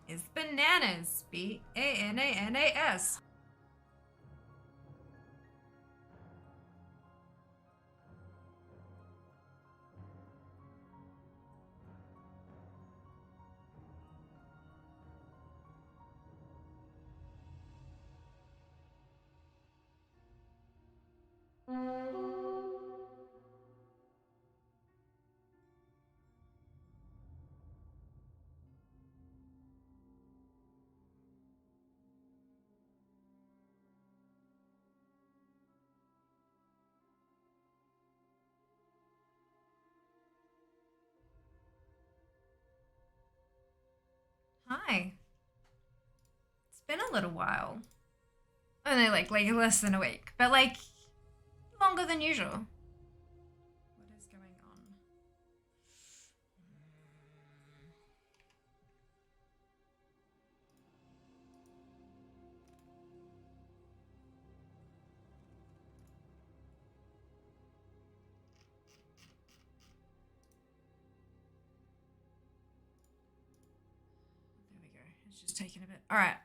is bananas. B-A-N-A-N-A-S. Hi. It's been a little while. Only like less than a week, but like longer than usual. What is going on? There we go. It's just taking a bit. All right.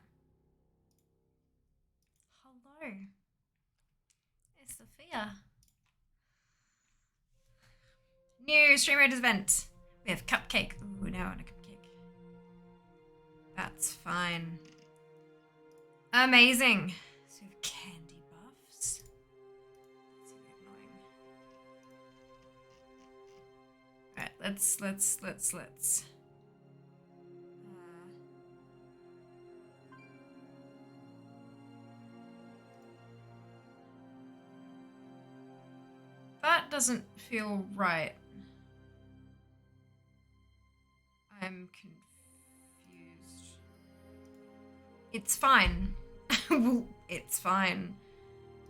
Hello. It's Sophia. New Stream Raiders event. We have cupcake. Ooh, now I want a cupcake. That's fine. Amazing. So we have candy buffs. That's gonna be annoying. Alright, let's. That doesn't feel right. I'm confused. It's fine. It's fine.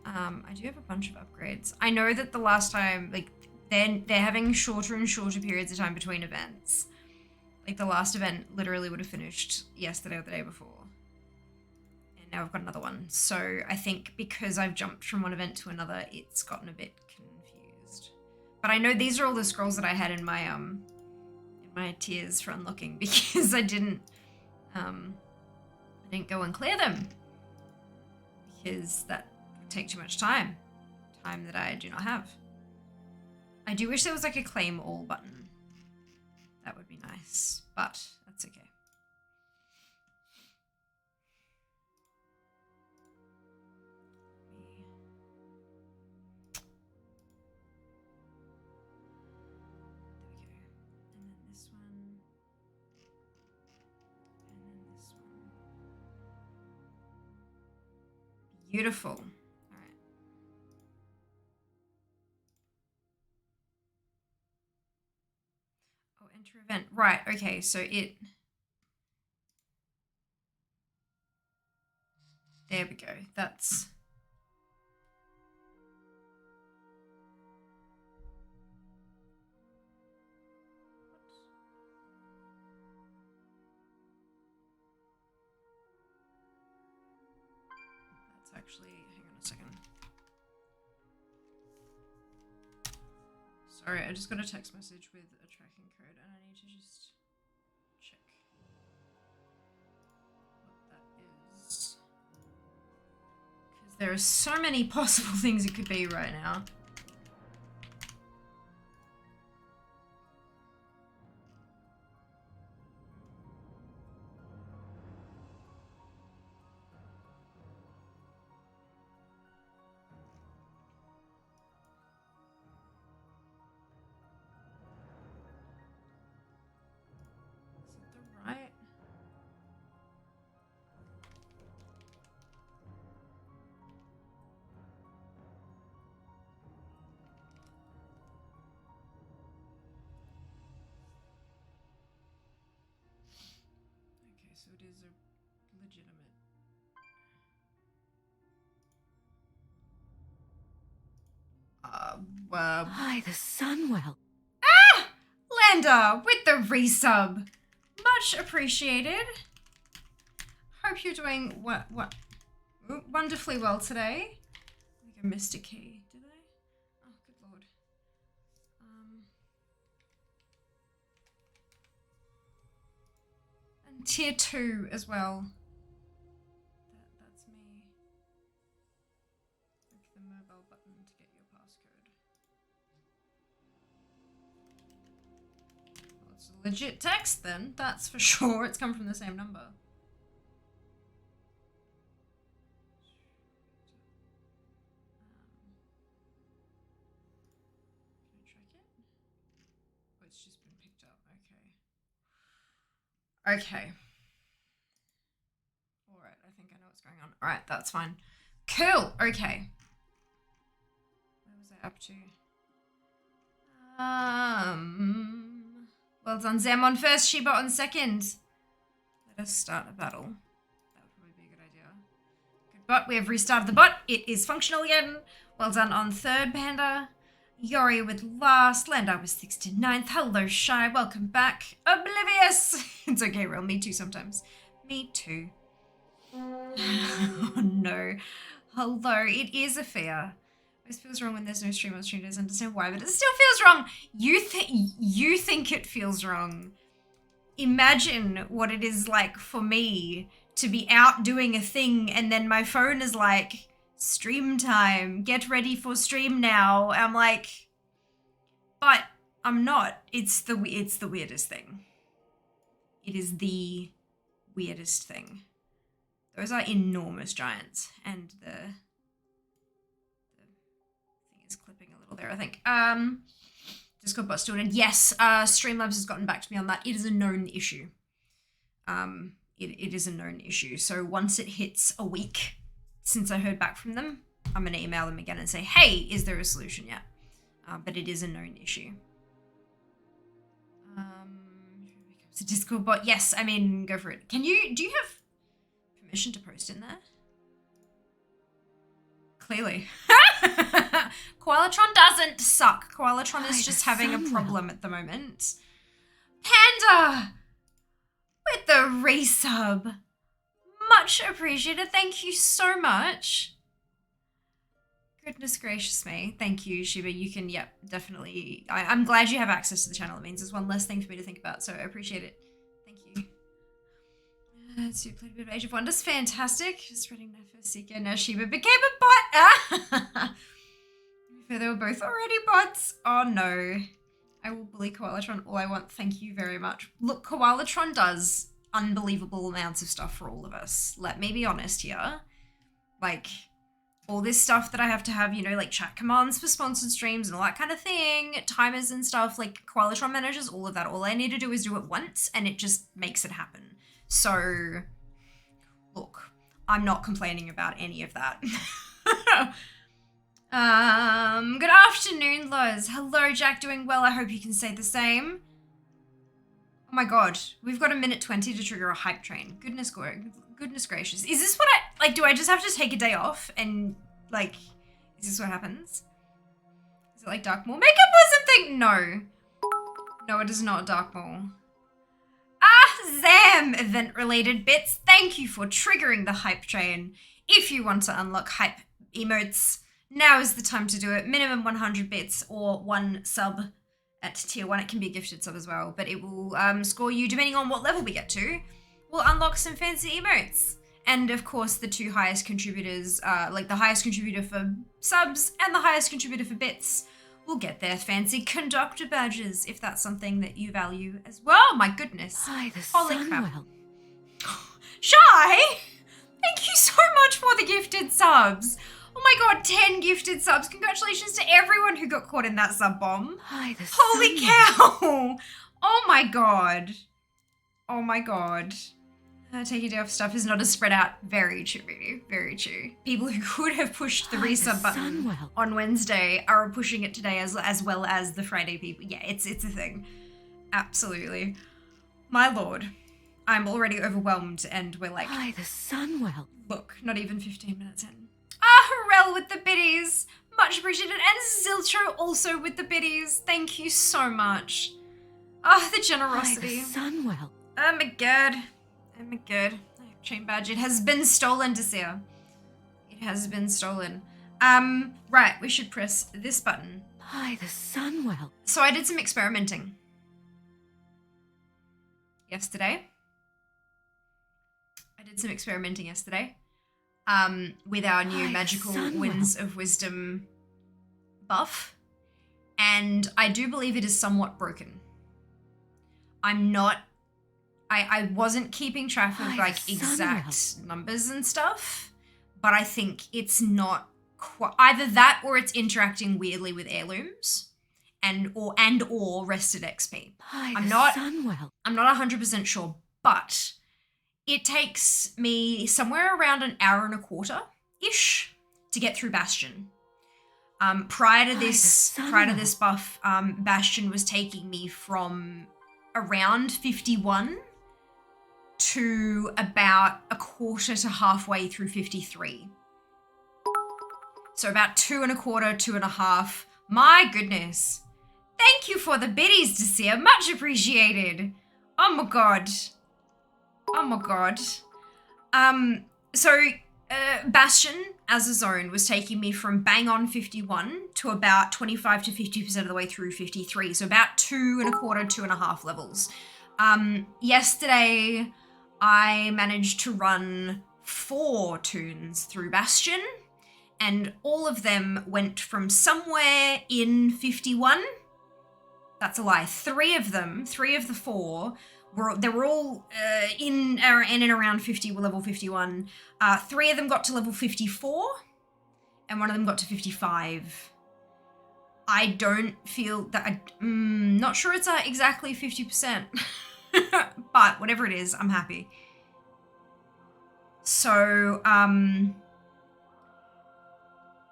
I do have a bunch of upgrades. I know that the last time, like, they're having shorter and shorter periods of time between events. Like, the last event literally would have finished yesterday or the day before. And now I've got another one. So I think because I've jumped from one event to another, it's gotten a bit confused. But I know these are all the scrolls that I had in my tiers for unlocking because I didn't go and clear them because that would take too much time that I do not have. I do wish there was like a claim all button. That would be nice, but that's okay. Beautiful. All right. Oh, enter event. Right. Okay. So it. There we go. That's. That's actually. Hang on a second. Sorry, I just got a text message with a tracking code and I need to just check what that is. Because there are so many possible things it could be right now. So it is a legitimate. By the Sunwell. Ah! Landa with the resub. Much appreciated. Hope you're doing wonderfully well today. I think I missed a key. Did I? Oh, good lord. Tier 2 as well. That's me. Click the mobile button to get your passcode. Well, it's a legit text then, that's for sure. It's come from the same number. Can I track it? Oh, it's just been picked up. Okay. Alright, I think I know what's going on. Alright, that's fine. Cool, okay. What was I up to? Well done, Zam on first, Sheba on second. Let us start a battle. That would probably be a good idea. Good bot, we have restarted the bot. It is functional again. Well done on third, Panda. Yori with last. Landar was 69th. Hello, Shy. Welcome back. Oblivious. It's okay, real. Me too sometimes. Me too. Oh, no. Hello. It is a fear. It feels wrong when there's no stream on stream. I don't understand why, but it still feels wrong. You think it feels wrong. Imagine what it is like for me to be out doing a thing and then my phone is like, stream time, get ready for stream now. I'm like, but I'm not. It's the weirdest thing. It is the weirdest thing. Those are enormous giants, and the thing is clipping a little there, I think. Discord bot still did. Yes, Streamlabs has gotten back to me on that. It is a known issue. It is a known issue. So once it hits a week since I heard back from them, I'm going to email them again and say, hey, is there a solution yet? But it is a known issue. Becomes a Discord bot. Yes, I mean, go for it. Do you have permission to post in there? Clearly. Koalatron doesn't suck. Koalatron is just having a problem at the moment. Panda! With the resub. Much appreciated. Thank you so much. Goodness gracious me. Thank you, Shiba. You can, yep, definitely. I'm glad you have access to the channel. It means there's one less thing for me to think about, so I appreciate it. Thank you. So you played a bit of Age of Wonders. Fantastic. Just reading that first Seeker. Now Shiba became a bot. They were both already bots. Oh no. I will bully Koalatron all I want. Thank you very much. Look, Koalatron does unbelievable amounts of stuff for all of us. Let me be honest here. Like, all this stuff that I have to have, you know, like chat commands for sponsored streams and all that kind of thing, timers and stuff, like Koalatron manages all of that. All I need to do is do it once and it just makes it happen. So, look, I'm not complaining about any of that. Good afternoon, Loz. Hello, Jack, doing well. I hope you can say the same. Oh my god, we've got 1:20 to trigger a hype train. Goodness gracious. Is this what like, do I just have to take a day off and, like, is this what happens? Is it like Dark Maul makeup or something? No. No, it is not Dark Maul. Zam! Event-related bits. Thank you for triggering the hype train. If you want to unlock hype emotes, now is the time to do it. Minimum 100 bits or 1 sub at tier 1. It can be a gifted sub as well, but it will score you, depending on what level we get to, we'll unlock some fancy emotes. And of course, the 2 highest contributors, like the highest contributor for subs and the highest contributor for bits, will get their fancy conductor badges, if that's something that you value as well. My goodness. Hi, the Holy sun crap. well. Shy! Thank you so much for the gifted subs. Oh my god, 10 gifted subs. Congratulations to everyone who got caught in that sub bomb. Hi, the Holy sun cow! Oh my god. Oh my god. Taking a day off stuff is not as spread out. Very true, really. Very true. People who could have pushed the resub button on Wednesday are pushing it today as well as the Friday people. Yeah, it's a thing. Absolutely. My lord. I'm already overwhelmed and we're like... Hi, the sun well. Look, not even 15 minutes in. Harrell with the biddies. Much appreciated. And Ziltro also with the biddies. Thank you so much. The generosity. Hi, the sun well. Oh my god. Oh my god. Chain badge. It has been stolen, Desir. It has been stolen. Right, we should press this button. Hi, the sun well. So I did some experimenting yesterday. did some experimenting yesterday with our new magical Winds of Wisdom buff, and I do believe it is somewhat broken. I wasn't keeping track of like exact numbers and stuff, but I think it's not quite either that or it's interacting weirdly with heirlooms and or rested XP. I'm not 100% sure, but it takes me somewhere around an hour and a quarter ish to get through Bastion. Prior to this buff, Bastion was taking me from around 51 to about a quarter to halfway through 53. So about 2.25, 2.5. My goodness. Thank you for the biddies, Desir. Much appreciated. Oh my god. Oh my god. Bastion as a zone was taking me from bang on 51 to about 25 to 50% of the way through 53. So about 2.25, 2.5 levels. Yesterday I managed to run 4 tunes through Bastion, and all of them went from somewhere in 51. That's a lie. 3 of the 4 were all in and around 50, level 51. 3 of them got to level 54, and 1 of them got to 55. I don't feel that. Not sure it's exactly 50%, but whatever it is, I'm happy. So,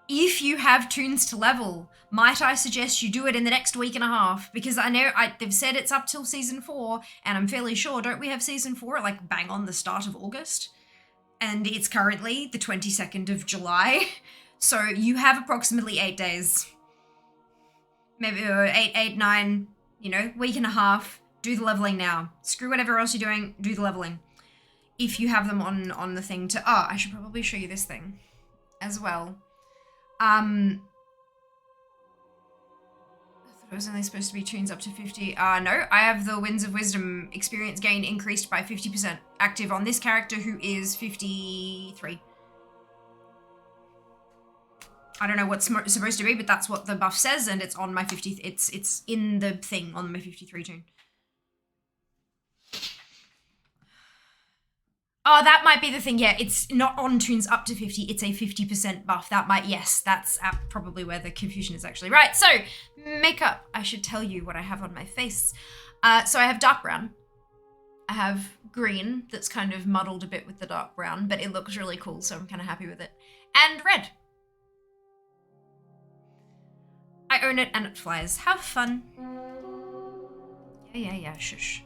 if you have tunes to level, might I suggest you do it in the next week and a half? Because I know they've said it's up till season 4, and I'm fairly sure, don't we have season 4 at like bang on the start of August? And it's currently the 22nd of July. So you have approximately 8 days. Maybe 8, 9, week and a half. Do the leveling now. Screw whatever else you're doing, do the leveling. If you have them on the thing to, I should probably show you this thing as well. I thought it was only supposed to be tunes up to 50. No, I have the Winds of Wisdom experience gain increased by 50% active on this character who is 53. I don't know what's supposed to be, but that's what the buff says, and it's on my 50. It's in the thing on my 53 tune. Oh, that might be the thing. Yeah, it's not on tunes up to 50. It's a 50% buff. Yes, that's probably where the confusion is actually. Right, so makeup. I should tell you what I have on my face. So I have dark brown. I have green that's kind of muddled a bit with the dark brown, but it looks really cool, so I'm kind of happy with it. And red. I own it and it flies. Have fun. Yeah, shush.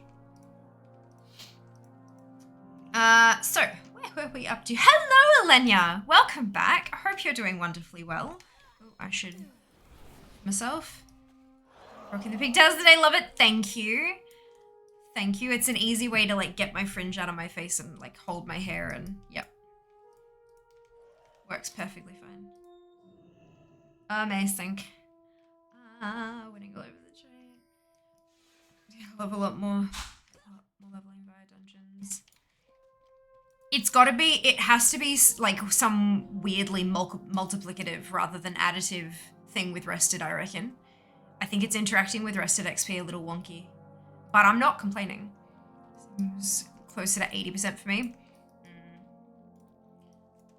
So, where were we up to? Hello, Elenia! Welcome back. I hope you're doing wonderfully well. Oh, I should... myself. Rocking the pigtails today, love it. Thank you. Thank you. It's an easy way to, like, get my fringe out of my face and, like, hold my hair and, yep. Works perfectly fine. Amazing. Winning all over the chat. I love a lot more leveling via dungeons. It has to be like some weirdly multiplicative rather than additive thing with rested, I reckon. I think it's interacting with rested XP a little wonky, but I'm not complaining. Seems closer to 80% for me.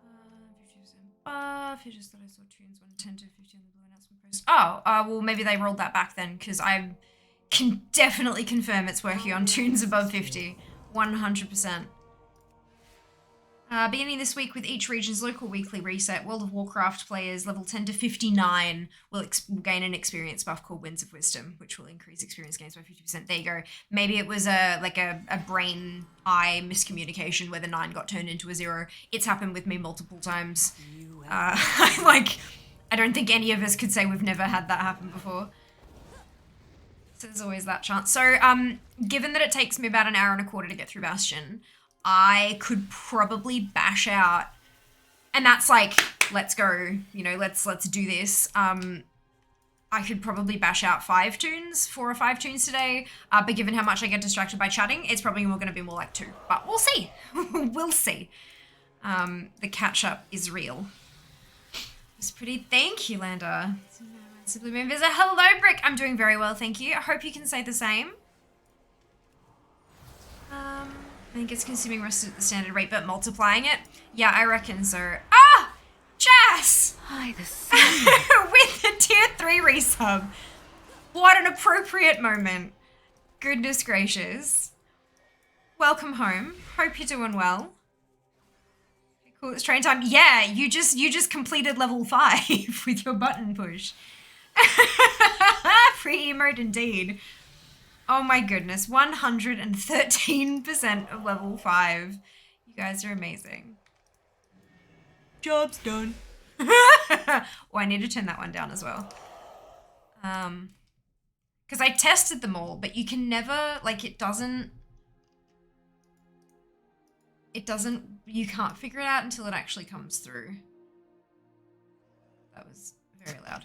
50% buff. You just thought I saw tunes 110 to 50 on the blue announcement post. Oh, well maybe they rolled that back then, because I can definitely confirm it's working on tunes above 50. 100%. Beginning this week with each region's local weekly reset, World of Warcraft players level 10 to 59 will gain an experience buff called Winds of Wisdom, which will increase experience gains by 50%. There you go. Maybe it was a brain-eye miscommunication where the 9 got turned into a 0. It's happened with me multiple times. I don't think any of us could say we've never had that happen before. So there's always that chance. So, given that it takes me about an hour and a quarter to get through Bastion, I could probably bash out, and that's like, let's go, let's do this. I could probably bash out 4 or 5 tunes today, but given how much I get distracted by chatting, it's probably going to be more like 2. But we'll see. We'll see. The catch-up is real. It's pretty. Thank you, Landa. Simply Moon Visit. Hello, Brick. I'm doing very well, thank you. I hope you can say the same. I think it's consuming rest at the standard rate, but multiplying it. Yeah, I reckon so. Ah! Jazz! Hi, the sun. With the tier 3 resub. What an appropriate moment. Goodness gracious. Welcome home. Hope you're doing well. Cool, it's train time. Yeah, you just completed level 5 with your button push. Free emote indeed. Oh my goodness, 113% of level 5. You guys are amazing. Job's done. Oh, I need to turn that one down as well. Because I tested them all, but you can never, like, it doesn't, you can't figure it out until it actually comes through. That was very loud.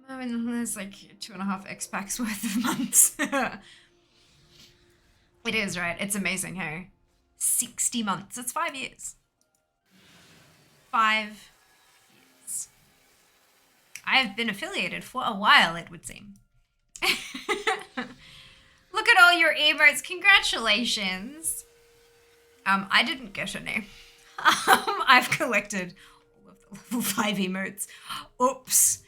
I mean, there's like 2.5 X packs worth of months. It is, right? It's amazing, hey? 60 months. It's 5 years. 5 years. I have been affiliated for a while, it would seem. Look at all your emotes. Congratulations. I didn't get any. I've collected all of the level 5 emotes. Oops.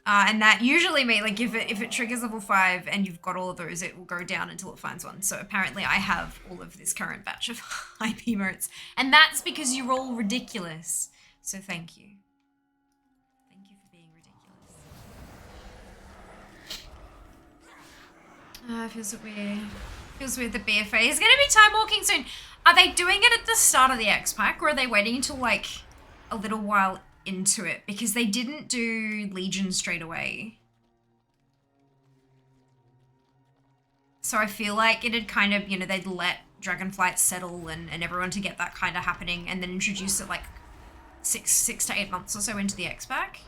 And that usually means, like, if it triggers level 5 and you've got all of those, it will go down until it finds one. So apparently I have all of this current batch of hype emotes. And that's because you're all ridiculous. So thank you. Thank you for being ridiculous. Feels weird. Feels weird that BFA is going to be time walking soon. Are they doing it at the start of the X-Pack, or are they waiting until, like, a little while into it? Because they didn't do Legion straight away. So I feel like it'd kind of, you know, they'd let Dragonflight settle and everyone to get that kind of happening and then introduce it like 6 to 8 months or so into the X-Pack.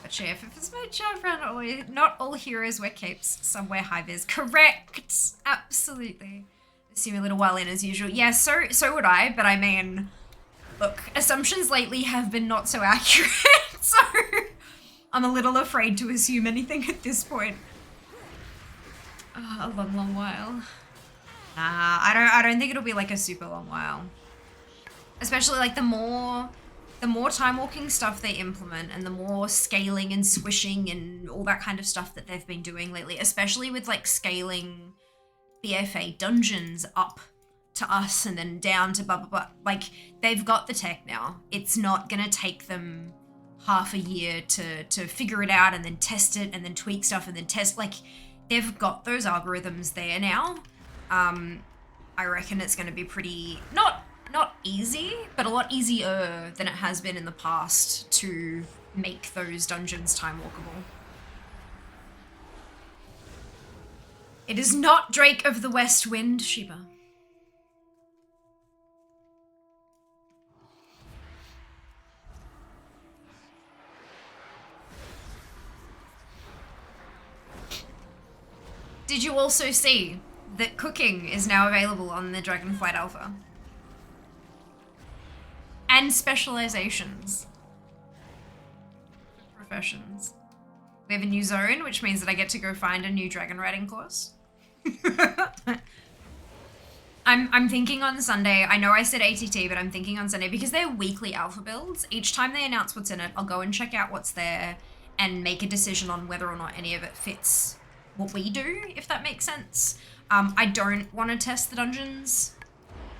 But yeah, if it's my job around, not all heroes wear capes, some wear high-vis. Correct! Absolutely. Assume a little while in as usual. Yeah, so would I, but I mean, look, assumptions lately have been not so accurate, so I'm a little afraid to assume anything at this point. A long, long while. Nah, I don't think it'll be like a super long while. Especially like the more time walking stuff they implement and the more scaling and swishing and all that kind of stuff that they've been doing lately, especially with like scaling BFA dungeons up to us and then down to blah, blah, blah. Like, they've got the tech now. It's not gonna take them half a year to figure it out and then test it and then tweak stuff and then test, like, they've got those algorithms there now. I reckon it's gonna be pretty, not easy, but a lot easier than it has been in the past to make those dungeons time walkable. It is not Drake of the West Wind, Sheba. Did you also see that cooking is now available on the Dragonflight Alpha? And specializations. Professions. We have a new zone, which means that I get to go find a new dragon riding course. I'm thinking on Sunday, I know I said ATT, but I'm thinking on Sunday, because they're weekly alpha builds, each time they announce what's in it, I'll go and check out what's there and make a decision on whether or not any of it fits what we do, if that makes sense. I don't want to test the dungeons.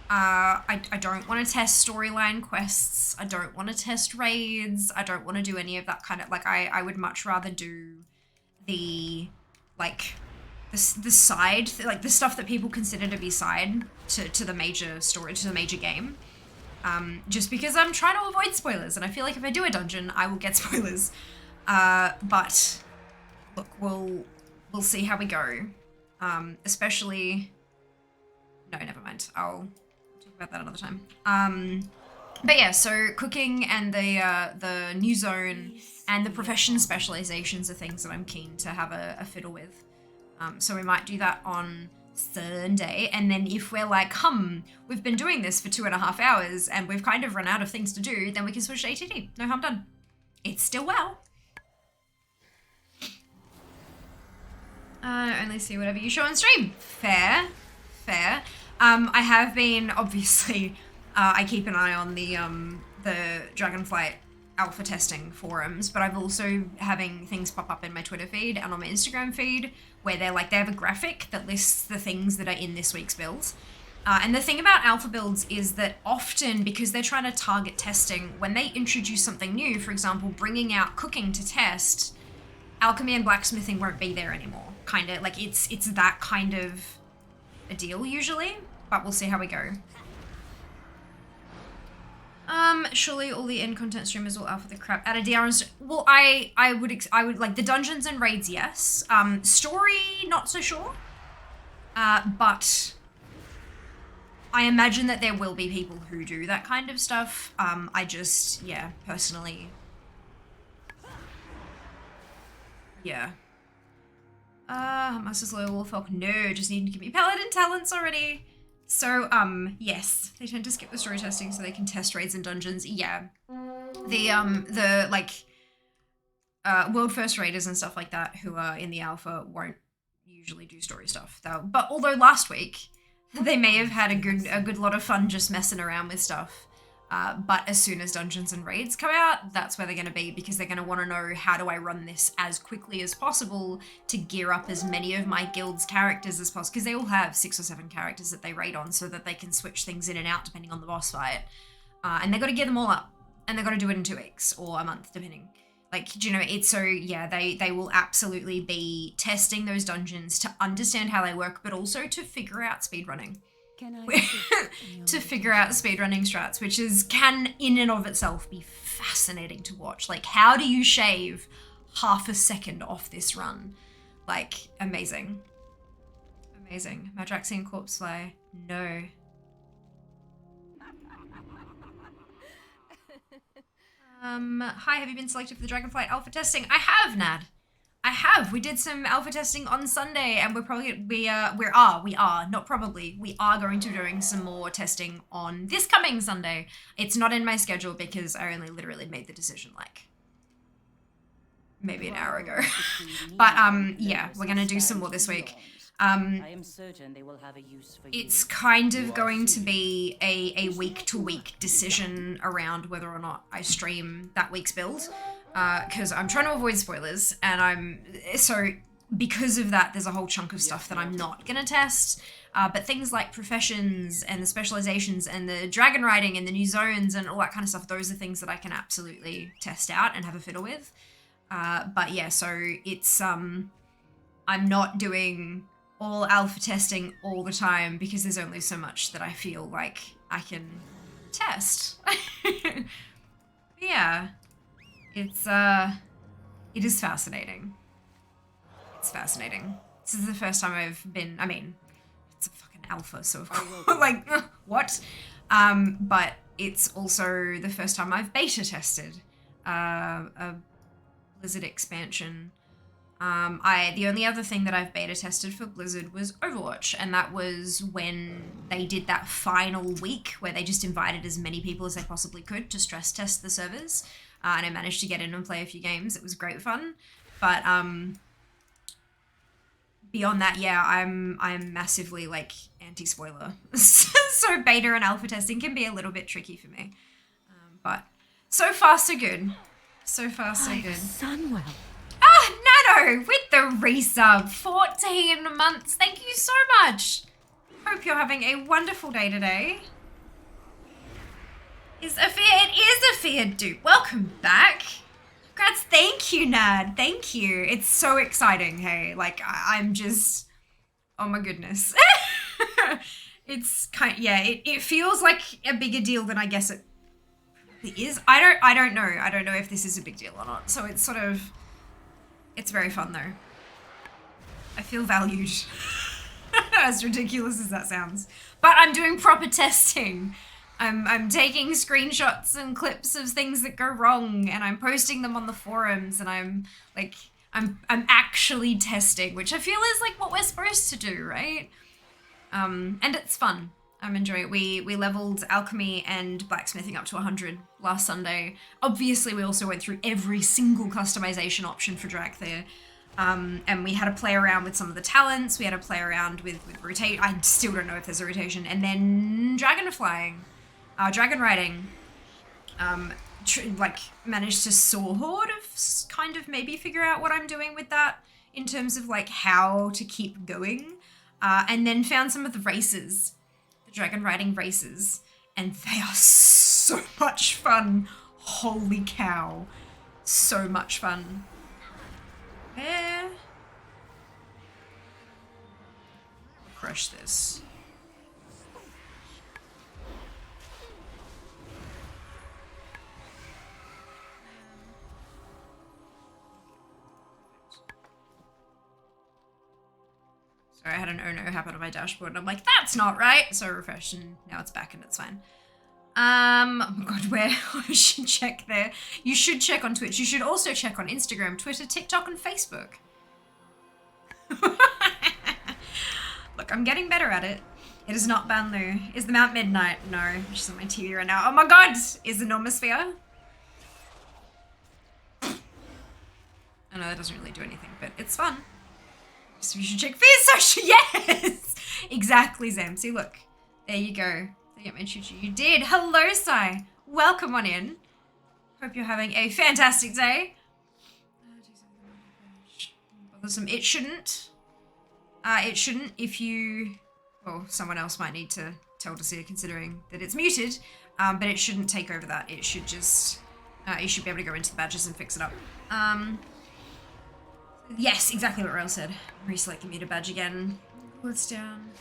I don't want to test storyline quests. I don't want to test raids. I don't want to do any of that kind of, like, I would much rather do the, like, the side, like, the stuff that people consider to be side to the major story, to the major game. Just because I'm trying to avoid spoilers, and I feel like if I do a dungeon, I will get spoilers. But, look, we'll see how we go. Especially, no, never mind. I'll talk about that another time. But yeah, so cooking and the new zone and the profession specializations are things that I'm keen to have a fiddle with. So we might do that on Sunday, and then if we're like, we've been doing this for 2.5 hours and we've kind of run out of things to do, then we can switch to ATD. No harm done. It's still WoW. Only see whatever you show on stream. Fair. I have been, obviously, I keep an eye on the Dragonflight alpha testing forums, but I've also having things pop up in my Twitter feed and on my Instagram feed where they have a graphic that lists the things that are in this week's builds. And the thing about alpha builds is that often, because they're trying to target testing, when they introduce something new, for example, bringing out cooking to test, alchemy and blacksmithing won't be there anymore. Kind of like it's that kind of a deal usually, but we'll see how we go. Surely all the end content streamers will alpha the crap out of DRs. Well, I would like the dungeons and raids, yes. Story, not so sure. But I imagine that there will be people who do that kind of stuff. I just, yeah, personally, yeah. Master's Loyal Wolfhawk, no, just need to give me Paladin talents already. So, yes, they tend to skip the story testing so they can test raids and dungeons. Yeah. The world first raiders and stuff like that who are in the alpha won't usually do story stuff. But although last week they may have had a good lot of fun just messing around with stuff. But as soon as dungeons and raids come out, that's where they're going to be, because they're going to want to know, how do I run this as quickly as possible to gear up as many of my guild's characters as possible, because they all have 6 or 7 characters that they raid on so that they can switch things in and out depending on the boss fight. And they got to gear them all up, and they got to do it in 2 weeks or a month, depending. Like, do you know, it's so, yeah, they will absolutely be testing those dungeons to understand how they work, but also to figure out speedrunning. To figure out speedrunning strats, which can in and of itself be fascinating to watch. Like, how do you shave half a second off this run? Like, amazing. Amazing. Madraxian Corpse Fly, no. Hi, have you been selected for the Dragonflight alpha testing? I have, Nad. I have. We did some alpha testing on Sunday, and we are going to be doing some more testing on this coming Sunday. It's not in my schedule because I only literally made the decision like maybe an hour ago. But yeah, we're gonna do some more this week. I am certain they will have a use for you. It's kind of going to be a week-to-week decision around whether or not I stream that week's build. Because I'm trying to avoid spoilers, and because of that, there's a whole chunk of stuff that I'm not gonna test. But things like professions and the specializations and the dragon riding and the new zones and all that kind of stuff, those are things that I can absolutely test out and have a fiddle with. But yeah, so it's I'm not doing all alpha testing all the time because there's only so much that I feel like I can test. Yeah. It is fascinating. It's fascinating. This is the first time I've been, I mean, it's a fucking alpha, so of course, like, what? But it's also the first time I've beta tested a Blizzard expansion. The only other thing that I've beta tested for Blizzard was Overwatch, and that was when they did that final week where they just invited as many people as they possibly could to stress test the servers. And I managed to get in and play a few games. It was great fun. But beyond that, yeah, I'm massively like anti-spoiler. So beta and alpha testing can be a little bit tricky for me. But so far so good. So far so good. Sunwell. Nano with the resub. 14 months. Thank you so much. Hope you're having a wonderful day today. It is a feared dupe. Welcome back. Congrats. Thank you, Nad. Thank you. It's so exciting. Hey, like I'm just, oh my goodness. It's kind, yeah, it feels like a bigger deal than I guess it is. I don't know. I don't know if this is a big deal or not. So it's sort of, it's very fun though. I feel valued. As ridiculous as that sounds. But I'm doing proper testing. I'm taking screenshots and clips of things that go wrong, and I'm posting them on the forums, and I'm actually testing, which I feel is like what we're supposed to do, right? And it's fun. I'm enjoying it. We leveled alchemy and blacksmithing up to 100 last Sunday. Obviously, we also went through every single customization option for Dracthyr. And we had to play around with some of the talents. We had to play around with rotate. I still don't know if there's a rotation. And then dragon riding. Managed to sort of kind of maybe figure out what I'm doing with that in terms of like how to keep going. And then found some of the races. Dragon riding races, and they are so much fun. Holy cow. So much fun. Crush this. Sorry, I had an oh no happen on my dashboard and I'm like, that's not right. So I refreshed and now it's back and it's fine. Oh my god, where I should check there. You should check on Twitch. You should also check on Instagram, Twitter, TikTok, and Facebook. Look, I'm getting better at it. It is not Banlu. Is the Mount Midnight? No, which is on my TV right now. Oh my god! Is the Normosphere? I know that doesn't really do anything, but it's fun. So you should check Fear Social. Yes! Exactly, Zamsy. Look, there you go. They get my choo-choo. You did. Hello, Sai. Welcome on in. Hope you're having a fantastic day. Bothersome. It shouldn't. It shouldn't if you... Well, someone else might need to tell Desir considering that it's muted. But it shouldn't take over that. It should just... you should be able to go into the badges and fix it up. Yes, exactly what Rail said. Reselect the muted badge again. Let's down.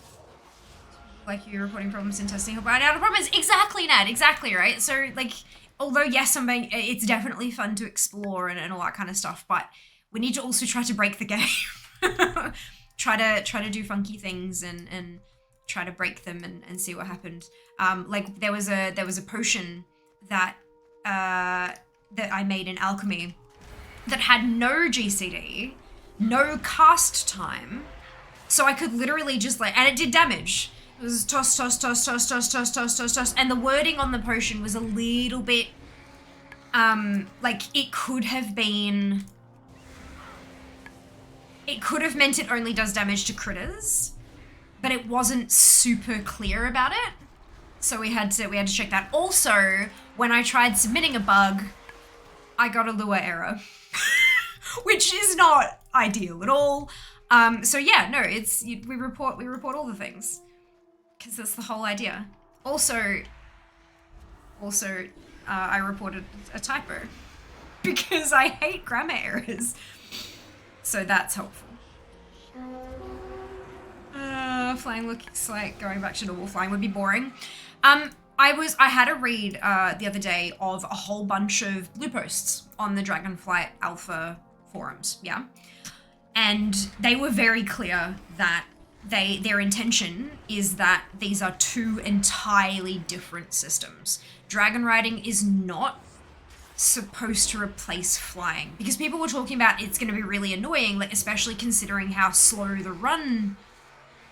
Like you reporting problems in testing. But now the problem is exactly, Nad, exactly, right? So like, although yes, it's definitely fun to explore and all that kind of stuff, but we need to also try to break the game. try to do funky things and try to break them and see what happened. Like there was a potion that that I made in alchemy that had no GCD, no cast time, so I could literally just like, and it did damage. It was toss, toss, toss, toss, toss, toss, toss, toss, toss, and the wording on the potion was a little bit, like it could have meant it only does damage to critters, but it wasn't super clear about it. So we had to check that. Also, when I tried submitting a bug, I got a Lua error, which is not ideal at all. So yeah, no, we report all the things because that's the whole idea. Also, I reported a typo because I hate grammar errors, so that's helpful. Flying looks like going back to normal flying would be boring. I had a read the other day of a whole bunch of blue posts on the Dragonflight Alpha forums, yeah? And they were very clear that their intention is that these are two entirely different systems. Dragon riding is not supposed to replace flying, because people were talking about it's going to be really annoying, like especially considering how slow the run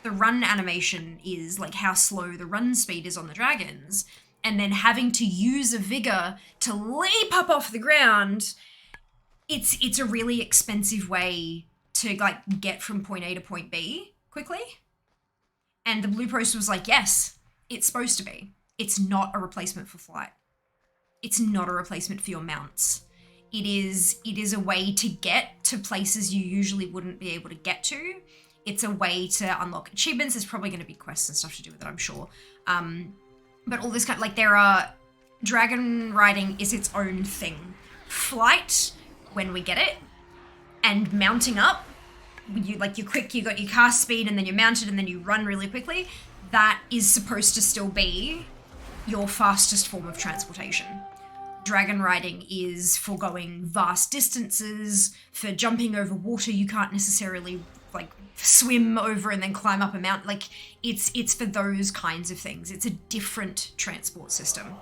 animation is, like how slow the run speed is on the dragons, and then having to use a vigor to leap up off the ground. It's a really expensive way to like get from point A to point B quickly. And the blue post was like, yes, it's supposed to be. It's not a replacement for flight. It's not a replacement for your mounts. It is a way to get to places you usually wouldn't be able to get to. It's a way to unlock achievements. There's probably going to be quests and stuff to do with it, I'm sure. But all this kind of, like, dragon riding is its own thing. Flight, when we get it, and mounting up, you're quick, you got your cast speed, and then you're mounted, and then you run really quickly. That is supposed to still be your fastest form of transportation. Dragon riding is for going vast distances, for jumping over water you can't necessarily like swim over and then climb up a mountain. Like it's for those kinds of things. It's a different transport system.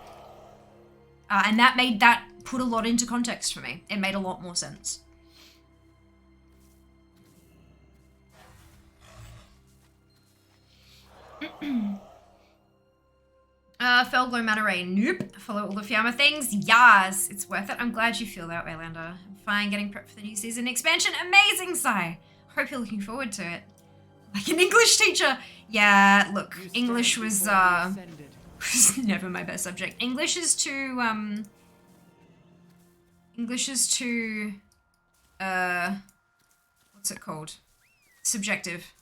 And that put a lot into context for me. It made a lot more sense. Felglow Mataray, nope. Follow all the Fiamma things, yes. It's worth it. I'm glad you feel that way, Lander. I'm fine getting prepped for the new season expansion. Amazing, Sai. Hope you're looking forward to it. Like an English teacher. Yeah, look, English was never my best subject. English is too, what's it called? Subjective.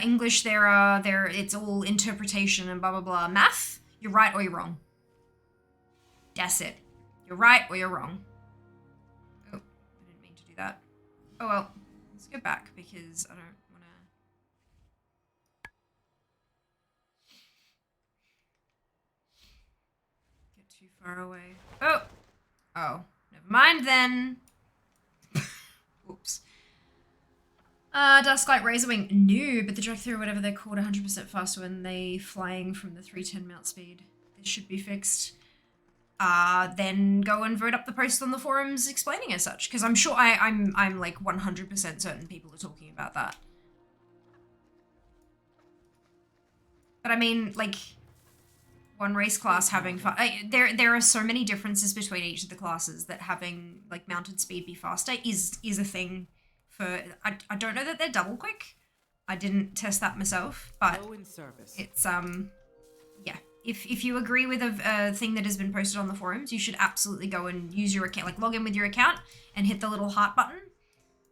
English, it's all interpretation and blah, blah, blah. Math, you're right or you're wrong. That's it. You're right or you're wrong. Oh, I didn't mean to do that. Oh well, let's go back because I don't want to get too far away. Oh, never mind then. Oops. Dusklight Razorwing, no, but the Drek or whatever they're called 100% faster when they flying from the 310 mount speed. This should be fixed. Then go and vote up the post on the forums explaining as such, because I'm sure I'm like 100% certain people are talking about that. But I mean, like, one race class having there are so many differences between each of the classes that having like mounted speed be faster is a thing. I don't know that they're double quick. I didn't test that myself, but it's yeah. If you agree with a thing that has been posted on the forums, you should absolutely go and use your account, like log in with your account and hit the little heart button.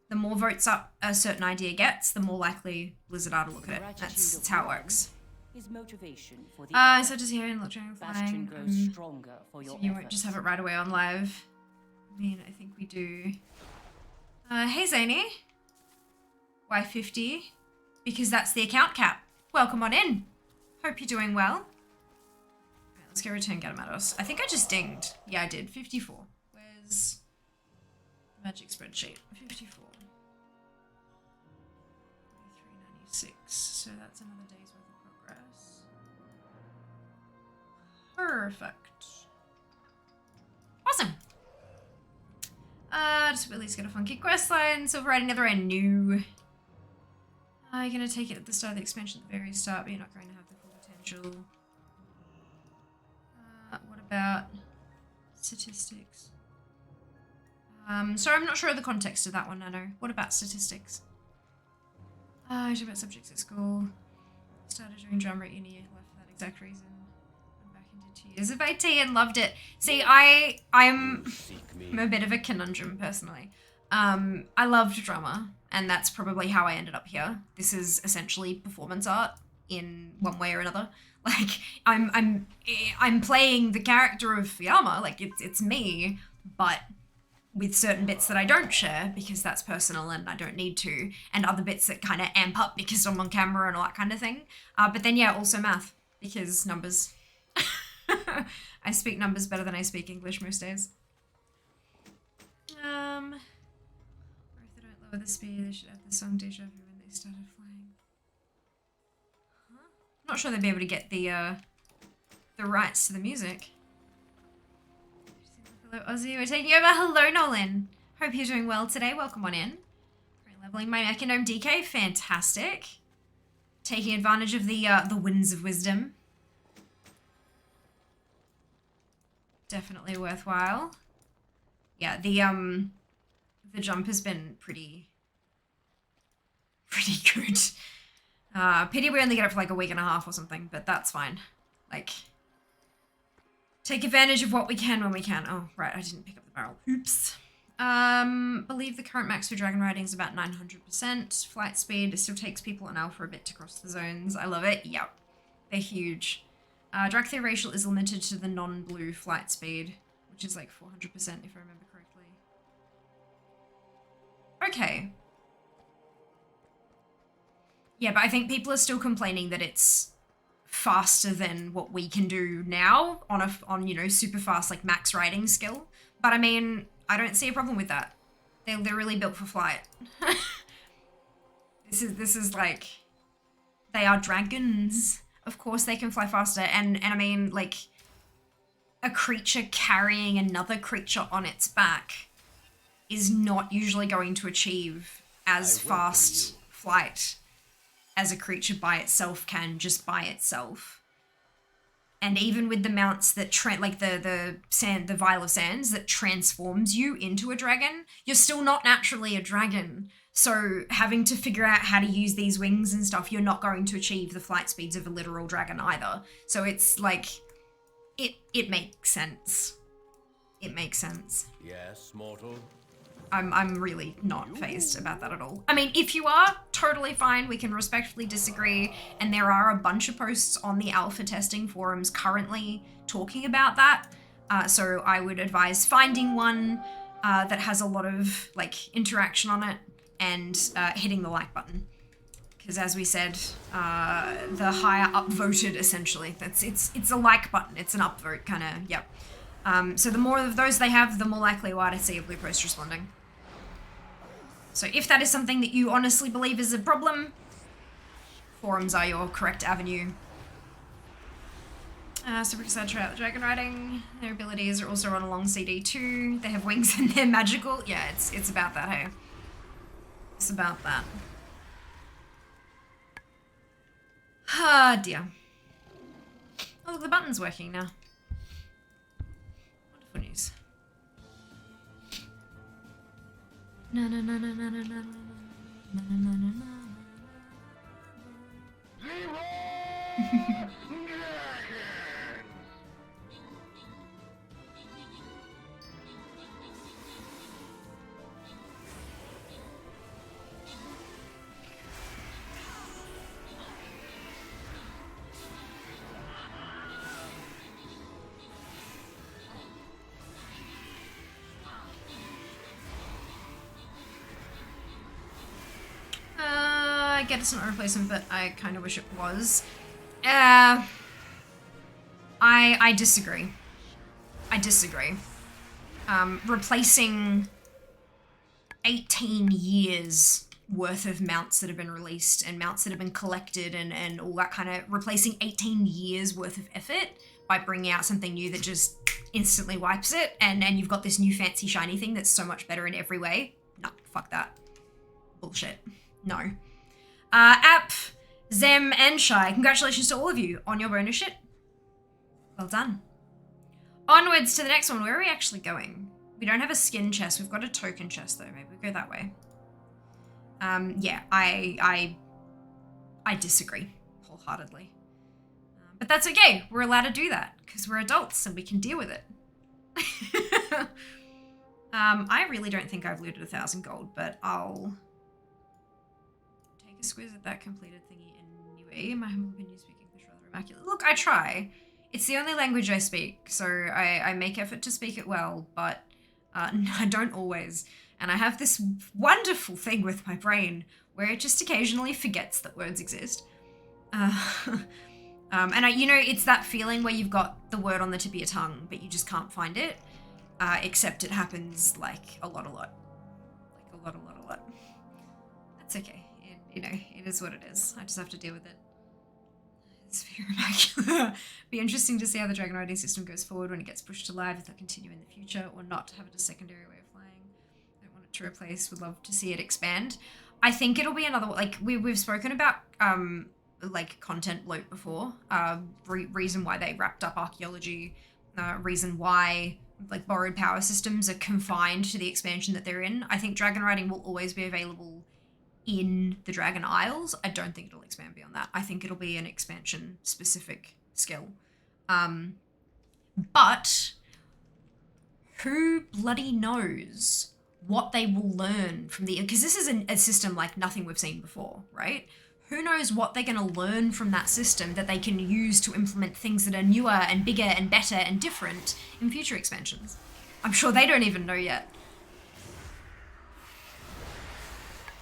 The more votes up a certain idea gets, the more likely Blizzard are to look at it. That's how it works. Is motivation for the So just here and look flying. Bastion grows stronger for your so you won't just have it right away on live. I mean, I think we do. Hey Zany. Why 50? Because that's the account cap. Welcome on in. Hope you're doing well. Alright, let's go return Gadamados. I think I just dinged. Yeah, I did. 54. Where's the magic spreadsheet? 54. 396. So that's another day's worth of progress. Perfect. Awesome. Just Willie's got a funky questline. Silver Riding Netherend, new. You're gonna take it at the start of the expansion at the very start, but you're not going to have the full potential. What about statistics? Sorry, I'm not sure of the context of that one, Nano. What about statistics? I talked about subjects at school. Started doing drama at uni, left for that exact reason. Went back and did 2 years of AT and loved it. See, I'm a bit of a conundrum personally. I loved drama, and that's probably how I ended up here. This is essentially performance art in one way or another. Like I'm playing the character of Fiamma, like it's me, but with certain bits that I don't share because that's personal and I don't need to, and other bits that kind of amp up because I'm on camera and all that kind of thing. But then yeah, also math because numbers. I speak numbers better than I speak English most days. Or if they don't lower the speed, they should add the song Deja Vu when they started flying. Huh? I'm not sure they'd be able to get the rights to the music. Hello, Ozzy. We're taking over. Hello, Nolan. Hope you're doing well today. Welcome on in. Leveling my Mechanome DK. Fantastic. Taking advantage of the winds of wisdom. Definitely worthwhile. Yeah, the jump has been pretty good. Pity we only get it for like a week and a half or something, but that's fine. Like, take advantage of what we can when we can. Oh, right, I didn't pick up the barrel. Oops. Believe the current max for dragon riding is about 900%. Flight speed, it still takes people an hour for a bit to cross the zones. I love it. Yep. They're huge. Dracthyr Racial is limited to the non-blue flight speed, which is like 400% if I remember correctly. Okay. Yeah, but I think people are still complaining that it's faster than what we can do now on you know, super fast like max riding skill. But I mean, I don't see a problem with that. They're literally built for flight. This is like, they are dragons. Of course they can fly faster. And I mean, like, a creature carrying another creature on its back is not usually going to achieve as fast flight as a creature by itself can, just by itself. And even with the mounts that like the Vial of Sands that transforms you into a dragon, you're still not naturally a dragon. So having to figure out how to use these wings and stuff, you're not going to achieve the flight speeds of a literal dragon either. So it's like, it makes sense. It makes sense. Yes, mortal. I'm really not fazed about that at all. I mean, if you are, totally fine. We can respectfully disagree. And there are a bunch of posts on the alpha testing forums currently talking about that. So I would advise finding one that has a lot of like interaction on it and hitting the like button. Because as we said, the higher upvoted essentially, it's a like button. It's an upvote kind of, yep. So the more of those they have, the more likely you are to see a blue post responding. So if that is something that you honestly believe is a problem, forums are your correct avenue. Super excited about the dragon riding. Their abilities are also run along CD too. They have wings and they're magical. Yeah, it's about that, hey? It's about that. Ah, dear. Oh, look, the button's working now. Wonderful news. Na na na na na na na na na na na na. I get it's not a replacement, but I kind of wish it was. I disagree. I disagree. Replacing 18 years worth of mounts that have been released and mounts that have been collected and all that kind of, replacing 18 years worth of effort by bringing out something new that just instantly wipes it, and you've got this new fancy shiny thing that's so much better in every way. No, fuck that. Bullshit. No. App, Zem, and Shy, congratulations to all of you on your bonus shit. Well done. Onwards to the next one. Where are we actually going? We don't have a skin chest. We've got a token chest though. Maybe we go that way. Yeah, I disagree wholeheartedly. But that's okay. We're allowed to do that because we're adults and we can deal with it. I really don't think I've looted 1,000 gold, but I'll take a squiz at that completed thingy anyway. In my humble opinion, speaking English rather immaculate. Look, I try. It's the only language I speak, so I make effort to speak it well, but I don't always. And I have this wonderful thing with my brain where it just occasionally forgets that words exist. And you know, it's that feeling where you've got the word on the tip of your tongue, but you just can't find it. Except it happens like a lot. Like a lot. That's okay. You know, it is what it is. I just have to deal with it. It's very immaculate. Be interesting to see how the dragon riding system goes forward when it gets pushed to live, if they'll continue in the future or not, to have it a secondary way of flying. I don't want it to replace, would love to see it expand. I think it'll be another, like, we've spoken about, like, content bloat before. Reason why they wrapped up archaeology, reason why, like, borrowed power systems are confined to the expansion that they're in. I think dragon riding will always be available in the Dragon Isles. I don't think it'll expand beyond that. I think it'll be an expansion specific skill. But who bloody knows what they will learn from the, because this is a system like nothing we've seen before, right? Who knows what they're going to learn from that system that they can use to implement things that are newer and bigger and better and different in future expansions. I'm sure they don't even know yet.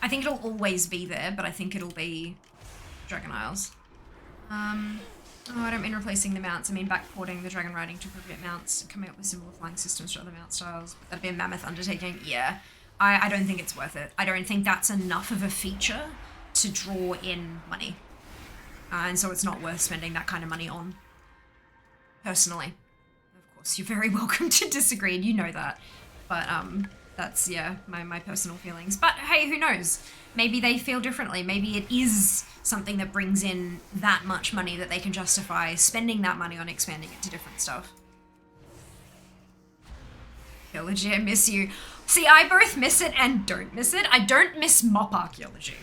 I think it'll always be there, but I think it'll be Dragon Isles. Oh, I don't mean replacing the mounts. I mean backporting the dragon riding to appropriate mounts, coming up with similar flying systems for other mount styles. That'd be a mammoth undertaking. Yeah, I don't think it's worth it. I don't think that's enough of a feature to draw in money. And so it's not worth spending that kind of money on, personally. Of course, you're very welcome to disagree, and you know that. But that's, yeah, my personal feelings. But hey, who knows? Maybe they feel differently. Maybe it is something that brings in that much money that they can justify spending that money on expanding it to different stuff. Archaeology, I miss you. See, I both miss it and don't miss it. I don't miss mop archaeology.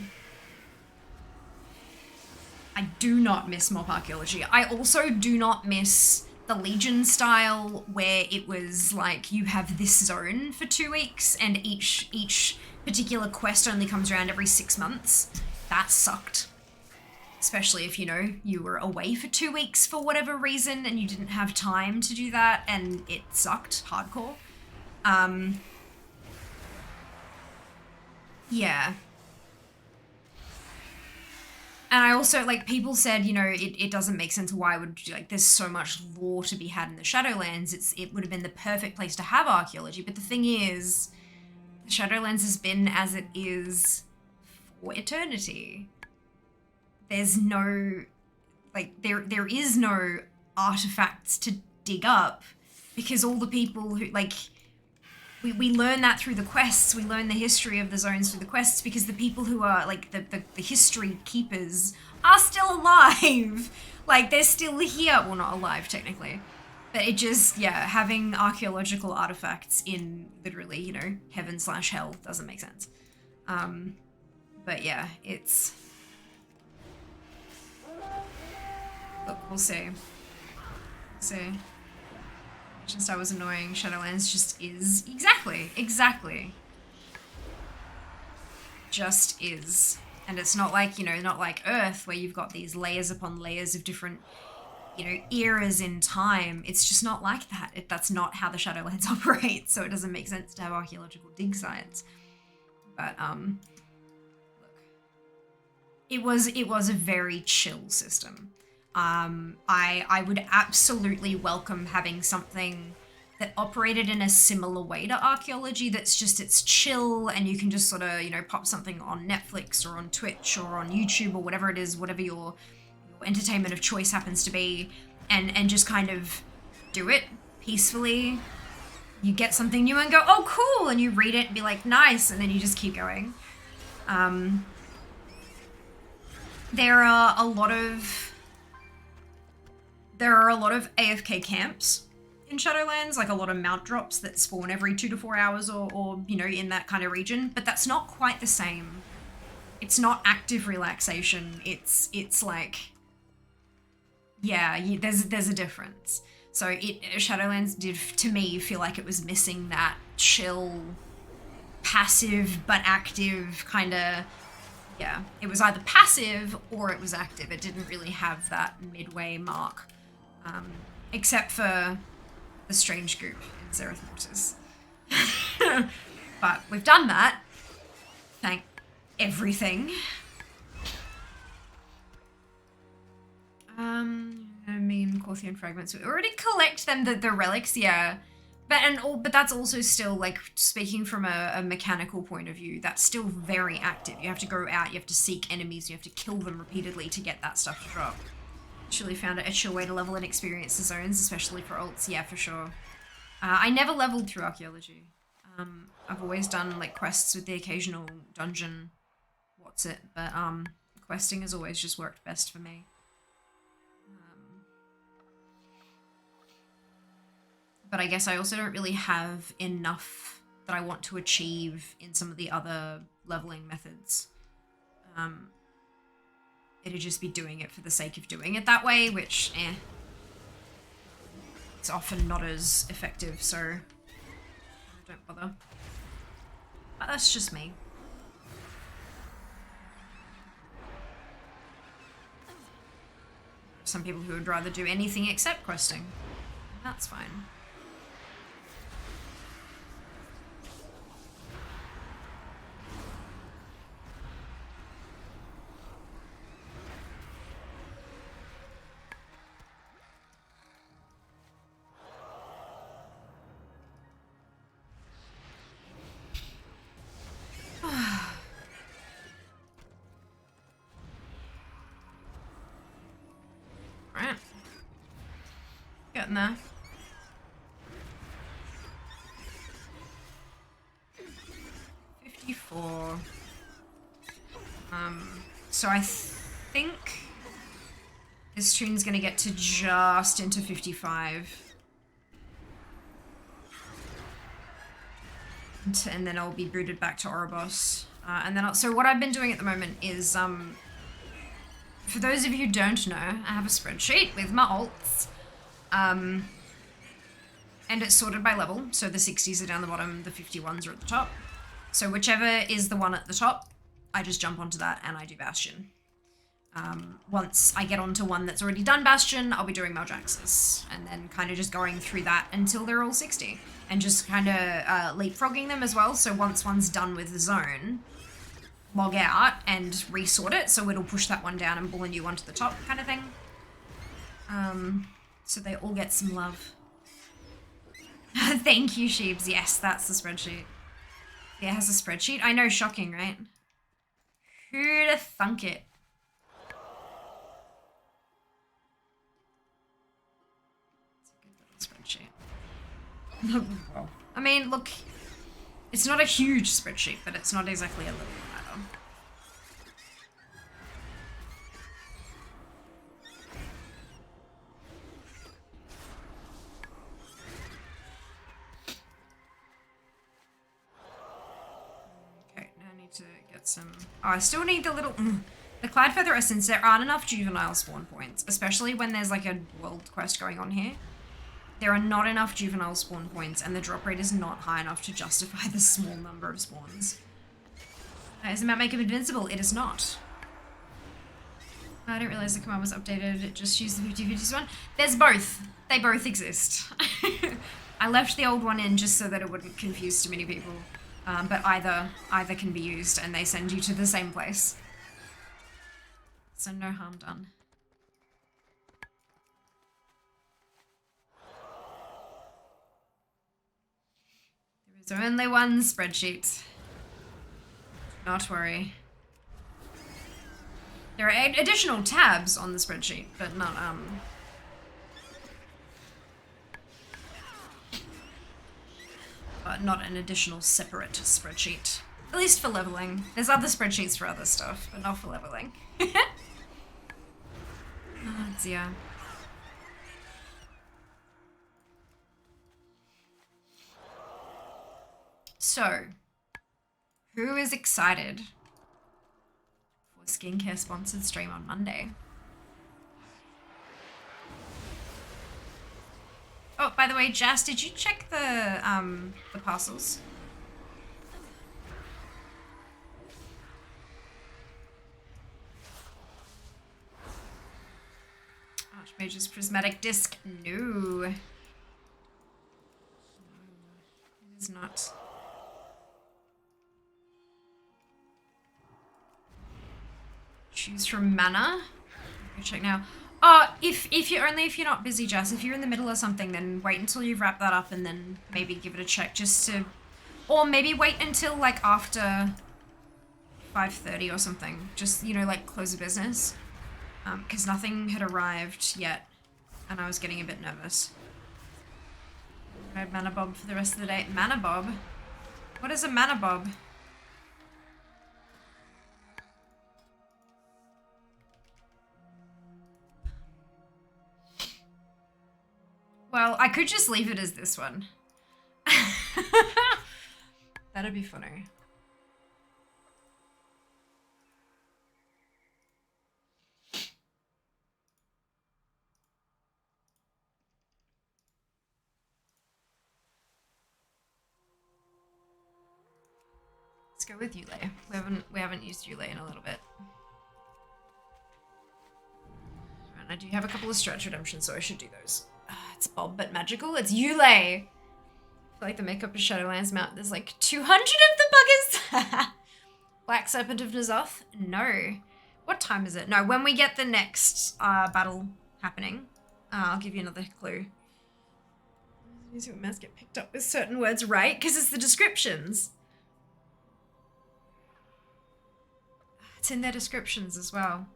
I do not miss mop archaeology. I also do not miss the Legion style where it was like you have this zone for 2 weeks and each particular quest only comes around every 6 months. That sucked. Especially if, you know, you were away for 2 weeks for whatever reason and you didn't have time to do that and it sucked hardcore. Yeah. And I also, like, people said, you know, it doesn't make sense why would, like, there's so much lore to be had in the Shadowlands. It would have been the perfect place to have archaeology. But the thing is, the Shadowlands has been as it is for eternity. There's no, like, there is no artifacts to dig up because all the people who, like, we learn that through the quests. We learn the history of the zones through the quests because the people who are, like, the history keepers are still alive. Like, they're still here. Well, not alive, technically. But it just, yeah, having archaeological artifacts in literally, you know, heaven/hell doesn't make sense. But yeah, it's... Look, we'll see. We'll see. Just I was annoying. Shadowlands just is. Exactly. Just is. And it's not like, you know, not like Earth where you've got these layers upon layers of different, you know, eras in time. It's just not like that. That's not how the Shadowlands operate, so it doesn't make sense to have archaeological dig sites. But, look. It was a very chill system. I would absolutely welcome having something that operated in a similar way to archaeology that's just, it's chill and you can just sort of, you know, pop something on Netflix or on Twitch or on YouTube or whatever it is, whatever your entertainment of choice happens to be, and just kind of do it peacefully. You get something new and go, oh, cool, and you read it and be like, nice, and then you just keep going. There are a lot of AFK camps in Shadowlands, like a lot of mount drops that spawn every 2 to 4 hours or you know, in that kind of region, but that's not quite the same. It's not active relaxation. It's like, yeah, there's a difference. So Shadowlands did, to me, feel like it was missing that chill, passive but active kind of, yeah. It was either passive or it was active. It didn't really have that midway mark. Except for the strange goop in Zereth Mortis. But we've done that. Thank everything. I mean, Corthian fragments. We already collect them, the relics, yeah. But that's also still, like, speaking from a mechanical point of view, that's still very active. You have to go out, you have to seek enemies, you have to kill them repeatedly to get that stuff to drop. Actually found it a chill way to level and experience the zones, especially for ults. Yeah, for sure. I never leveled through archaeology. I've always done, like, quests with the occasional dungeon but questing has always just worked best for me. But I guess I also don't really have enough that I want to achieve in some of the other leveling methods. It'd just be doing it for the sake of doing it that way, which, it's often not as effective, so don't bother. But that's just me. Some people who would rather do anything except questing. That's fine. getting there. $54. So I think this tune's gonna get to just into 55. And then I'll be booted back to Ouroboros. And then so what I've been doing at the moment is, for those of you who don't know, I have a spreadsheet with my alts. And it's sorted by level. So the 60s are down the bottom, the 51s are at the top. So whichever is the one at the top, I just jump onto that and I do Bastion. Once I get onto one that's already done Bastion, I'll be doing Maljaxes. And then kind of just going through that until they're all 60. And just kind of leapfrogging them as well. So once one's done with the zone, log out and resort it. So it'll push that one down and pull a new one to the top kind of thing. So they all get some love. Thank you, Sheebs. Yes, that's the spreadsheet. Yeah, it has a spreadsheet. I know, shocking, right? Who'da thunk it? It's a good little spreadsheet. Well, I mean, look, it's not a huge spreadsheet, but it's not exactly a little one either. To get some... Oh, I still need the little... The Clad Feather Essence. There aren't enough juvenile spawn points, especially when there's like a world quest going on here. There are not enough juvenile spawn points, and the drop rate is not high enough to justify the small number of spawns. Does the map make him invincible? It is not. I didn't realize the command was updated. It just used the 50/50 one. There's both. They both exist. I left the old one in just so that it wouldn't confuse too many people. But either can be used, and they send you to the same place. So no harm done. There is only one spreadsheet. Do not worry. There are additional tabs on the spreadsheet, but not not an additional separate spreadsheet. At least for leveling. There's other spreadsheets for other stuff, but not for leveling. Oh dear. So, who is excited for skincare sponsored stream on Monday? Oh, by the way, Jas, did you check the parcels? Archmage's prismatic disc. No. It is not. Choose from mana. Go check now. Oh, if you're not busy, Jess, if you're in the middle of something, then wait until you've wrapped that up and then maybe give it a check just to, or maybe wait until like after 5:30 or something. Just, you know, like close the business. Because nothing had arrived yet and I was getting a bit nervous. Red mana bob for the rest of the day. Mana bob? What is a mana bob? Well, I could just leave it as this one. That'd be funny. Let's go with Yulei. We haven't used Yulei in a little bit. And I do have a couple of stretch redemptions, so I should do those. It's Bob, but magical. It's Yulei. I feel like the makeup of Shadowlands map. There's like 200 of the buggers. Black Serpent of N'Zoth? No. What time is it? No, when we get the next battle happening, I'll give you another clue. Music mouse get picked up with certain words, right? Because it's the descriptions. It's in their descriptions as well.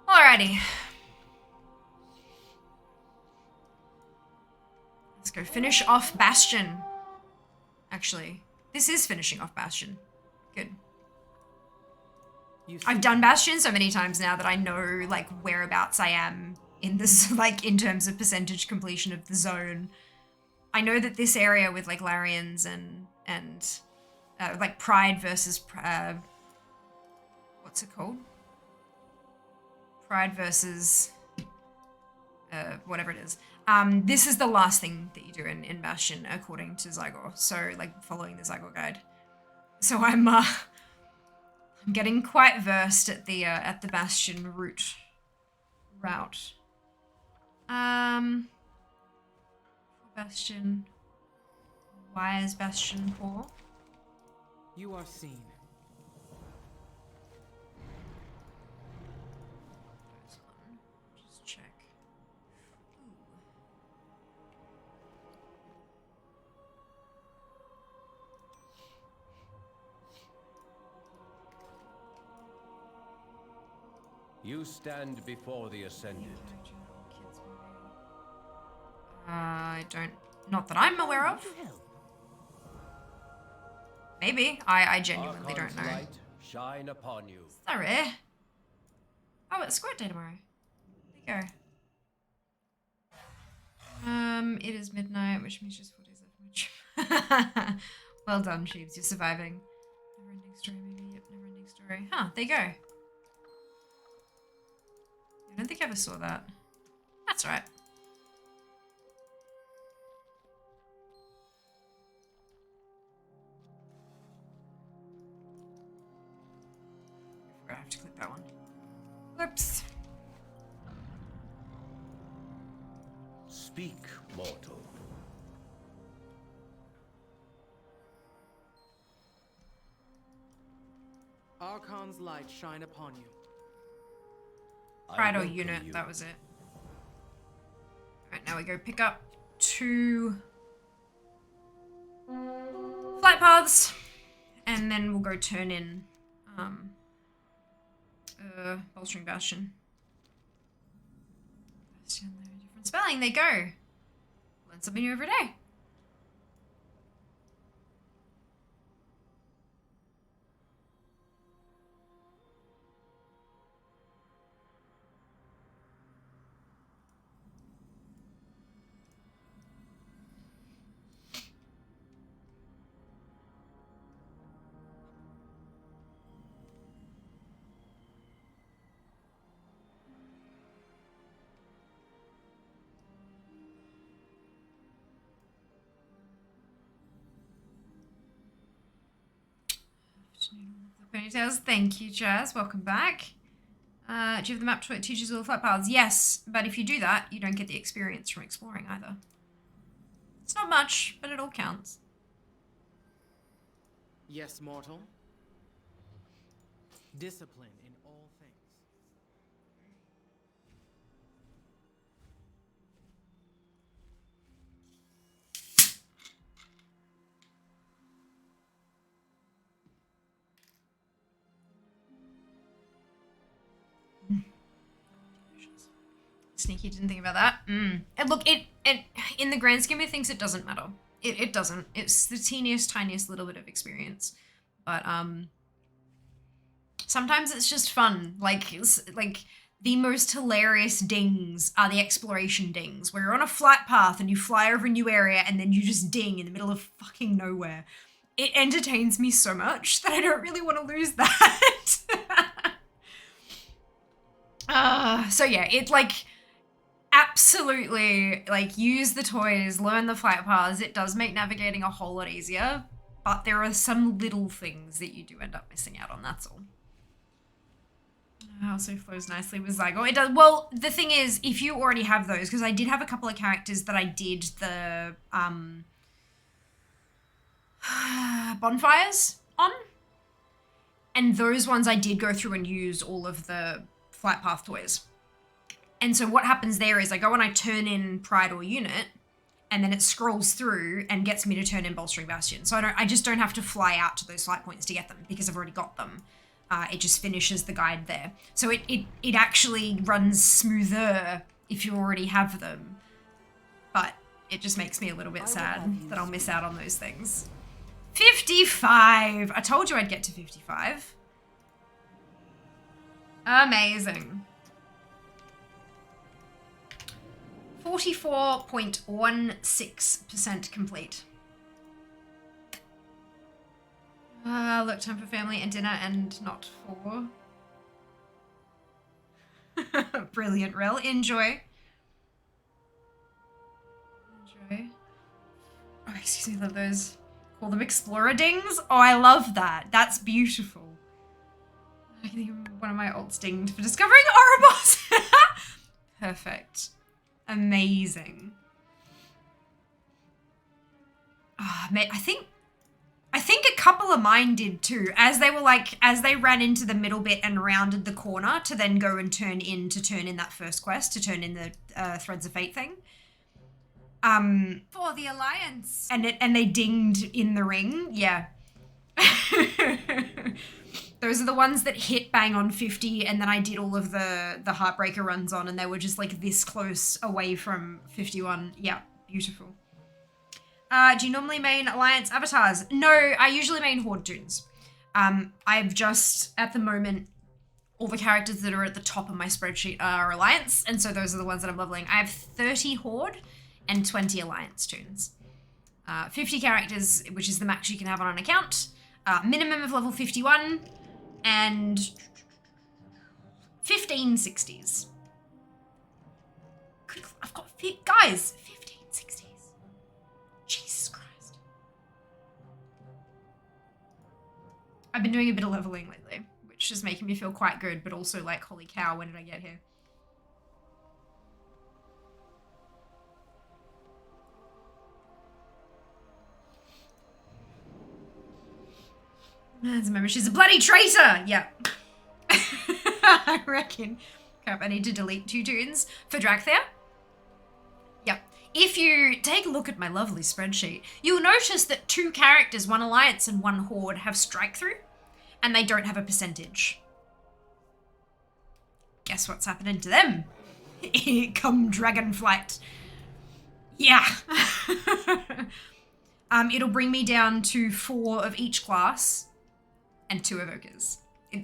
Alrighty. go finish off Bastion. Actually, this is finishing off Bastion. Good. I've done Bastion so many times now that I know like whereabouts I am in this, like in terms of percentage completion of the zone. I know that this area with like Larians and like Pride versus what's it called? Pride versus whatever it is. This is the last thing that you do in Bastion according to Zygor. So like following the Zygor guide. So I'm getting quite versed at the Bastion route. Bastion. Why is Bastion poor? You are seen. Just check. You stand before the Ascended. I don't... Not that I'm aware of. Maybe. I genuinely don't know. Light shine upon you. Is that rare? Oh, it's squad day tomorrow. There you go. It is midnight, which means just 4 days left from my trip. Well done, Sheeves. You're surviving. Never-ending story, maybe. Yep, never-ending story. Huh, there you go. I don't think I ever saw that. That's alright. I have to click that one. Whoops. Speak, mortal. Archon's light shine upon you. Pride or unit, that was it. Alright, now we go pick up 2 flight paths, and then we'll go turn in bolstering Bastion. Bastion, different spelling, there you go. Learn something new every day. Ponytails, thank you, Jazz. Welcome back. Do you have the map that teaches all the flight paths? Yes, but if you do that, you don't get the experience from exploring either. It's not much, but it all counts. Yes, mortal. Discipline in all things. Sneaky, didn't think about that. And look, it in the grand scheme of things, it doesn't matter. It doesn't. It's the teeniest, tiniest little bit of experience. But sometimes it's just fun. Like the most hilarious dings are the exploration dings, where you're on a flight path and you fly over a new area and then you just ding in the middle of fucking nowhere. It entertains me so much that I don't really want to lose that. So yeah, it like absolutely like use the toys, learn the flight paths. It does make navigating a whole lot easier, but there are some little things that you do end up missing out on, that's all. Also flows nicely with Zygor. It does. Well, the thing is, if you already have those, because I did have a couple of characters that I did the bonfires on, and those ones I did go through and use all of the flight path toys. And so what happens there is I go and I turn in Pride or Unit, and then it scrolls through and gets me to turn in Bolstering Bastion. So I just don't have to fly out to those flight points to get them because I've already got them. It just finishes the guide there. So it actually runs smoother if you already have them. But it just makes me a little bit sad that I'll miss out on those things. 55! I told you I'd get to 55. Amazing. 44.16% complete. Look, time for family and dinner and not for... Brilliant, Rel. Enjoy. Enjoy. Oh, excuse me, love those. Call them explorer dings. Oh, I love that. That's beautiful. I think one of my alts dinged for discovering Ouroboros. Perfect. Amazing. Oh, mate, I think a couple of mine did too, as they were like, as they ran into the middle bit and rounded the corner to then go and turn in that first quest, to turn in the Threads of Fate thing. For the Alliance. And they dinged in the ring, yeah. Those are the ones that hit bang on 50, and then I did all of the Heartbreaker runs on, and they were just like this close away from 51. Yeah, beautiful. Do you normally main Alliance avatars? No, I usually main Horde tunes. I've just, at the moment, all the characters that are at the top of my spreadsheet are Alliance, and so those are the ones that I'm leveling. I have 30 Horde and 20 Alliance tunes. 50 characters, which is the max you can have on an account. Minimum of level 51, and 15 60s. I've got, guys, 15 60s. Jesus Christ. I've been doing a bit of leveling lately, which is making me feel quite good, but also like, holy cow, when did I get here? Remember, she's a bloody traitor! Yeah. I reckon. Crap, I need to delete 2 tunes for Dracthea. Yep. If you take a look at my lovely spreadsheet, you'll notice that 2 characters, 1 Alliance and 1 Horde, have strike through, and they don't have a percentage. Guess what's happening to them? Come Dragonflight. Yeah. It'll bring me down to 4 of each class and 2 evokers.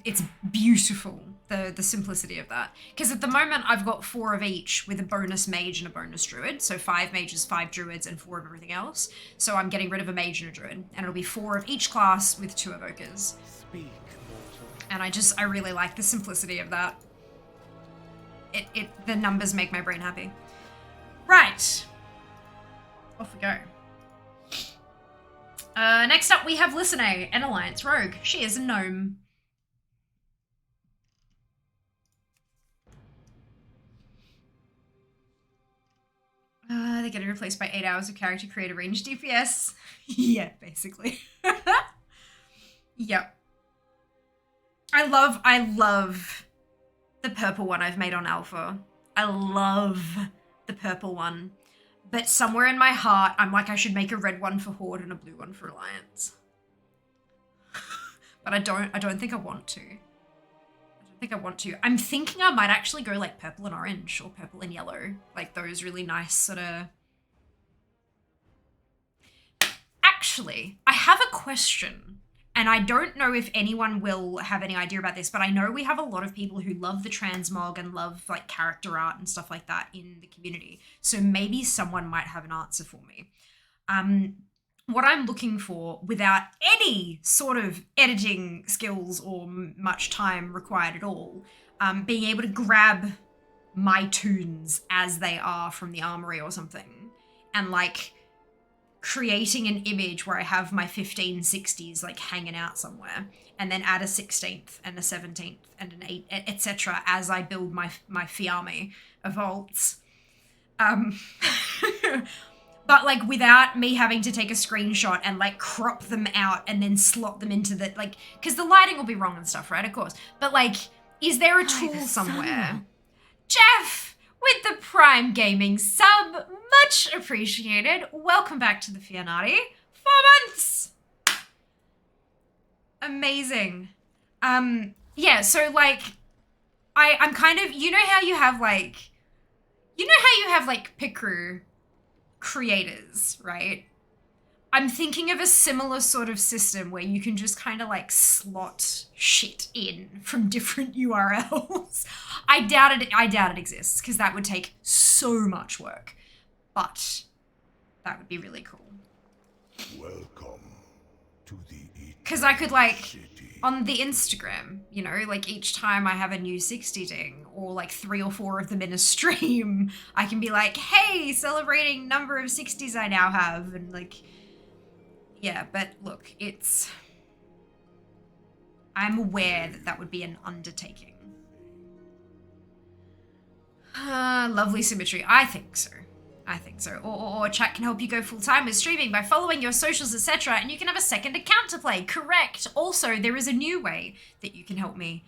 It's beautiful, the simplicity of that. Because at the moment, I've got 4 of each with a bonus mage and a bonus druid. So 5 mages, 5 druids, and 4 of everything else. So I'm getting rid of a mage and a druid. And it'll be 4 of each class with 2 evokers. Speak, mortal. And I really like the simplicity of that. The numbers make my brain happy. Right. Off we go. Next up, we have Listener, an Alliance rogue. She is a gnome. They're getting replaced by 8 hours of character creator range DPS. Yeah, basically. Yep. I love the purple one I've made on Alpha. I love the purple one. But somewhere in my heart, I'm like, I should make a red one for Horde and a blue one for Alliance. But I don't think I want to. I'm thinking I might actually go like purple and orange or purple and yellow. Like those really nice sort of... Actually, I have a question. And I don't know if anyone will have any idea about this, but I know we have a lot of people who love the transmog and love like character art and stuff like that in the community. So maybe someone might have an answer for me. What I'm looking for, without any sort of editing skills or much time required at all, being able to grab my tunes as they are from the armory or something, and like creating an image where I have my 15 60s like hanging out somewhere, and then add a 16th and a 17th and an 8, etc. as I build my Fiame of vaults. But like without me having to take a screenshot and like crop them out and then slot them into the, like, because the lighting will be wrong and stuff, right? Of course. But like, is there a tool somewhere? Jeff, with the Prime Gaming sub, much appreciated. Welcome back to the Fianati. 4 months. Amazing. Yeah, so like, I'm kind of, you know how you have like Pikru, creators, right? I'm thinking of a similar sort of system where you can just kind of like slot shit in from different URLs. I doubt it exists because that would take so much work, but that would be really cool. Welcome to the Because I could like, city. on the Instagram, you know, like each time I have a new 60 ding or like 3 or 4 of them in a stream, I can be like, hey, celebrating number of 60s I now have. And like, yeah, but look, I'm aware that that would be an undertaking. Lovely symmetry. I think so. Or chat can help you go full time with streaming by following your socials, etc. And you can have a second account to play. Correct. Also, there is a new way that you can help me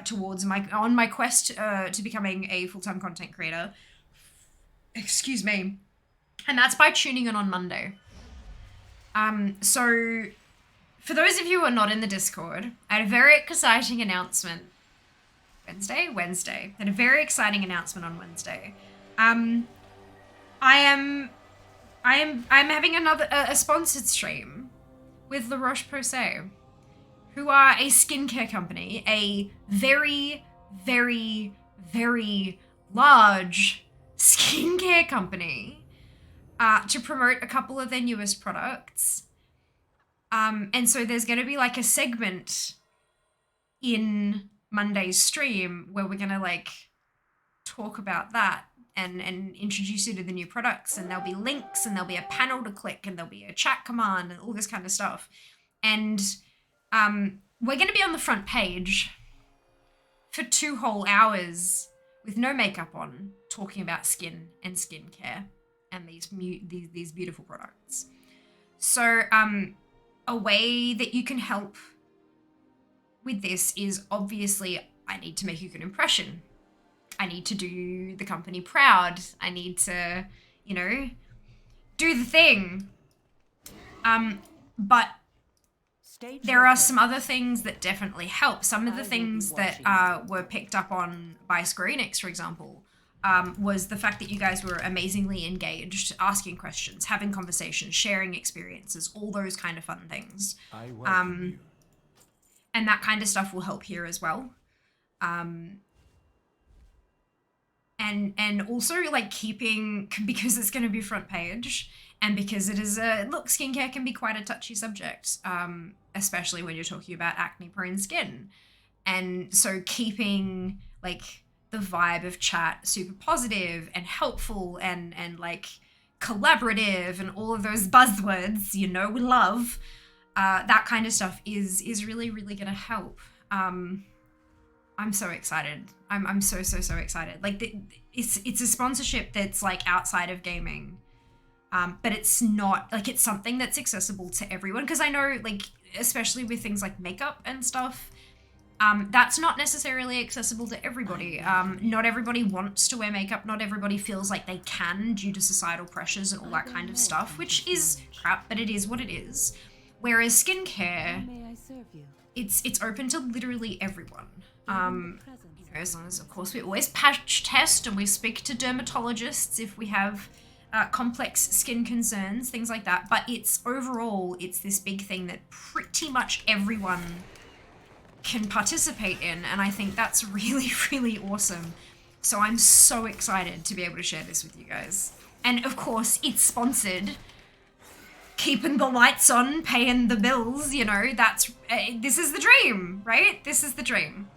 towards my quest to becoming a full-time content creator. Excuse me. And that's by tuning in on Monday. So for those of you who are not in the Discord, I had a very exciting announcement. Wednesday. I had a very exciting announcement on Wednesday. I'm having a sponsored stream with La Roche-Posay, who are a skincare company, a very, very, very large skincare company, to promote a couple of their newest products. And so there's going to be like a segment in Monday's stream where we're going to like talk about that and introduce you to the new products, and there'll be links and there'll be a panel to click and there'll be a chat command and all this kind of stuff. And we're going to be on the front page for 2 whole hours with no makeup on, talking about skin and skincare and these beautiful products. So a way that you can help with this is obviously I need to make a good impression. I need to do the company proud. I need to, you know, do the thing. But there are some other things that definitely help. Some of the things that were picked up on by Square Enix, for example, was the fact that you guys were amazingly engaged, asking questions, having conversations, sharing experiences, all those kind of fun things. I welcome you. And that kind of stuff will help here as well. And also like keeping, because it's going to be front page and because it is look, skincare can be quite a touchy subject, especially when you're talking about acne prone skin. And so keeping like the vibe of chat super positive and helpful and like collaborative and all of those buzzwords, you know, we love, that kind of stuff is really, really going to help. I'm so excited. I'm so excited. Like it's a sponsorship that's like outside of gaming, but it's not like, it's something that's accessible to everyone. Because I know, like, especially with things like makeup and stuff, that's not necessarily accessible to everybody. Not everybody wants to wear makeup. Not everybody feels like they can due to societal pressures and all that kind of stuff, which is crap, but it is what it is. Whereas skincare, it's open to literally everyone. You know, as long as, of course, we always patch test and we speak to dermatologists if we have complex skin concerns, things like that. But it's overall, it's this big thing that pretty much everyone can participate in. And I think that's really, really awesome. So I'm so excited to be able to share this with you guys. And of course, it's sponsored. Keeping the lights on, paying the bills, you know, that's, this is the dream, right? This is the dream.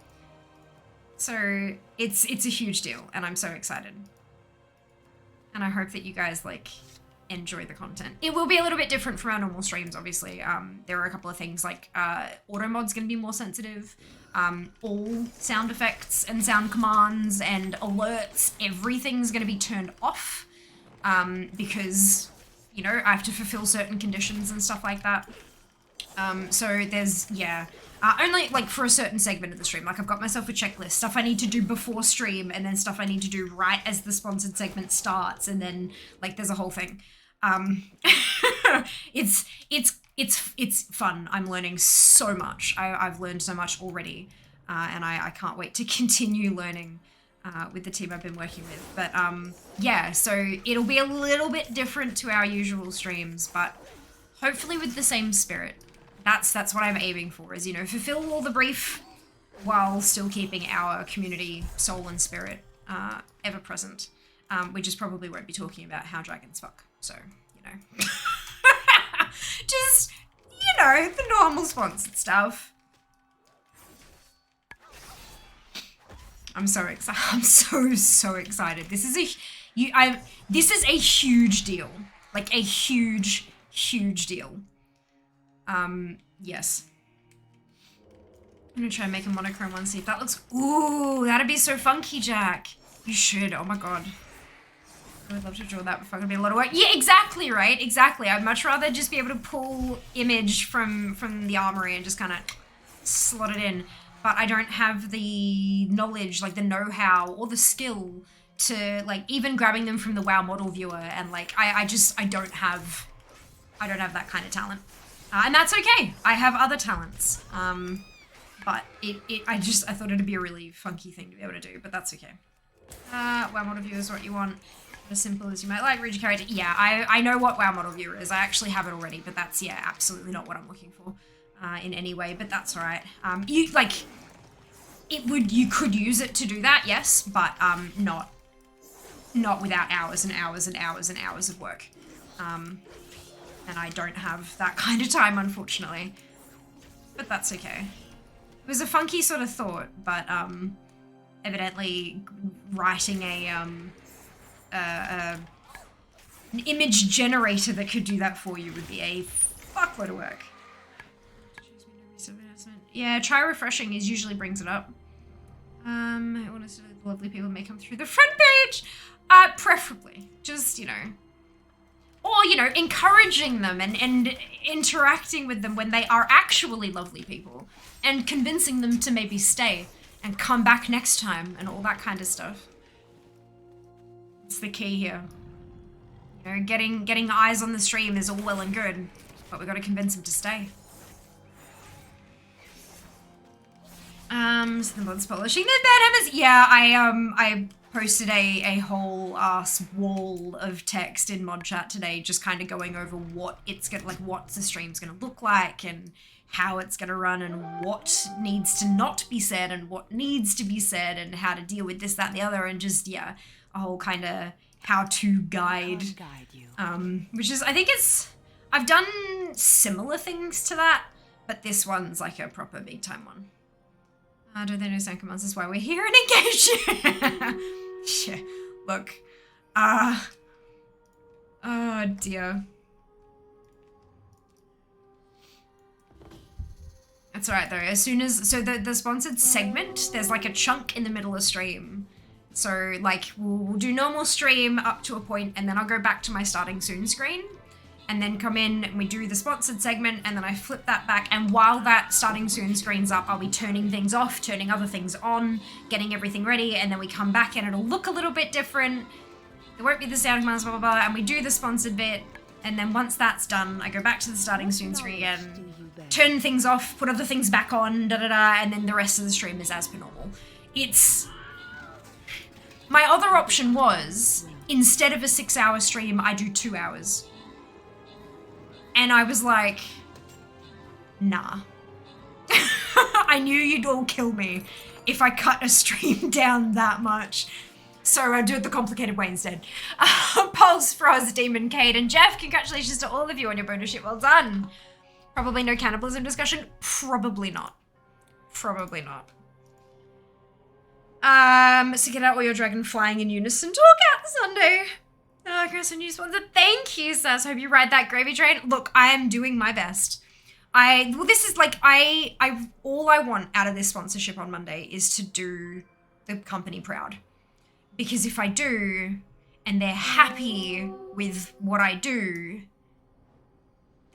So it's a huge deal and I'm so excited. And I hope that you guys like enjoy the content. It will be a little bit different from our normal streams, obviously. There are a couple of things like auto mod's going to be more sensitive. All sound effects and sound commands and alerts, everything's going to be turned off because, you know, I have to fulfill certain conditions and stuff like that. So there's, yeah, only like for a certain segment of the stream. Like I've got myself a checklist, stuff I need to do before stream and then stuff I need to do right as the sponsored segment starts. And then like there's a whole thing. It's fun. I'm learning so much. I've learned so much already. And I can't wait to continue learning. with the team I've been working with. But yeah, so it'll be a little bit different to our usual streams, but hopefully with the same spirit. That's what I'm aiming for, is, you know, fulfill all the brief while still keeping our community soul and spirit ever present. We just probably won't be talking about how dragons fuck. So, you know. Just, you know, the normal sponsored stuff. I'm so excited. I'm so excited. This is a huge deal. Like a huge deal. Yes. I'm gonna try and make a monochrome one, see if that looks, ooh, that'd be so funky, Jack. You should, oh my god. I would love to draw that before it's gonna be a lot of work. Yeah, exactly, right? Exactly. I'd much rather just be able to pull image from the armory and just kind of slot it in. But I don't have the knowledge, like the know-how or the skill to, like, even grabbing them from the WoW model viewer, and like I don't have that kind of talent. And that's okay. I have other talents. But I thought it'd be a really funky thing to be able to do, but that's okay. WoW model viewer is what you want. As simple as you might like. Read your character. Yeah, I know what WoW model viewer is. I actually have it already, but that's, yeah, absolutely not what I'm looking for in any way, but that's all right. You could use it to do that, yes, but not without hours and hours and hours and hours of work. And I don't have that kind of time, unfortunately. But that's okay. It was a funky sort of thought, but evidently writing an image generator that could do that for you would be a fuckload of work. Yeah, try refreshing is usually brings it up. I want to see the lovely people may come through the front page. Preferably, just, you know, or, you know, encouraging them and interacting with them when they are actually lovely people, and convincing them to maybe stay and come back next time and all that kind of stuff. It's the key here. You know, getting eyes on the stream is all well and good, but we've got to convince them to stay. So the mods polishing their bed hammers. Yeah, I posted a whole ass wall of text in mod chat today, just kind of going over what it's gonna, like, what the stream's gonna look like and how it's gonna run and what needs to not be said and what needs to be said and how to deal with this, that, and the other, and just, yeah, a whole kind of how-to guide. Which is, I think I've done similar things to that, but this one's like a proper big time one. Don't they know Sanka Months is why we're here and engaged? Yeah, look. Oh dear. That's alright though. As soon as, so the sponsored segment, there's like a chunk in the middle of stream. So like we'll do normal stream up to a point, and then I'll go back to my starting soon screen. And then come in and we do the sponsored segment, and then I flip that back, and while that starting soon screen's up, I'll be turning things off, turning other things on, getting everything ready, and then we come back and it'll look a little bit different. It won't be the sound commands, blah, blah, blah, and we do the sponsored bit, and then once that's done, I go back to the starting soon screen again, turn things off, put other things back on, da-da-da, and then the rest of the stream is as per normal. My other option was, instead of a 6-hour stream, I do 2 hours. And I was like, nah. I knew you'd all kill me if I cut a stream down that much. So I do it the complicated way instead. Pulse, Froz, Demon, Cade, and Jeff, congratulations to all of you on your bonus ship. Well done. Probably no cannibalism discussion. Probably not. Probably not. So get out all your dragon flying in unison. Talk out Sunday. Oh, Chris, a new sponsor. Thank you, Sass. Hope you ride that gravy train. Look, I am doing my best. Well, this is like, all I want out of this sponsorship on Monday is to do the company proud. Because if I do, and they're happy with what I do,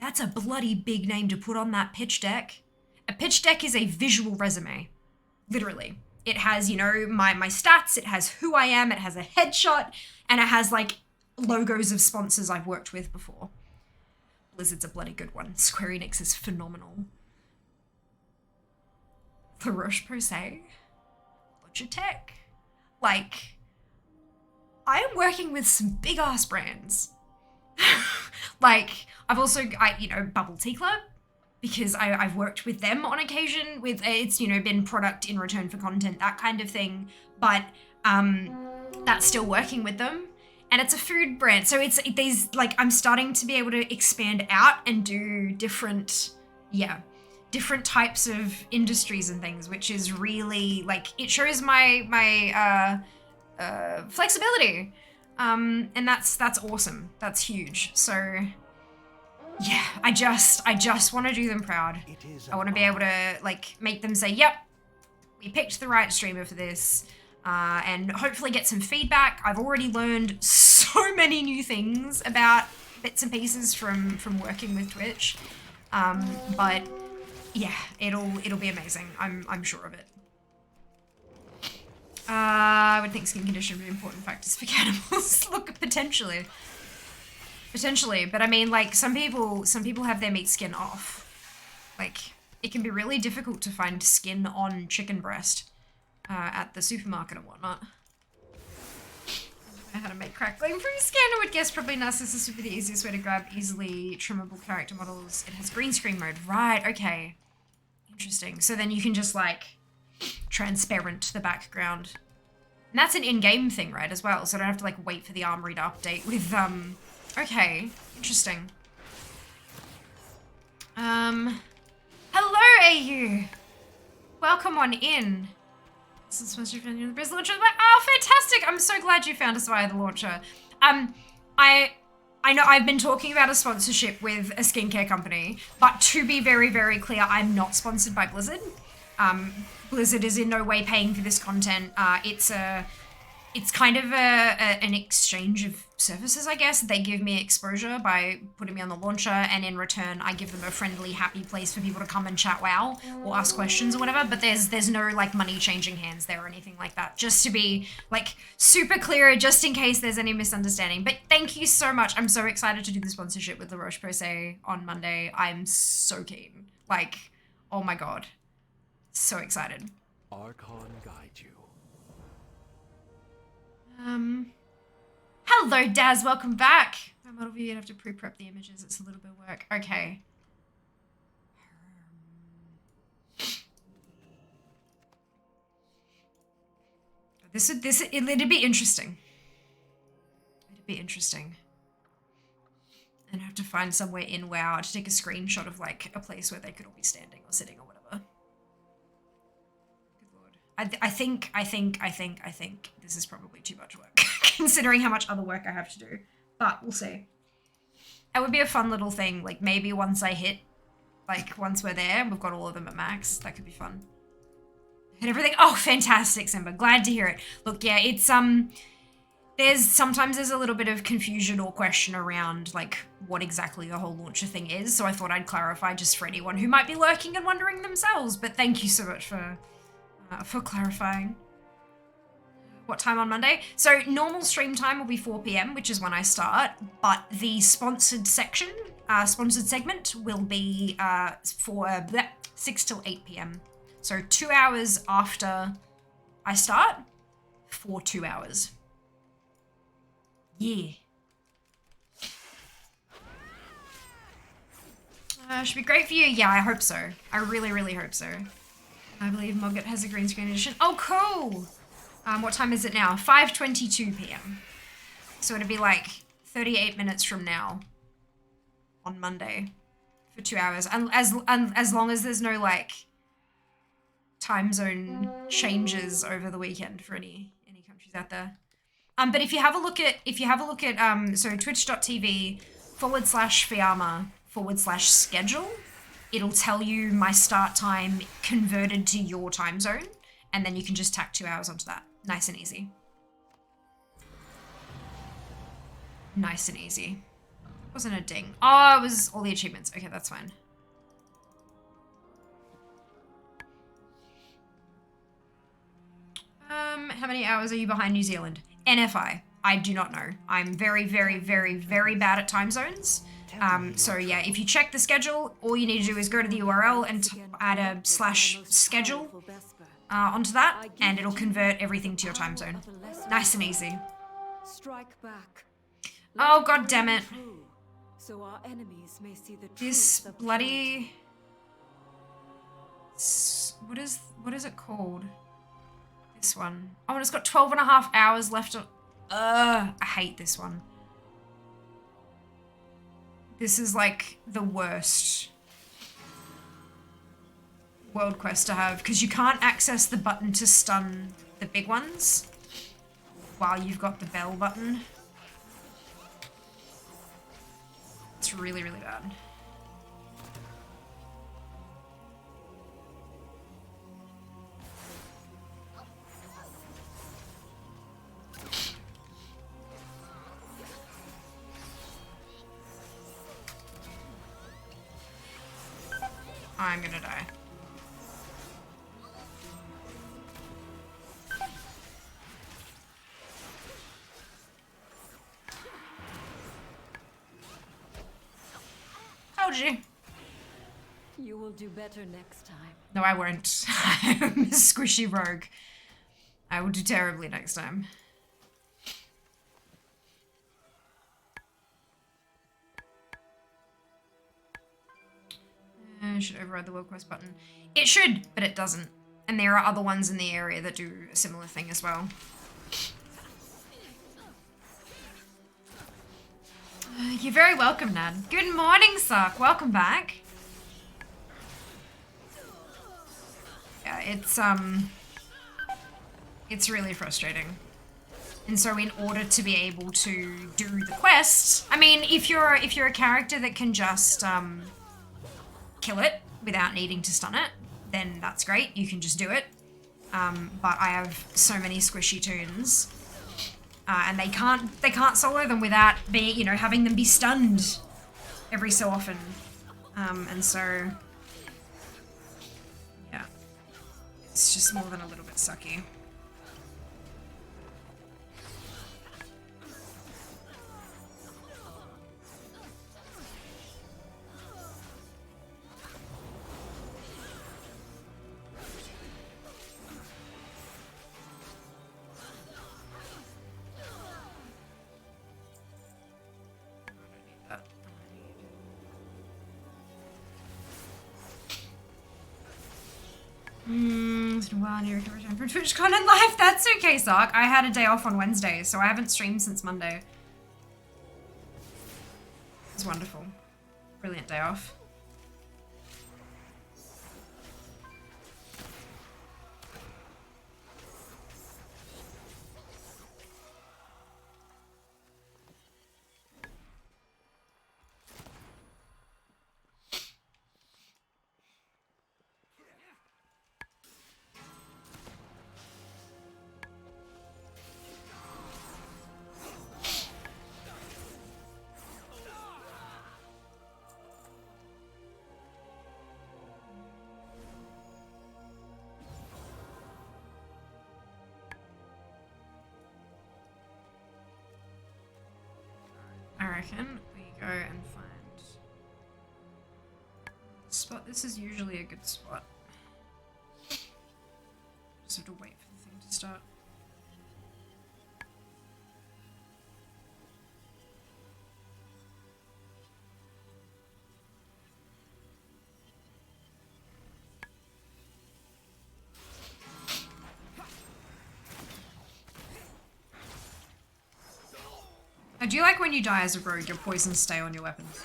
that's a bloody big name to put on that pitch deck. A pitch deck is a visual resume. Literally. It has, you know, my stats, it has who I am, it has a headshot, and it has, like, logos of sponsors I've worked with before. Blizzard's a bloody good one. Square Enix is phenomenal. La Roche-Posay. Logitech. Like, I am working with some big ass brands. Like, I've also, Bubble Tea Club, because I've worked with them on occasion with, it's, been product in return for content, that kind of thing. But that's still working with them. And it's a food brand. So I'm starting to be able to expand out and do different types of industries and things, which is really, like, it shows my flexibility. And that's awesome. That's huge. So yeah, I just want to do them proud. I want to be able to, like, make them say, yep, we picked the right streamer for this. And hopefully get some feedback. I've already learned so many new things about bits and pieces from working with Twitch. But yeah, it'll be amazing. I'm sure of it. I would think skin condition would be important factors for cannibals. Look, potentially, but I mean, like, some people have their meat skin off. Like, it can be really difficult to find skin on chicken breast. At the supermarket and whatnot. I don't know how to make crackling from skin. I would guess probably Narcissus would be the easiest way to grab easily trimmable character models. It has green screen mode. Right, okay. Interesting. So then you can just, like, transparent the background. And that's an in-game thing, right, as well. So I don't have to, like, wait for the armory to update with, okay. Interesting. Hello, AU! Welcome on in. This is supposed to be the Briz launcher. Oh, fantastic! I'm so glad you found us via the launcher. I know I've been talking about a sponsorship with a skincare company, but to be very, very clear, I'm not sponsored by Blizzard. Blizzard is in no way paying for this content. It's kind of an exchange of services, I guess. They give me exposure by putting me on the launcher, and in return, I give them a friendly, happy place for people to come and chat WoW or ask questions or whatever. But there's no, like, money changing hands there or anything like that. Just to be, like, super clear, just in case there's any misunderstanding. But thank you so much. I'm so excited to do the sponsorship with La Roche-Posay on Monday. I'm so keen. Like, oh my god, so excited. Archon guide you. Hello, Daz, welcome back. My model view, you'd have to pre-prep the images. It's a little bit of work. Okay. It'd be interesting. It'd be interesting. And I have to find somewhere in WoW to take a screenshot of, like, a place where they could all be standing or sitting or whatever. Good lord. I think this is probably too much work, considering how much other work I have to do. But we'll see. It would be a fun little thing, like, maybe once once we're there and we've got all of them at max, that could be fun. And everything. Oh, fantastic, Simba. Glad to hear it. Look, yeah, it's, sometimes there's a little bit of confusion or question around, like, what exactly the whole launcher thing is. So I thought I'd clarify just for anyone who might be lurking and wondering themselves. But thank you so much for clarifying. What time on Monday? So normal stream time will be 4 p.m, which is when I start. But the sponsored segment will be for 6 till 8 p.m. So 2 hours after I start for 2 hours. Yeah. Should be great for you. Yeah, I hope so. I really, really hope so. I believe Mogget has a green screen edition. Oh, cool. What time is it now? 5:22 p.m. So it'd be like 38 minutes from now on Monday for 2 hours. And as long as there's no, like, time zone changes over the weekend for any countries out there. But if you have a look at so twitch.tv/Fiamma/schedule, it'll tell you my start time converted to your time zone, and then you can just tack 2 hours onto that. Nice and easy. Nice and easy. Wasn't a ding. Oh, it was all the achievements. Okay, that's fine. How many hours are you behind New Zealand? NFI. I do not know. I'm very, very, very, very bad at time zones. So yeah, if you check the schedule, all you need to do is go to the URL and add a /schedule, onto that, and it'll convert everything to your time zone. Nice and easy. Strike back. Oh, god damn it. So our enemies may see the This truth of bloody... What is it called? This one. Oh, and it's got 12.5 hours left on... I hate this one. This is like the worst world quest to have, because you can't access the button to stun the big ones while you've got the bell button. It's really, really bad. I'm gonna die. Told you. You will do better next time. No, I won't. I'm a squishy rogue. I will do terribly next time. Should override the world quest button. It should, but it doesn't. And there are other ones in the area that do a similar thing as well. You're very welcome, Nad. Good morning, Suck. Welcome back. Yeah, it's really frustrating. And so in order to be able to do the quest, I mean, if you're a character that can just kill it without needing to stun it, then that's great. You can just do it. But I have so many squishy toons, and they can't solo them without being, having them be stunned every so often. And so yeah, it's just more than a little bit sucky. It's been a while and you can return for TwitchCon and live. That's okay, Sock. I had a day off on Wednesday, so I haven't streamed since Monday. It was wonderful. Brilliant day off. I reckon we go and find a spot. This is usually a good spot. Just have to wait for the thing to start. I do like when you die as a rogue, your poisons stay on your weapons.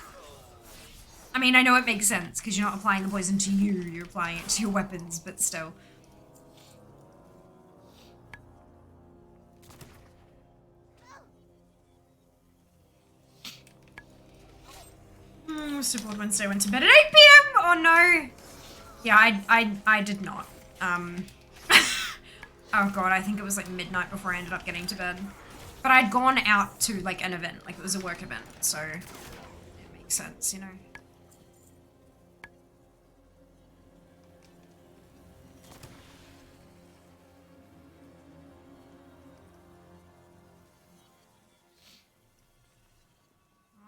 I mean, I know it makes sense, because you're not applying the poison to you, you're applying it to your weapons, but still. So bored Wednesday, went to bed at 8 PM! Oh no! Yeah, I did not. Oh god, I think it was like midnight before I ended up getting to bed. But I'd gone out to like an event, like it was a work event, so it makes sense,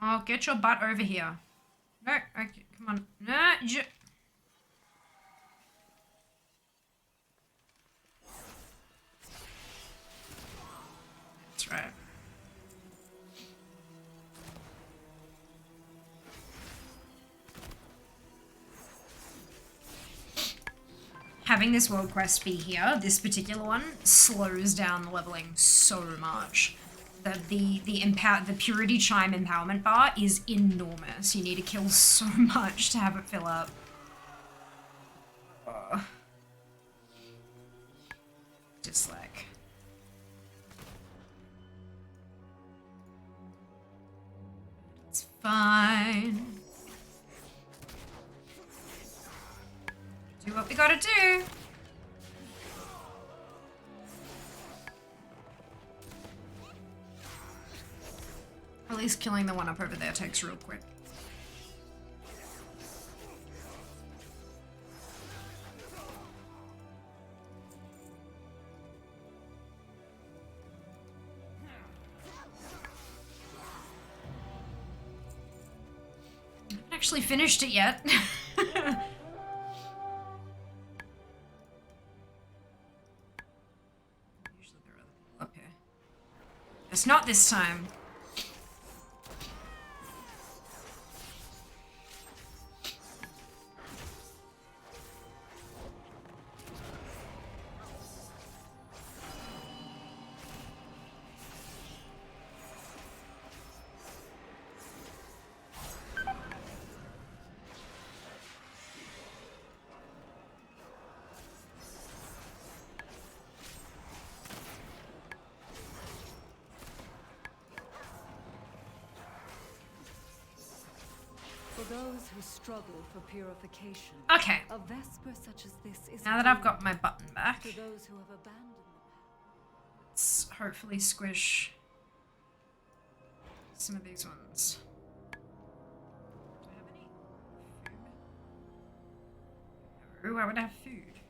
Oh, get your butt over here. No, okay, come on. No, having this world quest be here, this particular one, slows down the leveling so much. The purity chime empowerment bar is enormous. You need to kill so much to have it fill up. Just like... It's fine. Do what we gotta do. At least killing the one up over there takes real quick. I haven't actually finished it yet. Usually there are other people up here. It's not this time. For those who struggle for purification, Okay. a vesper such as this is Now that I've got my button back, for those who have abandoned the let's hopefully squish some of these ones. Do I have any food? No, I would have food.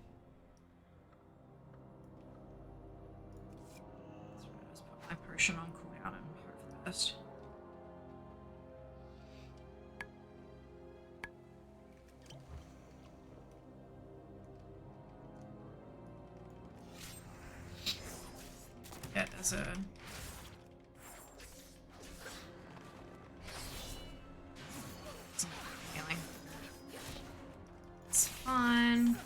So I'll just put my potion on cooldown and hope for the best. Yeah, there's a... Healing. It's fine.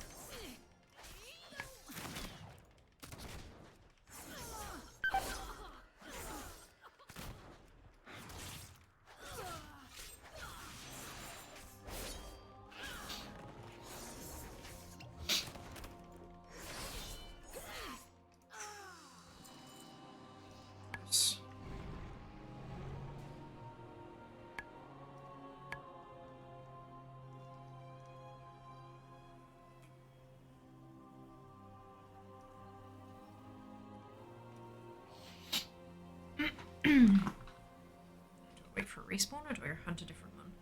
Do I wait for a respawn or do I hunt a different one?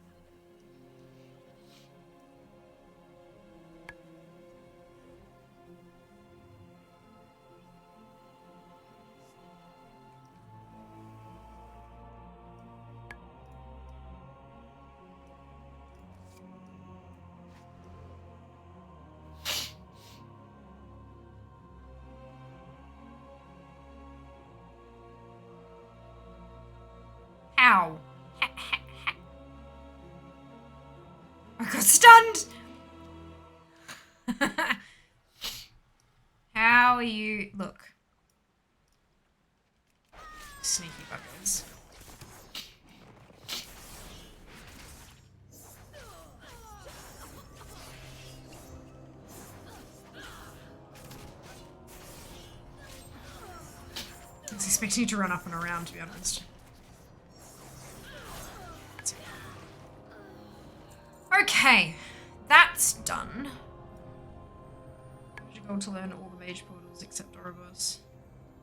Ow. I got stunned! How are you? Look. Sneaky buggers. I was expecting you to run up and around, to be honest. Okay, that's done. Your goal to learn all the mage portals except Ouroboros.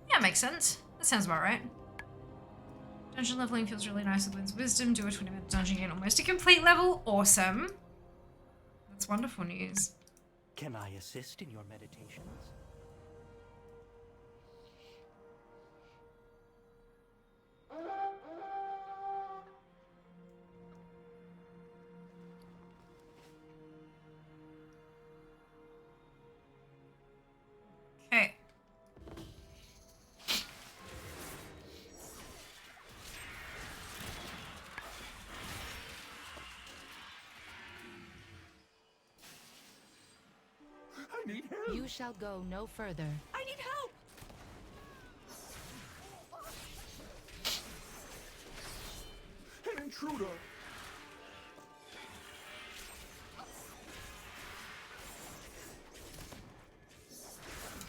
Yeah, makes sense. That sounds about right. Dungeon leveling feels really nice with Winds of Wisdom. Do a 20-minute dungeon gain almost a complete level. Awesome. That's wonderful news. Can I assist in your meditations? Okay. need help. You shall go no further. I need help! An intruder.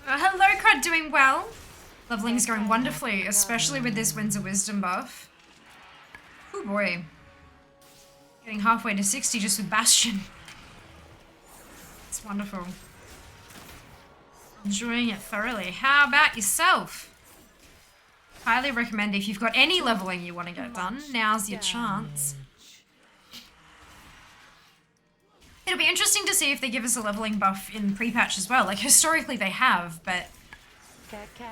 Hello, Crud, doing well. Leveling's going wonderfully, especially with this Winds of Wisdom buff. Oh boy. Getting halfway to 60 just with Bastion. It's wonderful. Enjoying it thoroughly. How about yourself? Highly recommend if you've got any leveling you want to get done, now's your chance. It'll be interesting to see if they give us a leveling buff in pre-patch as well. Like, historically they have, but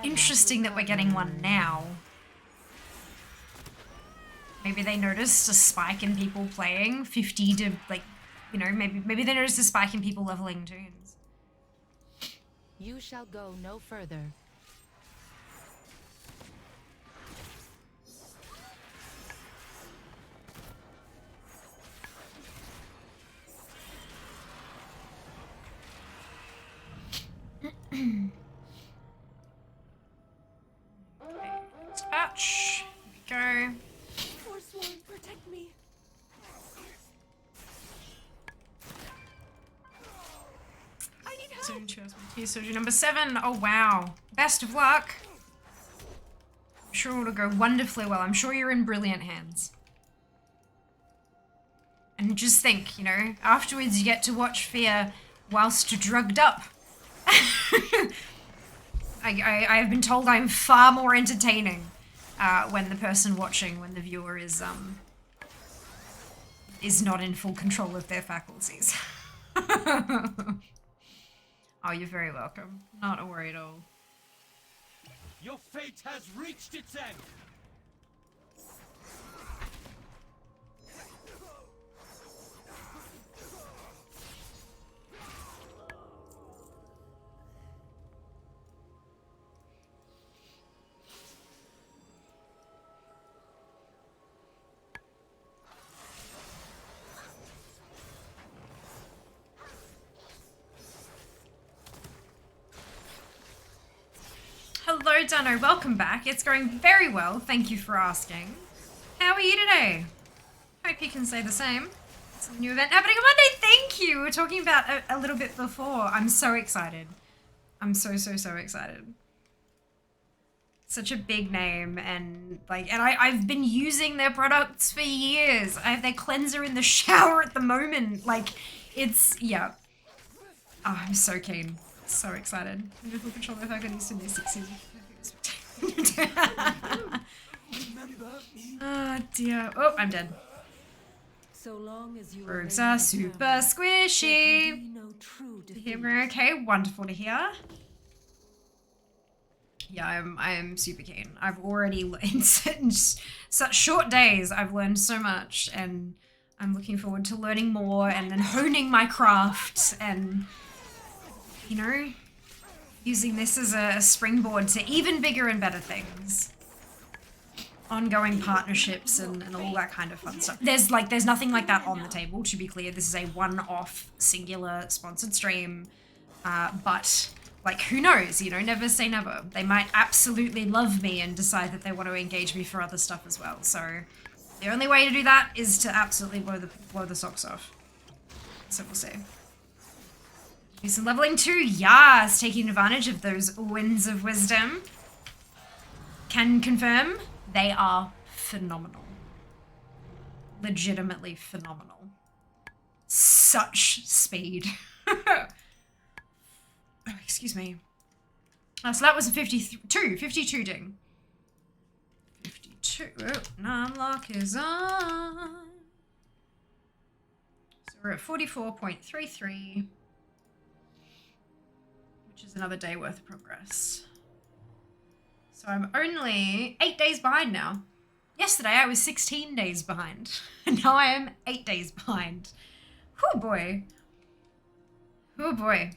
interesting that we're getting one now. Maybe they noticed a spike in people playing 50 to, like, you know, maybe they noticed a spike in people leveling tunes. You shall go no further. Dispatch. Here we go. Forsworn, protect me. I need help. Surgery number 7. Oh wow. Best of luck. I'm sure it'll go wonderfully well. I'm sure you're in brilliant hands. And just think, you know, afterwards you get to watch Fear whilst drugged up. I have been told I'm far more entertaining when the person watching, when the viewer is not in full control of their faculties. Oh, you're very welcome. Not a worry at all. Your fate has reached its end. Hello, Dano. Welcome back. It's going very well. Thank you for asking. How are you today? Hope you can say the same. It's a new event happening on Monday. Thank you. We were talking about a little bit before. I'm so excited. I'm so excited. Such a big name, and I've been using their products for years. I have their cleanser in the shower at the moment. Like, it's, yeah. Oh, I'm so keen. So excited. Wonderful control if I got used to new 60s. Oh dear. Oh, I'm dead. So long as you Rogues remain are the super family, squishy. there can be no true To defeat. hear we're okay. Wonderful to hear. Yeah, I am super keen. I've already learned in such short days. I've learned so much, and I'm looking forward to learning more and then honing my craft and, you know, using this as a springboard to even bigger and better things. Ongoing partnerships and all that kind of fun stuff. There's nothing like that on the table, to be clear. This is a one-off, singular, sponsored stream. But, like, who knows? You know, never say never. They might absolutely love me and decide that they want to engage me for other stuff as well. So, the only way to do that is to absolutely blow the socks off. So we'll see. Do some leveling too. Yes, taking advantage of those winds of wisdom. Can confirm they are phenomenal. Legitimately phenomenal. Such speed. Oh, excuse me. So that was a 52 ding. 52. Oh, numlock is on. So we're at 44.33. Which is another day worth of progress. So I'm only 8 days behind now. Yesterday I was 16 days behind. And now I am 8 days behind. Oh boy. Oh boy.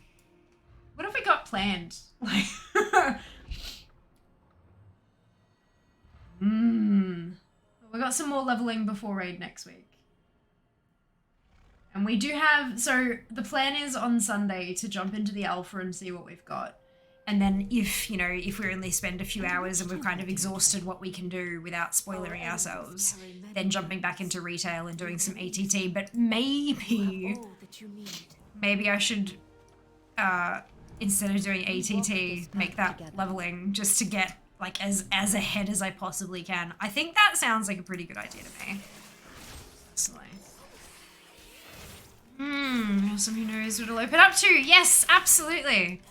What have we got planned? Like, we got some more leveling before raid next week. And we do have, so the plan is on Sunday to jump into the alpha and see what we've got. And then if, you know, if we only spend a few hours and we've kind of exhausted what we can do without spoiling ourselves, then jumping back into retail and doing some ATT. But maybe I should, instead of doing ATT, make that leveling just to get like as ahead as I possibly can. I think that sounds like a pretty good idea to me. Personally. Someone who knows what it'll open up to. Yes, absolutely.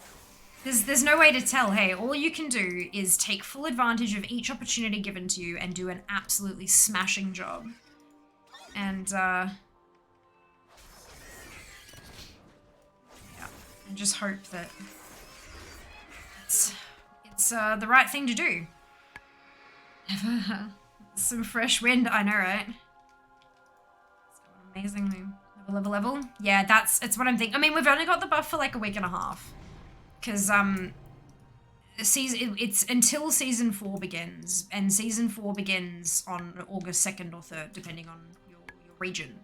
There's no way to tell. Hey, all you can do is take full advantage of each opportunity given to you and do an absolutely smashing job. And yeah, and just hope that it's the right thing to do. Some fresh wind, I know, right? It's going amazingly. Level. Yeah, it's what I'm thinking. I mean, we've only got the buff for like a week and a half. Because it's until season 4 begins, and season 4 begins on August 2nd or 3rd, depending on your region.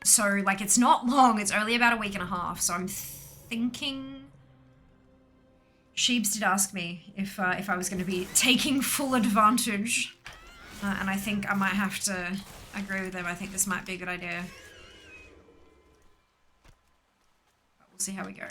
So like it's not long. It's only about a week and a half. So I'm thinking. Sheebs did ask me if I was going to be taking full advantage, and I think I might have to agree with them. I think this might be a good idea. See how we go.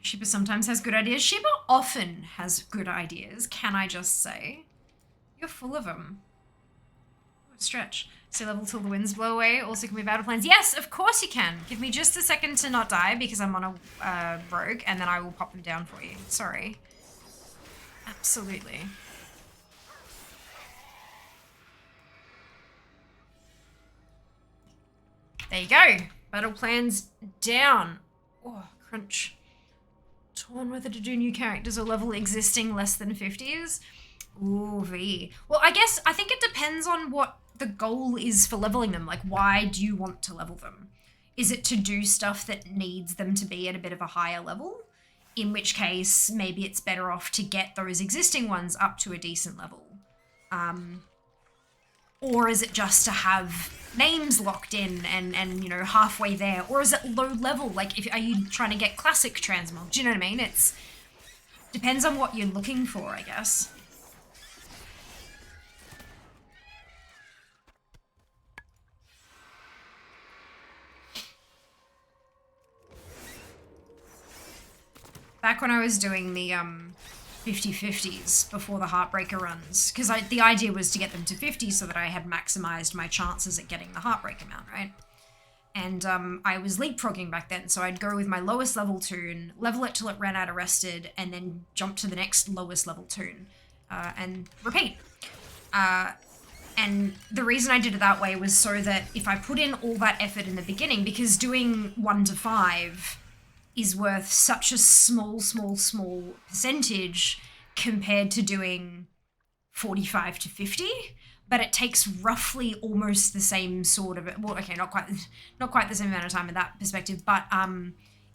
Sheba sometimes has good ideas. Sheba often has good ideas, can I just say? You're full of them. Stretch. Sea level till the winds blow away. Also can be battle plans. Yes, of course you can. Give me just a second to not die because I'm on a rogue, and then I will pop them down for you. Sorry. Absolutely. There you go. Battle plans down. Oh, crunch. Torn whether to do new characters or level existing less than 50s. Ooh, V. Well, I think it depends on what the goal is for leveling them. Like, why do you want to level them? Is it to do stuff that needs them to be at a bit of a higher level? In which case, maybe it's better off to get those existing ones up to a decent level. Or is it just to have names locked in and you know, halfway there? Or is it low level? Like, are you trying to get classic transmog? Do you know what I mean? It's depends on what you're looking for, I guess. Back when I was doing the 50/50s before the Heartbreaker runs, because the idea was to get them to 50 so that I had maximized my chances at getting the Heartbreaker mount, right? And I was leapfrogging back then, so I'd go with my lowest level toon, level it till it ran out of rested, and then jump to the next lowest level toon, and repeat. And the reason I did it that way was so that if I put in all that effort in the beginning, because doing 1 to 5 is worth such a small percentage compared to doing 45 to 50, but it takes roughly almost the same sort of, well, okay, not quite the same amount of time in that perspective, but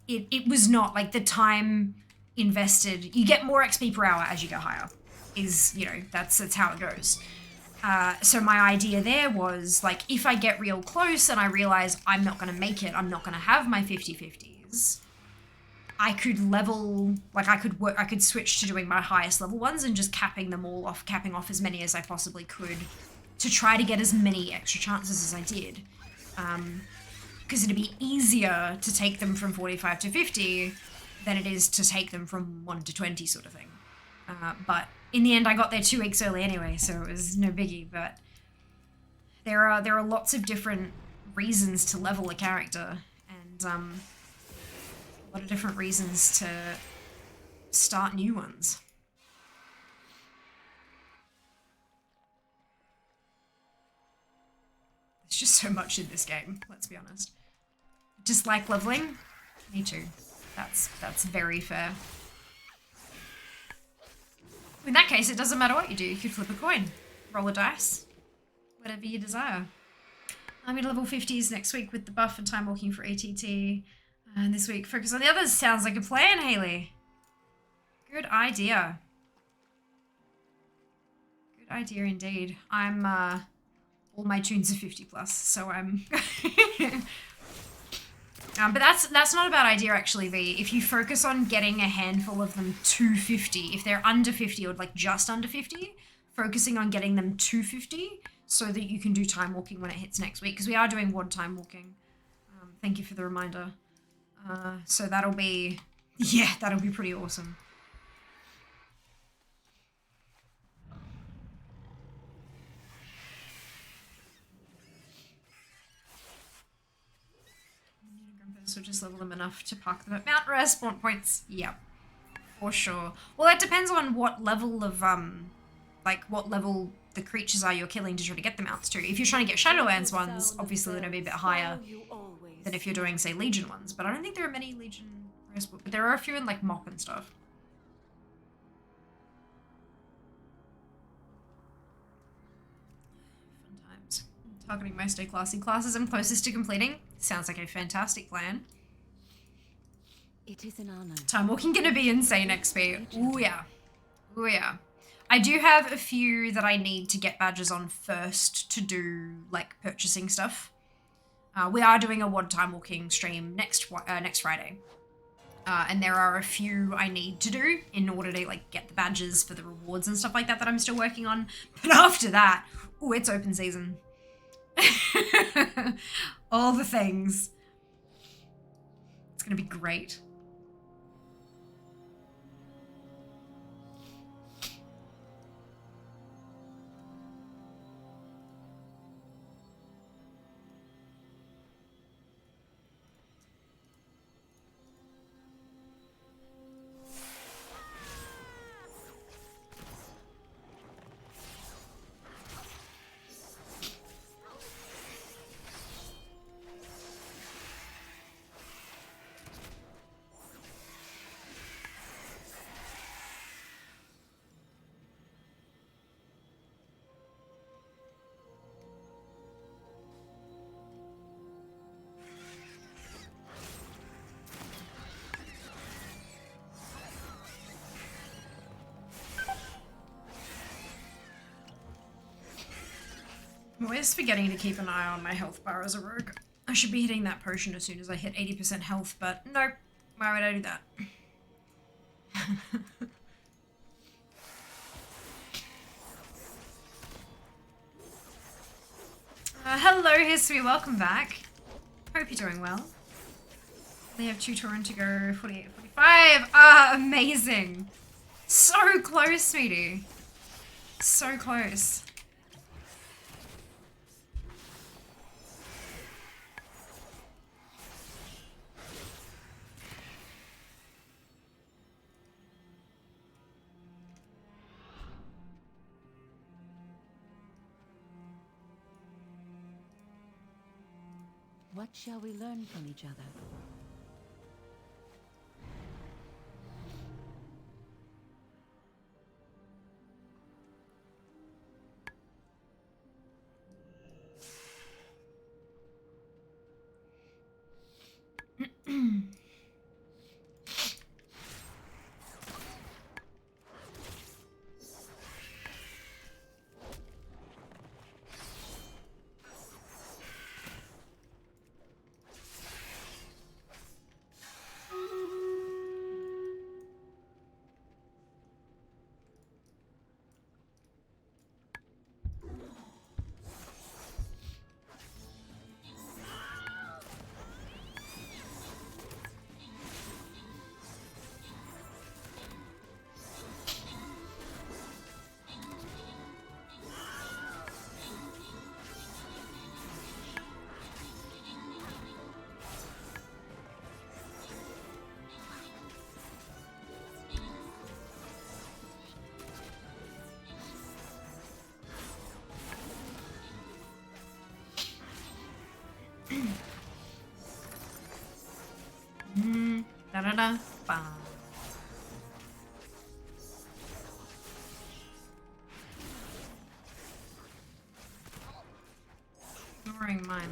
it was not like the time invested. You get more XP per hour as you go higher, is, you know, that's how it goes. So my idea there was, like, if I get real close and I realize I'm not going to make it, I'm not going to have my 50/50s, I could level, like I could switch to doing my highest level ones and just capping off as many as I possibly could to try to get as many extra chances as I did. Because it'd be easier to take them from 45 to 50 than it is to take them from 1 to 20 sort of thing. But in the end I got there 2 weeks early anyway, so it was no biggie, but there are lots of different reasons to level a character, and a lot of different reasons to start new ones. There's just so much in this game, let's be honest. Just like leveling? Me too. That's very fair. In that case, it doesn't matter what you do. You could flip a coin, roll a dice, whatever you desire. I'm in level 50s next week with the buff and time walking for ATT. And this week, focus on the others. Sounds like a plan, Haley. Good idea. Good idea indeed. I'm, all my tunes are 50 plus, so I'm... but that's not a bad idea actually, V. If you focus on getting a handful of them to 50, if they're under 50 or like just under 50, focusing on getting them to 50 so that you can do time walking when it hits next week, because we are doing WOD time walking. Thank you for the reminder. So that'll be, yeah, that'll be pretty awesome. So just level them enough to park them at Mount Rare spawn points. Yep, for sure. Well, that depends on what level of, like what level the creatures are you're killing to try to get the mounts to. If you're trying to get Shadowlands ones, obviously they're going to be a bit higher than if you're doing, say, Legion ones. But I don't think there are many Legion Rare spawn, but there are a few in like Mop and stuff. Fun times. Targeting my stay classy classes I'm closest to completing. Sounds like a fantastic plan. It is an honor. Time walking gonna be insane XP. Ooh yeah. Ooh yeah. I do have a few that I need to get badges on first to do like purchasing stuff. We are doing a WOD time walking stream next Friday. And there are a few I need to do in order to like get the badges for the rewards and stuff like that I'm still working on. But after that, ooh, it's open season. All the things. It's gonna be great. I'm always forgetting to keep an eye on my health bar as a rogue. I should be hitting that potion as soon as I hit 80% health, but nope. Why would I do that? Hello, History. Welcome back. Hope you're doing well. They have 2 Tauren to go. 48, 45. Ah, amazing. So close, sweetie. So close. What shall we learn from each other? Da da da. Bam. ignoring mine.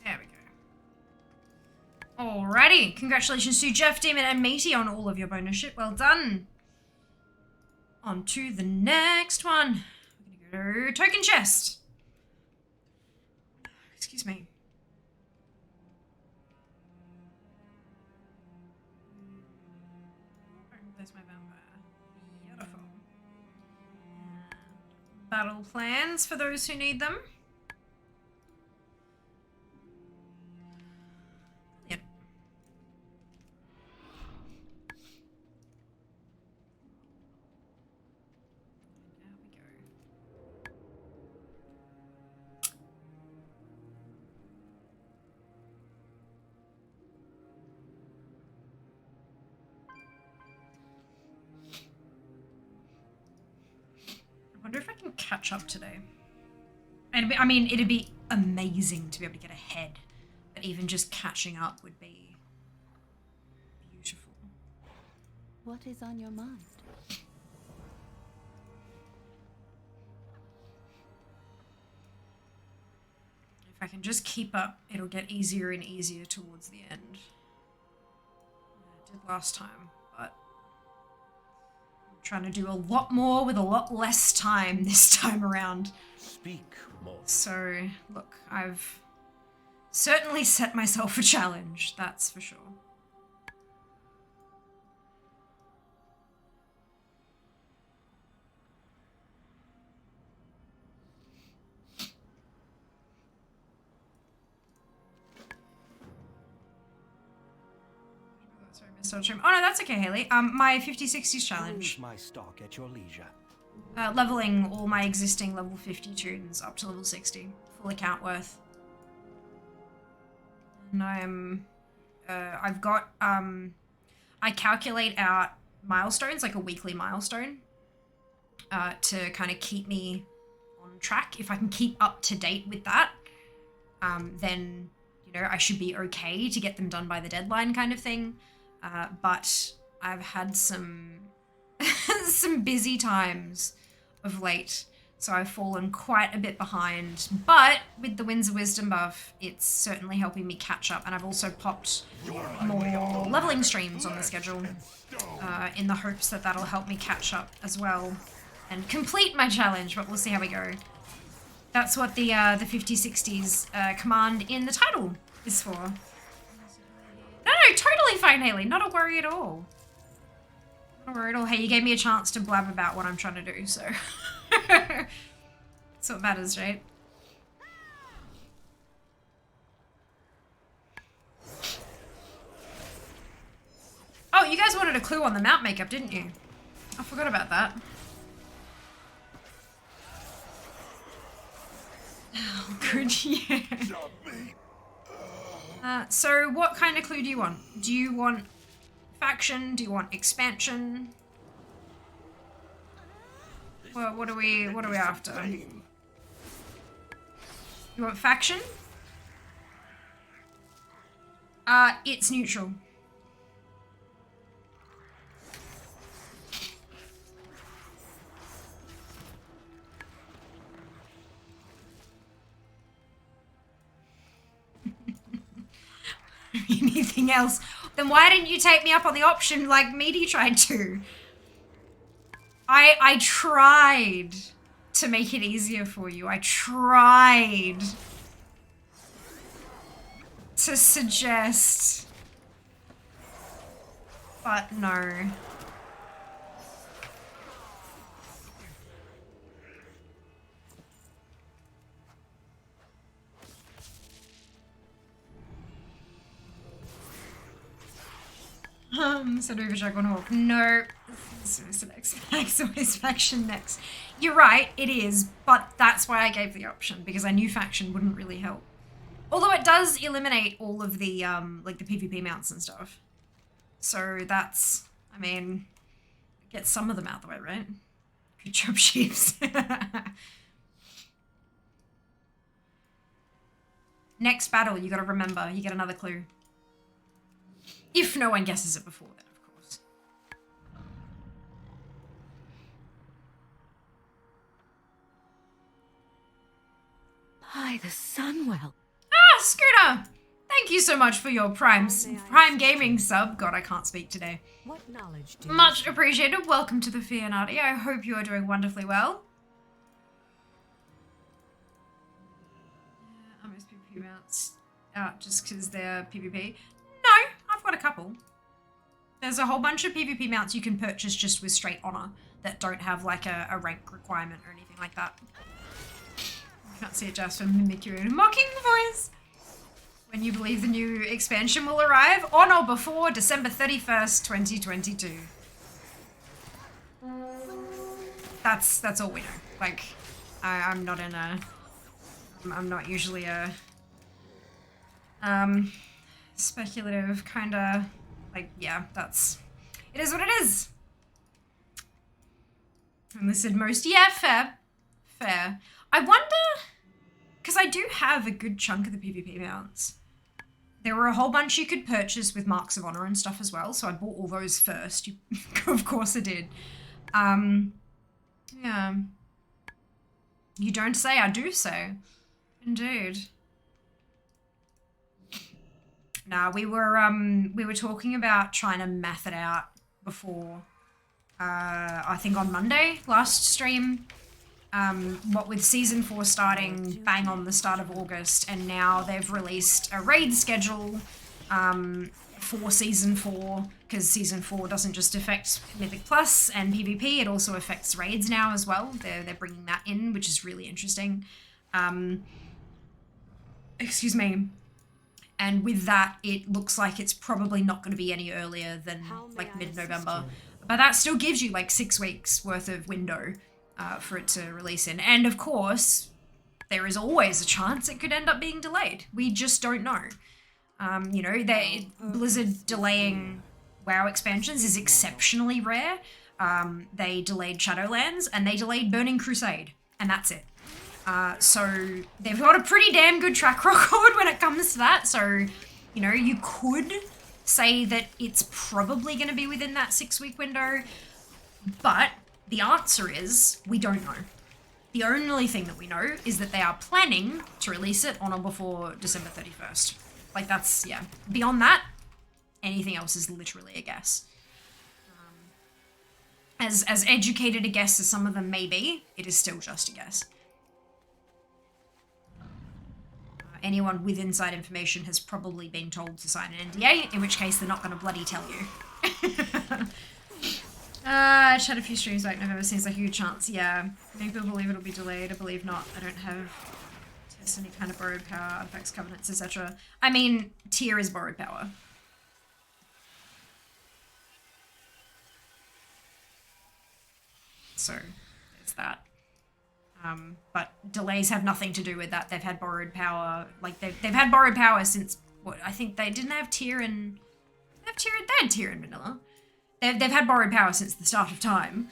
There we go. Alrighty. Congratulations to Jeff, Demon, and Meaty on all of your bonus shit. Well done. On to the next one. We're gonna go token chest. Excuse me. There's my vampire. Beautiful. Battle plans for those who need them. Yep. There we go. I wonder if I can catch up today. I mean, it'd be amazing to be able to get ahead, but even just catching up would be beautiful. What is on your mind? If I can just keep up, it'll get easier and easier towards the end. I did last time, but I'm trying to do a lot more with a lot less time this time around. Speak more. So, look, I've certainly set myself a challenge, that's for sure. Sorry, missed out stream. Oh no, that's okay, Haley. My 50-60s challenge. Use my stock at your leisure. Leveling all my existing level 50 tunes up to level 60. Full account worth. And I'm... I've got... I calculate out milestones, like a weekly milestone, to kind of keep me on track. If I can keep up to date with that, then, you know, I should be okay to get them done by the deadline kind of thing. But I've had some some busy times of late, so I've fallen quite a bit behind. But with the Winds of Wisdom buff, it's certainly helping me catch up, and I've also popped more leveling streams on the schedule in the hopes that that'll help me catch up as well and complete my challenge, but we'll see how we go. That's what the 50-60s command in the title is for. No, totally fine, Haley. Not a worry at all. Not a worry at all. Hey, you gave me a chance to blab about what I'm trying to do, so... That's what matters, right? Oh, you guys wanted a clue on the mount makeup, didn't you? I forgot about that. Oh, good, yeah. So what kind of clue do you want? Do you want faction? Do you want expansion? Well, what are we after? You want faction? It's neutral. Anything else? Then why didn't you take me up on the option like Meaty tried to? I tried to make it easier for you. I tried to suggest, but no. So do Jack on Hawk. No. Always faction next. You're right, it is, but that's why I gave the option, because I knew faction wouldn't really help. Although it does eliminate all of the, like the PvP mounts and stuff. So that's, I mean, get some of them out the way, right? Good job, sheeps. Next battle, you gotta remember, you get another clue. If no one guesses it before then, of course. By the Sunwell. Ah, Scooter! Thank you so much for your Prime Gaming sub. God, I can't speak today. What knowledge do you Much appreciated. Welcome to the Fianati. I hope you are doing wonderfully well. I miss PvP mounts out just because they're PvP. No, I've got a couple. There's a whole bunch of PvP mounts you can purchase just with straight honor that don't have like a rank requirement or anything like that. I can't see it just from mimic your own mocking voice. When you believe the new expansion will arrive on or before December 31st, 2022. That's all we know. Like, I'm not in a... I'm not usually a... speculative kinda... Like, yeah, that's... It is what it is! Enlisted most... Yeah, fair. Fair. I wonder... Because I do have a good chunk of the PvP mounts. There were a whole bunch you could purchase with Marks of Honor and stuff as well, so I bought all those first. Of course I did. Yeah. You don't say, I do say. Indeed. Nah, we were talking about trying to math it out before, I think on Monday, last stream. What with season 4 starting bang on the start of August, and now they've released a raid schedule for season 4, because season 4 doesn't just affect Mythic Plus and PvP, it also affects raids now as well. They're bringing that in, which is really interesting. Excuse me. And with that, it looks like it's probably not going to be any earlier than like mid-November, but that still gives you like 6 weeks worth of window for it to release in. And of course, there is always a chance it could end up being delayed. We just don't know. You know, Blizzard delaying WoW expansions is exceptionally rare. They delayed Shadowlands and they delayed Burning Crusade, and that's it. So they've got a pretty damn good track record when it comes to that. So, you know, you could say that it's probably going to be within that 6-week window, but the answer is, we don't know. The only thing that we know is that they are planning to release it on or before December 31st. Like, that's, yeah. Beyond that, anything else is literally a guess. As educated a guess as some of them may be, it is still just a guess. Anyone with inside information has probably been told to sign an NDA, in which case they're not going to bloody tell you. I had a few streams back November, seems like a huge chance. Yeah, maybe people believe it'll be delayed. I believe not. I don't have test any kind of borrowed power, artifacts, covenants, etc. I mean, tier is borrowed power. So, it's that. But delays have nothing to do with that. They've had borrowed power. Like, they've had borrowed power since, what, I think they didn't have tier in... They had tier in vanilla. They've had borrowed power since the start of time,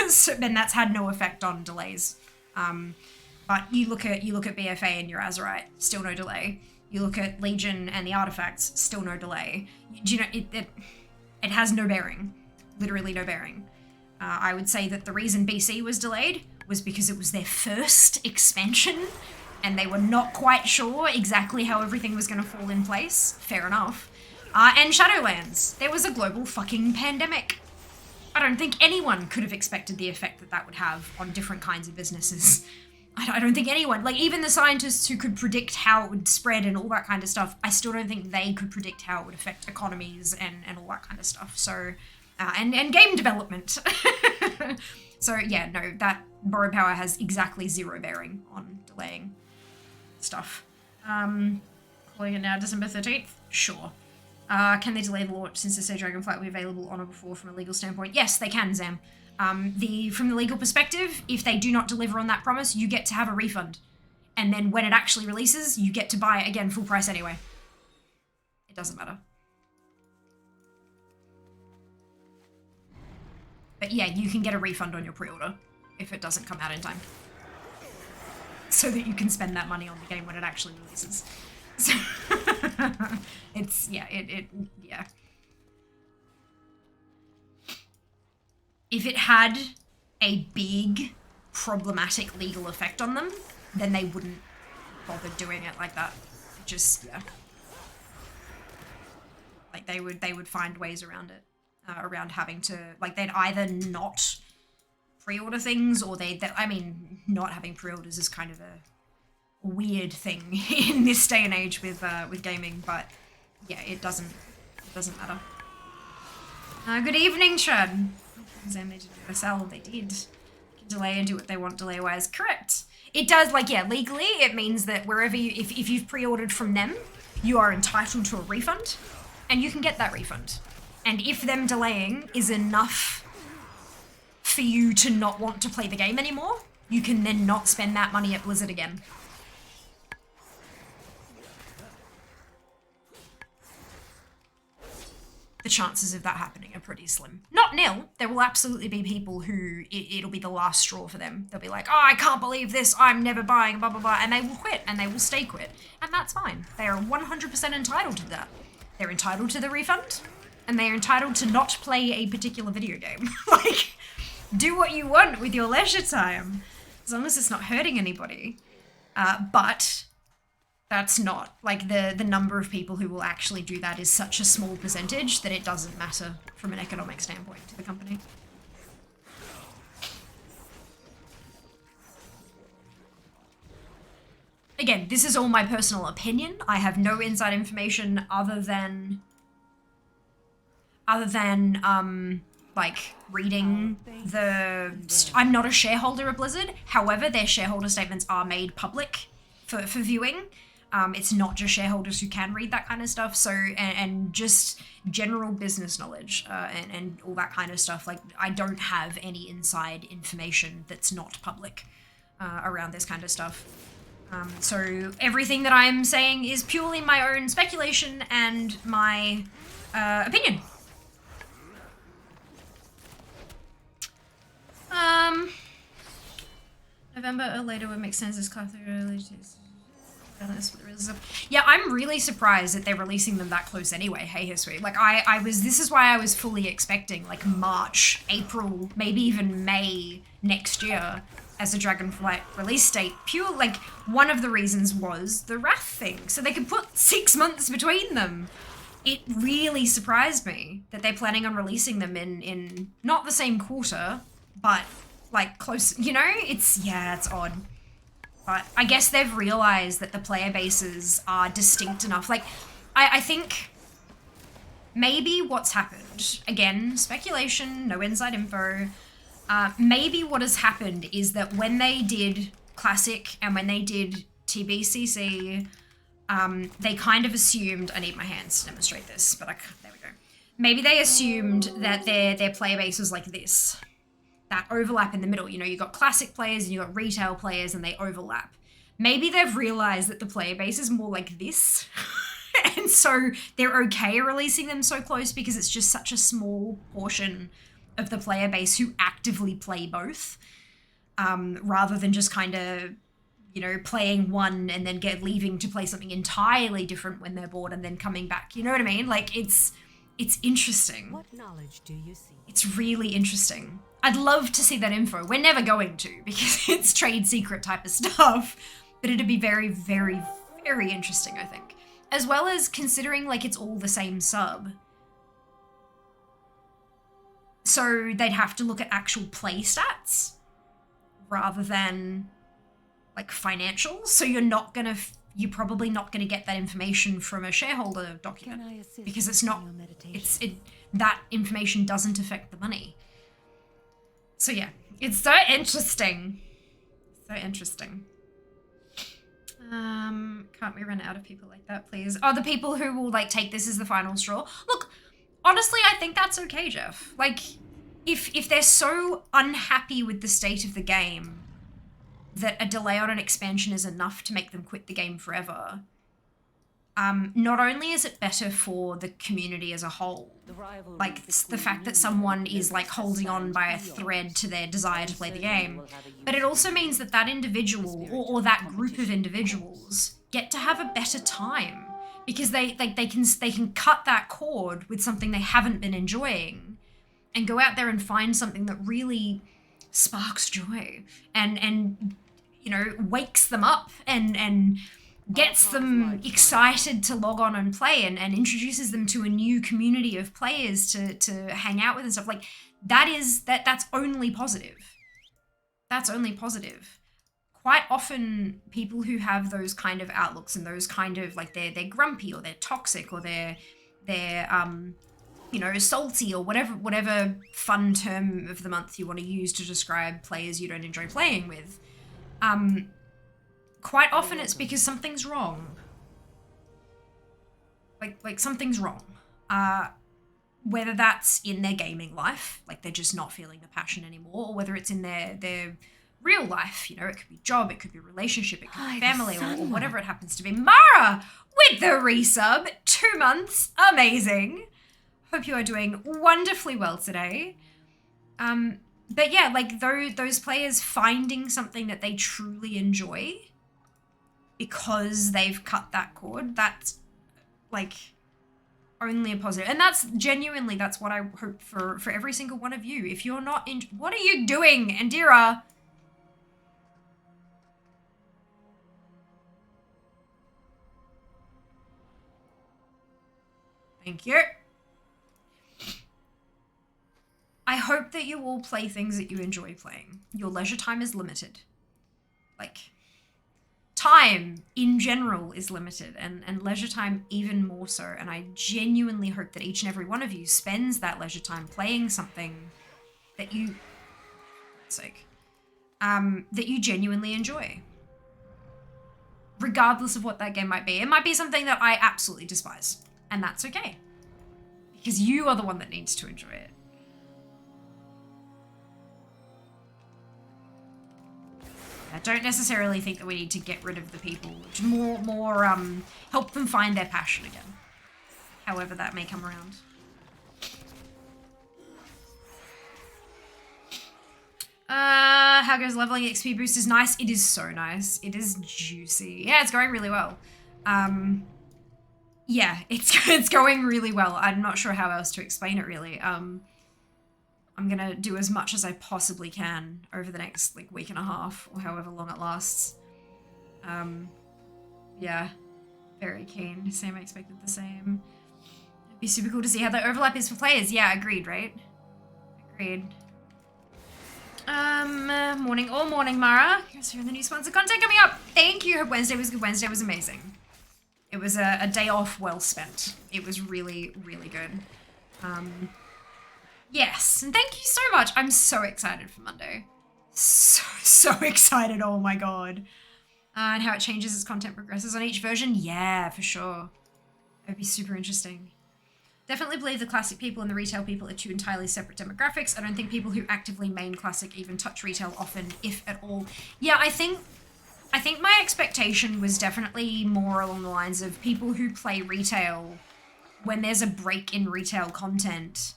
so, and that's had no effect on delays. But you look at BFA and your Azerite, still no delay. You look at Legion and the artifacts, still no delay. You know, it has no bearing, literally no bearing. I would say that the reason BC was delayed was because it was their first expansion, and they were not quite sure exactly how everything was going to fall in place. Fair enough. And Shadowlands. There was a global fucking pandemic. I don't think anyone could have expected the effect that that would have on different kinds of businesses. I don't think anyone, like even the scientists who could predict how it would spread and all that kind of stuff, I still don't think they could predict how it would affect economies and all that kind of stuff. So, and game development. So yeah, no, that borrowed power has exactly zero bearing on delaying stuff. Calling it now December 13th? Sure. Can they delay the launch since the Stage Dragonflight will be available on or before from a legal standpoint? Yes, they can, Zam. From the legal perspective, if they do not deliver on that promise, you get to have a refund. And then when it actually releases, you get to buy it again full price anyway. It doesn't matter. But yeah, you can get a refund on your pre-order if it doesn't come out in time. So that you can spend that money on the game when it actually releases. So it's, yeah, yeah. If it had a big problematic legal effect on them, then they wouldn't bothered doing it like that. Just, yeah. Like they would find ways around it, around having to, like they'd either not pre-order things or I mean, not having pre-orders is kind of a weird thing in this day and age with gaming, but yeah, it doesn't matter. Good evening, Chad. Saying they did sell, they did. Can delay and do what they want delay-wise. Correct. It does, like, yeah, legally, it means that wherever you, if you've pre-ordered from them, you are entitled to a refund, and you can get that refund. And if them delaying is enough for you to not want to play the game anymore, you can then not spend that money at Blizzard again. The chances of that happening are pretty slim. Not nil. There will absolutely be people who it'll be the last straw for them. They'll be like, oh, I can't believe this. I'm never buying, blah, blah, blah. And they will quit and they will stay quit. And that's fine. They are 100% entitled to that. They're entitled to the refund and they're entitled to not play a particular video game. Like, do what you want with your leisure time, as long as it's not hurting anybody. But that's not, like, the number of people who will actually do that is such a small percentage that it doesn't matter from an economic standpoint to the company. Again, this is all my personal opinion. I have no inside information other than like reading I'm not a shareholder of Blizzard. However, their shareholder statements are made public for viewing. It's not just shareholders who can read that kind of stuff. So, and just general business knowledge and all that kind of stuff. Like, I don't have any inside information that's not public around this kind of stuff. So everything that I'm saying is purely my own speculation and my opinion. November or later would make sense as class early. Yeah, I'm really surprised that they're releasing them that close anyway. Hey, Hisui. Like, this is why I was fully expecting, like, March, April, maybe even May next year as a Dragonflight release date. Pure, like, one of the reasons was the Wrath thing, so they could put 6 months between them. It really surprised me that they're planning on releasing them in not the same quarter, but, like, close, you know? It's odd. But I guess they've realized that the player bases are distinct enough. Like, I think maybe what's happened, again, speculation, no inside info, maybe what has happened is that when they did Classic and when they did TBCC, they kind of assumed, I need my hands to demonstrate this, but there we go. Maybe they assumed that their player base was like this. That overlap in the middle. You know, you got classic players and you got retail players and they overlap. Maybe they've realized that the player base is more like this. And so they're okay releasing them so close because it's just such a small portion of the player base who actively play both. Rather than just kind of, you know, playing one and then leaving to play something entirely different when they're bored and then coming back. You know what I mean? Like, it's interesting. What knowledge do you see? It's really interesting. I'd love to see that info. We're never going to because it's trade secret type of stuff. But it'd be very, very, very interesting, I think. As well as considering, like, it's all the same sub. So they'd have to look at actual play stats rather than, like, financials. So you're probably not gonna get that information from a shareholder document because it's not, that information doesn't affect the money. So yeah, it's so interesting. So interesting. Can't we run out of people like that, please? Oh, the people who will, like, take this as the final straw. Look, honestly, I think that's okay, Jeff. Like, if they're so unhappy with the state of the game that a delay on an expansion is enough to make them quit the game forever, not only is it better for the community as a whole, like the fact that someone is, like, holding on by a thread to their desire to play the game, but it also means that that individual or that group of individuals get to have a better time because they can cut that cord with something they haven't been enjoying and go out there and find something that really sparks joy and you know, wakes them up and gets them excited to log on and play and introduces them to a new community of players to hang out with and stuff. Like that's only positive. That's only positive. Quite often people who have those kind of outlooks and those kind of like they're grumpy or they're toxic or they're you know, salty or whatever fun term of the month you want to use to describe players you don't enjoy playing with. Quite often it's because something's wrong. Like something's wrong. Whether that's in their gaming life, like they're just not feeling the passion anymore, or whether it's in their real life, you know, it could be job, it could be relationship, it could be family, or whatever it happens to be. Mara with the resub, 2 months, amazing. Hope you are doing wonderfully well today. But yeah, like those players finding something that they truly enjoy because they've cut that cord, that's like only a positive. And that's genuinely, that's what I hope for every single one of you. If you're not in, what are you doing, Andira? Thank you. I hope that you all play things that you enjoy playing. Your leisure time is limited. Like, time in general is limited, and leisure time even more so. And I genuinely hope that each and every one of you spends that leisure time playing something that you, that you genuinely enjoy. Regardless of what that game might be. It might be something that I absolutely despise, and that's okay. Because you are the one that needs to enjoy it. I don't necessarily think that we need to get rid of the people. More help them find their passion again. However that may come around. How goes leveling? XP boost is nice. It is so nice. It is juicy. Yeah, it's going really well. Yeah, it's going really well. I'm not sure how else to explain it really. I'm gonna do as much as I possibly can over the next like week and a half or however long it lasts. Yeah, very keen. Same, I expected the same. It'd be super cool to see how the overlap is for players. Yeah, agreed, right? Agreed. Morning, all morning, Mara. Here's the new sponsor content coming up. Thank you. Hope Wednesday was good. Wednesday was amazing. It was a day off well spent. It was really, really good. Yes, and thank you so much. I'm so excited for Monday. So excited, oh my god. And how it changes as content progresses on each version? Yeah, for sure. It would be super interesting. Definitely believe the classic people and the retail people are two entirely separate demographics. I don't think people who actively main classic even touch retail often, if at all. Yeah, I think my expectation was definitely more along the lines of people who play retail when there's a break in retail content.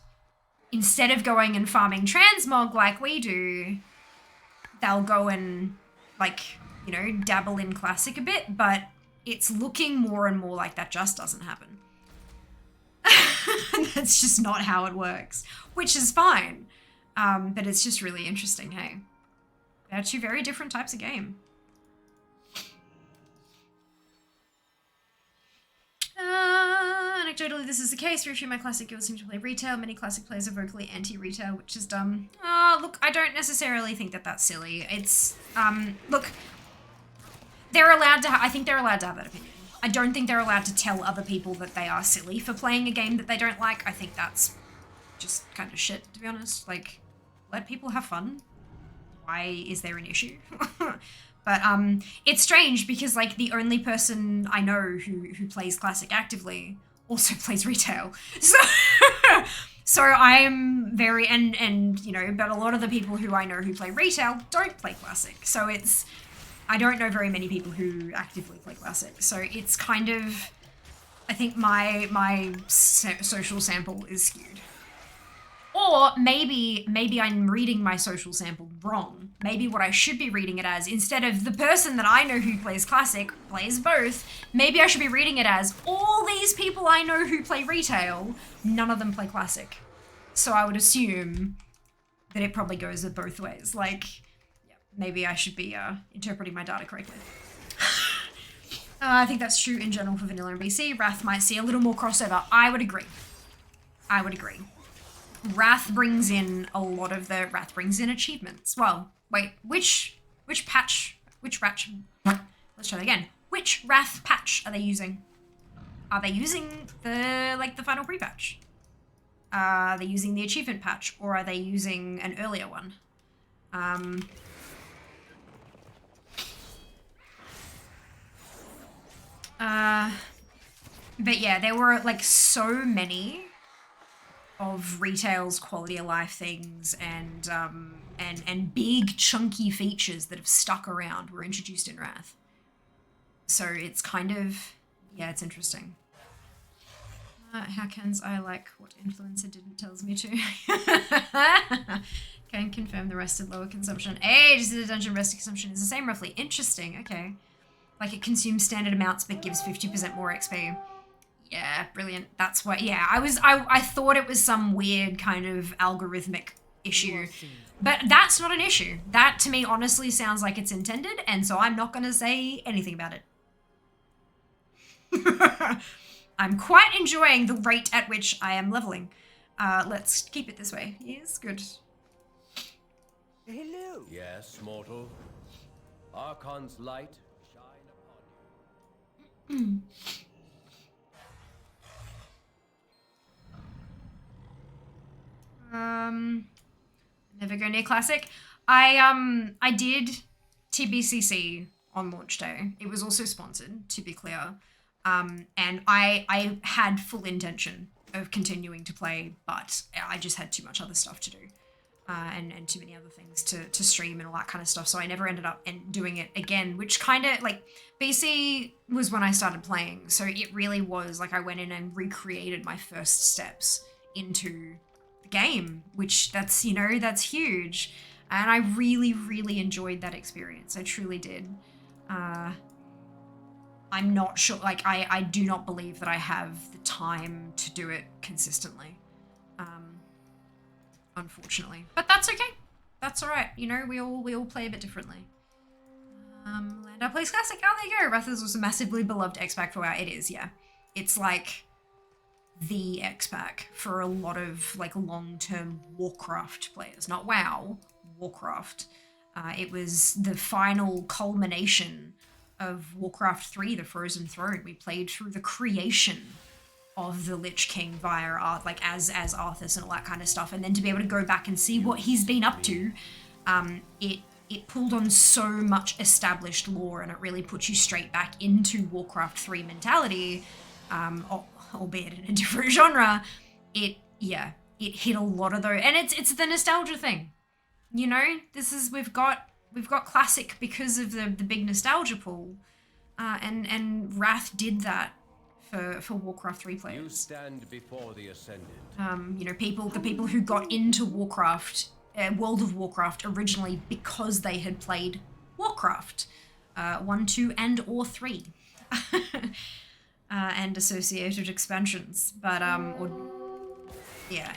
Instead of going and farming transmog like we do, they'll go and, like, you know, dabble in classic a bit, but it's looking more and more like that just doesn't happen. That's just not how it works, which is fine. But it's just really interesting, hey? They're two very different types of game. Anecdotally, this is the case. Very few of my classic guilds seem to play retail. Many classic players are vocally anti-retail, which is dumb. Oh, look, I don't necessarily think that that's silly. It's, look, they're allowed to, I think they're allowed to have that opinion. I don't think they're allowed to tell other people that they are silly for playing a game that they don't like. I think that's just kind of shit, to be honest. Like, let people have fun. Why is there an issue? But it's strange because, like, the only person I know who plays classic actively also plays retail. So I'm very, and you know, but a lot of the people who I know who play retail don't play classic. So it's, I don't know very many people who actively play classic. So it's kind of, I think my social sample is skewed. Or maybe I'm reading my social sample wrong. Maybe what I should be reading it as, instead of the person that I know who plays classic plays both, maybe I should be reading it as all these people I know who play retail, none of them play classic. So I would assume that it probably goes both ways. Like, yeah. Maybe I should be interpreting my data correctly. I think that's true in general for vanilla and BC. Wrath might see a little more crossover. I would agree. I would agree. Wrath brings in a lot of the... Wrath brings in achievements. Well, wait, which patch... Which patch... Let's try that again. Which Wrath patch are they using? Are they using the, like, the final pre-patch? Are they using the achievement patch? Or are they using an earlier one? But yeah, there were, like, so many of retail's quality of life things and big chunky features that have stuck around were introduced in Wrath. So it's kind of, yeah, it's interesting. How can's I like what influencer didn't tells me to. Can confirm the rested lower consumption. Hey, just the dungeon rested consumption is the same roughly. Interesting, okay. Like it consumes standard amounts but gives 50% more XP. Yeah, brilliant. That's what, yeah, I thought it was some weird kind of algorithmic issue. But that's not an issue. That to me honestly sounds like it's intended, and so I'm not gonna say anything about it. I'm quite enjoying the rate at which I am leveling. Let's keep it this way. Yes, good. Hello. Yes, mortal. Archon's light shine upon you. Never go near classic. I did TBCC on launch day. It was also sponsored, to be clear. And I had full intention of continuing to play, but I just had too much other stuff to do. And too many other things to stream and all that kind of stuff. So I never ended up doing it again, which kind of like BC was when I started playing. So it really was like I went in and recreated my first steps into the game, which that's, you know, that's huge. And I really, really enjoyed that experience. I truly did. I'm not sure, like I do not believe that I have the time to do it consistently. Unfortunately, but that's okay. That's all right. You know, we all play a bit differently. Landau plays classic. Oh, there you go. Wrath is also massively beloved X-Pack for WoW. It is, yeah. It's like the X-Pack for a lot of like long-term Warcraft players. Not WoW, Warcraft. It was the final culmination of Warcraft 3, the Frozen Throne. We played through the creation of the Lich King via art, like as Arthas and all that kind of stuff, and then to be able to go back and see what he's been up to, it pulled on so much established lore, and it really puts you straight back into Warcraft 3 mentality, albeit in a different genre. It hit a lot of those, and it's the nostalgia thing, you know. This is we've got classic because of the big nostalgia pool, and Wrath did that for Warcraft 3 players. You stand before the ascended. You know, the people who got into Warcraft, World of Warcraft originally because they had played Warcraft 1, 2, and or 3, and associated expansions. But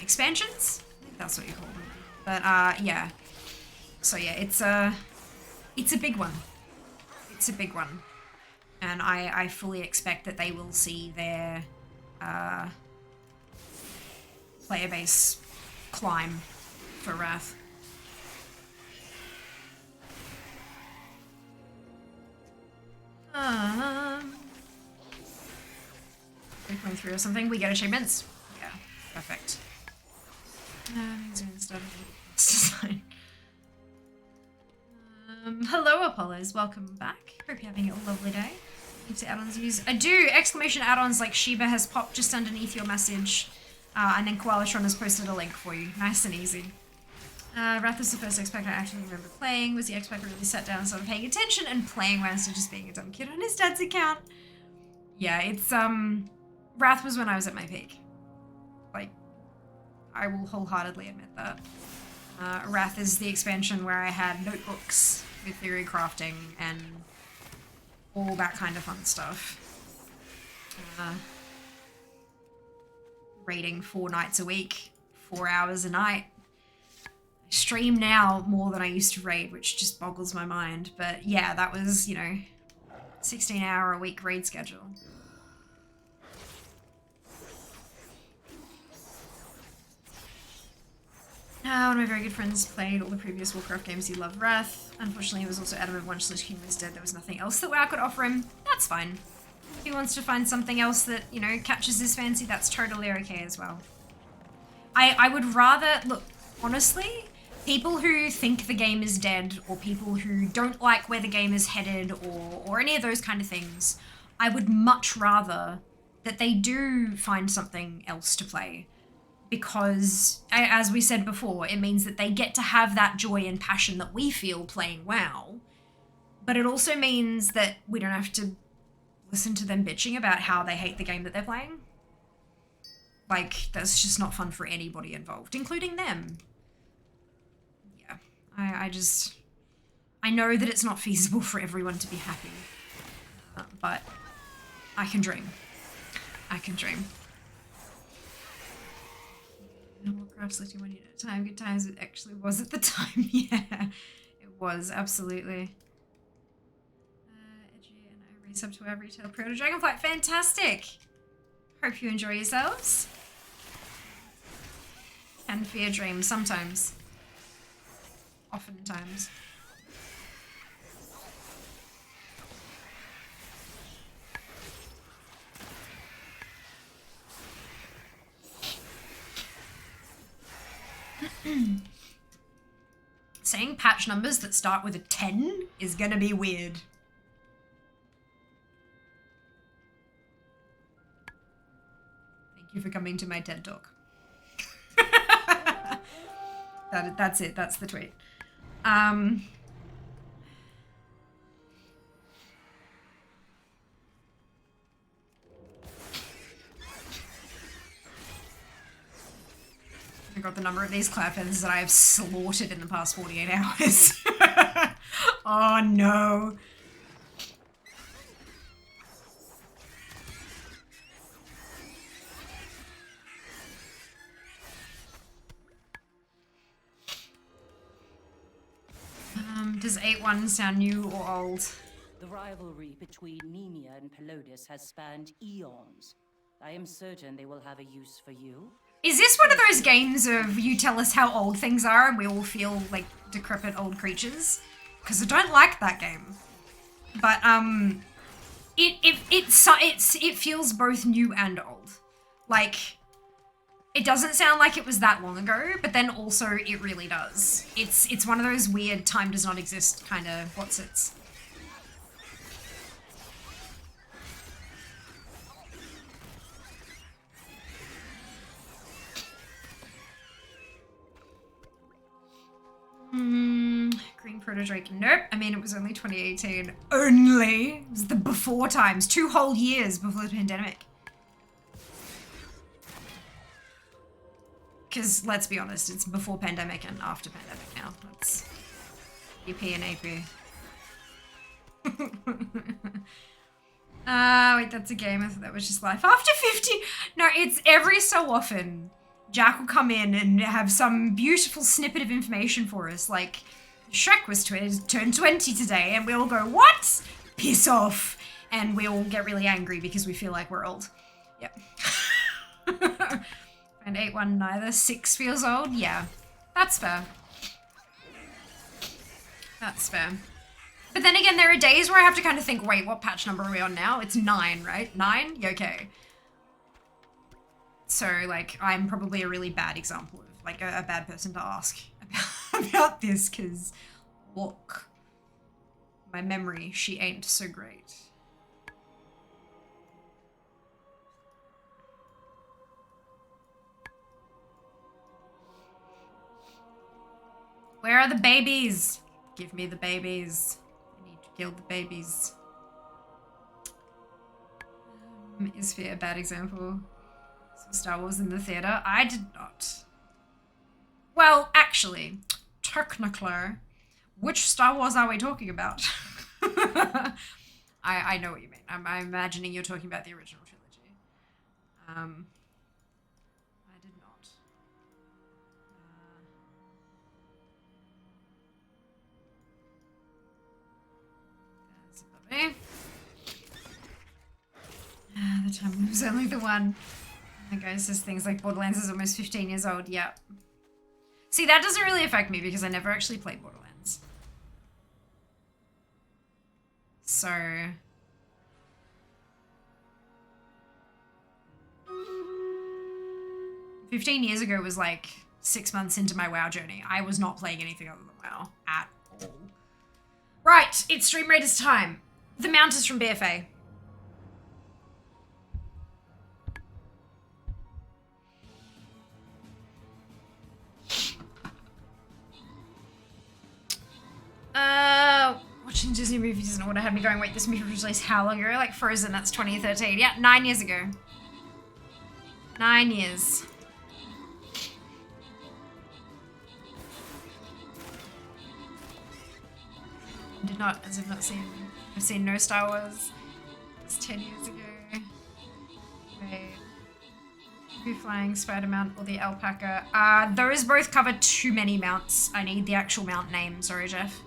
expansions. I think that's what you call them. But yeah. So yeah, it's a big one. It's a big one. And I fully expect that they will see their player base climb for Wrath. Going through or something, we get achievements. Yeah, perfect. Hello, Apollos. Welcome back. Hope you're having a lovely day. Need to add-ons use. I do! Exclamation add-ons like Sheba has popped just underneath your message. And then Koalatron has posted a link for you. Nice and easy. Wrath is the first X-Pack I actually remember playing. Was the X-Pack really sat down and started paying attention and playing while instead of just being a dumb kid on his dad's account? Yeah, it's, Wrath was when I was at my peak. Like, I will wholeheartedly admit that. Wrath is the expansion where I had notebooks with theory crafting and all that kind of fun stuff. Raiding 4 nights a week, 4 hours a night. I stream now more than I used to raid, which just boggles my mind. But yeah, that was, you know, 16-hour a week raid schedule. One of my very good friends played all the previous Warcraft games. He loved Wrath. Unfortunately, he was also adamant once Lich King was dead, there was nothing else that WoW could offer him. That's fine. If he wants to find something else that, you know, catches his fancy, that's totally okay as well. I would rather, look, honestly, people who think the game is dead or people who don't like where the game is headed or any of those kind of things, I would much rather that they do find something else to play. Because, as we said before, it means that they get to have that joy and passion that we feel playing WoW. But it also means that we don't have to listen to them bitching about how they hate the game that they're playing. Like, that's just not fun for anybody involved, including them. Yeah, I know that it's not feasible for everyone to be happy. But I can dream. I can dream. Warcraft City 1 unit at a time. Good times it actually was at the time. Yeah, it was, absolutely. Edgy and I resub to our retail Proto Dragonflight. Fantastic! Hope you enjoy yourselves. Can be a dream sometimes. Oftentimes. Saying patch numbers that start with a 10 is gonna be weird. Thank you for coming to my TED Talk. That's it, that's the tweet. I got the number of these cloud feathers that I have slaughtered in the past 48 hours. Oh no. Does 8-1 sound new or old? The rivalry between Nemia and Pelodus has spanned eons. I am certain they will have a use for you. Is this one of those games of you tell us how old things are and we all feel like decrepit old creatures? Because I don't like that game. But it feels both new and old. Like, it doesn't sound like it was that long ago, but then also it really does. It's one of those weird time does not exist kind of what's-its. Green Proto Drake. Nope. I mean, it was only 2018. Only. It was the before times. 2 whole years before the pandemic. Because, let's be honest, it's before pandemic and after pandemic now. That's EP and AP. Wait, that's a game. I thought that was just life. After 50! No, it's every so often. Jack will come in and have some beautiful snippet of information for us, like Shrek was turned 20 today, and we all go, what? Piss off. And we all get really angry because we feel like we're old. Yep. And 8-1 neither. 6 feels old? Yeah. That's fair. That's fair. But then again, there are days where I have to kind of think, wait, what patch number are we on now? It's 9, right? 9? Yeah, okay. So, like, I'm probably a really bad example of, like, a bad person to ask about this, because, look, my memory, she ain't so great. Where are the babies? Give me the babies. I need to kill the babies. Is Fear a bad example? Star Wars in the theater? I did not. Well, actually, technically, which Star Wars are we talking about? I know what you mean. I'm imagining you're talking about the original trilogy. I did not. Okay. The time was only the one. The guy says things like Borderlands is almost 15 years old. Yeah. See, that doesn't really affect me because I never actually played Borderlands. So... 15 years ago was like 6 months into my WoW journey. I was not playing anything other than WoW at all. Right, it's Stream Raiders time. The mount is from BFA. Watching Disney movies isn't what had me going, wait, this movie was released how long ago? Like Frozen, that's 2013. Yeah, 9 years ago. 9 years. Did not, as I've not seen, I've seen no Star Wars. It's 10 years ago. Wait. Who flying, spider mount, or the alpaca? Those both cover too many mounts. I need the actual mount name, sorry Jeff.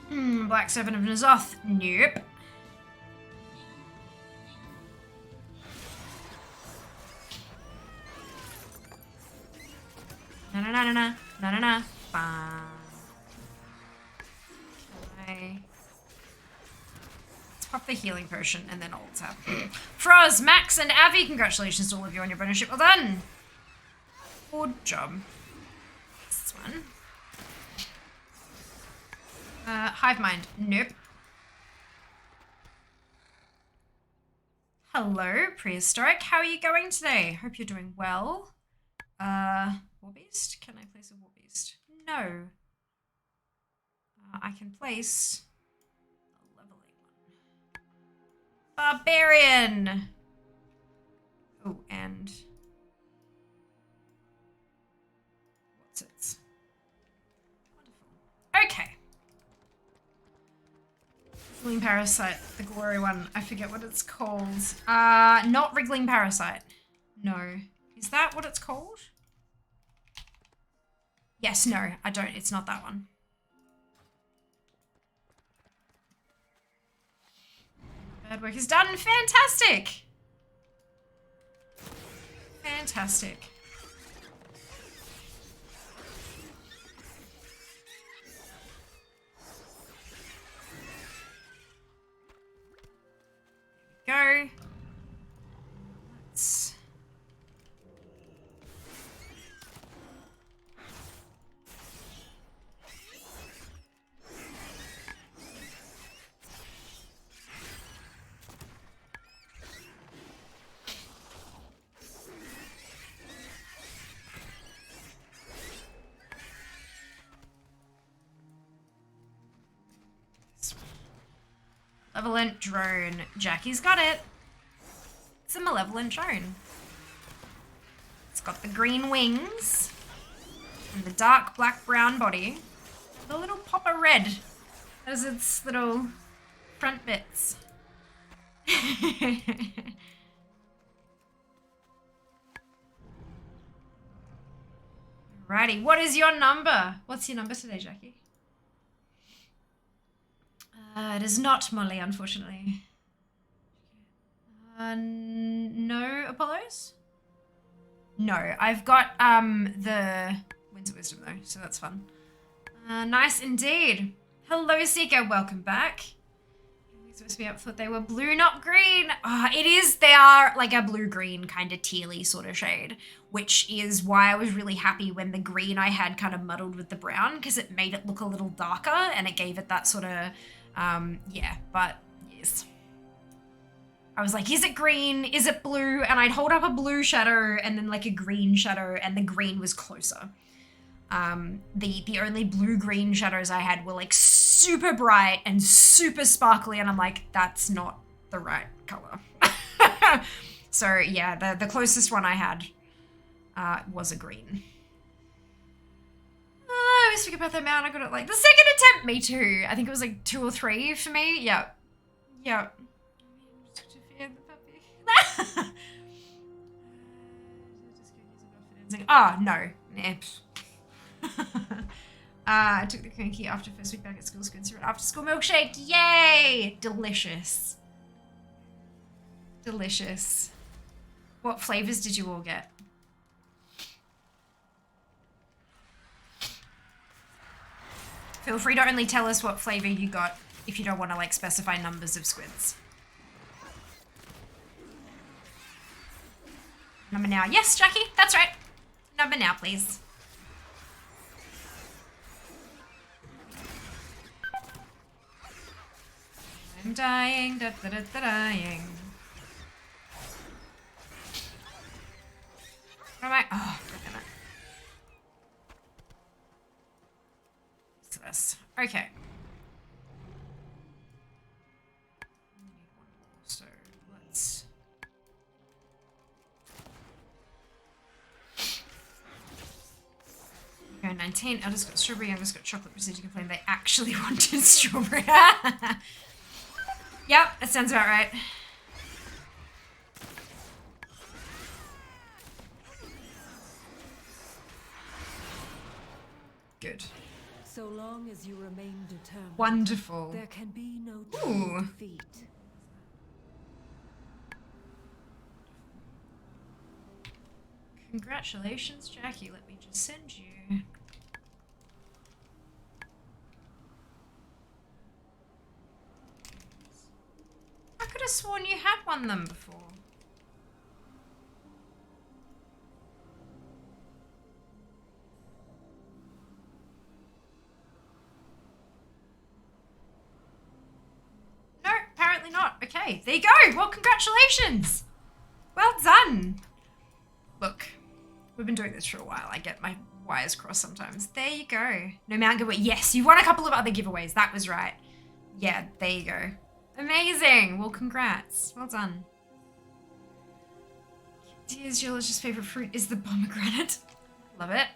Black Servant of N'Zoth. Nope. Na. Fine. Okay. Let's pop the healing potion and then alt tab. Froz, Max, and Avi, congratulations to all of you on your bonus ship. Well done. Good job. This one. Hive Mind. Nope. Hello, Prehistoric. How are you going today? Hope you're doing well. Warbeast? Can I place a Warbeast? No. I can place a leveling one. Barbarian! Oh, and... what's it? Wonderful. Okay. Wriggling Parasite, the glory one. I forget what it's called. Not Wriggling Parasite. No. Is that what it's called? Yes, no, I don't. It's not that one. Bad work is done. Fantastic. Fantastic. There we go. Let's... Malevolent drone. Jackie's got it. It's a malevolent drone. It's got the green wings and the dark black brown body. The little pop of red as its little front bits. Alrighty, what is your number? What's your number today, Jackie? It is not Molly, unfortunately. No Apollos? No, I've got the Winds of Wisdom though, so that's fun. Nice indeed. Hello Seeker, welcome back. Supposed to be up, thought they were blue, not green. It is, they are like a blue-green kind of tealy sort of shade, which is why I was really happy when the green I had kind of muddled with the brown, because it made it look a little darker and it gave it that sort of, yeah, but yes. I was like, is it green? Is it blue? And I'd hold up a blue shadow and then like a green shadow, and the green was closer. The only blue-green shadows I had were like super bright and super sparkly, and I'm like, that's not the right color. So yeah, the closest one I had was a green. I always forget about that mount. I got it like the second attempt. Me too. I think it was like 2 or 3 for me. Yeah. Oh, no. Nah. I took the cookie after first week back at school. Squid syrup after school milkshake. Yay! Delicious. Delicious. What flavors did you all get? Feel free to only tell us what flavor you got if you don't want to like specify numbers of squids. Number now. Yes, Jackie, that's right. Number now, please. I'm dying, dying. What am I? Oh, freaking it. What's this? Okay. So let's. Okay, 19. I just got strawberry. I just got chocolate. Proceed to complain. They actually wanted strawberry. Yep, that sounds about right. Good. So long as you remain determined, Wonderful. there can be no Ooh. true defeat. Congratulations, Jackie. Let me just send you. I could have sworn you had won them before. No, apparently not. Okay, there you go. Well, congratulations. Well done. Look, we've been doing this for a while. I get my wires crossed sometimes. There you go. No mount giveaway. Yes, you won a couple of other giveaways. That was right. Yeah, there you go. Amazing. Well, congrats. Well done. Dear's delicious favorite fruit is the pomegranate. Love it.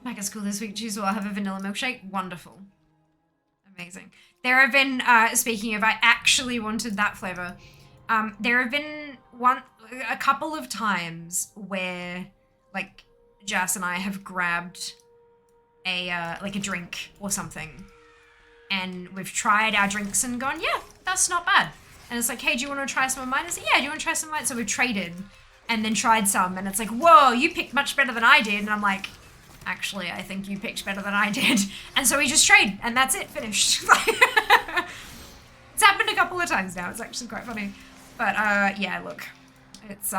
Back at school this week. Tuesday I'll have a vanilla milkshake. Wonderful. Amazing. There have been, speaking of, I actually wanted that flavor. There have been a couple of times where, like, Jas and I have grabbed a drink or something, and we've tried our drinks and gone, yeah, that's not bad. And it's like, hey, do you want to try some of mine? I said, yeah, do you want to try some of mine? So we've traded and then tried some, and it's like, whoa, you picked much better than I did. And I'm like, actually, I think you picked better than I did. And so we just trade, and that's it, finished. It's happened a couple of times now. It's actually quite funny. But yeah, look, it's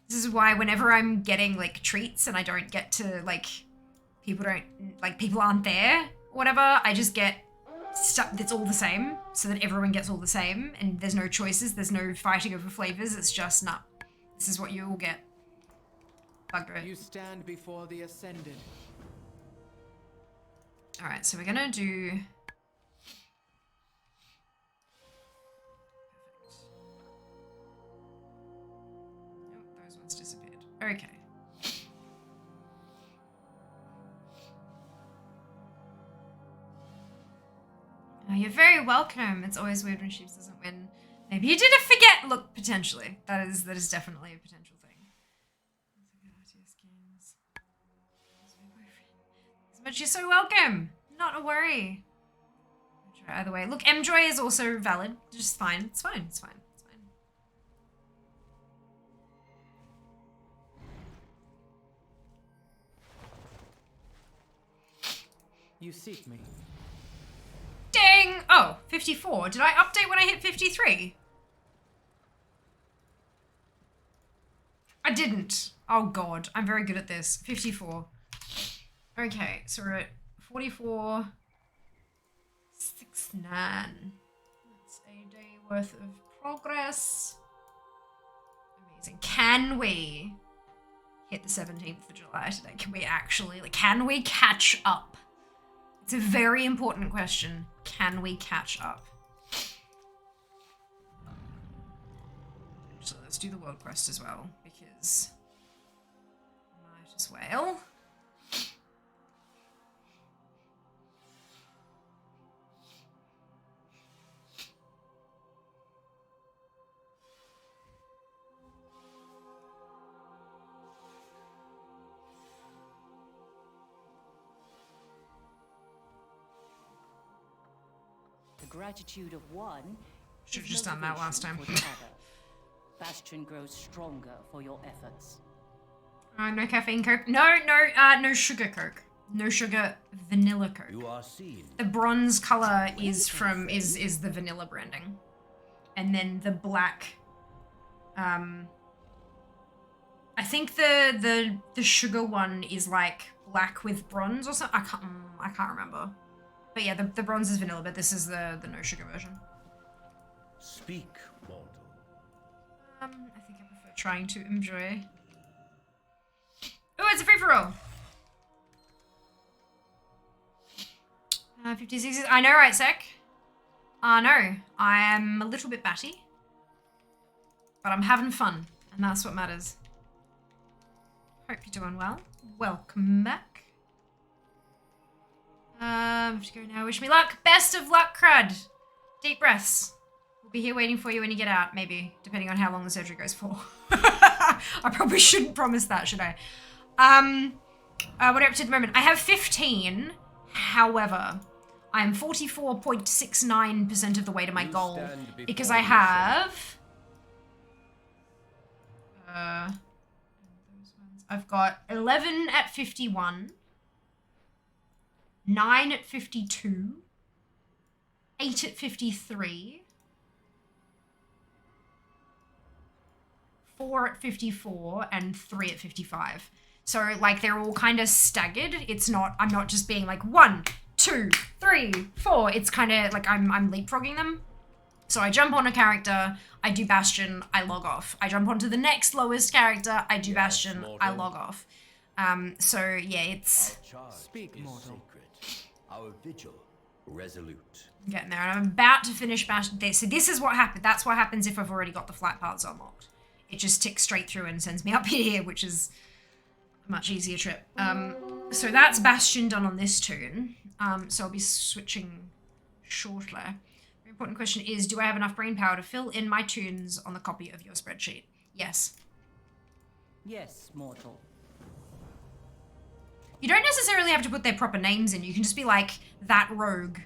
this is why whenever I'm getting like treats and I don't get to like people aren't there, whatever, I just get stuff that's all the same, so that everyone gets all the same, and there's no choices, there's no fighting over flavors. It's just nah, this is what you all get. Bugger it. You stand before the Ascended. All right, so we're gonna do. Oh, those ones disappeared. Okay. Oh, you're very welcome. It's always weird when Sheeps doesn't win. Maybe you didn't forget. Look, potentially. That is definitely a potential thing. But you're so welcome. Not a worry. I'll try either way. Look, M-Joy is also valid. Just fine. It's fine. It's fine. It's fine. You seek me. Ding! Oh, 54. Did I update when I hit 53? I didn't. Oh god, I'm very good at this. 54. Okay, so we're at 44. 69. That's a day worth of progress. Amazing. Can we hit the 17th of July today? Can we actually, like, can we catch up? It's a very important question. Can we catch up? So let's do the world quest as well, because might as well. gratitude of one Should've is just done that last motivation time. for the other. Bastion grows stronger for your efforts. No caffeine Coke. No sugar Coke. No sugar vanilla Coke. You are seen. The bronze color is the vanilla branding. And then the black, I think the sugar one is like black with bronze or something. I can't remember. But yeah, the bronze is vanilla, but this is the no sugar version. Speak, mortal. I think I prefer trying to enjoy. Oh, it's a free-for-all. 56. I know, right, Sec? No, I am a little bit batty. But I'm having fun, and that's what matters. Hope you're doing well. Welcome back. I have to go now. Wish me luck. Best of luck, Crud. Deep breaths. We'll be here waiting for you when you get out, maybe, depending on how long the surgery goes for. I probably shouldn't promise that, should I? What are you up to at the moment? I have 15. However, I am 44.69% of the way to my goal because I have I've got 11 at 51, 9 at 52, 8 at 53, 4 at 54, and 3 at 55. So, like, they're all kind of staggered. It's not, I'm not just being like 1, 2, 3, 4. It's kind of like I'm leapfrogging them. So I jump on a character, I do Bastion, I log off. I jump onto the next lowest character, I do Bastion, I log off. So yeah, it's... Speak, mortal. Sacred. Our vigil, resolute. I'm getting there, and I'm about to finish Bastion. So this is what happened. That's what happens if I've already got the flight paths unlocked. It just ticks straight through and sends me up here, which is a much easier trip. So that's Bastion done on this tune. So I'll be switching shortly. Very important question is, do I have enough brain power to fill in my tunes on the copy of your spreadsheet? Yes. Yes, mortal. You don't necessarily have to put their proper names in. You can just be like, that rogue,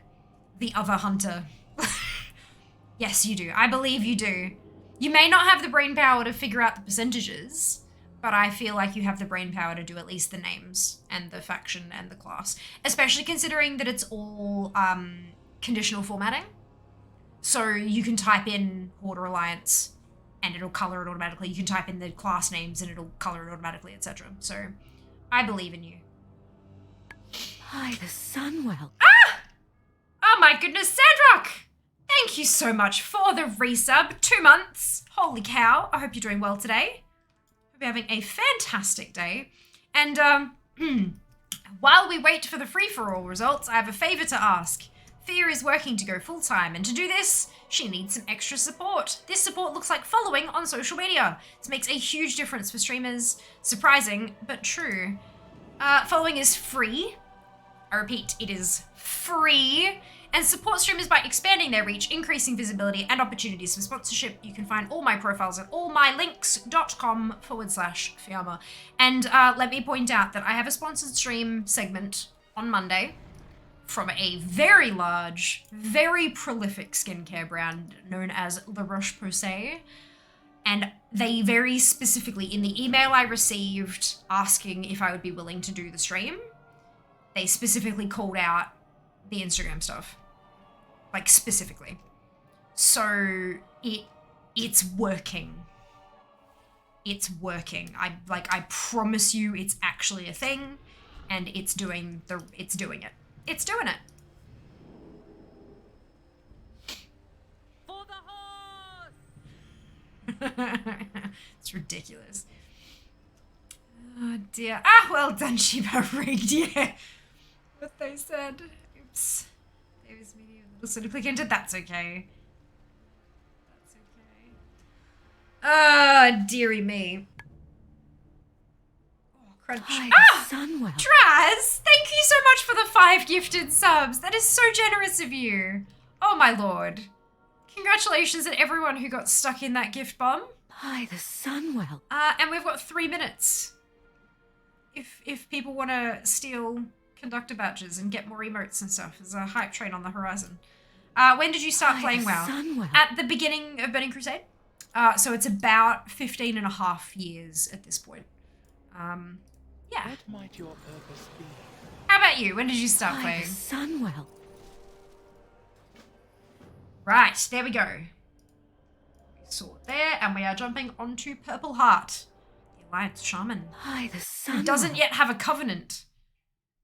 the other hunter. Yes, you do. I believe you do. You may not have the brain power to figure out the percentages, but I feel like you have the brain power to do at least the names and the faction and the class. Especially considering that it's all conditional formatting. So you can type in Horde or Alliance and it'll color it automatically. You can type in the class names and it'll color it automatically, etc. So I believe in you. By the Sunwell. Ah! Oh my goodness, Sandrock! Thank you so much for the resub. 2 months. Holy cow. I hope you're doing well today. Hope you're having a fantastic day. And while we wait for the free-for-all results, I have a favor to ask. Thea is working to go full-time, and to do this, she needs some extra support. This support looks like following on social media. This makes a huge difference for streamers. Surprising, but true. Following is free. I repeat, it is free. And support streamers by expanding their reach, increasing visibility, and opportunities for sponsorship. You can find all my profiles at allmylinks.com/Fiamma. And let me point out that I have a sponsored stream segment on Monday from a very large, very prolific skincare brand known as La Roche-Posay. And they very specifically, in the email I received asking if I would be willing to do the stream, they specifically called out the Instagram stuff. Like, specifically. So, it's working. It's working. I promise you it's actually a thing, and it's doing it. It's doing it. For the horse! It's ridiculous. Oh dear. Ah, well done, Shiba rigged, yeah. What they said. Oops. There was me a little sort of click into. That's okay. That's okay. Ah, dearie me. Oh, crunch. Sunwell. Draz, thank you so much for the 5 gifted subs. That is so generous of you. Oh my lord. Congratulations to everyone who got stuck in that gift bomb. By the Sunwell. And we've got 3 minutes. If people want to steal conductor badges and get more emotes and stuff, there's a hype train on the horizon. When did you start playing WoW? Sunwell. At the beginning of Burning Crusade. So it's about 15 and a half years at this point. Yeah. What might your purpose be? How about you? When did you start By playing? the Sunwell. Right, there we go. Sword there, and we are jumping onto Purple Heart, the Alliance Shaman, By the who Sunwell. doesn't yet have a covenant,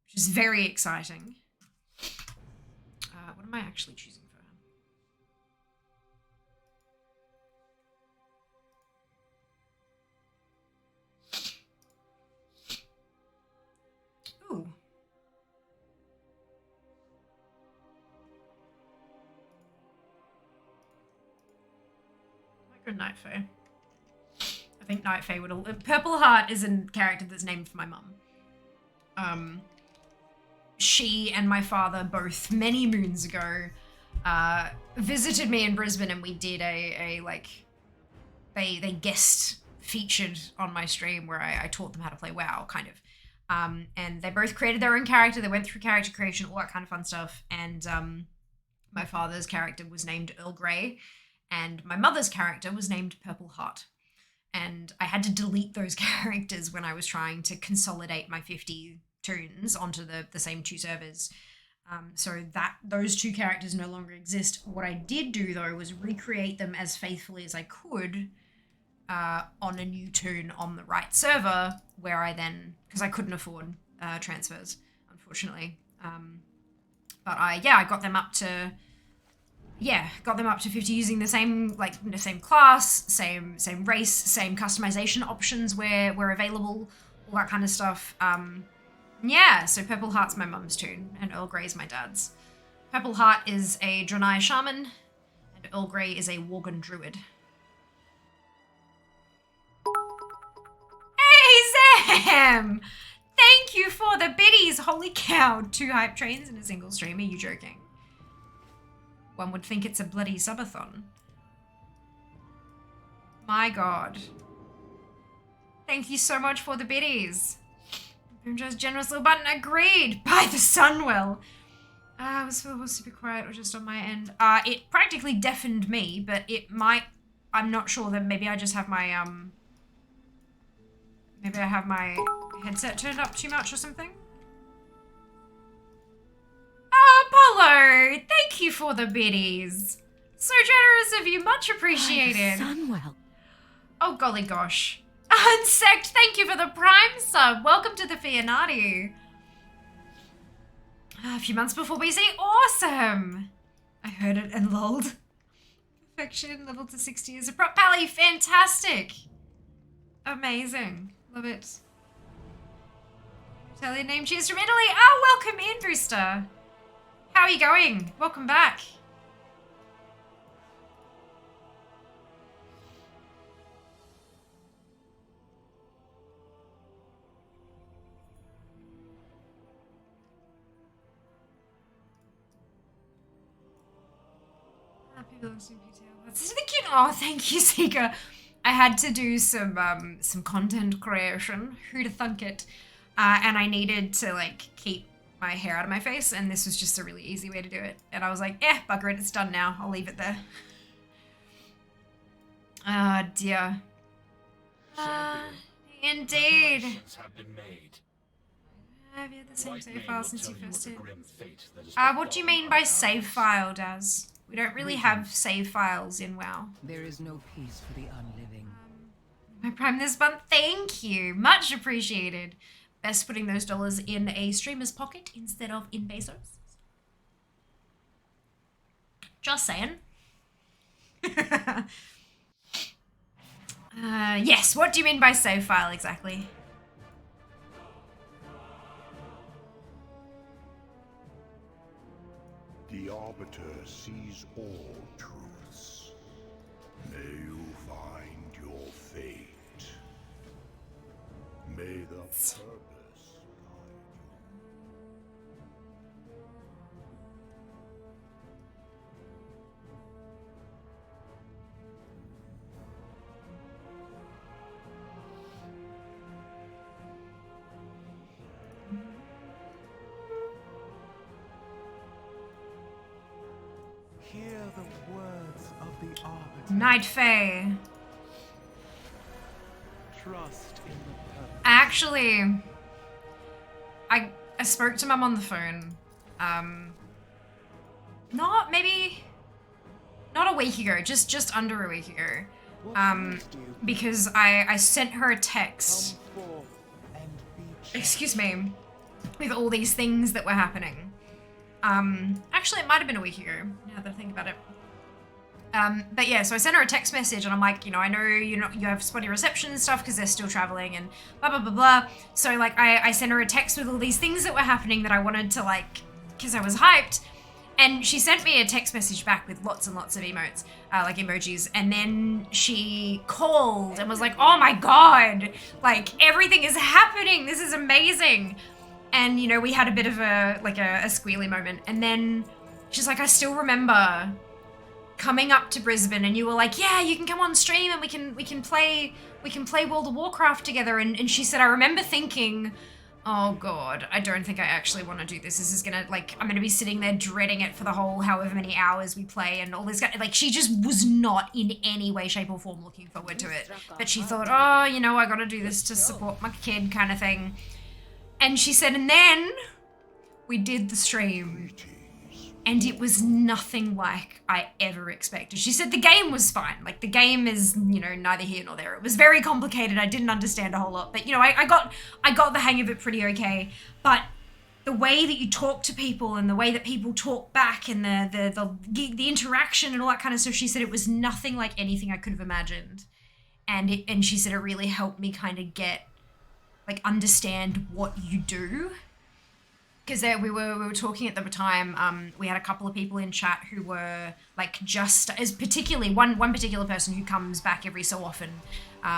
which is very exciting. What am I actually choosing for her? Ooh. Good Night Fae. I think Night Fae would have... Purple Heart is a character that's named for my mum. She and my father both, many moons ago, visited me in Brisbane, and we did they guest featured on my stream where I taught them how to play WoW, kind of. And they both created their own character. They went through character creation, all that kind of fun stuff. And my father's character was named Earl Grey, and my mother's character was named Purple Heart. And I had to delete those characters when I was trying to consolidate my 50 toons onto the same two servers. So that those two characters no longer exist. What I did do, though, was recreate them as faithfully as I could on a new toon on the right server, where I then, because I couldn't afford transfers, unfortunately. But I got them up to... got them up to 50 using the same class, same race, same customization options where available, all that kind of stuff. So Purple Heart's my mum's toon, and Earl Grey's my dad's. Purple Heart is a Draenei shaman, and Earl Grey is a Worgen druid. Hey, Sam! Thank you for the biddies! Holy cow, 2 hype trains in a single stream. Are you joking? One would think it's a bloody subathon. My god. Thank you so much for the biddies. Boomjo's generous little button agreed by the Sunwell. Was Phil super quiet or just on my end? It practically deafened me, but it might... I'm not sure, that maybe I just have my, maybe I have my headset turned up too much or something? Apollo! Thank you for the biddies. So generous of you, much appreciated. By the Sunwell. Oh, golly gosh. Unsect, thank you for the Prime sub. Welcome to the Fianati. A few months before BC, awesome. I heard it and lolled. Perfection, level to 60 is a prop. Pally, fantastic. Amazing. Love it. Italian name, cheers from Italy. Oh, welcome in, Booster. How are you going? Welcome back. That's the cute. Oh, thank you, Seeker. I had to do some content creation. Who'd have thunk it? And I needed to keep my hair out of my face, and this was just a really easy way to do it. And I was like, bugger it, it's done now. I'll leave it there. Ah, dear. Indeed. Have been made. Have you had the same White save Mane file will since you tell you first of did? the grim fate that is What do you mean befallen by my save house. file, Daz? We don't really have save files in WoW. There is no peace for the unliving. My Prime this month, thank you. Much appreciated. Best putting those dollars in a streamer's pocket instead of in Bezos. Just saying. Yes, what do you mean by save file exactly? The Arbiter sees all truths. May you find your fate. May the purpose guide arbiter. Night Fae. Trust in the purpose. Actually, I spoke to Mum on the phone. Not a week ago, just under a week ago. Because I sent her a text. Come forth and be Excuse me, with all these things that were happening. Actually, it might have been a week ago, now that I think about it. But yeah, so I sent her a text message and I'm like, I know you have spotty reception and stuff because they're still traveling and blah, blah, blah, blah. So like, I sent her a text with all these things that were happening that I wanted to like, because I was hyped. And she sent me a text message back with lots and lots of emotes, like emojis. And then she called and was like, oh my God, like everything is happening. This is amazing. And, we had a bit of a squealy moment. And then she's like, I still remember coming up to Brisbane and you were like, yeah, you can come on stream and we can play World of Warcraft together. And she said, I remember thinking, oh God, I don't think I actually want to do this. This is gonna, I'm gonna be sitting there dreading it for the whole however many hours we play and all this. She just was not in any way, shape or form looking forward to it. But she thought, oh, I gotta do this to support my kid kind of thing. And she said, and then we did the stream. And it was nothing like I ever expected. She said the game was fine. Like, the game is, neither here nor there. It was very complicated. I didn't understand a whole lot. But, I got the hang of it pretty okay. But the way that you talk to people and the way that people talk back and the interaction and all that kind of stuff, she said it was nothing like anything I could have imagined. And she said it really helped me kind of get, understand what you do. Because we were talking at the time, we had a couple of people in chat who were particularly one particular person who comes back every so often, who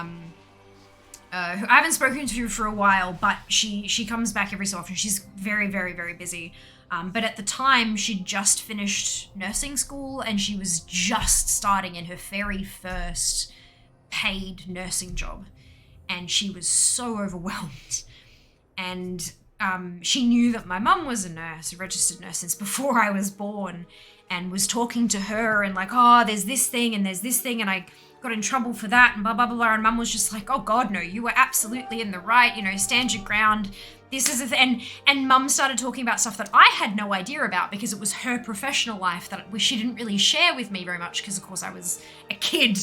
I haven't spoken to for a while, but she comes back every so often. She's very, very, very busy. But at the time, she'd just finished nursing school and she was just starting in her very first paid nursing job. And she was so overwhelmed. And she knew that my mum was a nurse, a registered nurse since before I was born, and was talking to her and there's this thing and there's this thing and I got in trouble for that and blah, blah, blah, blah. And mum was just like, oh God, no, you were absolutely in the right, stand your ground. This is a thing. And mum started talking about stuff that I had no idea about because it was her professional life that she didn't really share with me very much because, of course, I was a kid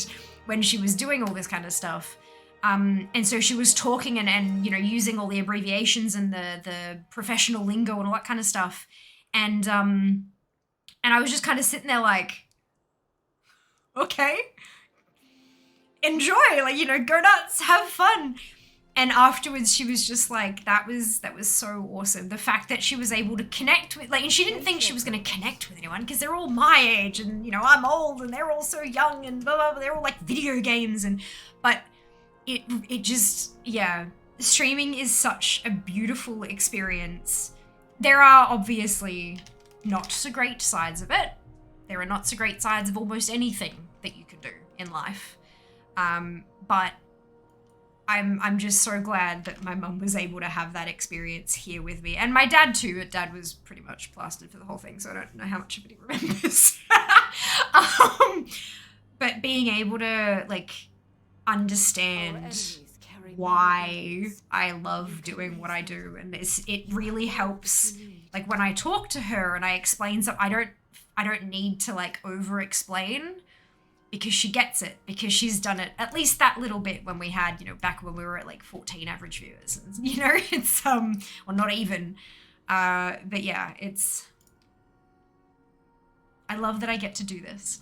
when she was doing all this kind of stuff. And so she was talking and using all the abbreviations and the professional lingo and all that kind of stuff. And I was just kind of sitting there like, okay, enjoy, go nuts, have fun. And afterwards she was just like, that was so awesome. The fact that she was able to connect with, and she didn't think she was going to connect with anyone because they're all my age and, I'm old and they're all so young and blah, blah, blah. They're all like video games but it just, yeah, streaming is such a beautiful experience. There are obviously not so great sides of it. There are not so great sides of almost anything that you can do in life. But I'm just so glad that my mum was able to have that experience here with me. And my dad too. Dad was pretty much plastered for the whole thing, so I don't know how much of it he remembers. But being able to, understand why I love doing what I do, and it really helps. When I talk to her and I explain something, I don't need to over explain because she gets it, because she's done it at least that little bit when we had, back when we were at 14 average viewers, and it's well, not even, but yeah, I love that I get to do this.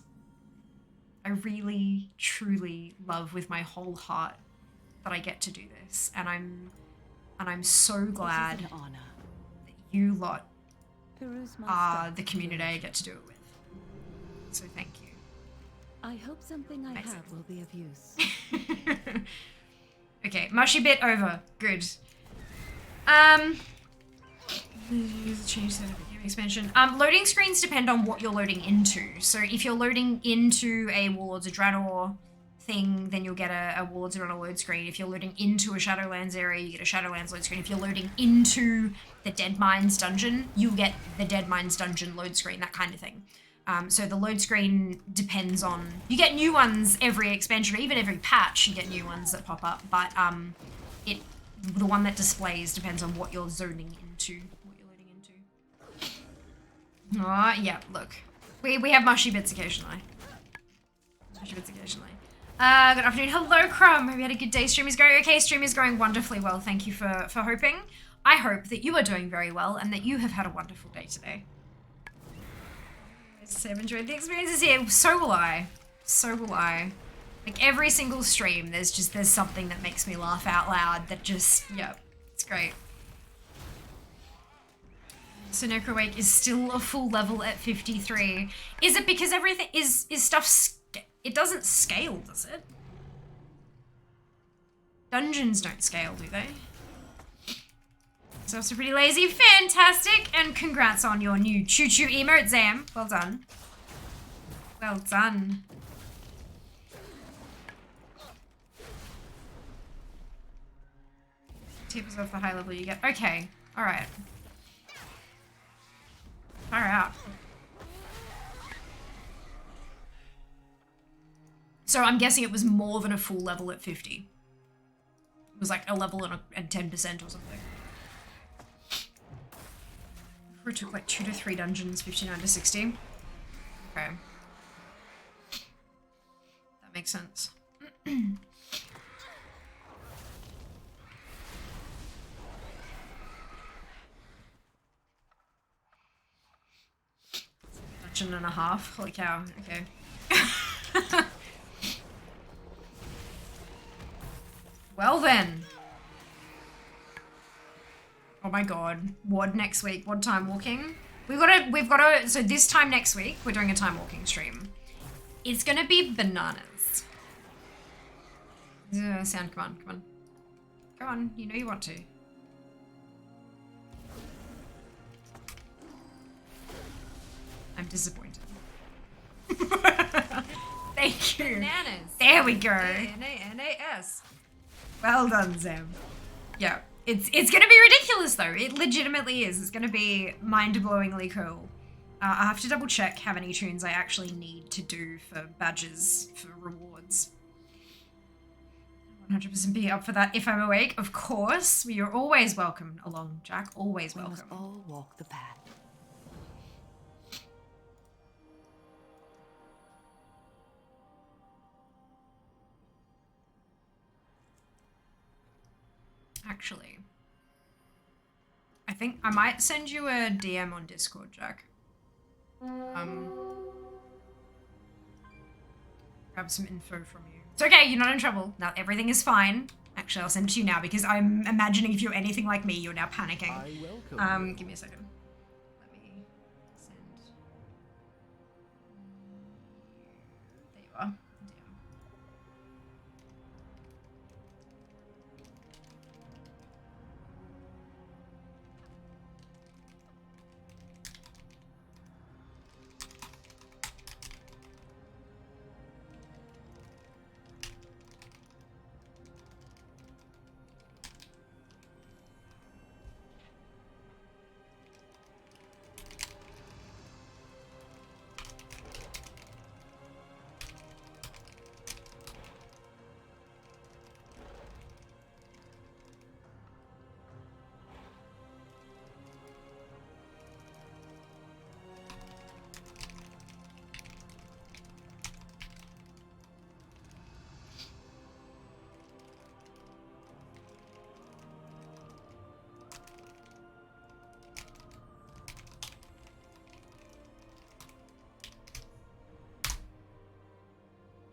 I really, truly love with my whole heart that I get to do this. And I'm so glad that you lot are the community I get to do it with. So thank you. I hope something I have will be of use. Okay, mushy bit over. Good. Change the expansion. Loading screens depend on what you're loading into. So if you're loading into a Warlords of Draenor thing, then you'll get a Warlords of Draenor load screen. If you're loading into a Shadowlands area, you get a Shadowlands load screen. If you're loading into the Dead Mines dungeon, you'll get the Dead Mines dungeon load screen, that kind of thing. So the load screen depends on, you get new ones every expansion, or even every patch you get new ones that pop up, but the one that displays depends on what you're zoning into, what you're loading into. Oh, yeah, look. We have mushy bits occasionally. Mushy bits occasionally. Good afternoon. Hello, Crumb. Hope you had a good day. Stream is going okay. Stream is going wonderfully well. Thank you for hoping. I hope that you are doing very well and that you have had a wonderful day today. I've enjoyed the experiences here. So will I. So will I. Like every single stream, there's something that makes me laugh out loud that just, yep, it's great. So Necrowake is still a full level at 53. Is it because everything is stuff, it doesn't scale, does it? Dungeons don't scale, do they? So also pretty lazy. Fantastic. And congrats on your new choo-choo emote, Zam. Well done. Well done. Tapers off the high level you get. Okay. All right. Far out. So I'm guessing it was more than a full level at 50. It was like a level and 10% or something. It took like 2 to 3 dungeons, 59 to 60. Okay. That makes sense. Dungeon and a half. Holy cow. Okay. Well then. Oh my god. WOD next week. WOD time walking. We've got to, so this time next week, we're doing a time walking stream. It's gonna be bananas. Sound, come on, come on. Go on, you know you want to. I'm disappointed. Thank you. Bananas. There we go. N-A-N-A-S. Well done, Zam. Yeah, it's gonna be ridiculous though. It legitimately is. It's gonna be mind-blowingly cool. I have to double check how many tunes I actually need to do for badges, for rewards. 100% be up for that if I'm awake. Of course, you're always welcome along, Jack. Always welcome. We must all walk the path. Actually, I think I might send you a DM on Discord, Jack. Grab some info from you. It's okay, you're not in trouble. Now everything is fine. Actually, I'll send it to you now because I'm imagining if you're anything like me, you're now panicking. I welcome. Give me a second. Let me send. There you are.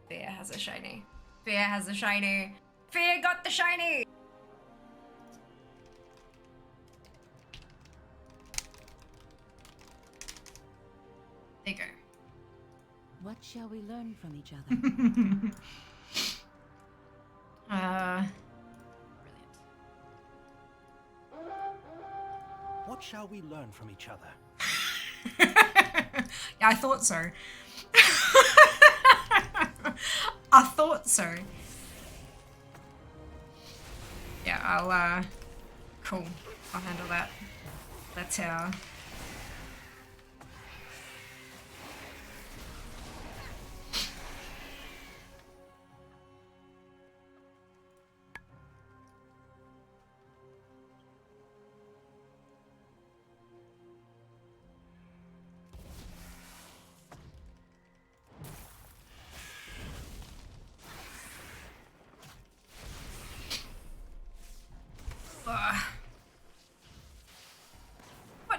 Fear has a shiny. Fear has a shiny. Fear got the shiny! There you go. What shall we learn from each other? Brilliant. What shall we learn from each other? Yeah, I thought so. I thought so. Yeah, I'll, cool. I'll handle that. That's how.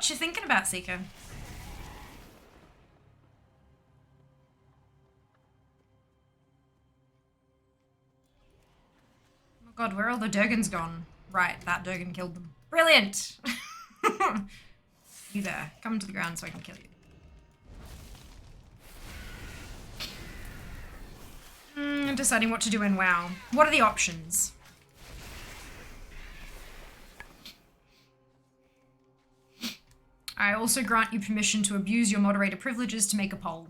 What you thinking about, Seeker? Oh god, where are all the Durgans gone? Right, that Durgan killed them. Brilliant! You there. Come to the ground so I can kill you. Deciding what to do in WoW. What are the options? I also grant you permission to abuse your moderator privileges to make a poll.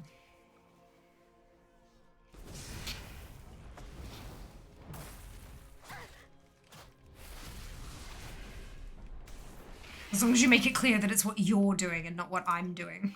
As long as you make it clear that it's what you're doing and not what I'm doing.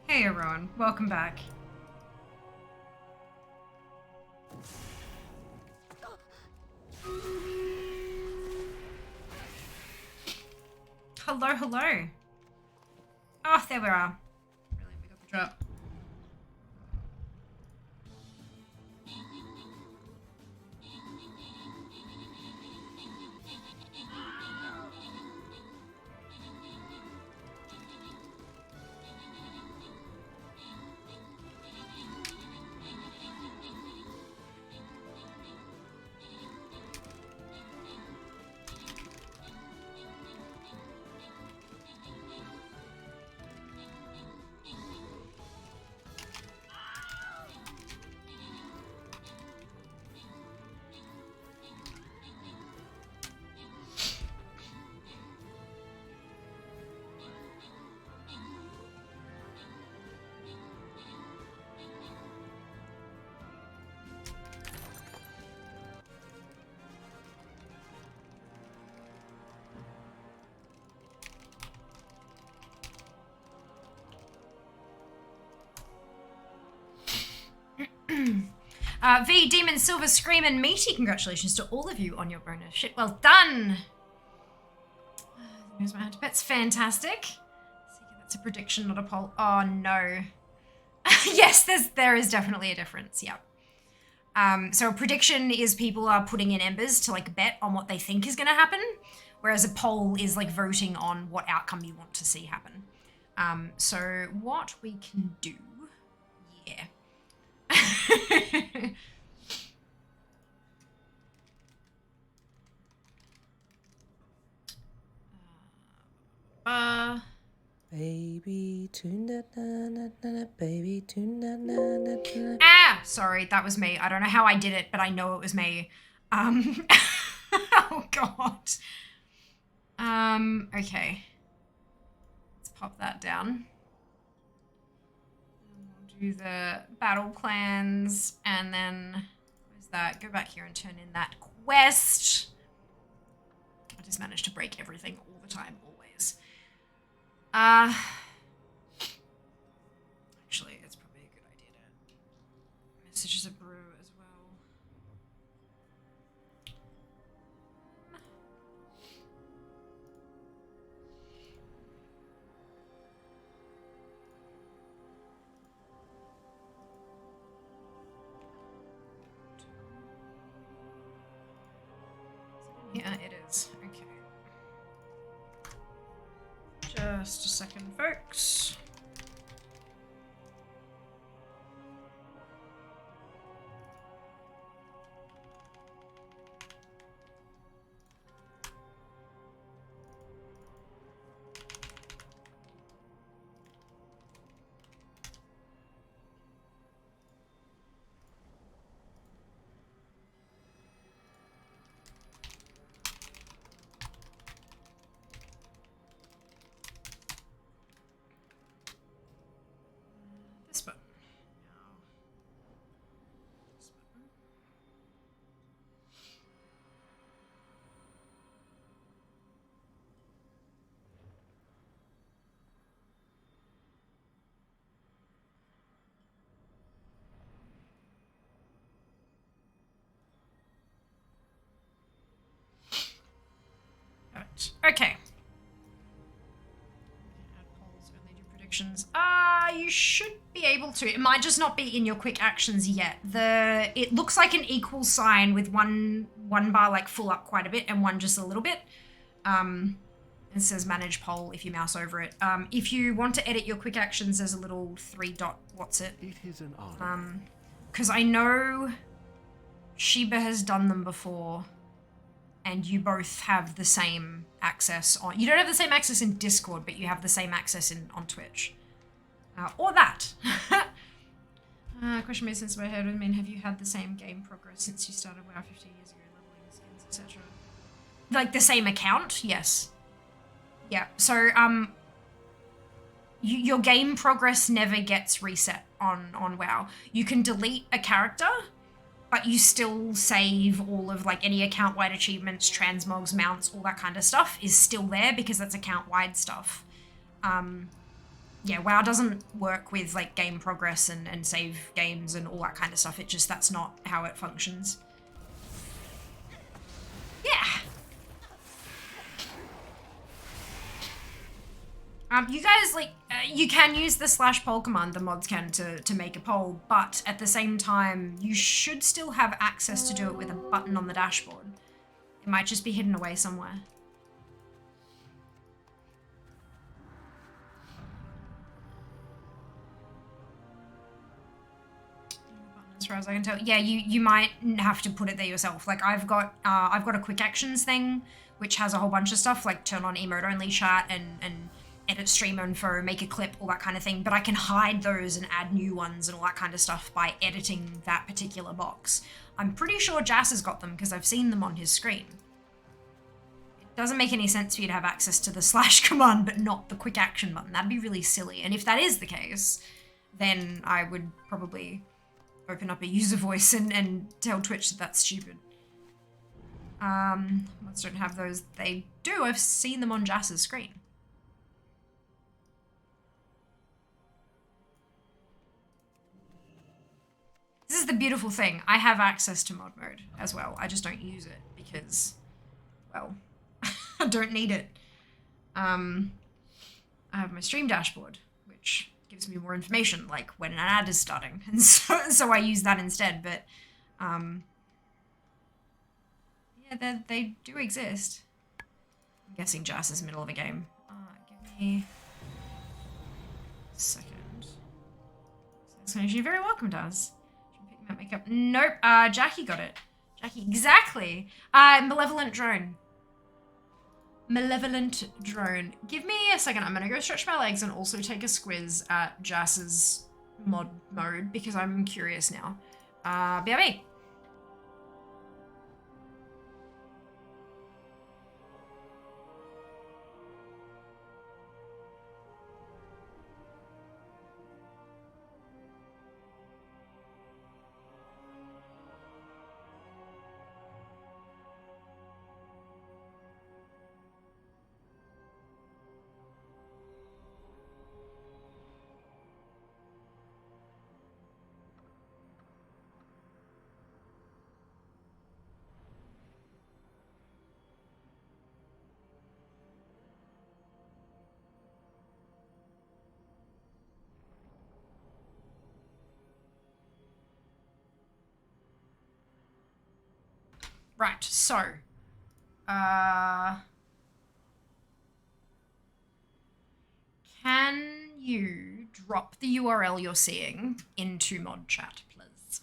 Hey, everyone. Welcome back. Hello, hello. Oh, there we are. Really, we got the drop. V, Demon, Silver, Scream, and Meaty, congratulations to all of you on your bonus. Shit, well done! Here's my hand to pets. Fantastic. That's a prediction, not a poll. Oh, no. Yes, there is definitely a difference, yeah. So a prediction is people are putting in embers to, like, bet on what they think is going to happen, whereas a poll is, like, voting on what outcome you want to see happen. So what we can do... Yeah. Baby tuna na na baby tuna na. Ah, sorry, that was me. I don't know how I did it, but I know it was me. Oh god. Okay. Let's pop that down. We'll do the battle plans, and then where's that? Go back here and turn in that quest. I just managed to break everything all the time, always. Actually, it's probably a good idea to messages a brew as well. Yeah, it is. Okay. Just a second, folks. Okay. Polls only do predictions. You should be able to. It might just not be in your quick actions yet. It looks like an equal sign with one bar like full up quite a bit and one just a little bit. It says manage poll if you mouse over it. If you want to edit your quick actions, there's a little 3-dot what's it. It is an honor. Because I know Sheba has done them before, and you both have the same access on. You don't have the same access in Discord, but you have the same access on Twitch. Or that. Question made sense in my head. I mean, have you had the same game progress since you started WoW 50 years ago, leveling skins, etc.? Like the same account? Yes. Yeah. So, your game progress never gets reset on WoW. You can delete a character, but you still save all of like any account-wide achievements, transmogs, mounts, all that kind of stuff is still there because that's account-wide stuff. Yeah, WoW doesn't work with like game progress and save games and all that kind of stuff. That's not how it functions. Yeah. You guys, like, you can use the /poll command, the mods can, to make a poll, but at the same time, you should still have access to do it with a button on the dashboard. It might just be hidden away somewhere. As far as I can tell, yeah, you might have to put it there yourself. Like, I've got a quick actions thing, which has a whole bunch of stuff, like turn on emote only chat and edit stream info, make a clip, all that kind of thing. But I can hide those and add new ones and all that kind of stuff by editing that particular box. I'm pretty sure Jas has got them because I've seen them on his screen. It doesn't make any sense for you to have access to the / command but not the quick action button. That'd be really silly. And if that is the case, then I would probably open up a user voice and tell Twitch that that's stupid. Mods don't have those. They do. I've seen them on Jas's screen. This is the beautiful thing. I have access to mod mode as well. I just don't use it because, well, I don't need it. I have my stream dashboard, which gives me more information, like when an ad is starting, and so I use that instead. But yeah, they do exist. I'm guessing Jas is middle of a game. Give me a second. So you're very welcome, Daz. Makeup. Nope. Jackie got it. Jackie, exactly. Malevolent drone. Malevolent drone. Give me a second. I'm gonna go stretch my legs and also take a squiz at Jas's mod mode because I'm curious now. BRB. Right, so, can you drop the URL you're seeing into mod chat, please?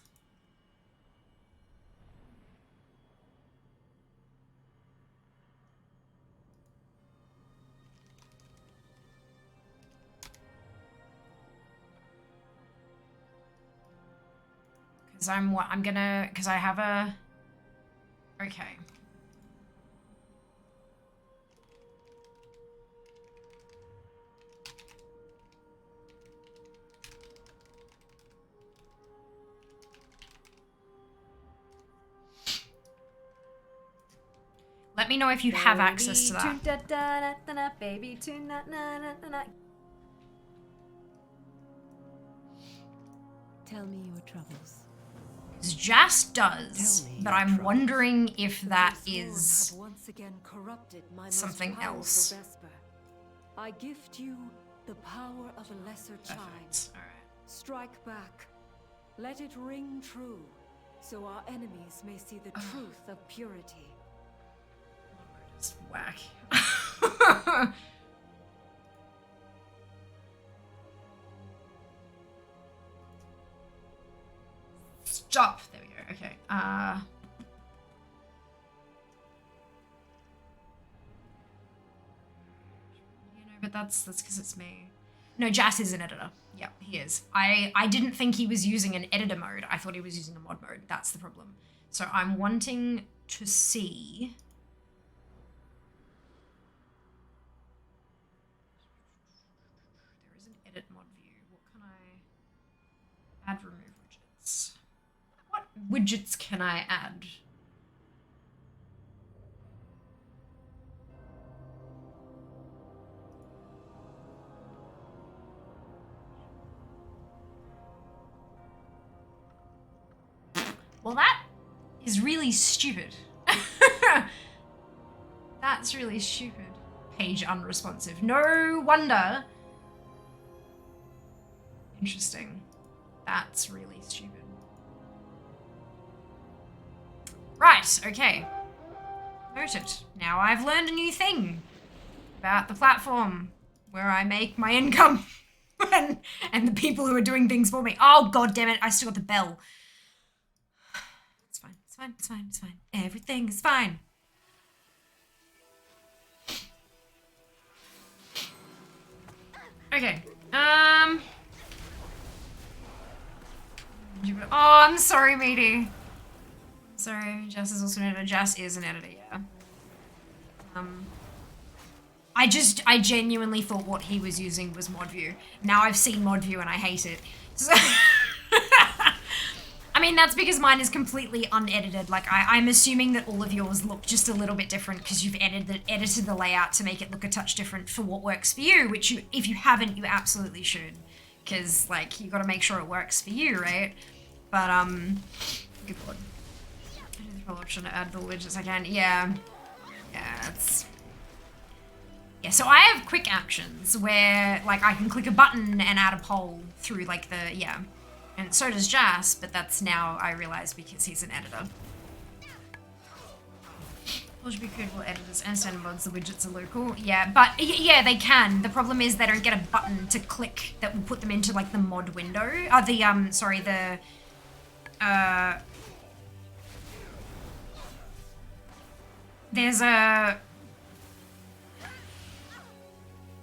Because I have a, okay. Let me know if you have access to that. Baby, tell me your troubles. Jas does, but I'm wondering if that is once again corrupted my something most powerful else. Vesper, I gift you the power of a lesser chime. All right. Strike back. Let it ring true, so our enemies may see the truth of purity. Just whack. Stop. There we go. Okay. You know, but that's because it's me. No, Jas is an editor. Yep, he is. I didn't think he was using an editor mode. I thought he was using a mod mode. That's the problem. So I'm wanting to see. There is an edit mod view. What can I add? Remove widgets. What widgets can I add? Well, that is really stupid. That's really stupid. Page unresponsive. No wonder. Interesting. That's really stupid. Right, okay. Noted. Now I've learned a new thing about the platform where I make my income and the people who are doing things for me. Oh, god damn it, I still got the bell. It's fine, it's fine, it's fine, it's fine. Everything is fine. Okay, oh, I'm sorry, matey. Sorry, Jas is also an editor. Jas is an editor, yeah. I genuinely thought what he was using was ModView. Now I've seen ModView and I hate it. So I mean, that's because mine is completely unedited. Like, I'm assuming that all of yours look just a little bit different because you've edited the layout to make it look a touch different for what works for you, which you, if you haven't, you absolutely should. Because, like, you got to make sure it works for you, right? But, good lord. I did the full option to add the widgets I can. Yeah. Yeah, it's... Yeah, so I have quick actions where, like, I can click a button and add a poll through, like, the... Yeah. And so does Jas, but that's now, I realize, because he's an editor. Well, should be critical editors and standard mods, the widgets are local. Yeah, but, yeah, they can. The problem is they don't get a button to click that will put them into, like, the mod window.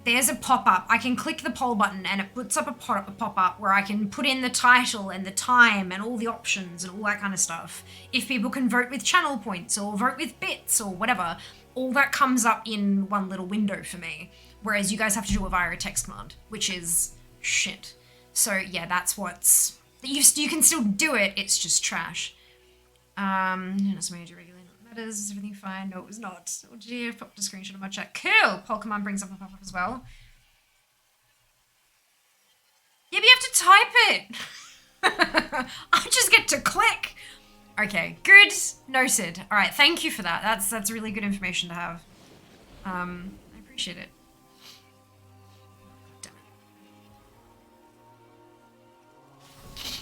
There's a pop-up. I can click the poll button and it puts up a pop-up where I can put in the title and the time and all the options and all that kind of stuff. If people can vote with channel points or vote with bits or whatever, all that comes up in one little window for me. Whereas you guys have to do it via a text command, which is shit. So yeah, that's what's... You can still do it, it's just trash. That's major regular. Is everything fine? No, it was not. Oh dear, I've popped a screenshot of my chat. Cool! Pokemon brings up a pop-up as well. Yeah, but you have to type it! I just get to click! Okay, good. Noted. Alright, thank you for that. That's really good information to have. I appreciate it. Damn it.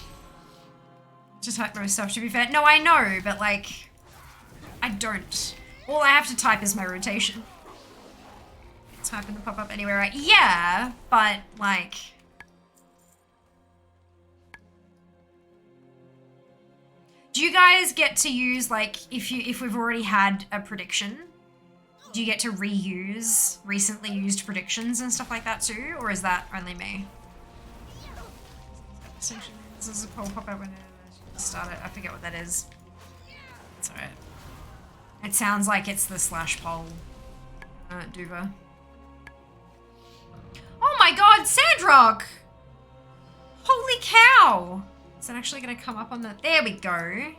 Just type most stuff, to be fair. No, I know, but like... I don't. All I have to type is my rotation. Type in the pop-up anywhere, right? Yeah, but like... Do you guys get to use, like, if we've already had a prediction, do you get to reuse recently used predictions and stuff like that too? Or is that only me? This is a poll pop-up when I start it. I forget what that is. It's alright. It sounds like it's the /poll, Duva. Oh my god, Sandrock! Holy cow! Is that actually gonna come up on the... There we go.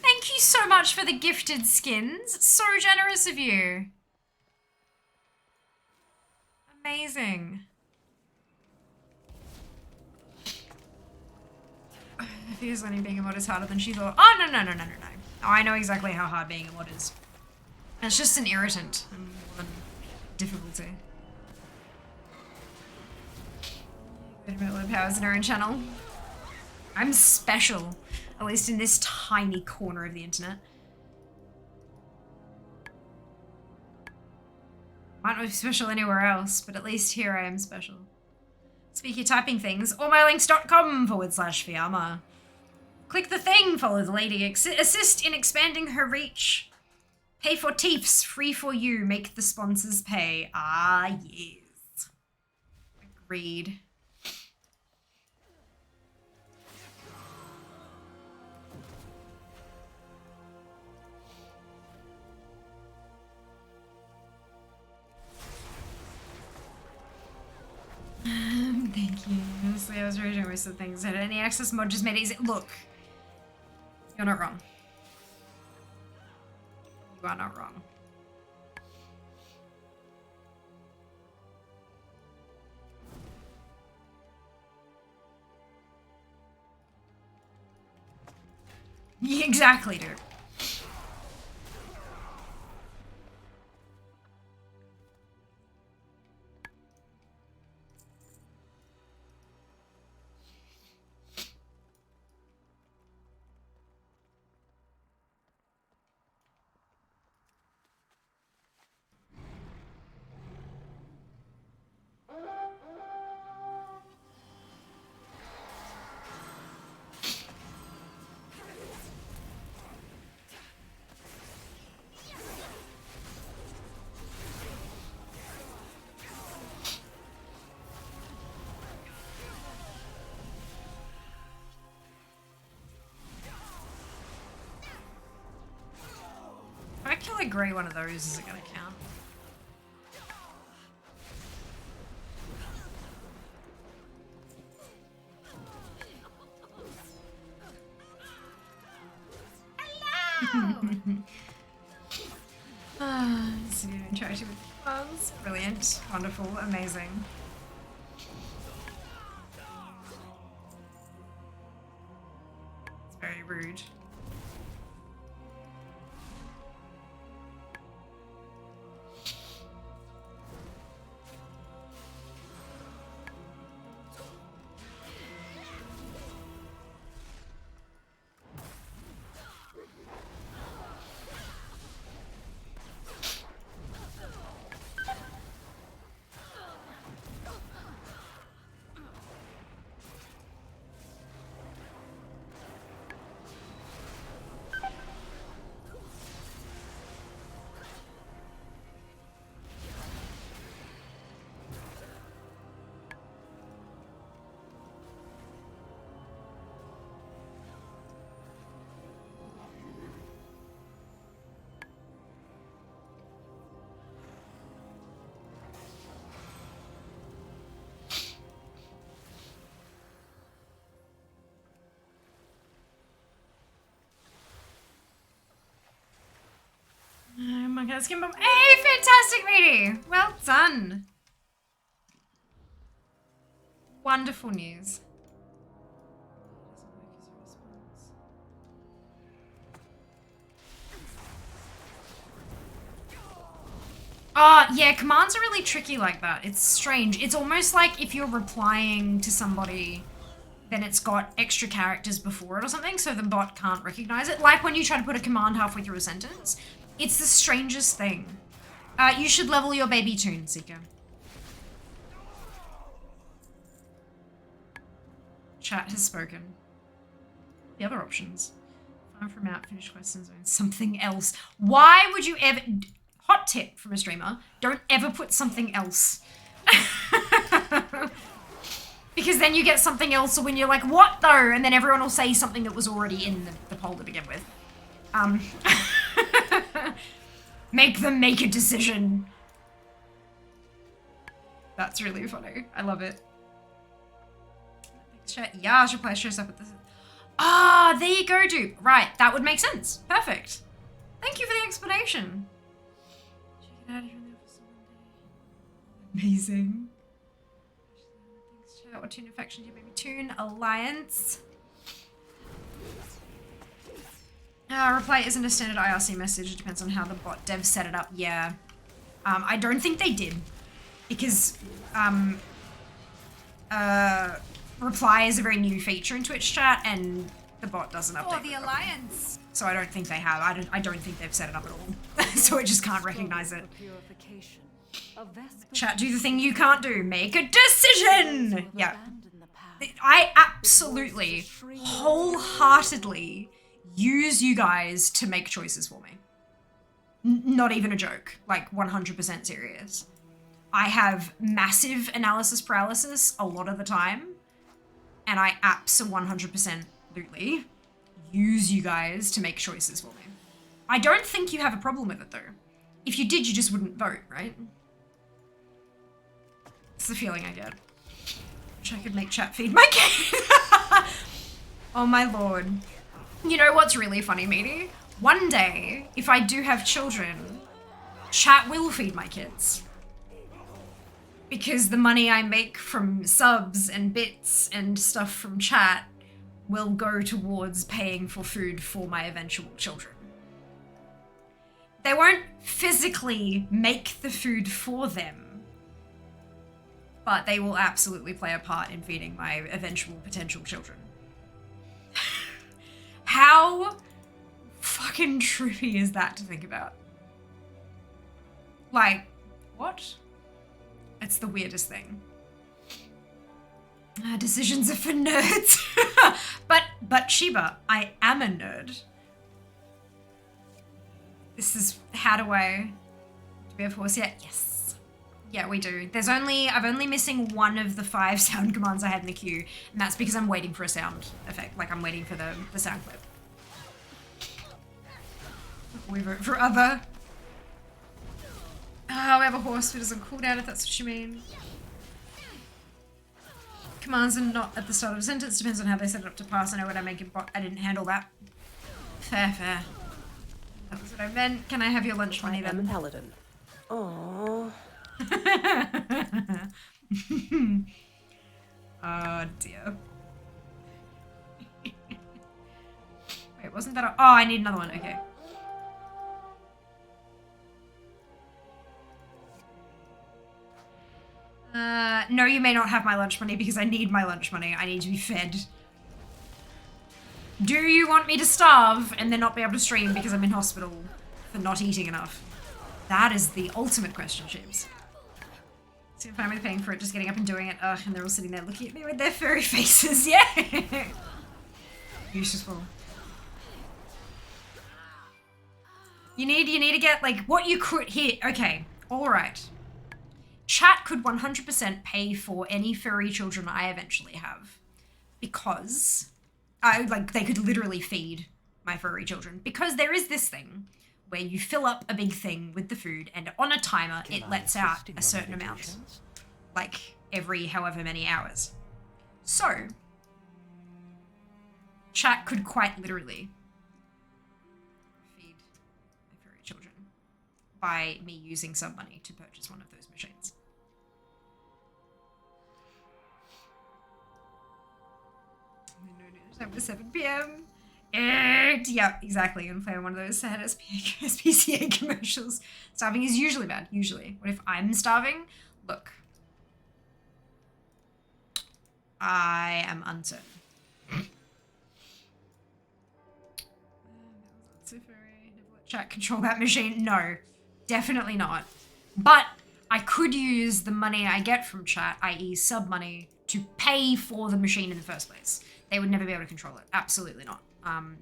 Thank you so much for the gifted skins. So generous of you. Amazing. I feel as only being a mod is harder than she thought. Oh, no. Oh, I know exactly how hard being a mod is. It's just an irritant and more than difficulty. Low powers in our own channel. I'm special, at least in this tiny corner of the internet. Might not be special anywhere else, but at least here I am special. Speaking of typing things, allmylinks.com/Fiamma. Click the thing, follow the lady, assist in expanding her reach. Pay for tiefs, free for you, make the sponsors pay. Ah, yes. Agreed. Thank you. Honestly, I was reading most of the things. Any access mod just made it easy. Look, you're not wrong. You are not wrong. Yeah, exactly, dude. If I kill a grey one of those, is it gonna count? So interaction with bugs. Brilliant. Wonderful. Amazing. It's very rude. Oh my god, skin bomb. Hey, fantastic, Reedy! Well done. Wonderful news. Oh, yeah, commands are really tricky like that. It's strange. It's almost like if you're replying to somebody, then it's got extra characters before it or something, so the bot can't recognize it. Like when you try to put a command halfway through a sentence. It's the strangest thing. You should level your baby tune, Seeker. Chat has spoken. The other options. Farm from out, finish questions, and something else. Why would you ever... Hot tip from a streamer. Don't ever put something else. Because then you get something else when you're like, what though? And then everyone will say something that was already in the poll to begin with. Make them make a decision. That's really funny. I love it. Yeah, I should play shows up at this. Ah, there you go, dude. Right, that would make sense. Perfect. Thank you for the explanation. Amazing. What tune faction do you maybe tune? Alliance. Reply isn't a standard IRC message. It depends on how the bot dev set it up. Yeah. I don't think they did. Because, reply is a very new feature in Twitch chat, and the bot doesn't update. Oh, the Alliance! So I don't think they have. I don't think they've set it up at all. So it just can't recognize it. Chat, do the thing you can't do. Make a decision! Yeah. I absolutely, wholeheartedly use you guys to make choices for me. Not even a joke. Like, 100% serious. I have massive analysis paralysis a lot of the time. And I absolutely 100% use you guys to make choices for me. I don't think you have a problem with it, though. If you did, you just wouldn't vote, right? It's the feeling I get. Wish I could make chat feed my kid. Oh my lord. You know what's really funny, Meaty? One day, if I do have children, chat will feed my kids. Because the money I make from subs and bits and stuff from chat will go towards paying for food for my eventual children. They won't physically make the food for them, but they will absolutely play a part in feeding my eventual potential children. How fucking trippy is that to think about? Like, what? It's the weirdest thing. Decisions are for nerds. but Sheba, I am a nerd. This is, how do we have horse yet? Yes. Yeah, we do. I'm only missing one of the 5 sound commands I had in the queue, and that's because I'm waiting for a sound effect. Like, I'm waiting for the sound clip. We vote for other. Oh, we have a horse who doesn't cool down, if that's what you mean. Commands are not at the start of a sentence. Depends on how they set it up to pass. I know when I make a bot, I didn't handle that. Fair. That was what I meant. Can I have your lunch money then? I'm a paladin. Aww. Oh dear. Wait, wasn't that oh, I need another one. Okay. No, you may not have my lunch money because I need my lunch money. I need to be fed. Do you want me to starve and then not be able to stream because I'm in hospital for not eating enough? That is the ultimate question, Chips. See if I'm paying for it, just getting up and doing it. Ugh, and they're all sitting there looking at me with their furry faces. Yeah! Useful. You need to get, like, what you could here. Okay, alright. Chat could 100% pay for any furry children I eventually have. Because they could literally feed my furry children. Because there is this thing where you fill up a big thing with the food and on a timer it lets out a certain amount. Like every however many hours. So, chat could quite literally feed my furry children by me using some money to purchase one of those machines. Time to 7 p.m. Yeah, exactly. And play one of those sad SPCA commercials. Starving is usually bad. Usually. What if I'm starving? Look. I am uncertain. Chat control that machine? No. Definitely not. But I could use the money I get from chat, i.e. sub money, to pay for the machine in the first place. They would never be able to control it. Absolutely not.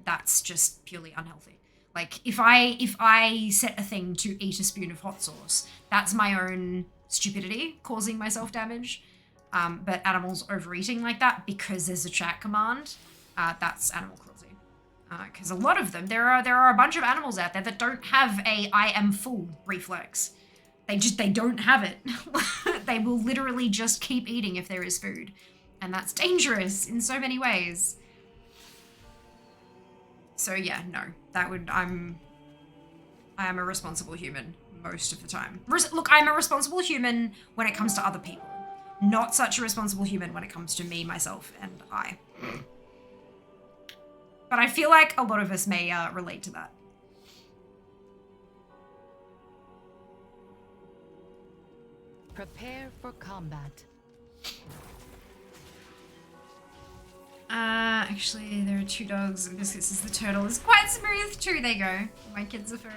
That's just purely unhealthy. Like, if I set a thing to eat a spoon of hot sauce, that's my own stupidity causing myself damage. But animals overeating like that because there's a chat command, that's animal cruelty. Because a lot of them, there are a bunch of animals out there that don't have a I am full reflex. They don't have it. They will literally just keep eating if there is food. And that's dangerous in so many ways. So yeah, no. I am a responsible human most of the time. Look, I'm a responsible human when it comes to other people. Not such a responsible human when it comes to me, myself, and I. But I feel like a lot of us may relate to that. Prepare for combat. Actually, there are 2 dogs, and Biscuits is the turtle. It's quite smooth too. There you go. My kids are furry.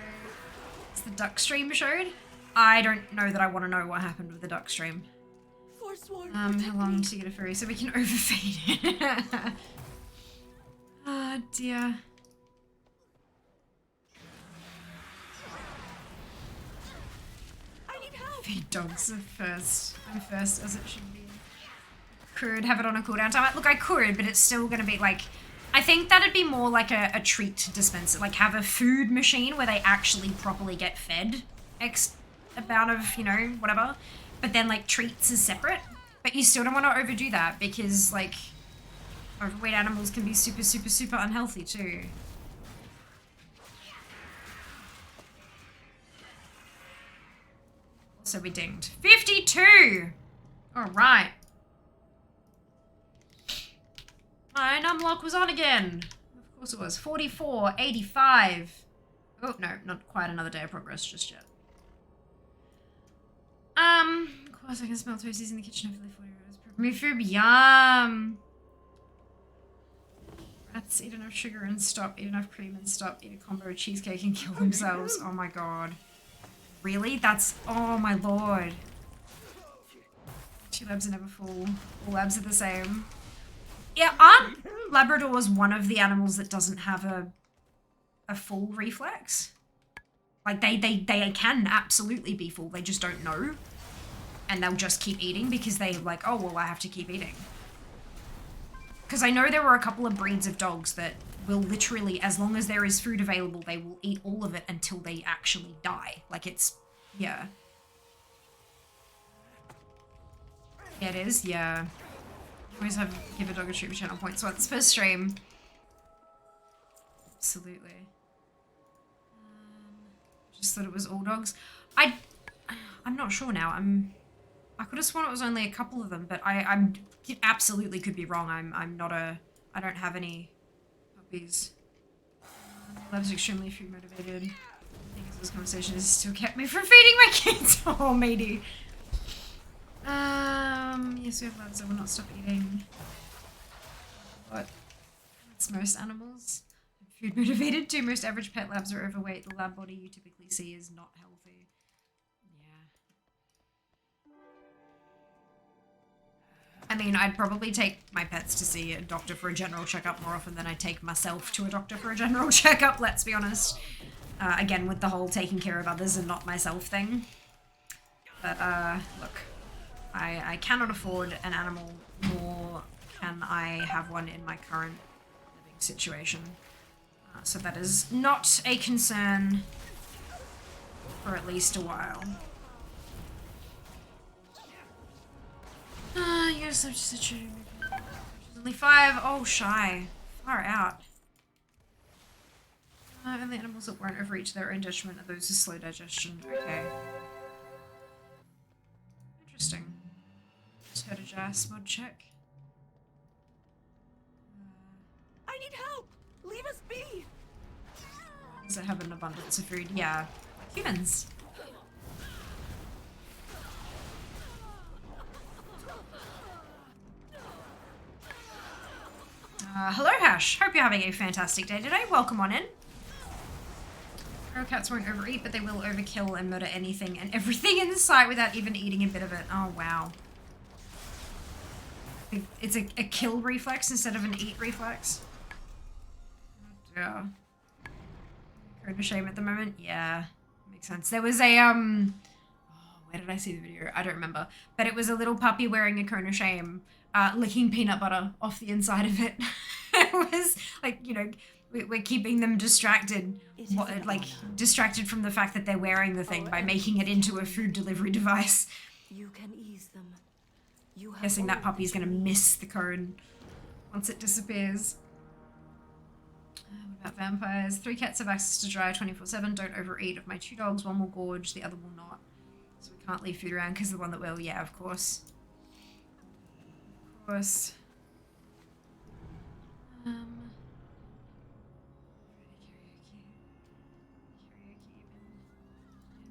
It's the duck stream showed. I don't know that I want to know what happened with the duck stream. How long to get a furry so we can overfeed it? Oh dear. I need help. Feed dogs are first. I'm first as it should be. Could have it on a cooldown time. Look, I could, but it's still gonna be like, I think that'd be more like a treat dispenser. Like have a food machine where they actually properly get fed X amount of, you know, whatever. But then like treats is separate. But you still don't want to overdo that because like overweight animals can be super, super, super unhealthy too. So we dinged. 52! Alright. My numlock was on again. Of course it was. 44, 85. Oh, no, not quite another day of progress just yet. Of course I can smell toasties in the kitchen after 40 hours. Me food, yum! Rats eat enough sugar and stop, eat enough cream and stop, eat a combo of cheesecake and kill themselves. Oh my god. Really? That's, oh my lord. 2 labs are never full. All labs are the same. Yeah, aren't Labradors one of the animals that doesn't have a full reflex? Like they can absolutely be full, they just don't know. And they'll just keep eating because they're like, oh, well, I have to keep eating. Because I know there were a couple of breeds of dogs that will literally, as long as there is food available, they will eat all of it until they actually die. Like it's, yeah. Yeah, it is, yeah. Always give a dog a treat for channel points once per stream. Absolutely. Just thought it was all dogs. I'm not sure now. I could have sworn it was only a couple of them, but it absolutely could be wrong. I don't have any puppies. Lab's extremely food motivated. I think this conversation has still kept me from feeding my kids. Oh, matey. Yes, we have labs that will not stop eating. What? That's most animals. Food motivated too. Most average pet labs are overweight. The lab body you typically see is not healthy. Yeah. I mean, I'd probably take my pets to see a doctor for a general checkup more often than I take myself to a doctor for a general checkup, let's be honest. Again, with the whole taking care of others and not myself thing. But, look. I cannot afford an animal, nor can I have one in my current living situation. So that is not a concern for at least a while. Yes, I'm just such a... Only 5. Oh, shy. Far out. Only animals that won't overeat to their own detriment are those with slow digestion. Okay. Interesting. Heard a jazz mod check. I need help. Leave us be. Does it have an abundance of food? Yeah. Humans. Hello, Hash. Hope you're having a fantastic day today. Welcome on in. Cats won't overeat, but they will overkill and murder anything and everything in sight without even eating a bit of it. Oh, wow. It's a kill reflex instead of an eat reflex. Oh, yeah. Code of shame at the moment? Yeah. Makes sense. There was a, oh, where did I see the video? I don't remember. But it was a little puppy wearing a cone of shame, licking peanut butter off the inside of it. It was like, you know, we're keeping them distracted, distracted from the fact that they're wearing the thing by making it into a food delivery device. You can ease them. Guessing that puppy's gonna miss the cone once it disappears. What about vampires? 3 cats have access to dry 24/7. Don't overeat. Of my 2 dogs, one will gorge, the other will not. So we can't leave food around because the one that will, yeah, of course. Of course.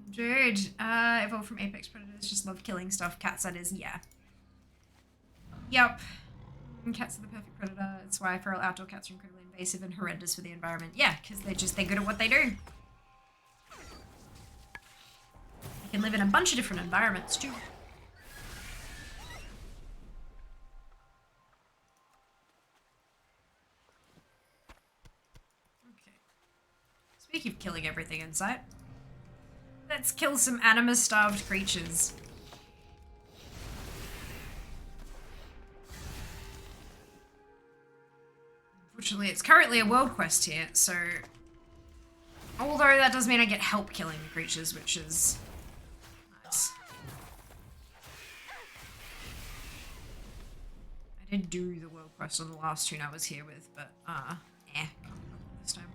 Dude, evolved from apex predators, just love killing stuff. Cats, that is, yeah. Yup. Cats are the perfect predator. It's why feral outdoor cats are incredibly invasive and horrendous for the environment. Yeah, because they're good at what they do. They can live in a bunch of different environments too. Okay. Speaking of killing everything in sight, let's kill some anima-starved creatures. Unfortunately, it's currently a world quest here, so... Although that does mean I get help killing the creatures, which is... nice. I did do the world quest on the last tune I was here with, but, can't this time.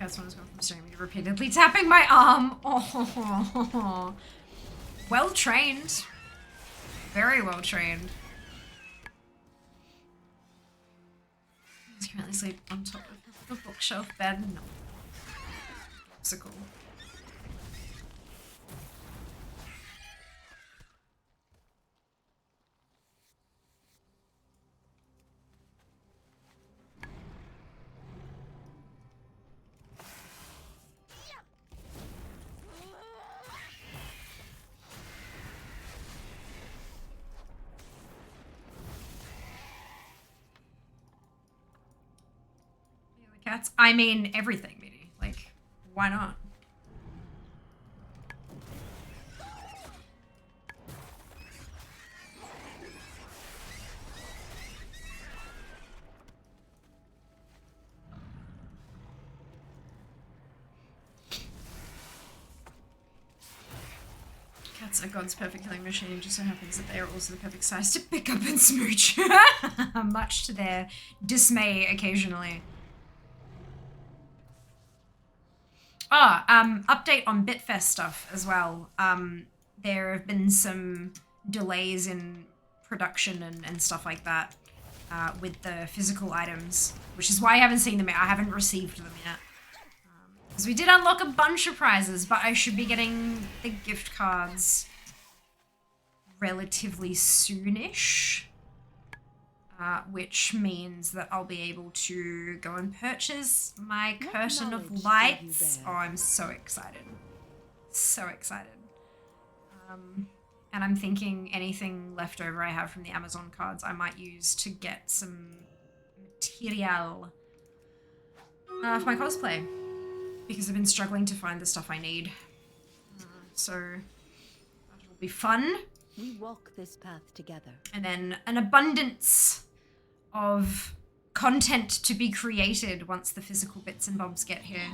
That's one has gone from staring me to repeatedly tapping my arm. Oh, well trained. Very well trained. He's currently asleep on top of the bookshelf bed. No. Popsicle. Cats? I mean, everything, Mitty. Like, why not? Cats are God's perfect killing machine. It just so happens that they are also the perfect size to pick up and smooch. Much to their dismay occasionally. Update on Bitfest stuff as well. There have been some delays in production and stuff like that with the physical items, which is why I haven't seen them yet. I haven't received them yet. Because we did unlock a bunch of prizes, but I should be getting the gift cards relatively soonish. Which means that I'll be able to go and purchase my Curtain of Lights. Oh, I'm so excited. So excited. And I'm thinking anything left over I have from the Amazon cards I might use to get some material for my cosplay. Because I've been struggling to find the stuff I need. So that'll be fun. We walk this path together. And then an abundance of content to be created once the physical bits and bobs get here.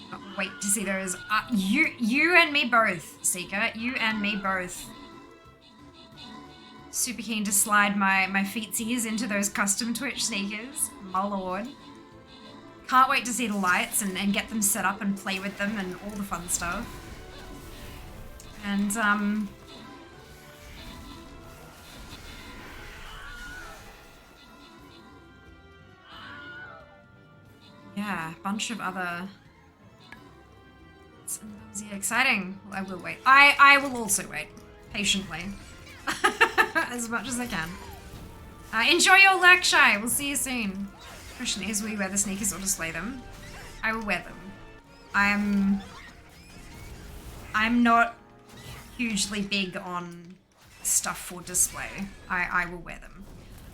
Can't wait to see those. You and me both, Seeker. You and me both. Super keen to slide my feetsies into those custom Twitch sneakers. My lord. Can't wait to see the lights and get them set up and play with them and all the fun stuff. And, yeah, a bunch of other... Yeah, exciting. I will wait. I will also wait. Patiently. As much as I can. Enjoy your lurk, Shy. We'll see you soon. Question is, will you wear the sneakers or display them? I will wear them. I'm not hugely big on stuff for display. I will wear them.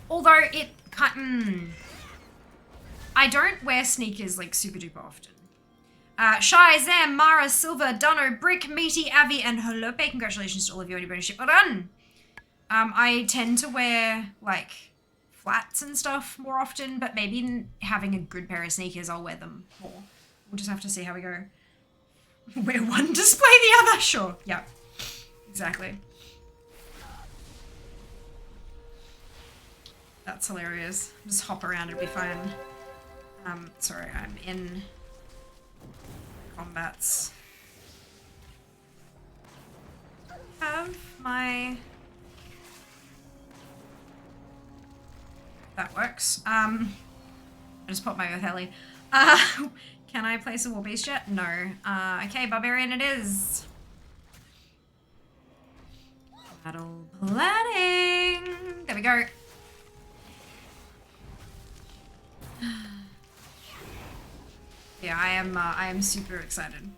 Although it can't... I don't wear sneakers like super duper often. Shy, Zam, Mara, Silver, Dunno, Brick, Meaty, Avi, and Holope. Congratulations to all of you on your bonus ship. Well done! I tend to wear, like, flats and stuff more often, but maybe having a good pair of sneakers, I'll wear them more. We'll just have to see how we go. Wear one, display the other. Sure. Yeah. Exactly. That's hilarious. Just hop around, it'll be fine. Sorry, I'm in combats. Have my... That works. I just popped my Earth Ellie. Can I place a war beast yet? No. Okay, barbarian it is. Battle planning. There we go. Yeah, I am super excited.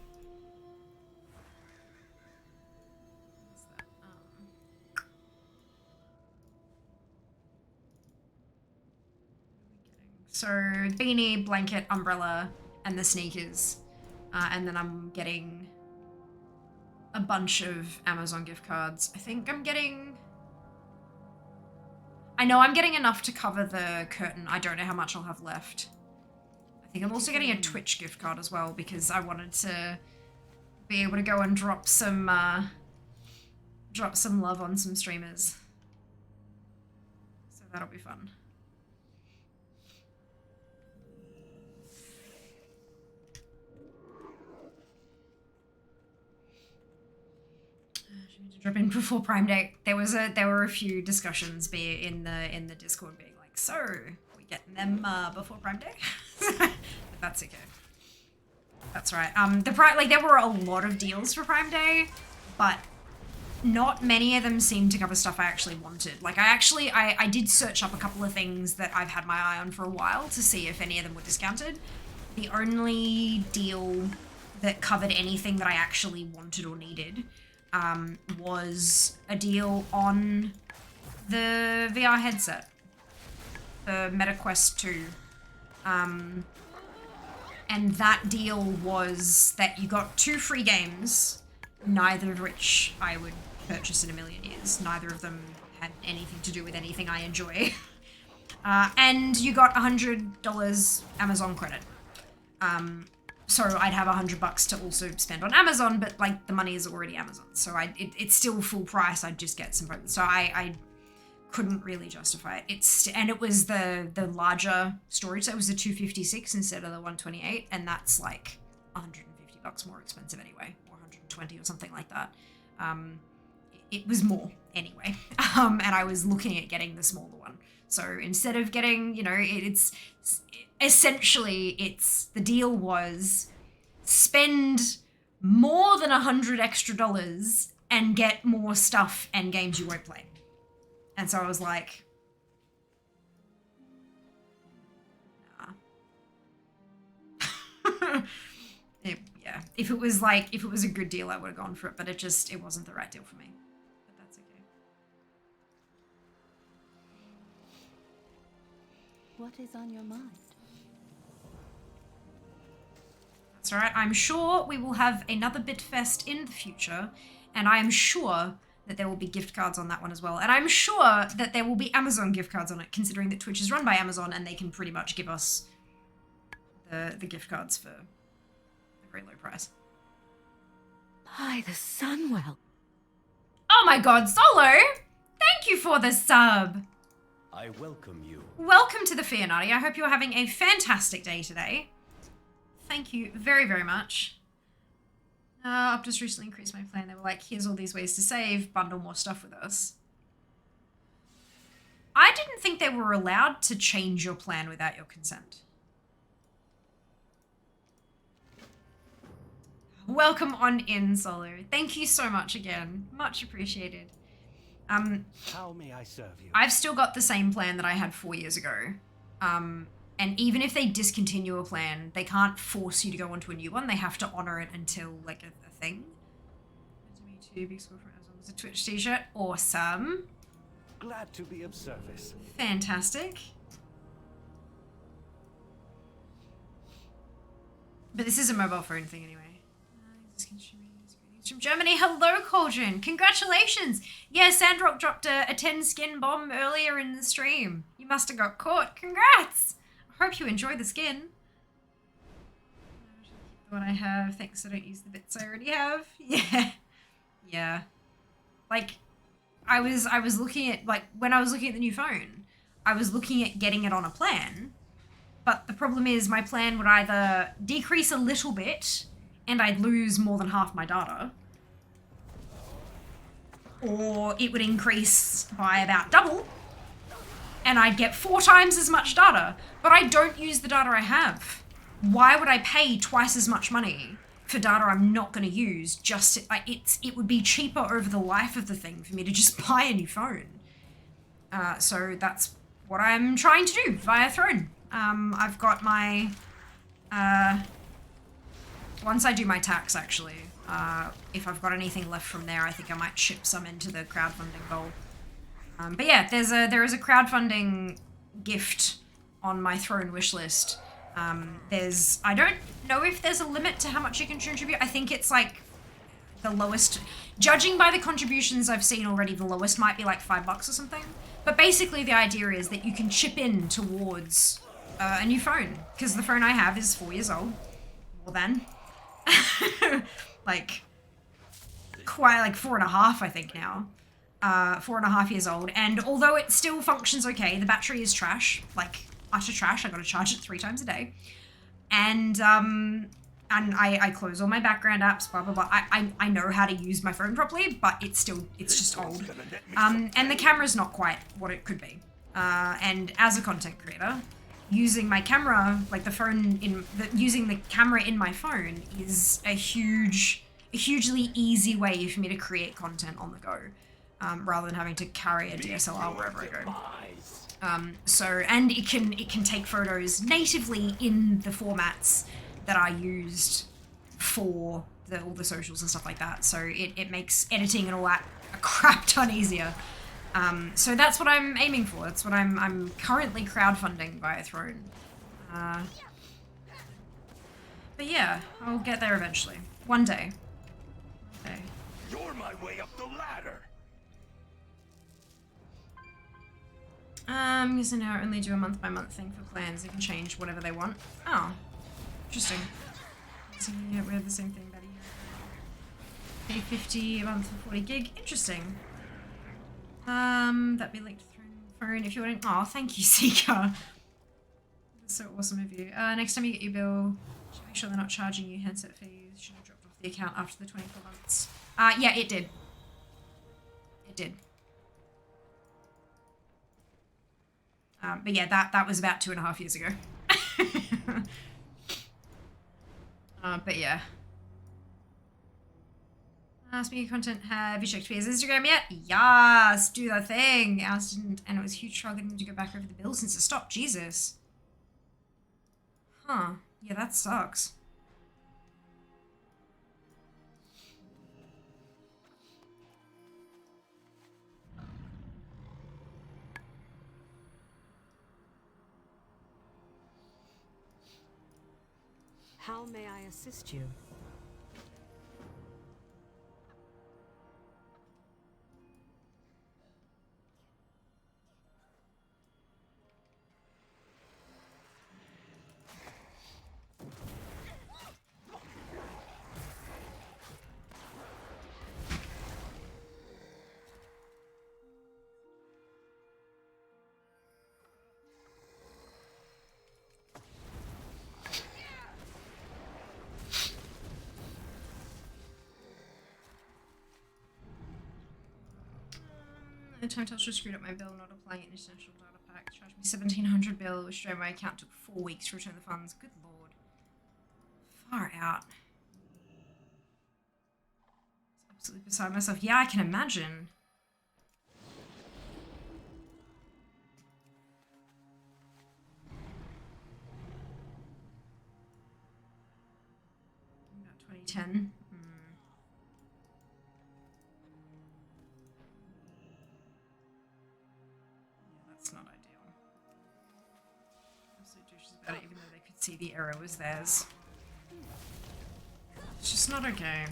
So beanie, blanket, umbrella, and the sneakers. And then I'm getting a bunch of Amazon gift cards. I think I'm getting... I know I'm getting enough to cover the curtain. I don't know how much I'll have left. I think I'm also getting a Twitch gift card as well because I wanted to be able to go and drop some love on some streamers. So that'll be fun. Drop in before Prime Day. There were a few discussions in the Discord being like, so we getting them before Prime Day? But that's okay. That's right. There were a lot of deals for Prime Day, but not many of them seemed to cover stuff I actually wanted. Like I did search up a couple of things that I've had my eye on for a while to see if any of them were discounted. The only deal that covered anything that I actually wanted or needed was a deal on the VR headset, the MetaQuest 2. And that deal was that you got 2 free games, neither of which I would purchase in a million years. Neither of them had anything to do with anything I enjoy. And you got $100 Amazon credit. So I'd have $100 to also spend on Amazon, but like the money is already Amazon. So it's still full price. I'd just get some bonus. So I couldn't really justify it. And it was the larger storage. So it was the 256 instead of the 128. And that's like $150 more expensive anyway, or 120 or something like that. It was more anyway. And I was looking at getting the smaller one. So instead of getting, essentially the deal was spend more than $100 extra and get more stuff and games you won't play. And so I was like, nah. Yeah, if it was a good deal, I would have gone for it, but it wasn't the right deal for me. But that's okay. What is on your mind? That's all right. I'm sure we will have another Bitfest in the future, and I am sure that there will be gift cards on that one as well. And I'm sure that there will be Amazon gift cards on it, considering that Twitch is run by Amazon and they can pretty much give us the gift cards for a very low price. By the Sunwell. Oh my god, Solo! Thank you for the sub! I welcome you. Welcome to the Fianati. I hope you're having a fantastic day today. Thank you very, very much. I've just recently increased my plan. They were like, here's all these ways to save, bundle more stuff with us. I didn't think they were allowed to change your plan without your consent. Welcome on in, Solo. Thank you so much again. Much appreciated. How may I serve you? I've still got the same plan that I had 4 years ago. And even if they discontinue a plan, they can't force you to go onto a new one. They have to honor it until, like, a thing. Me too, big score from Amazon. It's a Twitch t-shirt. Awesome. Glad to be of service. Fantastic. But this is a mobile phone thing anyway. From Germany. Hello, Cauldron. Congratulations. Yeah, Sandrock dropped a 10 skin bomb earlier in the stream. You must have got caught. Congrats. I hope you enjoy the skin. The one I have. Thanks, I don't use the bits I already have. Yeah. Yeah. Like, I was looking at, like, when I was looking at the new phone, I was looking at getting it on a plan. But the problem is my plan would either decrease a little bit and I'd lose more than half my data, or it would increase by about double and I'd get 4 times as much data, but I don't use the data I have. why would I pay twice as much money for data I'm not going to use? Just it would be cheaper over the life of the thing for me to just buy a new phone. So that's what I'm trying to do via Throne. I've got my once I do my tax, actually, if I've got anything left from there, I think I might chip some into the crowdfunding goal. But yeah, there is a crowdfunding gift on my Throne wish list. I don't know if there's a limit to how much you can contribute. I think it's like the lowest, judging by the contributions I've seen already, the lowest might be like $5 or something. But basically the idea is that you can chip in towards a new phone, because the phone I have is 4 years old, more than. like 4.5, I think now. 4.5 years old, and although it still functions okay, the battery is trash, like utter trash. I gotta charge it 3 times a day, and I close all my background apps, blah blah blah. I know how to use my phone properly, but it's just old, and the camera's not quite what it could be. And as a content creator, using my camera, like using the camera in my phone is a hugely easy way for me to create content on the go. Rather than having to carry a DSLR wherever I go. And it can take photos natively in the formats that I used for all the socials and stuff like that. So it makes editing and all that a crap ton easier. So that's what I'm aiming for. That's what I'm currently crowdfunding via Throne. But yeah, I'll get there eventually. One day. Okay. You're my way up the ladder. I'm guessing now I only do a month-by-month thing for plans. They can change whatever they want. Oh, interesting. So yeah, we have the same thing about a year ago. Pay 50 a month for 40 gig. Interesting. That'd be linked through phone if you want. Oh, thank you, Seeker. That's so awesome of you. Next time you get your bill, should make sure they're not charging you handset fees. Should have dropped off the account after the 24 months. Yeah, it did. It did. But yeah, that was about 2.5 years ago. But yeah. Speaking of content, have you checked Pia's Instagram yet? Yes, do the thing. Ours didn't, and it was a huge struggle to go back over the bill since it stopped. Jesus. Huh. Yeah, that sucks. How may I assist you? The time Telstra screwed up my bill not applying an international data pack. Charged me 1,700 bill, which drove my account. Took 4 weeks to return the funds. Good lord. Far out. It's absolutely beside myself. Yeah, I can imagine. About 2010. About it, even though they could see the error was theirs. It's just not okay.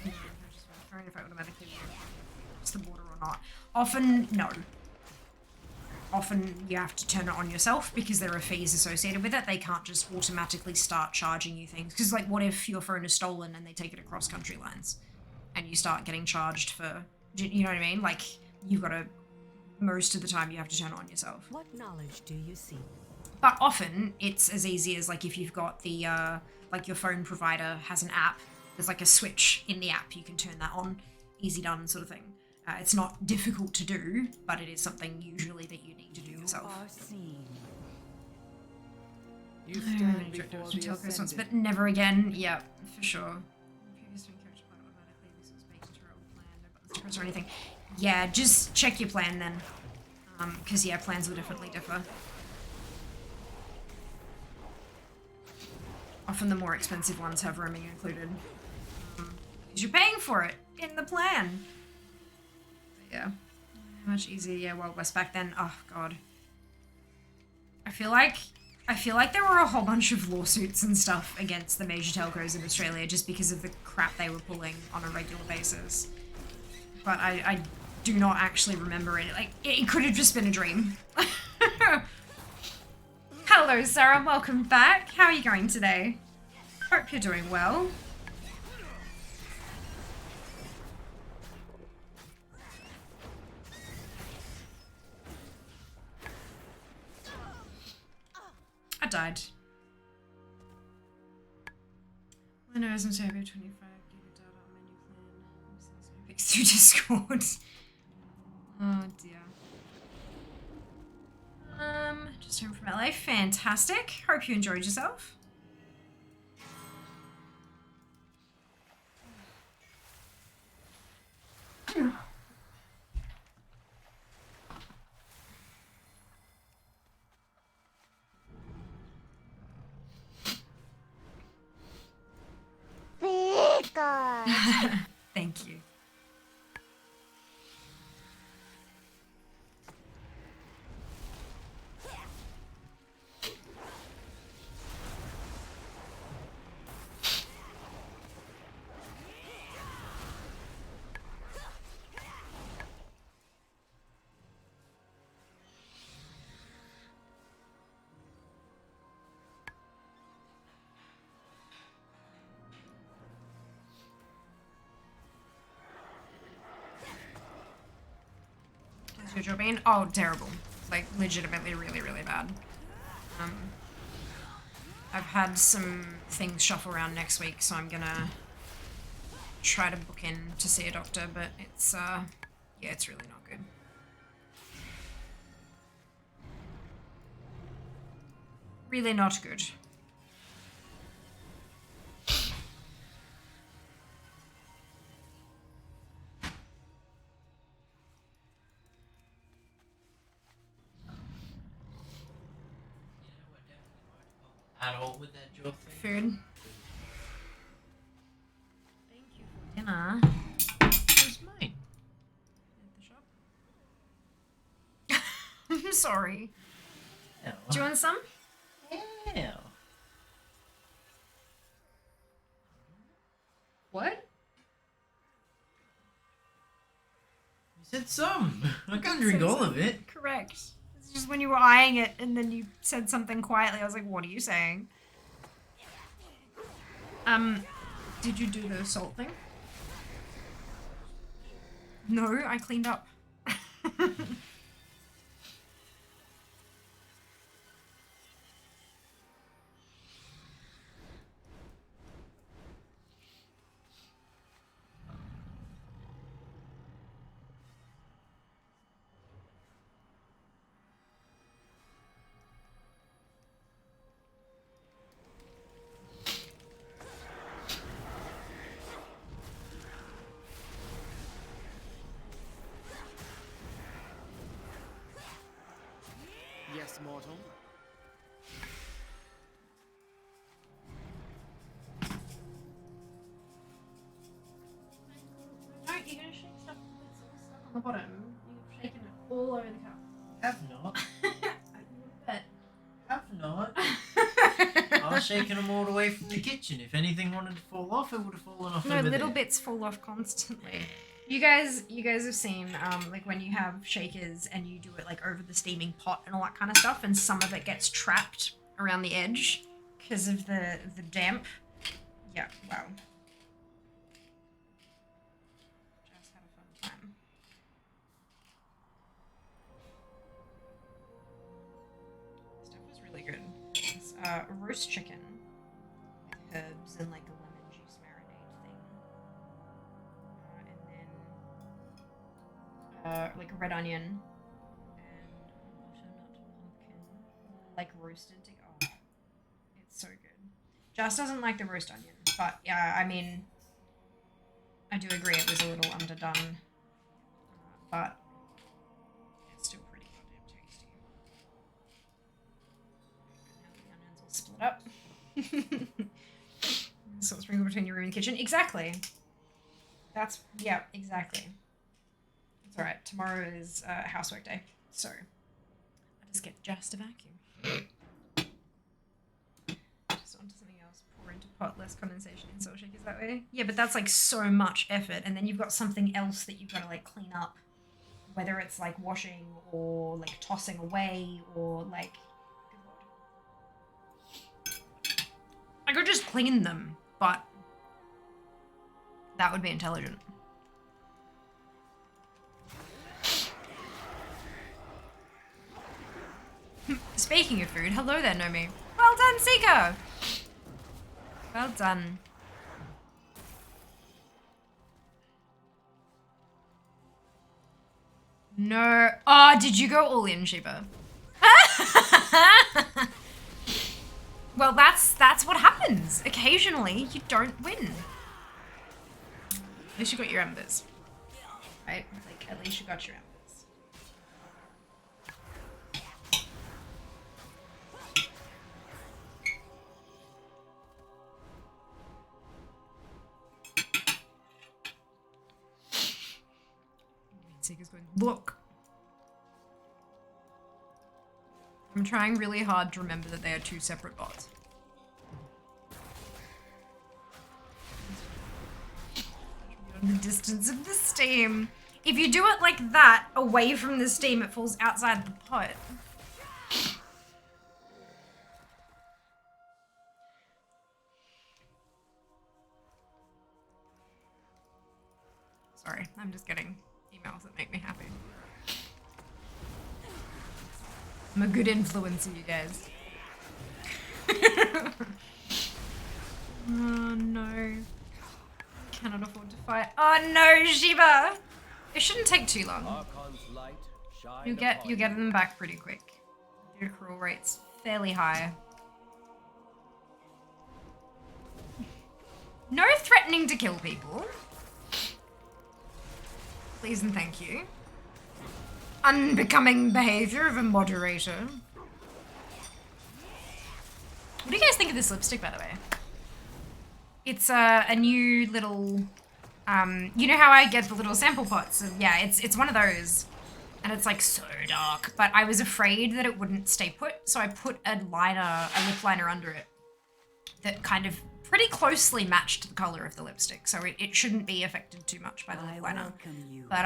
I'm just wondering if I automatically cross the border or not. Often, no. Often you have to turn it on yourself because there are fees associated with it. They can't just automatically start charging you things. Because, like, what if your phone is stolen and they take it across country lines? And you start getting charged for, you know what I mean? Like, you've got to, most of the time you have to turn it on yourself. What knowledge do you seek? But often it's as easy as, like, if you've got the, like, your phone provider has an app, there's like a switch in the app, you can turn that on, easy done sort of thing. It's not difficult to do, but it is something usually that you need to do yourself. You I stand really enjoyed before watching the Telcos once, ascended. but never again. Yeah, for sure. Previous main character plan automatically. This was baked into our old plan. No buttons to press or anything. Yeah, just check your plan then. Because yeah, plans will definitely differ. Often the more expensive ones have roaming included. Because you're paying for it in the plan. But yeah. Much easier, yeah, Wild West back then. Oh god. I feel like there were a whole bunch of lawsuits and stuff against the major telcos in Australia just because of the crap they were pulling on a regular basis. But I do not actually remember it. Like, it could have just been a dream. Hello, Sarah. Welcome back. How are you going today? Hope you're doing well. I died. I know, as I'm saying, 25 gig of data on menu plan. Pics through Discord. Oh dear. Just home from LA. Fantastic. Hope you enjoyed yourself. Thank you. How's your job been? Oh, terrible. Like, legitimately really, really bad. I've had some things shuffle around next week, so I'm gonna try to book in to see a doctor, but it's, yeah, it's really not good. Really not good. At all with that job thing. Food. Thank you for dinner. Where's mine? At the shop. I'm sorry. Hell. Do you want some? Hell. What? You said some. I can't drink all of it. Correct. It's just when you were eyeing it and then you said something quietly, I was like, what are you saying? Did you do the salt thing? No, I cleaned up. Yes, mortal. No, you're gonna shake stuff on the bottom. You've shaken it all over the cup. Have not. I bet. Have not. I was shaking them all the way from the kitchen. If anything wanted to fall off, it would have fallen off No, over little there. bits fall off constantly. You guys have seen like when you have shakers and you do it like over the steaming pot and all that kind of stuff, and some of it gets trapped around the edge because of the damp. Yeah, wow. Just had a fun time. Stuff was really good. It's roast chicken with herbs and like a lemon juice marinade thing. And then like a red onion and butternut pumpkin, like roasted. Oh, So good. Just doesn't like the roast onion, but yeah, I mean, I do agree it was a little underdone, but it's still pretty goddamn tasty. Now the onions will split up. So sprinkle between your room and kitchen. Exactly. That's, yeah, exactly. It's alright. Tomorrow is housework day, so I just get just a vacuum. Just onto something else. Pour into pot, less condensation in salt shakers that way. Yeah, but that's like so much effort, and then you've got something else that you've got to like clean up. Whether it's like washing or like tossing away or like... I could just clean them, but that would be intelligent. Speaking of food, hello there, Nomi. Well done, Seeker! Well done. No. Oh, did you go all in, Shiba? Well, that's what happens. Occasionally, you don't win. At least you got your embers. Right? Like, at least you got your embers. Seeker's going, look. I'm trying really hard to remember that they are two separate bots. The distance of the steam. If you do it like that, away from the steam, it falls outside the pot. Sorry, I'm just getting emails that make me happy. I'm a good influencer, you guys. Oh no. Cannot afford to fight. Oh no, Shiva! It shouldn't take too long. You get them back pretty quick. Your accrual rate's fairly high. No threatening to kill people. Please and thank you. Unbecoming behavior of a moderator. What do you guys think of this lipstick, by the way? It's a new little, you know how I get the little sample pots? And yeah, it's one of those. And it's like so dark, but I was afraid that it wouldn't stay put. So I put a lip liner under it that kind of pretty closely matched the color of the lipstick. So it shouldn't be affected too much by the lip liner. But,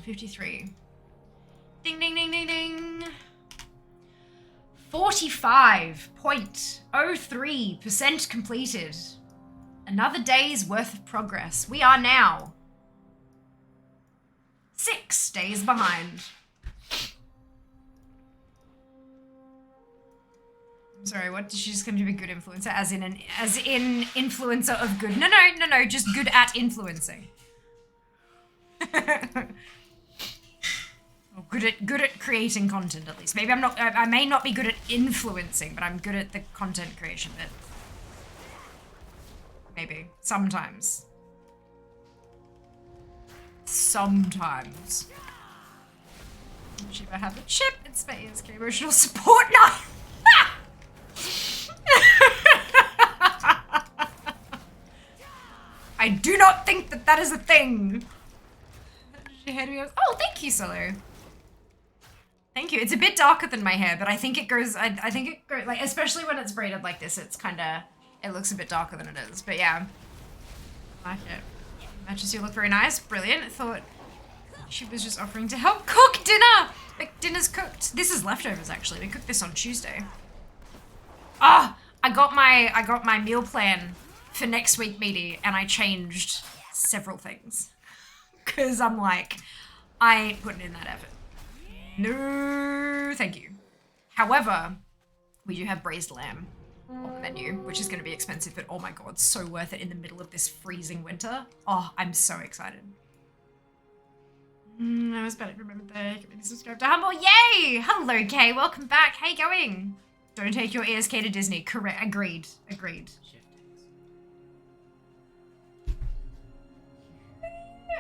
53. Ding, ding, ding, ding, ding. 45.03% completed. Another day's worth of progress. We are now 6 days behind. I'm sorry, what? Did she just come to be a good influencer? As in influencer of good? No, just good at influencing. Or good at creating content, at least. Maybe I may not be good at influencing, but I'm good at the content creation bit. Maybe. Sometimes. Sometimes. Should I have a chip? It's my ASK emotional support. No! I do not think that is a thing. Oh, thank you, Solo. Thank you. It's a bit darker than my hair, but I think it goes, I think it goes, like, especially when it's braided like this, it's kind of, it looks a bit darker than it is. But yeah, I like it. Matches you look very nice. Brilliant. I thought she was just offering to help cook dinner. Like, dinner's cooked. This is leftovers, actually. We cooked this on Tuesday. Ah, I got my meal plan for next week, meaty, and I changed several things. Because I'm like, I ain't putting in that effort. No, thank you. However, we do have braised lamb on the menu, which is going to be expensive, but oh my god, so worth it in the middle of this freezing winter. Oh, I'm so excited. I was better to remember that. Maybe subscribe to Humble. Yay! Hello, Kay. Welcome back. How you going? Don't take your ASK to Disney. Correct. Agreed.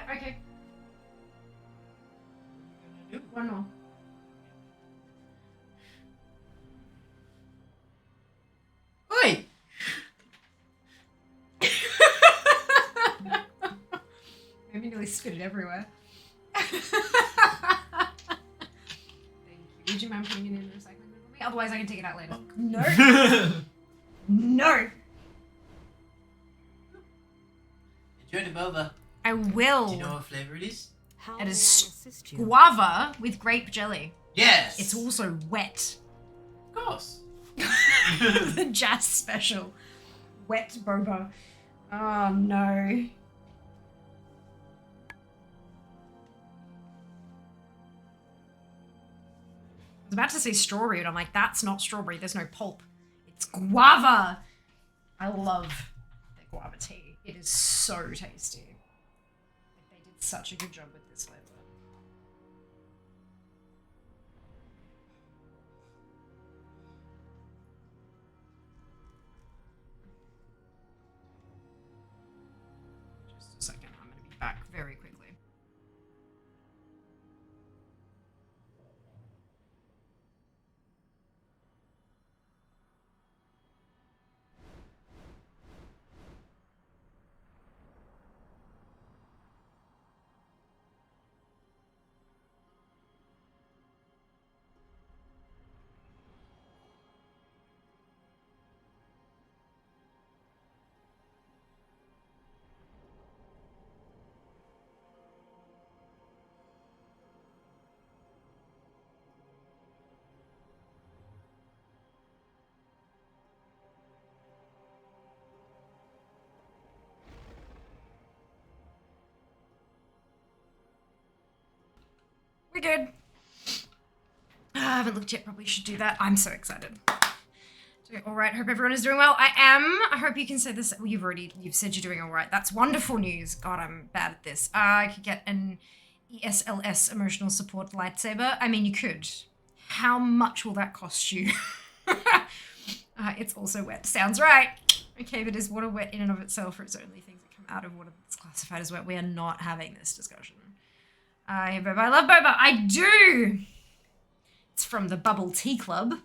Okay. One more. Oi! Maybe nearly spit it everywhere. Thank you. Would you mind putting it in the recycling bin for me? Otherwise, I can take it out later. No. No. Enjoy the boba. I will. Do you know what flavor it is? It is guava with grape jelly. Yes. It's also wet. Of course. The jazz special. Wet boba. Oh no. I was about to say strawberry, and I'm like, that's not strawberry. There's no pulp. It's guava. I love the guava tea. It is so tasty. They did such a good job with this flavor. Just a second. I'm going to be back very quickly. We're good. I haven't looked yet. Probably should do that. I'm so excited. Doing all right. Hope everyone is doing well. I am. I hope you can say this. Well, you've said you're doing all right. That's wonderful news. God, I'm bad at this. I could get an ESLS emotional support lightsaber. I mean, you could. How much will that cost you? It's also wet. Sounds right. Okay, but is water wet in and of itself, or is it only things that come out of water that's classified as wet? We are not having this discussion. I love boba. I do. It's from the Bubble Tea Club,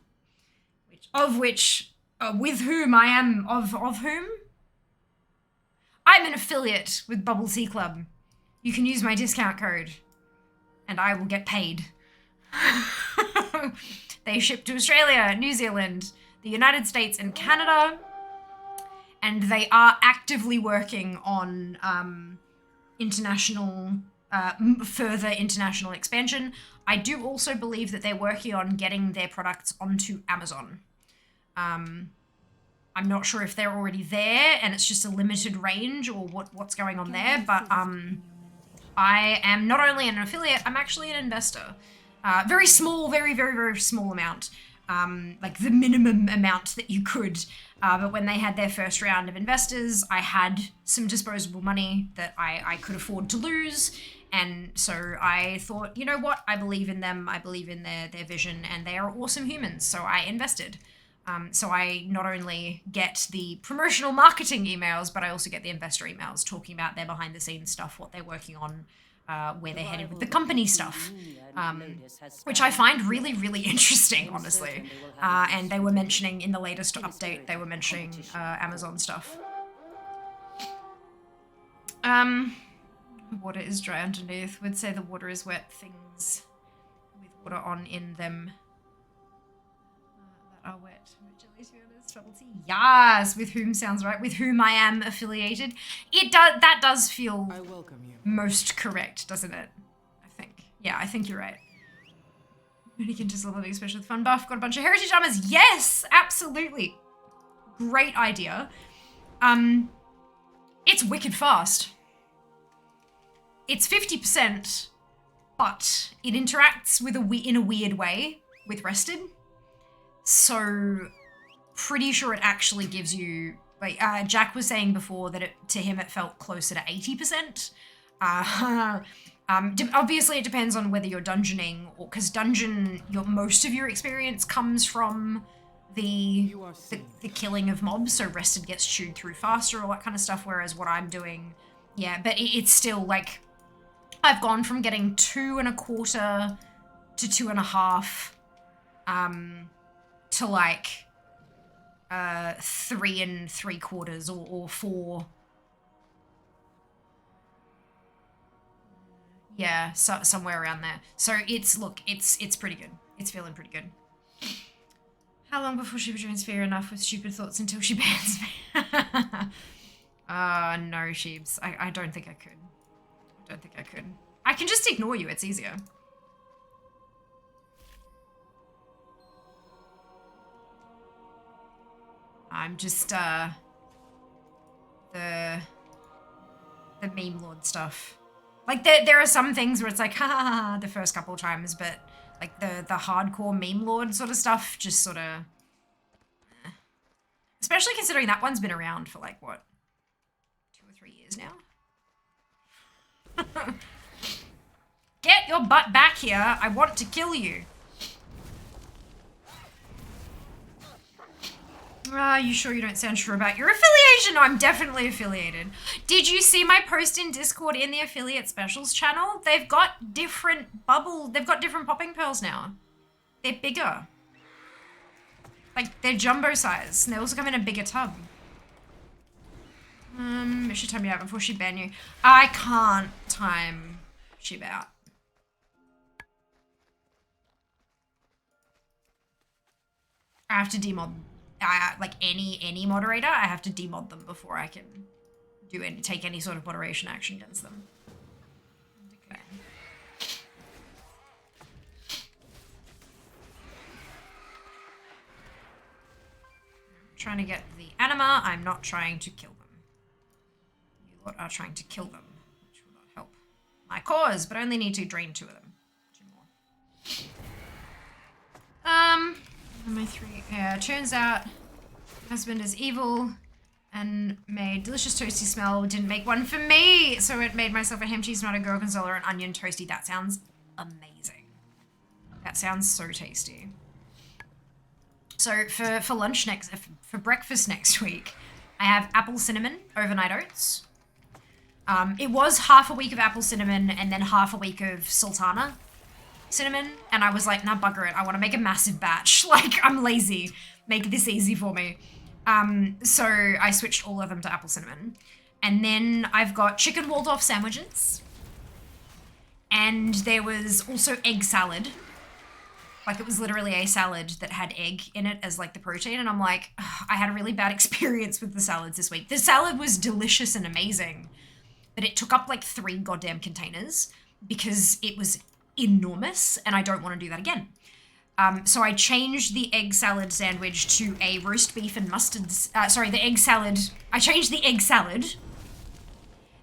with whom I am of whom? I'm an affiliate with Bubble Tea Club. You can use my discount code, and I will get paid. They ship to Australia, New Zealand, the United States, and Canada, and they are actively working on further international expansion. I do also believe that they're working on getting their products onto Amazon. I'm not sure if they're already there and it's just a limited range or what's going on there, but I am not only an affiliate, I'm actually an investor. Very small, very, very, very small amount. Like the minimum amount that you could. But when they had their first round of investors, I had some disposable money that I could afford to lose. And so I thought, you know what? I believe in them. I believe in their vision, and they are awesome humans. So I invested. So I not only get the promotional marketing emails, but I also get the investor emails talking about their behind the scenes stuff, what they're working on, where they're headed with the company stuff, which I find really, really interesting, honestly. And they were mentioning in the latest update, they were mentioning Amazon stuff. Water is dry underneath. Would say the water is wet. Things with water on in them that are wet. Jelly, to be honest. Bubble tea. Yes, with whom sounds right. With whom I am affiliated. That does feel I welcome you. most correct, doesn't it? I think. Yeah, I think you're right. Mannequin just level big special with fun buff. Got a bunch of heritage armors. Yes, absolutely. Great idea. It's wicked fast. It's 50%, but it interacts with in a weird way with rested. So pretty sure it actually gives you, like Jack was saying before that to him it felt closer to 80%. Obviously it depends on whether you're dungeoning, or because most of your experience comes from the killing of mobs, so rested gets chewed through faster, all that kind of stuff, whereas what I'm doing, yeah, but it's still like, I've gone from getting 2 1/4 to 2 1/2 to like 3 3/4 or 4. Yeah, so, somewhere around there. So it's pretty good. It's feeling pretty good. How long before she returns fair enough with stupid thoughts until she bans me? No, Sheebs. I don't think I could. I don't think I could. I can just ignore you, it's easier. I'm just, the meme lord stuff. Like, there are some things where it's like, ha ha ha, the first couple times, but like the hardcore meme lord sort of stuff just sort of, especially considering that one's been around for like, what, 2 or 3 years now? Get your butt back here, I want to kill you. You sure you don't sound sure about your affiliation? No, I'm definitely affiliated. Did you see my post in Discord in the affiliate specials channel? They've got different different popping pearls now. They're bigger. Like, they're jumbo size. And they also come in a bigger tub. If she time you out before she ban you. I can't time Shib out. I have to demod. Like any moderator, I have to demod them before I can take any sort of moderation action against them. Okay. I'm trying to get the anima. I'm not trying to kill them. You lot are trying to kill them, which will not help my cause, but I only need to drain 2 of them. 2 more. My 3. Yeah, turns out husband is evil and made delicious toasty smell. Didn't make one for me, so it made myself a ham cheese, tomato, gorgonzola, and onion toasty. That sounds amazing. That sounds so tasty. So for lunch for breakfast next week, I have apple cinnamon overnight oats. It was half a week of apple cinnamon and then half a week of sultana cinnamon, and I was like, nah, bugger it, I want to make a massive batch. Like, I'm lazy, make this easy for me. So I switched all of them to apple cinnamon. And then I've got chicken Waldorf sandwiches, and there was also egg salad. Like, it was literally a salad that had egg in it as like the protein, and I'm like, I had a really bad experience with the salads this week. The salad was delicious and amazing, but it took up like 3 goddamn containers because it was enormous, and I don't want to do that again. So I changed the egg salad sandwich to a roast beef and mustard. I changed the egg salad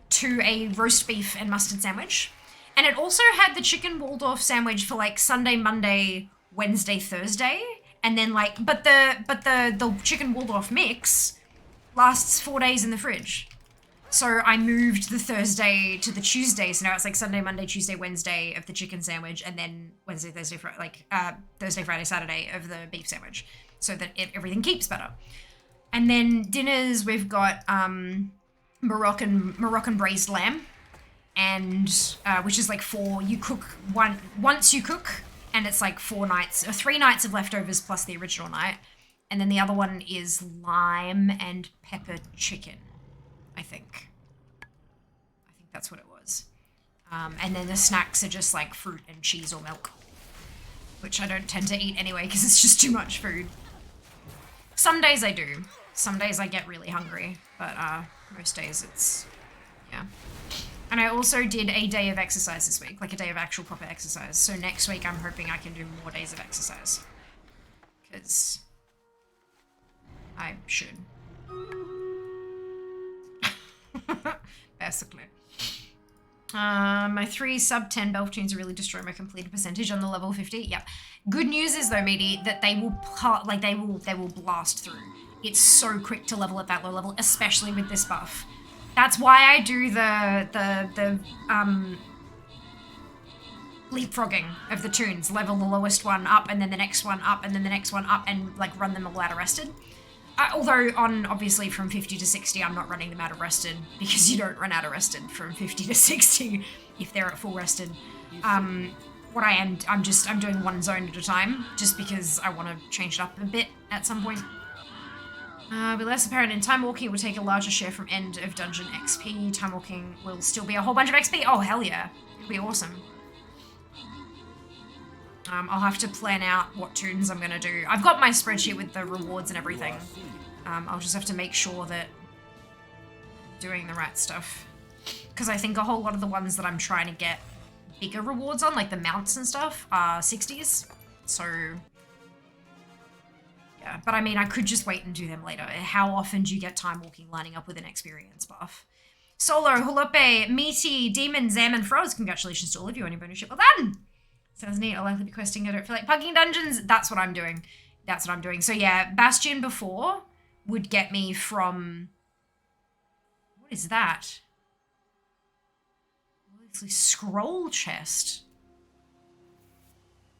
to a roast beef and mustard sandwich, and it also had the chicken Waldorf sandwich for like Sunday, Monday, Wednesday, Thursday, and then like, but the chicken Waldorf mix lasts 4 days in the fridge. So I moved the Thursday to the Tuesday, so now it's like Sunday, Monday, Tuesday, Wednesday of the chicken sandwich, and then Wednesday, Thursday, Thursday, Friday, Saturday of the beef sandwich, so that everything keeps better. And then dinners, we've got Moroccan braised lamb, and which is like 4. You cook once you cook, and it's like 4 nights or 3 nights of leftovers plus the original night, and then the other one is lime and pepper chicken. I think that's what it was. And then the snacks are just like fruit and cheese or milk, which I don't tend to eat anyway because it's just too much food. Some days I do. Some days I get really hungry, but most days it's, yeah. And I also did a day of exercise this week, like a day of actual proper exercise. So next week I'm hoping I can do more days of exercise, because I should. Basically. My 3 sub 10 Belf tunes really destroy my completed percentage on the level 50. Yep. Good news is though, meaty, that they will blast through. It's so quick to level at that low level, especially with this buff. That's why I do leapfrogging of the tunes, level the lowest one up and then the next one up and then the next one up and like run them all out arrested. Although on obviously from 50 to 60, I'm not running them out arrested because you don't run out arrested from 50 to 60 if they're at full rested. What I am, I'm doing one zone at a time just because I want to change it up a bit at some point. Be less apparent in time walking, it will take a larger share from end of dungeon XP. Time walking will still be a whole bunch of XP. Oh, hell yeah. It'll be awesome. I'll have to plan out what tunes I'm going to do. I've got my spreadsheet with the rewards and everything. I'll just have to make sure that I'm doing the right stuff. Because I think a whole lot of the ones that I'm trying to get bigger rewards on, like the mounts and stuff, are 60's. So, yeah. But I mean, I could just wait and do them later. How often do you get time walking lining up with an experience buff? Solo, Hulupe, Meaty, Demon, Zam, and Froze. Congratulations to all of you on your bonus ship. Well done! Sounds neat. I'll likely be questing. I don't feel like pugging dungeons. That's what I'm doing. That's what I'm doing. So yeah, Bastion before would get me from... What is that? Obviously, scroll chest.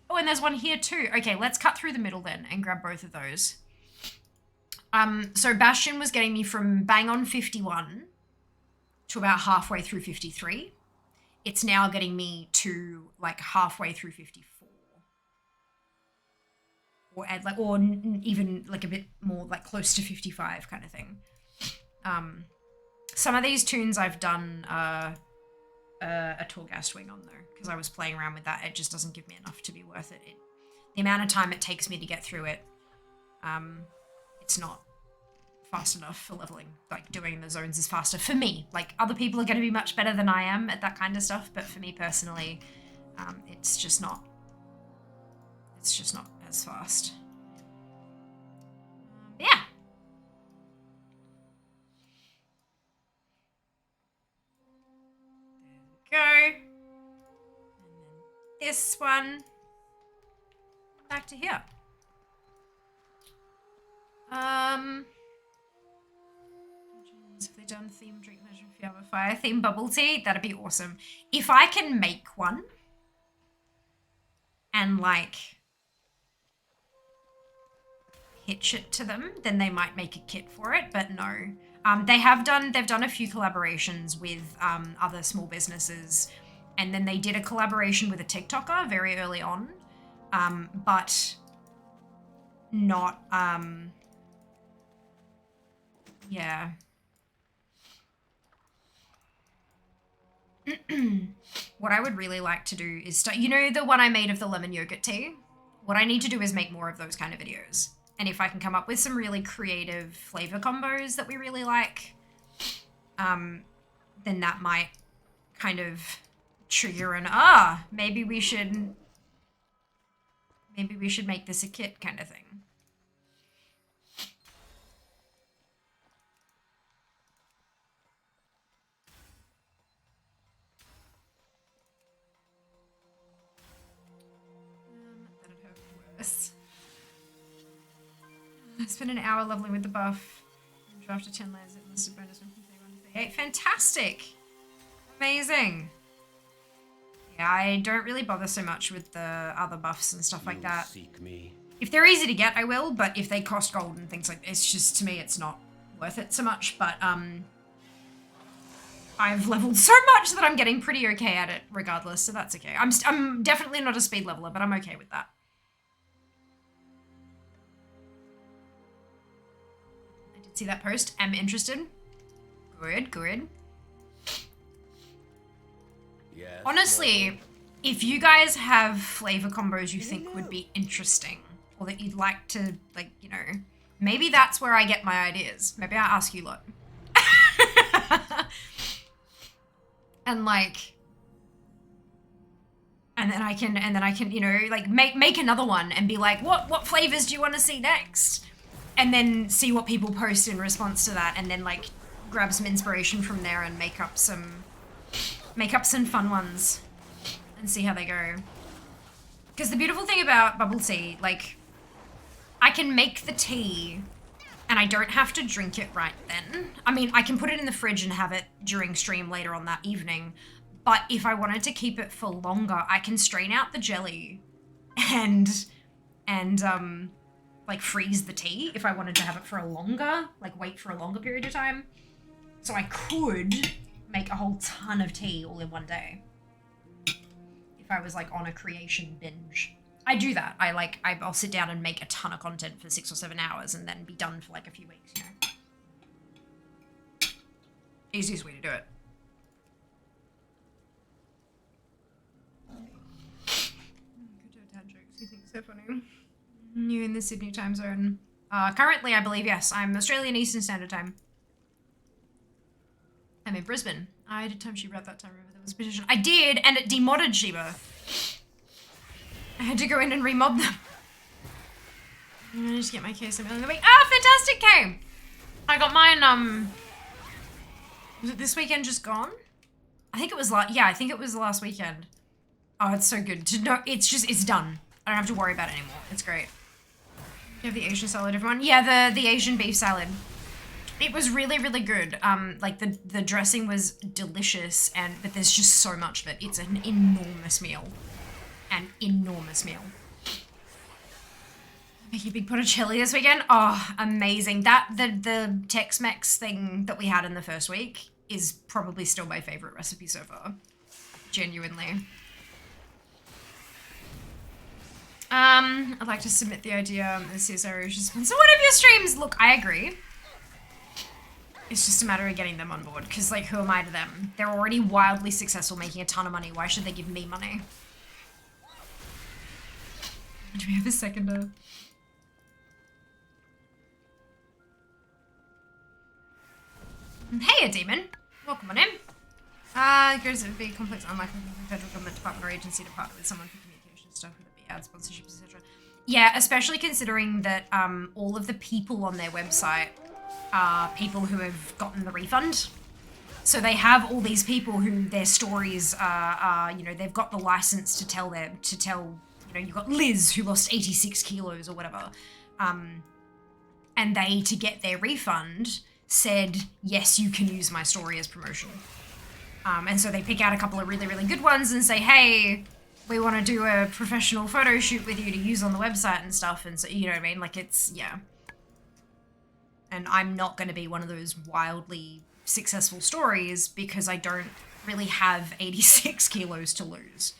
Oh, and there's one here too. Okay, let's cut through the middle then and grab both of those. So Bastion was getting me from bang on 51 to about halfway through 53. It's now getting me to like halfway through 54. Or even like a bit more like close to 55 kind of thing. Some of these tunes I've done a Torghast swing on though, because I was playing around with that. It just doesn't give me enough to be worth it. The amount of time it takes me to get through it, it's not fast enough for leveling. Like doing the zones is faster for me. Like other people are going to be much better than I am at that kind of stuff, but for me personally, it's just not as fast. Yeah. There we go. And then this one. Back to here. If they done theme drink measure, if you have a fire theme bubble tea, that'd be awesome. If I can make one and like pitch it to them, then they might make a kit for it, but no. They've done a few collaborations with other small businesses, and then they did a collaboration with a TikToker very early on, but not yeah. What I would really like to do is start, you know, the one I made of the lemon yogurt tea? What I need to do is make more of those kind of videos. And if I can come up with some really creative flavor combos that we really like, then that might kind of trigger an, maybe we should make this a kit kind of thing. I spent an hour leveling with the buff. And drafted 10 layers. It must have bonus from 31 to 38. Fantastic! Amazing! Yeah, I don't really bother so much with the other buffs and stuff like that. Seek me. If they're easy to get, I will, but if they cost gold and things like this, just to me, it's not worth it so much. But I've leveled so much that I'm getting pretty okay at it regardless, so that's okay. I'm definitely not a speed leveler, but I'm okay with that. See that post? Am interested. Good, good. Yes, honestly, if you guys have flavor combos you think would be interesting, or that you'd like to, like, you know, maybe that's where I get my ideas. Maybe I ask you lot. And like, and then I can, you know, like make another one and be like, what flavors do you want to see next? And then see what people post in response to that, and then like grab some inspiration from there and make up some fun ones and see how they go. Because the beautiful thing about bubble tea, like, I can make the tea and I don't have to drink it right then. I mean, I can put it in the fridge and have it during stream later on that evening, But if I wanted to keep it for longer, I can strain out the jelly and like freeze the tea if I wanted to have it for a longer, like wait for a longer period of time. So I could make a whole ton of tea all in one day if I was like on a creation binge. I do that. I'll sit down and make a ton of content for 6 or 7 hours and then be done for like a few weeks, you know. Easiest way to do it. You think so funny? You in the Sydney time zone? Currently, I believe, yes. I'm Australian Eastern Standard Time. I'm in Brisbane. I did time Sheba at that time. Remember there was a petition. I did, and it demodded Sheba. I had to go in and remod them. I'm gonna just get my case a million a week. Ah, fantastic, Kay! I got mine, was it this weekend just gone? I think it was I think it was last weekend. Oh, it's so good to know. It's done. I don't have to worry about it anymore. It's great. You have the Asian salad, everyone? Yeah, the Asian beef salad. It was really, really good. Like the dressing was delicious, but there's just so much of it. It's an enormous meal. An enormous meal. Making a big pot of chili this weekend. Oh, amazing. The Tex-Mex thing that we had in the first week is probably still my favorite recipe so far. Genuinely. I'd like to submit the idea of the CSR should sponsor one of your streams. Look, I agree. It's just a matter of getting them on board, because, like, who am I to them? They're already wildly successful, making a ton of money. Why should they give me money? Do we have a seconder? Hey, a demon. Welcome on in. Goes to be complex, unlikely federal government department or agency to partner with someone for communication stuff, whether it be ad sponsorships, etc. Yeah, especially considering that all of the people on their website are people who have gotten the refund. So they have all these people who their stories are, you know, they've got the license to tell, you know, you've got Liz who lost 86 kilos or whatever. And they, to get their refund, said, yes, you can use my story as promotion. And so they pick out a couple of really, really good ones and say, hey, we want to do a professional photo shoot with you to use on the website and stuff. And so, you know what I mean? Like, it's, yeah. And I'm not going to be one of those wildly successful stories because I don't really have 86 kilos to lose.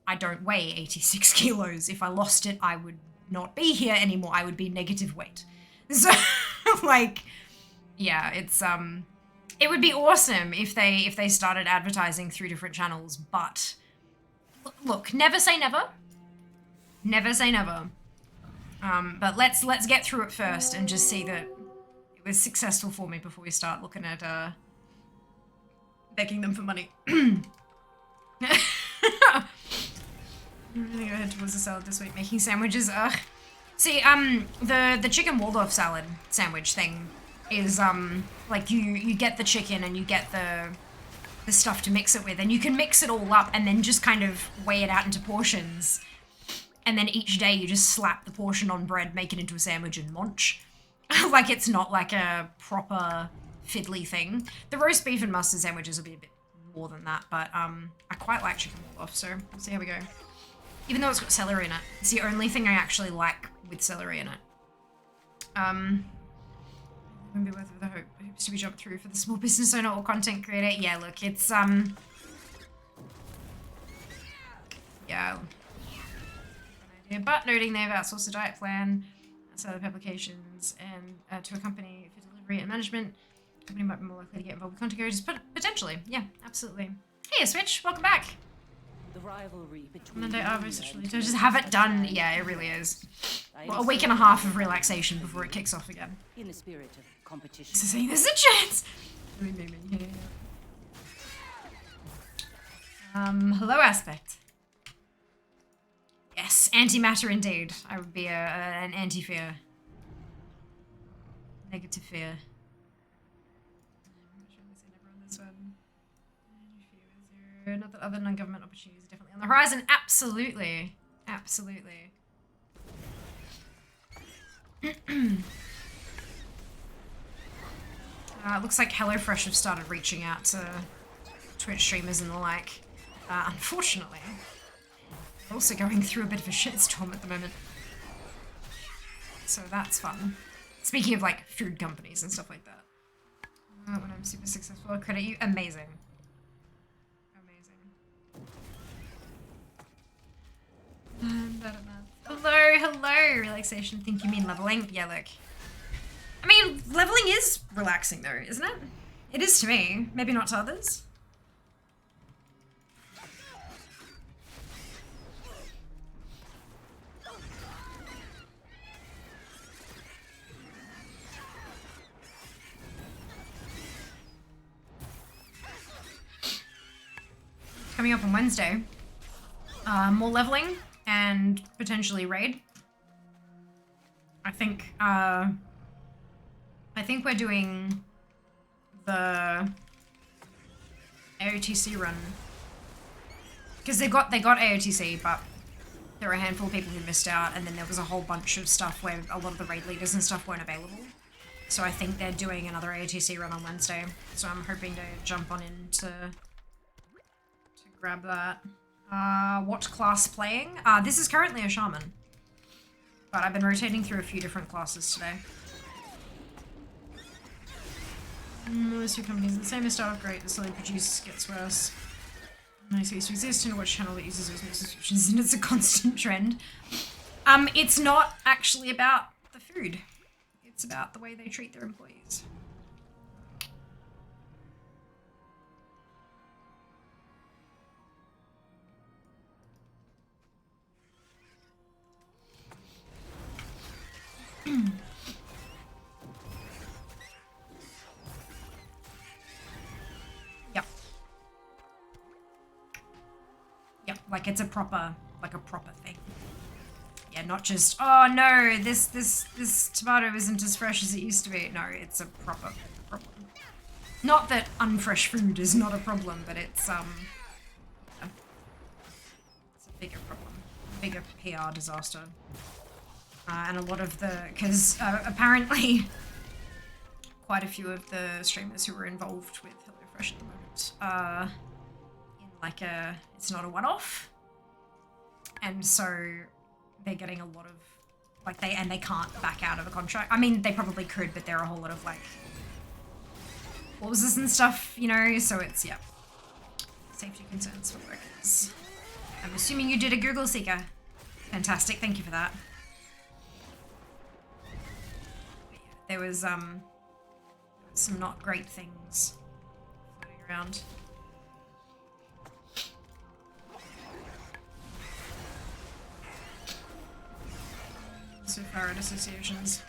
I don't weigh 86 kilos. If I lost it, I would not be here anymore. I would be negative weight. So, like, yeah, it's, it would be awesome if they started advertising through different channels, but look, never say never. Never say never. But let's get through it first and just see that it was successful for me before we start looking at begging them for money. I'm gonna go ahead towards the salad this week, making sandwiches. Ugh. See, the chicken Waldorf salad sandwich thing is like you get the chicken and you get the stuff to mix it with, and you can mix it all up and then just kind of weigh it out into portions, and then each day you just slap the portion on bread, make it into a sandwich, and munch. Like, it's not like a proper fiddly thing. The roast beef and mustard sandwiches will be a bit more than that, but I quite like chicken Waldorf, so we'll see how we go. Even though it's got celery in it. It's the only thing I actually like with celery in it. Wouldn't be worth it with the hopes to be jumped through for the small business owner or content creator. Yeah, look, it's, yeah. Idea. But noting they've outsourced the diet plan, outside of publications, and to a company for delivery and management. The company might be more likely to get involved with content creators, but potentially. Yeah, absolutely. Hey, Switch, welcome back. The rivalry between Monday, literally to just have it done. Yeah, it really is. Well, a week and a half of relaxation before it kicks off again. In the spirit of competition. So saying there's a chance. Hello, Aspect. Yes, antimatter indeed. I would be an anti-fear. Negative fear. Not that other non-government opportunities are definitely on the horizon. Absolutely. Absolutely. It looks like HelloFresh have started reaching out to Twitch streamers and the like. Unfortunately, we're also going through a bit of a shitstorm at the moment. So that's fun. Speaking of like food companies and stuff like that. When I'm super successful, I'll credit you. Amazing. Hello, hello, relaxation. Think you mean leveling? Yeah, look. I mean, leveling is relaxing though, isn't it? It is to me. Maybe not to others. Coming up on Wednesday. More leveling and potentially raid. I think we're doing the AOTC run because they got AOTC, but there were a handful of people who missed out, and then there was a whole bunch of stuff where a lot of the raid leaders and stuff weren't available. So I think they're doing another AOTC run on Wednesday. So I'm hoping to jump on in to grab that. What class playing? This is currently a shaman. But I've been rotating through a few different classes today. Those two companies, the same as start off great, the slowly produce gets worse. Nice used to exist and watch channel that uses those new subscriptions, and it's a constant trend. It's not actually about the food. It's about the way they treat their employees. Yep, like it's a proper thing. Yeah, not just, oh no, this tomato isn't as fresh as it used to be. No, it's a proper problem. Not that unfresh food is not a problem, but it's a bigger problem, bigger PR disaster. And a lot of because apparently quite a few of the streamers who were involved with HelloFresh at the moment are in like it's not a one-off. And so they're getting a lot of, like they can't back out of a contract. I mean, they probably could, but there are a whole lot of like clauses and stuff, you know, so it's, yeah. Safety concerns for workers. I'm assuming you did a Google Seeker. Fantastic, thank you for that. There was some not great things floating around. So far at associations.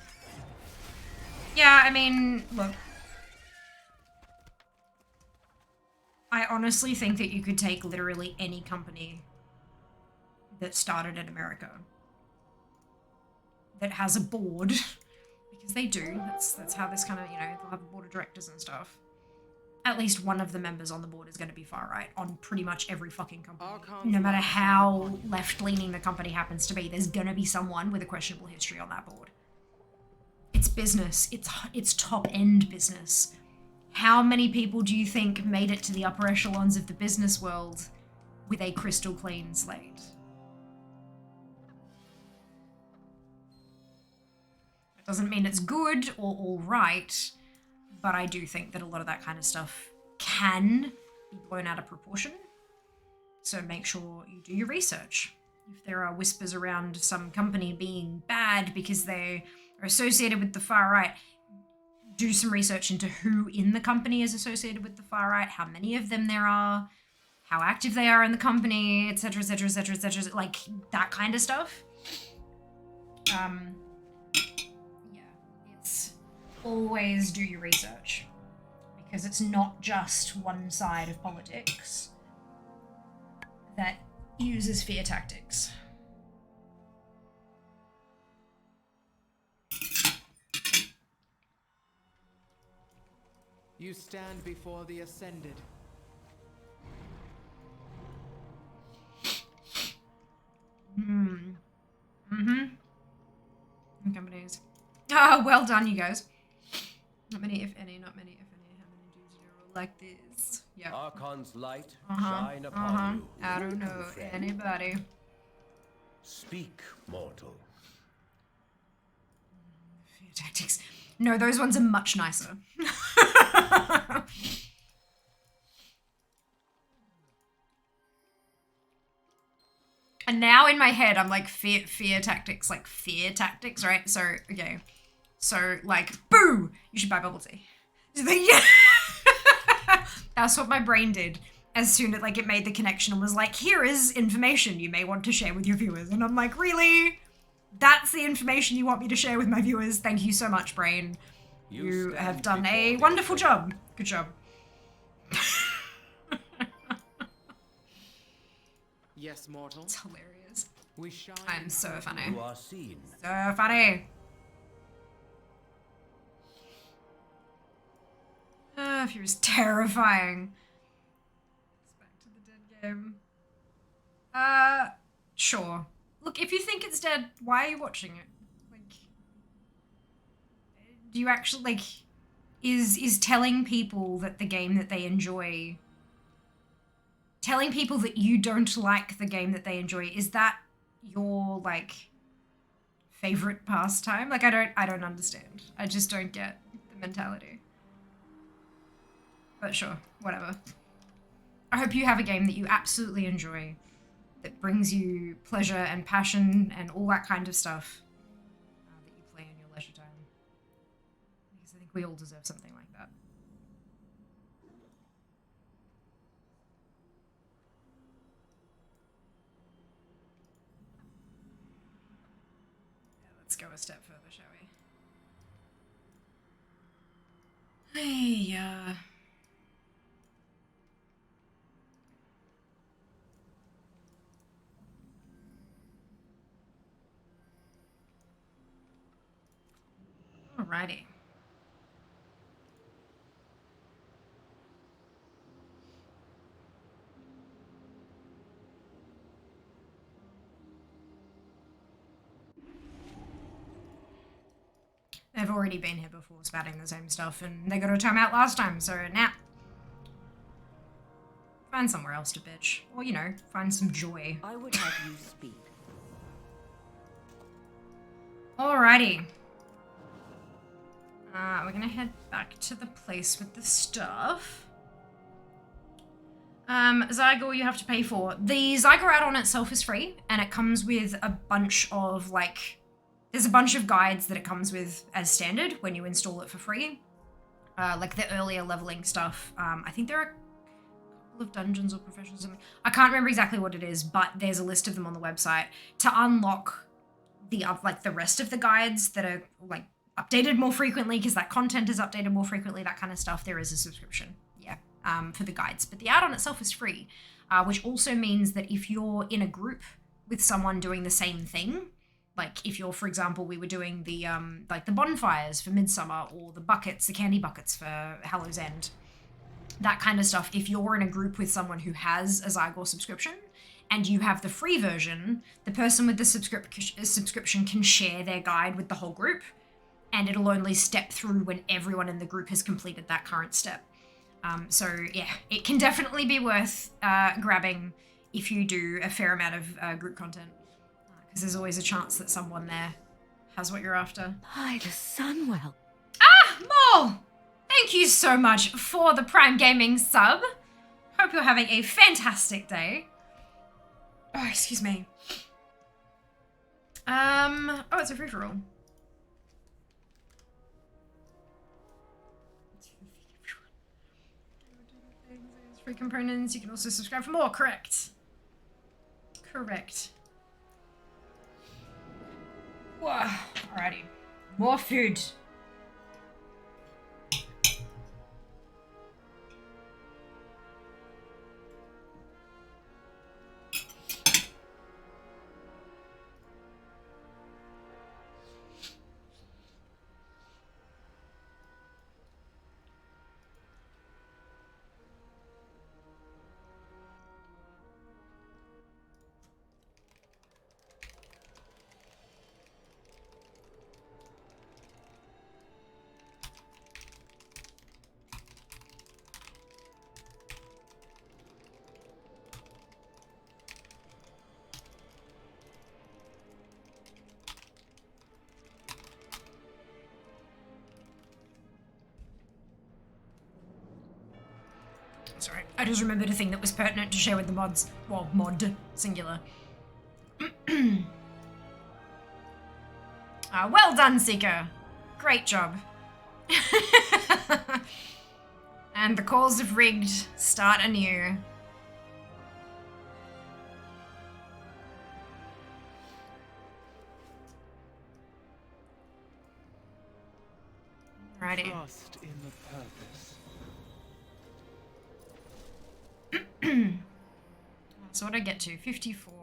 Yeah, I mean, look. I honestly think that you could take literally any company that started in America that has a board. Because they do. That's how this kind of, you know, they'll have a board of directors and stuff. At least one of the members on the board is going to be far right on pretty much every fucking company. No matter how left-leaning the company happens to be, there's going to be someone with a questionable history on that board. It's business. It's top-end business. How many people do you think made it to the upper echelons of the business world with a crystal clean slate? Doesn't mean it's good or all right, but I do think that a lot of that kind of stuff can be blown out of proportion. So make sure you do your research. If there are whispers around some company being bad because they are associated with the far right, do some research into who in the company is associated with the far right, how many of them there are, how active they are in the company, etc., etc., etc., etc., like that kind of stuff. Always do your research, because it's not just one side of politics that uses fear tactics. You stand before the Ascended. Companies. Ah, well done, you guys. Not many, if any, how many dudes are like this? Yeah. Archon's light shine upon you. I don't know anybody. Speak, mortal. Fear tactics. No, those ones are much nicer. And now in my head, I'm like, fear tactics, right? So, okay. So, like, boo! You should buy bubble tea. Yeah. That's what my brain did as soon as, like, it made the connection and was like, here is information you may want to share with your viewers. And I'm like, really? That's the information you want me to share with my viewers? Thank you so much, brain. You have done a wonderful job. Good job. Yes, mortal. It's hilarious. We shine. I'm so funny. You are seen. So funny. If he was terrifying. It's back to the dead game. Sure. Look, if you think it's dead, why are you watching it? Like, do you actually, like, is telling people that the game that they enjoy, telling people that you don't like the game that they enjoy, is that your, like, favorite pastime? Like, I don't understand. I just don't get the mentality. But sure, whatever. I hope you have a game that you absolutely enjoy, that brings you pleasure and passion and all that kind of stuff that you play in your leisure time. Because I think we all deserve something like that. Yeah, let's go a step further, shall we? Hey, Alrighty. They've already been here before spouting the same stuff and they got a timeout last time, so now find somewhere else to bitch. Or, you know, find some joy. I would have you speak. Alrighty. We're gonna head back to the place with the stuff. Zygo you have to pay for. The Zygo add-on itself is free, and it comes with a bunch of, like, there's a bunch of guides that it comes with as standard when you install it for free. Like the earlier leveling stuff. I think there are a couple of dungeons or professions or something. I can't remember exactly what it is, but there's a list of them on the website. To unlock the, like, the rest of the guides that are, like, updated more frequently, because that content is updated more frequently, that kind of stuff, there is a subscription, yeah, for the guides. But the add-on itself is free, which also means that if you're in a group with someone doing the same thing, like if you're, for example, we were doing the, like the bonfires for Midsummer, or the buckets, the candy buckets for Hallow's End, that kind of stuff, if you're in a group with someone who has a Zygor subscription, and you have the free version, the person with the subscription can share their guide with the whole group, and it'll only step through when everyone in the group has completed that current step. So yeah, it can definitely be worth grabbing if you do a fair amount of group content, because there's always a chance that someone there has what you're after. By the Sunwell. Ah, Mole! Thank you so much for the Prime Gaming sub. Hope you're having a fantastic day. Oh, excuse me. Oh, it's a free-for-all. Free components. You can also subscribe for more. Correct. Correct. Whoa. Alrighty. More food. I just remembered a thing that was pertinent to share with the mods. Well, mod, singular. Well done, Seeker. Great job. And the calls of rigged start anew. Alrighty. Trust in the purpose. So what did I get to? 54.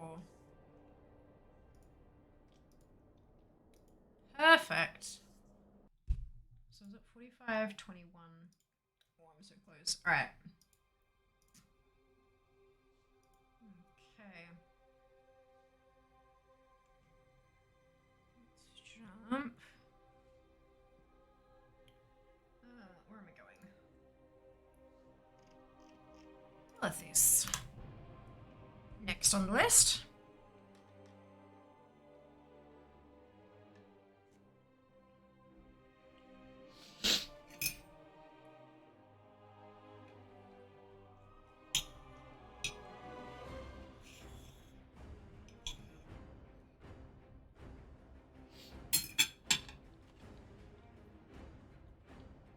Perfect. So is it 45, 21? Oh, I'm so close. Alright. Okay. Let's jump. Where am I going? Lithis. Next on the list.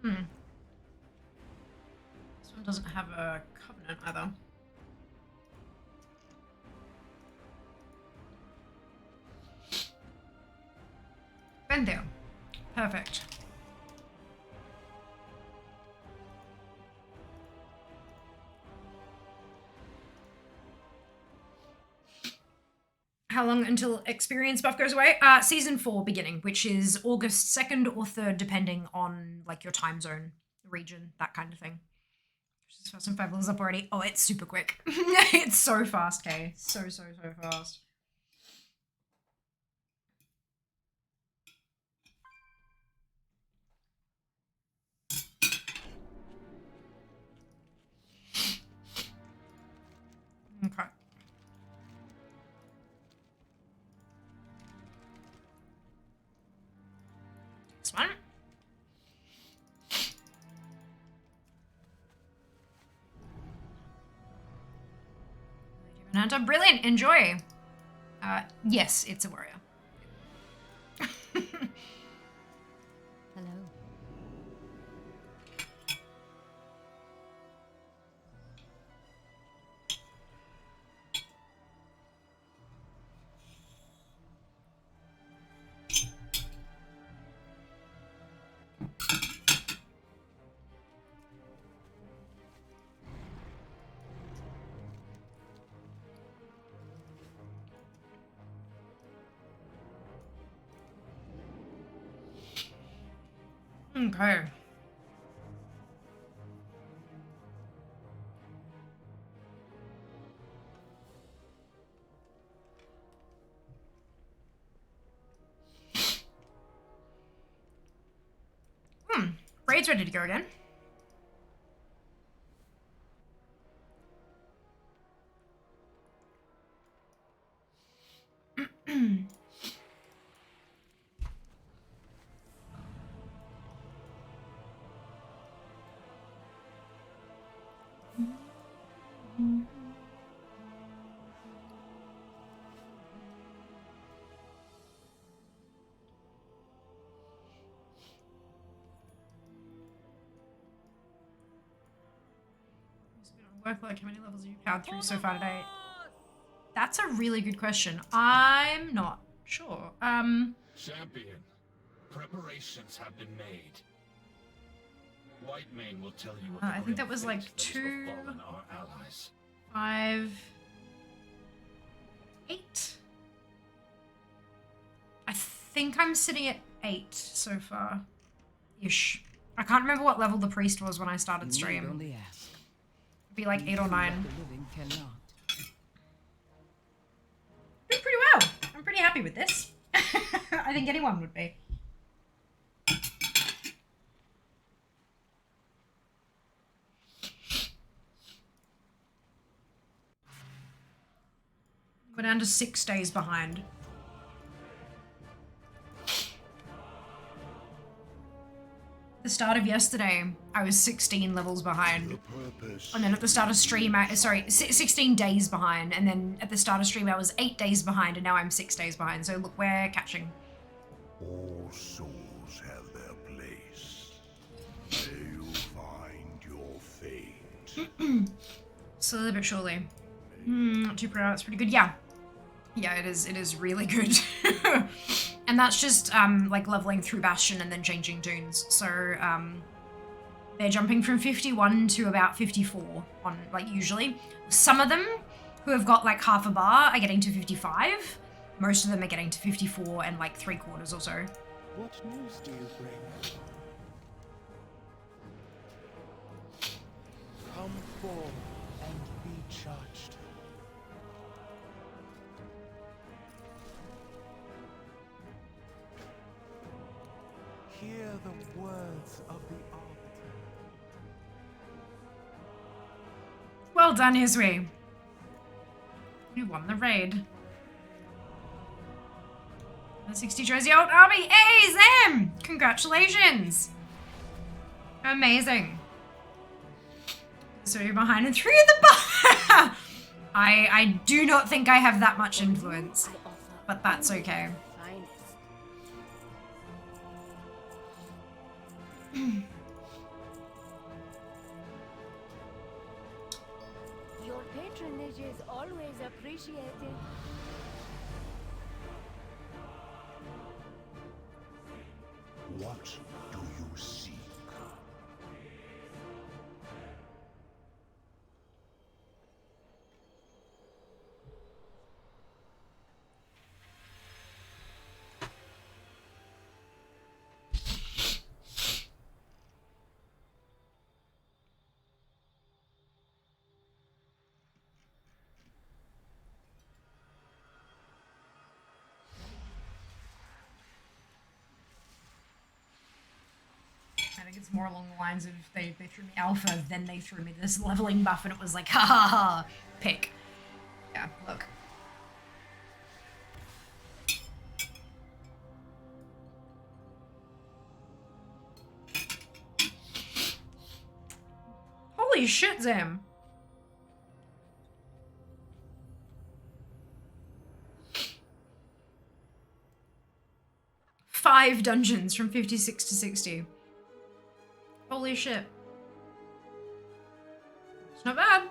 This one doesn't have a covenant either. Been there. Perfect. How long until experience buff goes away? Season 4 beginning, which is August 2nd or 3rd, depending on like your time zone, region, that kind of thing. Just first and 5 levels up already. Oh, it's super quick. It's so fast, Kay. So fast. Okay. This one. Hunter, brilliant. Enjoy. Yes, it's a warrior. Hello. Okay. Raid's ready to go again. Work like how many levels have you powered through so far today? That's a really good question. I'm not sure. Champion, preparations have been made. Whitemane will tell you what I think that was like 2, our allies. 5, 8. I think I'm sitting at 8 so far. Ish. I can't remember what level the priest was when I started stream. Only ask. It'd be like 8 or 9. The living cannot. Doing pretty well. I'm pretty happy with this. I think anyone would be. We're down to 6 days behind. The start of yesterday, I was 16 levels behind. And then at the start of stream, 16 days behind. And then at the start of stream, I was 8 days behind, and now I'm 6 days behind. So look, we're catching. All souls have their place. May you find your fate. Slowly but surely. Not too proud. It's pretty good. Yeah. Yeah, it is really good. And that's just like leveling through Bastion and then changing tunes. So they're jumping from 51 to about 54 on like usually. Some of them who have got like half a bar are getting to 55. Most of them are getting to 54 and like 3/4 or so. What news do you bring? Come forth and be judged. Hear the words of the Arbiter. Well done, Hisui. You won the raid. The 60 Jersey Old Army. Hey, Zam! Congratulations. Amazing. So you're behind and through the bar. I do not think I have that much influence, but that's okay. Your patronage is always appreciated. What do you seek? I think it's more along the lines of they threw me alpha, then they threw me this leveling buff, and it was like, ha ha ha, pick. Yeah, look. Holy shit, Zam. Five dungeons from 56 to 60. Holy shit. It's not bad.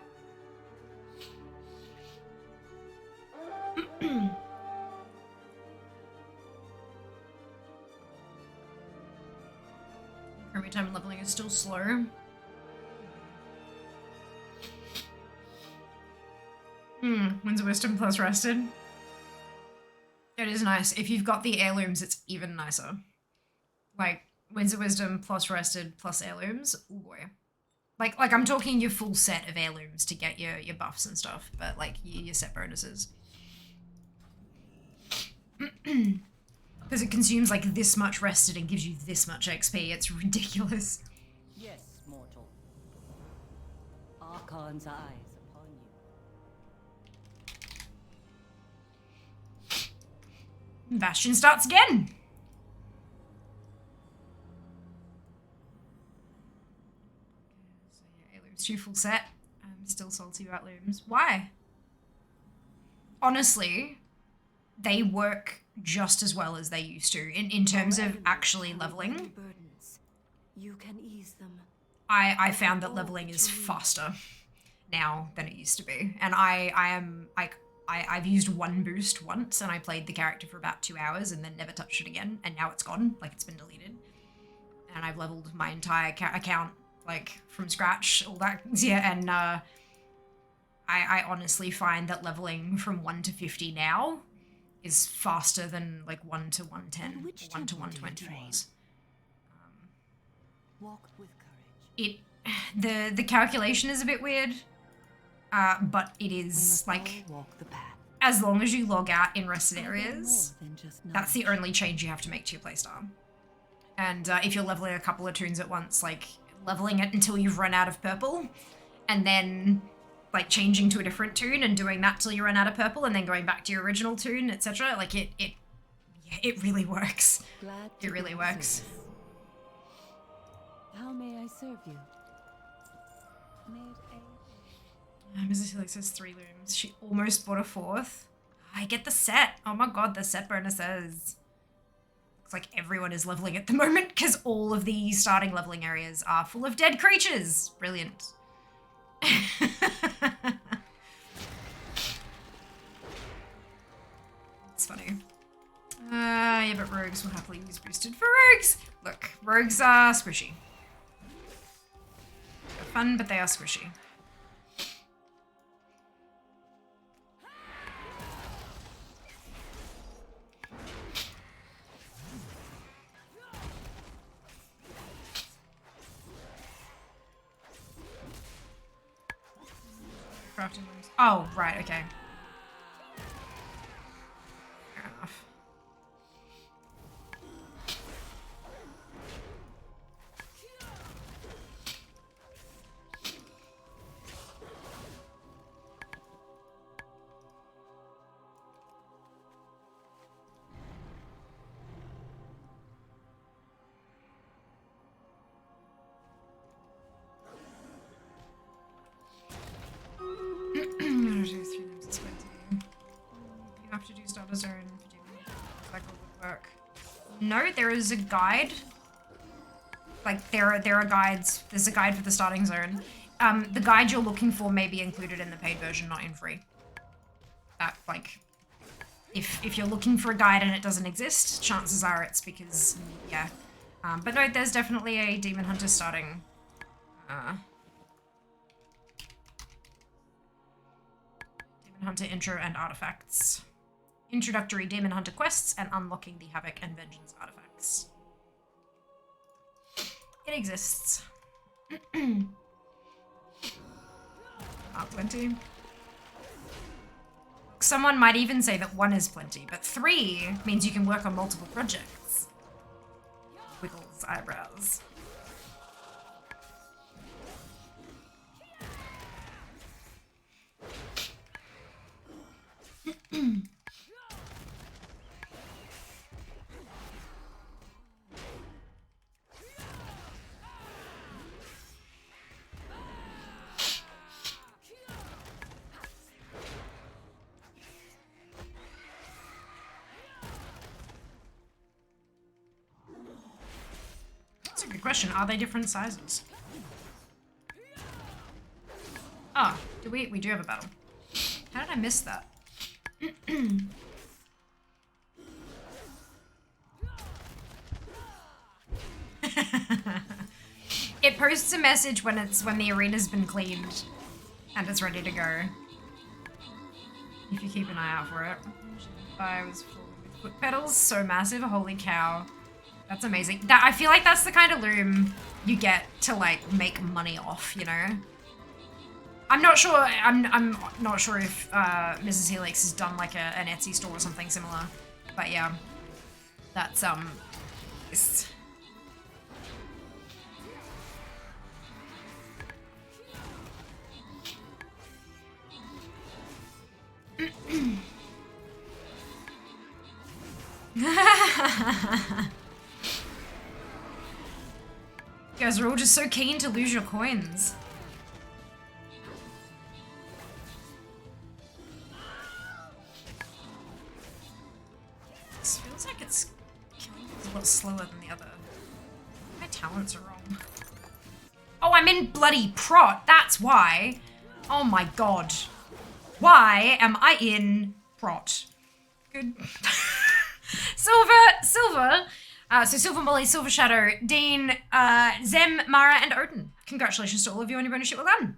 Every time leveling is still slow. Winds of Wisdom plus rested. It is nice. If you've got the heirlooms, it's even nicer. Like, Winds of Wisdom plus rested plus heirlooms. Oh boy. Like I'm talking your full set of heirlooms to get your buffs and stuff, but like your set bonuses. Because it consumes like this much rested and gives you this much XP. It's ridiculous. Yes, mortal. Archon's eyes upon you. Bastion starts again. So yeah, heirlooms 2 full set. I'm still salty about looms. Why? Honestly, they work just as well as they used to in terms of actually leveling. You can ease them. I found that leveling is faster now than it used to be, and I've used one boost once, and I played the character for about 2 hours and then never touched it again, and now it's gone, like it's been deleted, and I've leveled my entire account like from scratch, all that, yeah, and I honestly find that leveling from 1 to 50 now is faster than like 1 to 110, or 1 to 120 was. Walk with courage. The calculation is a bit weird, but it is like, as long as you log out in rested areas, that's the only change you have to make to your playstyle. And if you're leveling a couple of tunes at once, like leveling it until you've run out of purple, and then like changing to a different tune and doing that till you run out of purple, and then going back to your original tune, etc. Like it really works. It really works. How may I serve you? Mrs. Helix has 3 looms. She almost bought a 4th. I get the set. Oh my god, the set bonuses. Looks like everyone is leveling at the moment because all of the starting leveling areas are full of dead creatures. Brilliant. It's funny. Yeah, but rogues will happily use boosted for rogues. Look, rogues are squishy. They're fun, but they are squishy. Crafting rooms. Oh, right, okay. Fair enough. You have to do starter zone for doing cycle would work. No, there is a guide. Like there are guides. There's a guide for the starting zone. The guide you're looking for may be included in the paid version, not in free. That like if you're looking for a guide and it doesn't exist, chances are it's because yeah. But no, there's definitely a Demon Hunter starting. Demon Hunter intro and artifacts. Introductory Demon Hunter quests and unlocking the Havoc and Vengeance artifacts. It exists. Plenty. Someone might even say that 1 is plenty, but 3 means you can work on multiple projects. Wiggles eyebrows. That's a good question. Are they different sizes? Ah, we do have a battle. How did I miss that? It posts a message when the arena's been cleaned and it's ready to go. If you keep an eye out for it. I was full with foot pedals, so massive, holy cow. That's amazing. That I feel like that's the kind of loom you get to like make money off, you know? I'm not sure. I'm not sure if Mrs. Helix has done like an Etsy store or something similar, but yeah, that's it's... You guys are all just so keen to lose your coins. This feels like it's killing me a lot slower than the other. My talents are wrong. Oh, I'm in bloody prot. That's why. Oh my god. Why am I in prot? Good. Silver. So Silver Molly, Silver Shadow, Dean, Zem, Mara, and Odin. Congratulations to all of you on your bonus ship. Well done.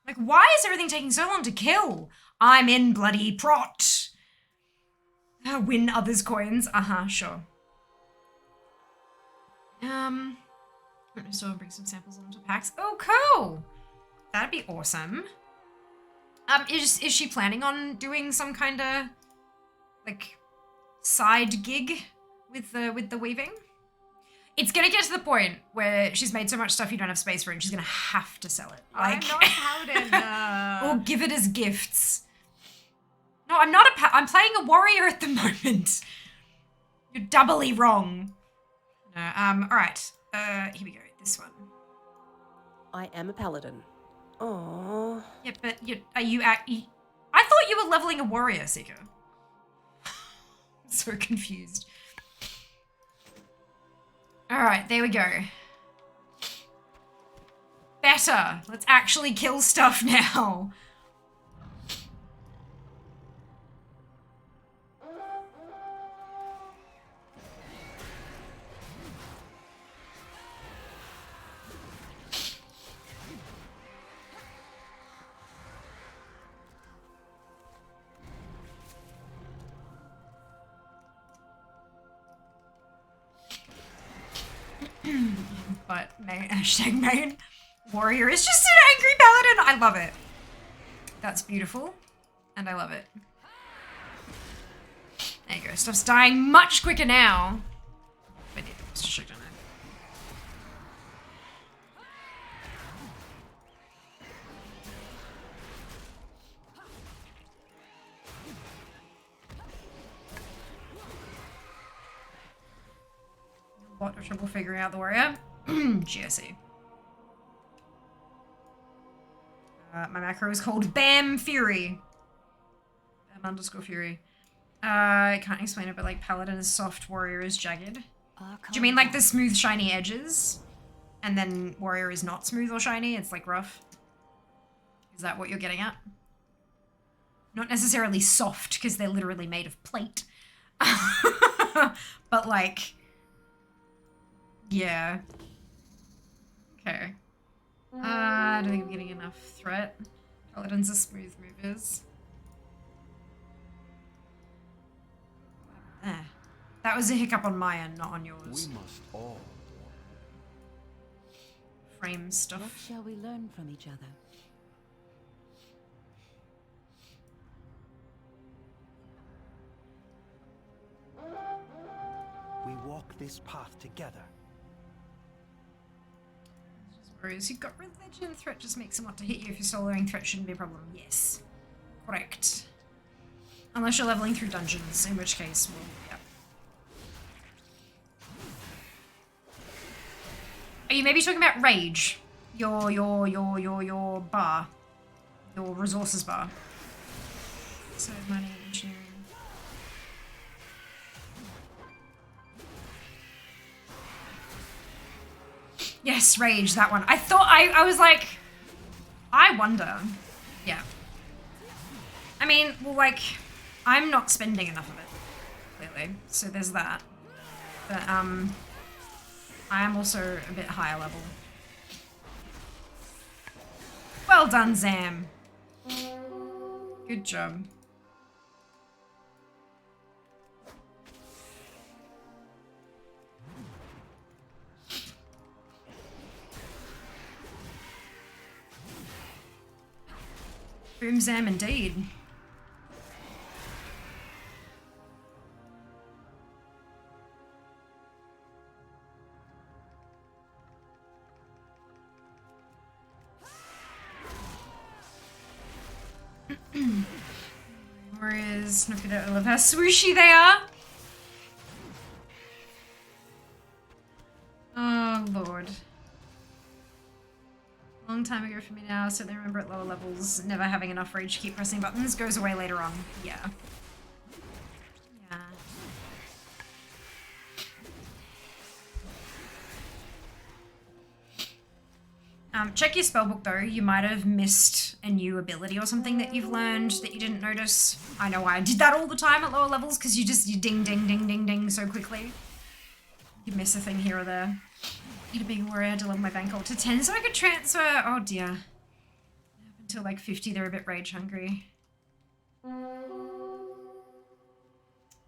Like, why is everything taking so long to kill? I'm in bloody prot. Win others' coins. Sure. So bring some samples onto packs. Oh, cool. That'd be awesome. Is she planning on doing some kind of like side gig with the weaving? It's gonna get to the point where she's made so much stuff you don't have space for it and she's gonna have to sell it. Like, I'm not pouted. Or give it as gifts. No, I'm not I'm playing a warrior at the moment. You're doubly wrong. No, alright. Here we go. This one. I am a paladin. Oh. Yeah, but are you at... I thought you were leveling a warrior, Seeker. I'm so confused. Alright, there we go. Better. Let's actually kill stuff now. But hashtag main warrior is just an angry paladin. I love it. That's beautiful. And I love it. There you go. Stuff's dying much quicker now. But yeah, it's just on it. What a trouble figuring out the warrior. GSE. My macro is called BAM Fury. BAM _ Fury. I can't explain it, but like paladin is soft, warrior is jagged. Do you mean like the smooth, shiny edges? And then warrior is not smooth or shiny, it's like rough? Is that what you're getting at? Not necessarily soft, because they're literally made of plate. But like... yeah. Okay. I don't think I'm getting enough threat. Paladins are smooth movers. That was a hiccup on my end, not on yours. We must all. Frame stuff. What shall we learn from each other? We walk this path together. Whereas you've got religion, threat just makes them want to hit you. If you're soloing, threat shouldn't be a problem. Yes. Correct. Unless you're leveling through dungeons, in which case, well, yeah. Are you maybe talking about rage? Your bar. Your resources bar. So money, engineering. Yes, rage, that one. I thought, I was like, I wonder. Yeah. I mean, well, like, I'm not spending enough of it, clearly. So there's that. But, I am also a bit higher level. Well done, Zam. Good job. Boom Zam indeed. Warriors, look at it, I love how swooshy they are. Oh lord. Long time ago for me now, so they remember at lower levels, never having enough rage to keep pressing buttons goes away later on. Yeah. Check your spellbook though, you might have missed a new ability or something that you've learned that you didn't notice. I know I did that all the time at lower levels because you ding ding ding ding ding so quickly. You miss a thing here or there. Need a big warrior, I had to level my bank ult to 10 so I could transfer. Oh dear. Up until like 50 they're a bit rage hungry.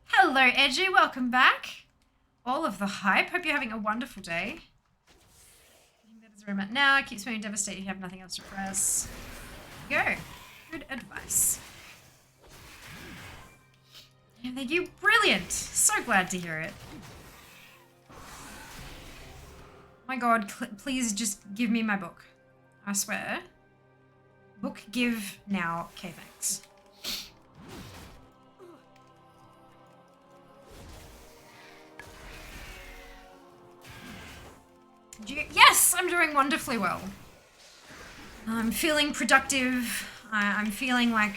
Hello Edgy, welcome back. All of the hype, hope you're having a wonderful day. Now, keep swimming devastated, you have nothing else to press. Go. Good advice. Yeah, thank you. Brilliant. So glad to hear it. Oh my god, please just give me my book. I swear. Book give now. Okay, thanks. Yes! Yes, I'm doing wonderfully well. I'm feeling productive. I'm feeling like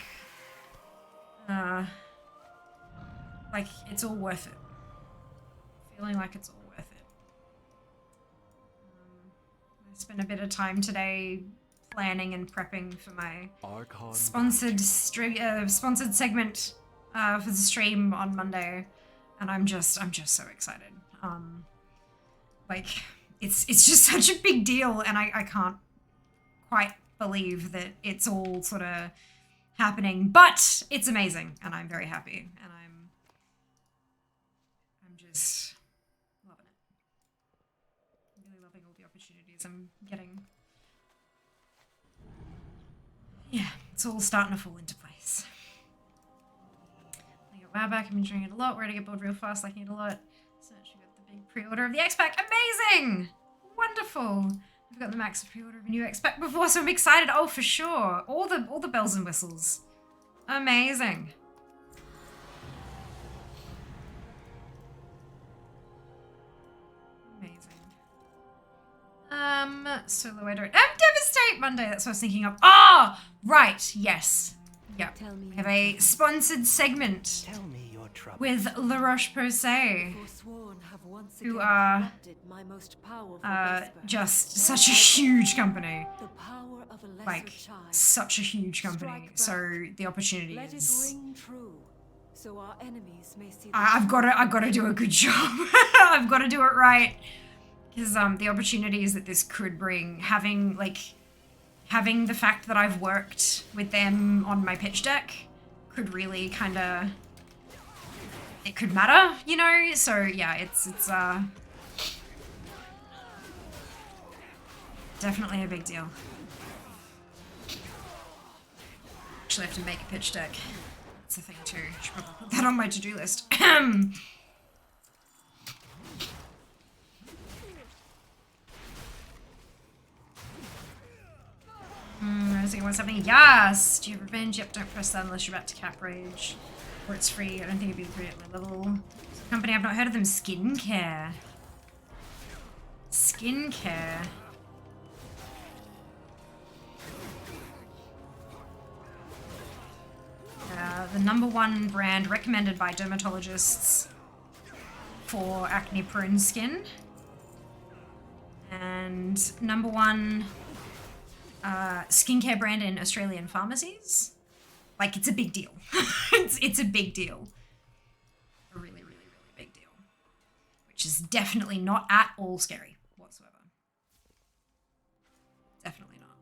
it's all worth it. Feeling like it's all worth it. I spent a bit of time today planning and prepping for my sponsored segment for the stream on Monday, and I'm just so excited. Like it's just such a big deal, and I can't quite believe that it's all sort of happening, but it's amazing, and I'm very happy, and I'm just loving it. I'm really loving all the opportunities I'm getting. Yeah, it's all starting to fall into place. I got WoW back, I've been enjoying it a lot. We're gonna get bored real fast, liking it a lot. So actually got the big pre-order of the X-Pack. Amazing! Wonderful! I've got the max pre-order of a new X-Pack before, so I'm excited. Oh, for sure. All the bells and whistles. Amazing. Solo I don't. Devastate Monday. That's what I was thinking of. Ah, right. Yes. Yep. We have a sponsored segment with La Roche-Posay, who are just such a huge company. Like, such a huge company. So the opportunity is. I've got to do a good job. I've got to do it right. Because the opportunities that this could bring, having the fact that I've worked with them on my pitch deck could really kind of, it could matter, you know? So yeah, it's definitely a big deal. Actually have to make a pitch deck. That's a thing too. I should probably put that on my to-do list. What's happening? Yes! Do you have revenge? Yep, don't press that unless you're about to cap rage. Or it's free. I don't think it'd be free at my level. Company, I've not heard of them. Skincare. Skincare. The #1 brand recommended by dermatologists for acne-prone skin. And #1 skincare brand in Australian pharmacies. Like, it's a big deal. it's a big deal. A really, really, really big deal. Which is definitely not at all scary whatsoever. Definitely not.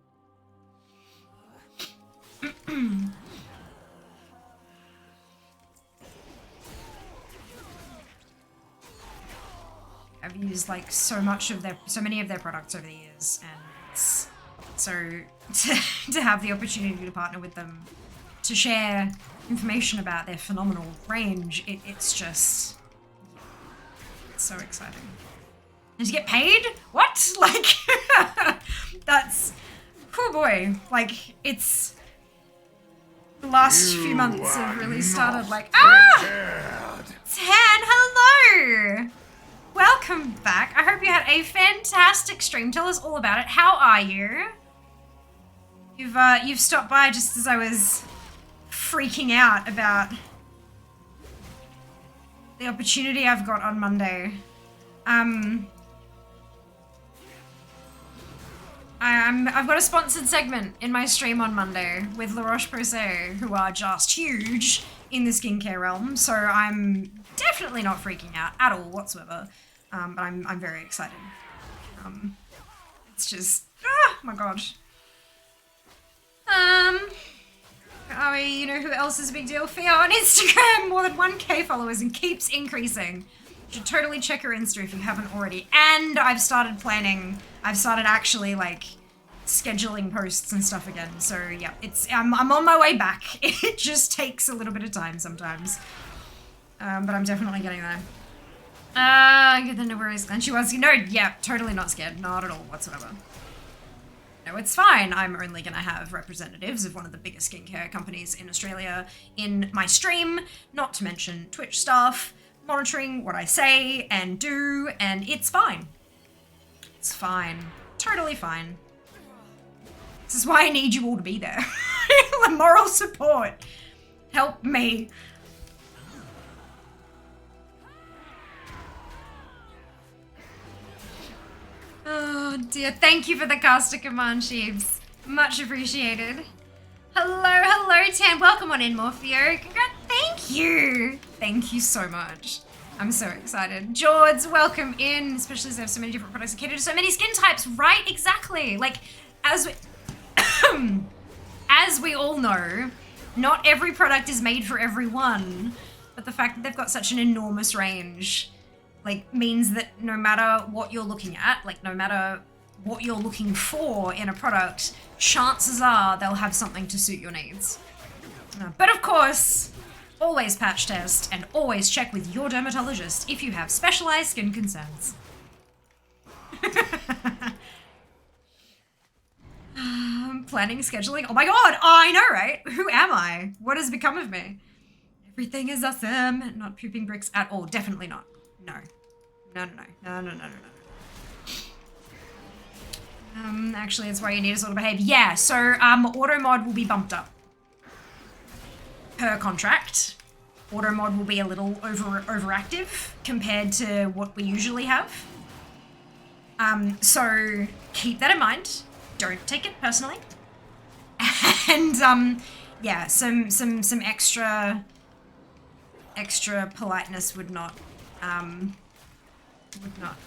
I've used like so many of their products over the years, and it's so to have the opportunity to partner with them, to share information about their phenomenal range, it's just, it's so exciting. And to get paid? What? Like, that's, oh boy, like, it's, the last few months have really started like, Tan, hello! Welcome back. I hope you had a fantastic stream. Tell us all about it. How are you? You've stopped by just as I was freaking out about the opportunity I've got on Monday. I've got a sponsored segment in my stream on Monday with La Roche-Posay, who are just huge in the skincare realm. So I'm definitely not freaking out at all whatsoever. But I'm very excited. It's just, oh my god. You know who else is a big deal? Fia on Instagram, more than 1k followers and keeps increasing. You should totally check her Insta if you haven't already. And I've started actually like scheduling posts and stuff again. So yeah, I'm on my way back. It just takes a little bit of time sometimes. But I'm definitely getting there. Get the Noboris, and she was, yeah, totally not scared, not at all whatsoever. No, it's fine. I'm only gonna have representatives of one of the biggest skincare companies in Australia in my stream, not to mention Twitch staff, monitoring what I say and do, and it's fine. It's fine. totally fine. This is why I need you all to be there. The moral support. Help me. Oh dear, thank you for the caster command, Sheeps. Much appreciated. Hello, Tan. Welcome on in, Morpheo. Thank you. Thank you so much. I'm so excited. George, welcome in, especially as they have so many different products and cater to so many skin types, right? Exactly. Like, as we all know, not every product is made for everyone, but the fact that they've got such an enormous range, like, means that no matter what you're looking at, like, no matter what you're looking for in a product, chances are they'll have something to suit your needs. But of course, always patch test and always check with your dermatologist if you have specialized skin concerns. Planning, scheduling. Oh my god, I know, right? Who am I? What has become of me? Everything is awesome. Not pooping bricks at all. Definitely not. No. No. Actually, it's why you need to sort of behave. Yeah, so auto mod will be bumped up. Per contract. Auto mod will be a little overactive compared to what we usually have. So keep that in mind. Don't take it personally. And yeah, some extra politeness would not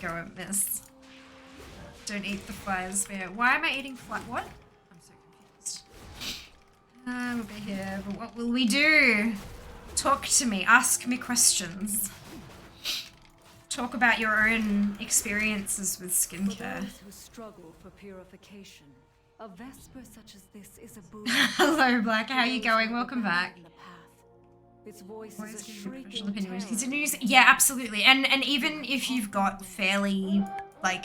go amiss. Don't eat the fires sphere. Why am I eating flat? What? I'm so confused. We'll be here, but what will we do? Talk to me. Ask me questions. Talk about your own experiences with skincare. For those who struggle for purification, a vesper such as this is a boon. Hello, Black. How are you going? Welcome back. Its voice is a shrieking opinion. terror. Yeah, absolutely. And even if you've got fairly like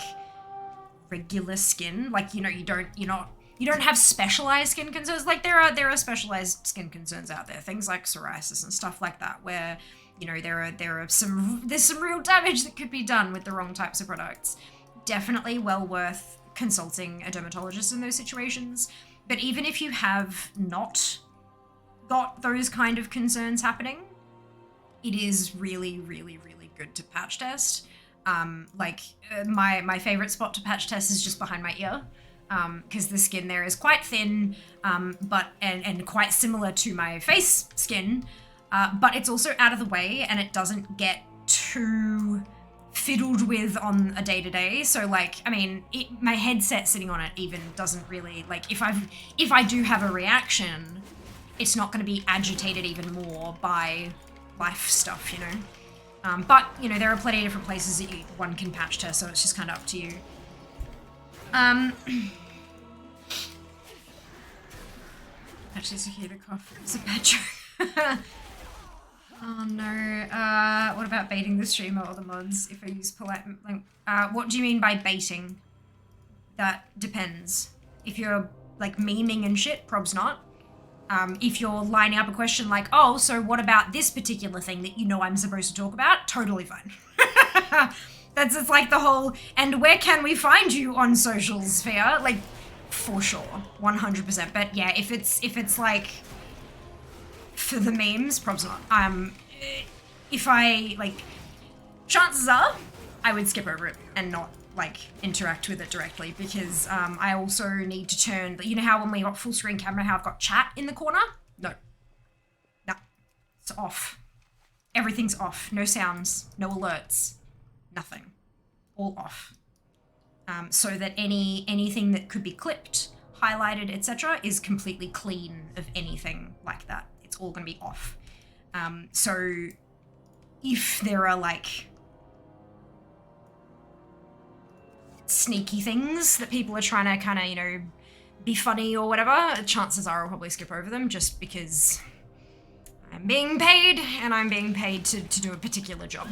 regular skin, like, you know, you don't have specialized skin concerns. Like there are specialized skin concerns out there, things like psoriasis and stuff like that, where, you know, there's some real damage that could be done with the wrong types of products. Definitely well worth consulting a dermatologist in those situations. But even if you have not got those kind of concerns happening, it is really, really, really good to patch test. My favorite spot to patch test is just behind my ear, because the skin there is quite thin, but quite similar to my face skin, but it's also out of the way and it doesn't get too fiddled with on a day-to-day. So like, I mean, my headset sitting on it even doesn't really, like, if I do have a reaction, it's not going to be agitated even more by life stuff, you know. But, you know, there are plenty of different places that one can patch test, so it's just kind of up to you. Actually, cicada cough is a bad joke. Oh no. What about baiting the streamer or the mods if I use polite... what do you mean by baiting? That depends. If you're, like, memeing and shit, probs not. If you're lining up a question like, oh, so what about this particular thing that you know I'm supposed to talk about? Totally fine. That's just like the whole, and where can we find you on socials sphere? Like, for sure, 100%. But yeah, if it's like, for the memes, probs not. If I, like, chances are, I would skip over it and not, like, interact with it directly, because I also need to turn, you know how when we got full screen camera, how I've got chat in the corner? No, it's off. Everything's off. No sounds, no alerts, nothing, all off. So that anything that could be clipped, highlighted, etc. is completely clean of anything like that. It's all gonna be off. So if there are like sneaky things that people are trying to kind of, you know, be funny or whatever, chances are I'll probably skip over them just because I'm being paid and I'm being paid to do a particular job.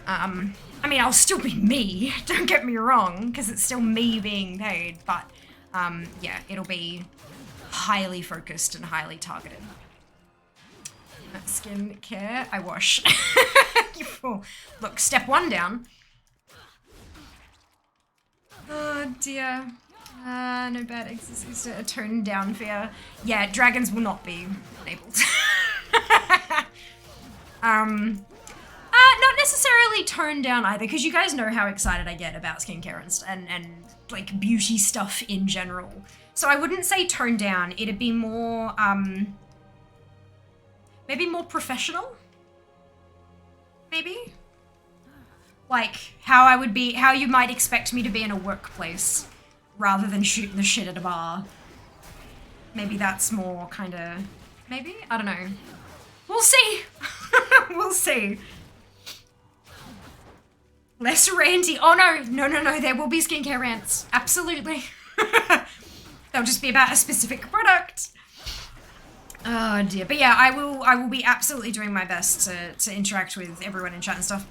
I mean, I'll still be me, don't get me wrong, because it's still me being paid, but yeah, it'll be highly focused and highly targeted. Skin care, I wash. Look, step one down. Oh dear. No bad exorcist. A toned down fear. Yeah, dragons will not be enabled. Not necessarily toned down either, because you guys know how excited I get about skincare and like beauty stuff in general. So I wouldn't say toned down. It'd be more, maybe more professional. Maybe. Like how you might expect me to be in a workplace rather than shooting the shit at a bar. Maybe that's more kind of, maybe? I don't know. We'll see. We'll see. Less ranty. Oh no, there will be skincare rants. Absolutely. They'll just be about a specific product. Oh dear. But yeah, I will be absolutely doing my best to interact with everyone in chat and stuff.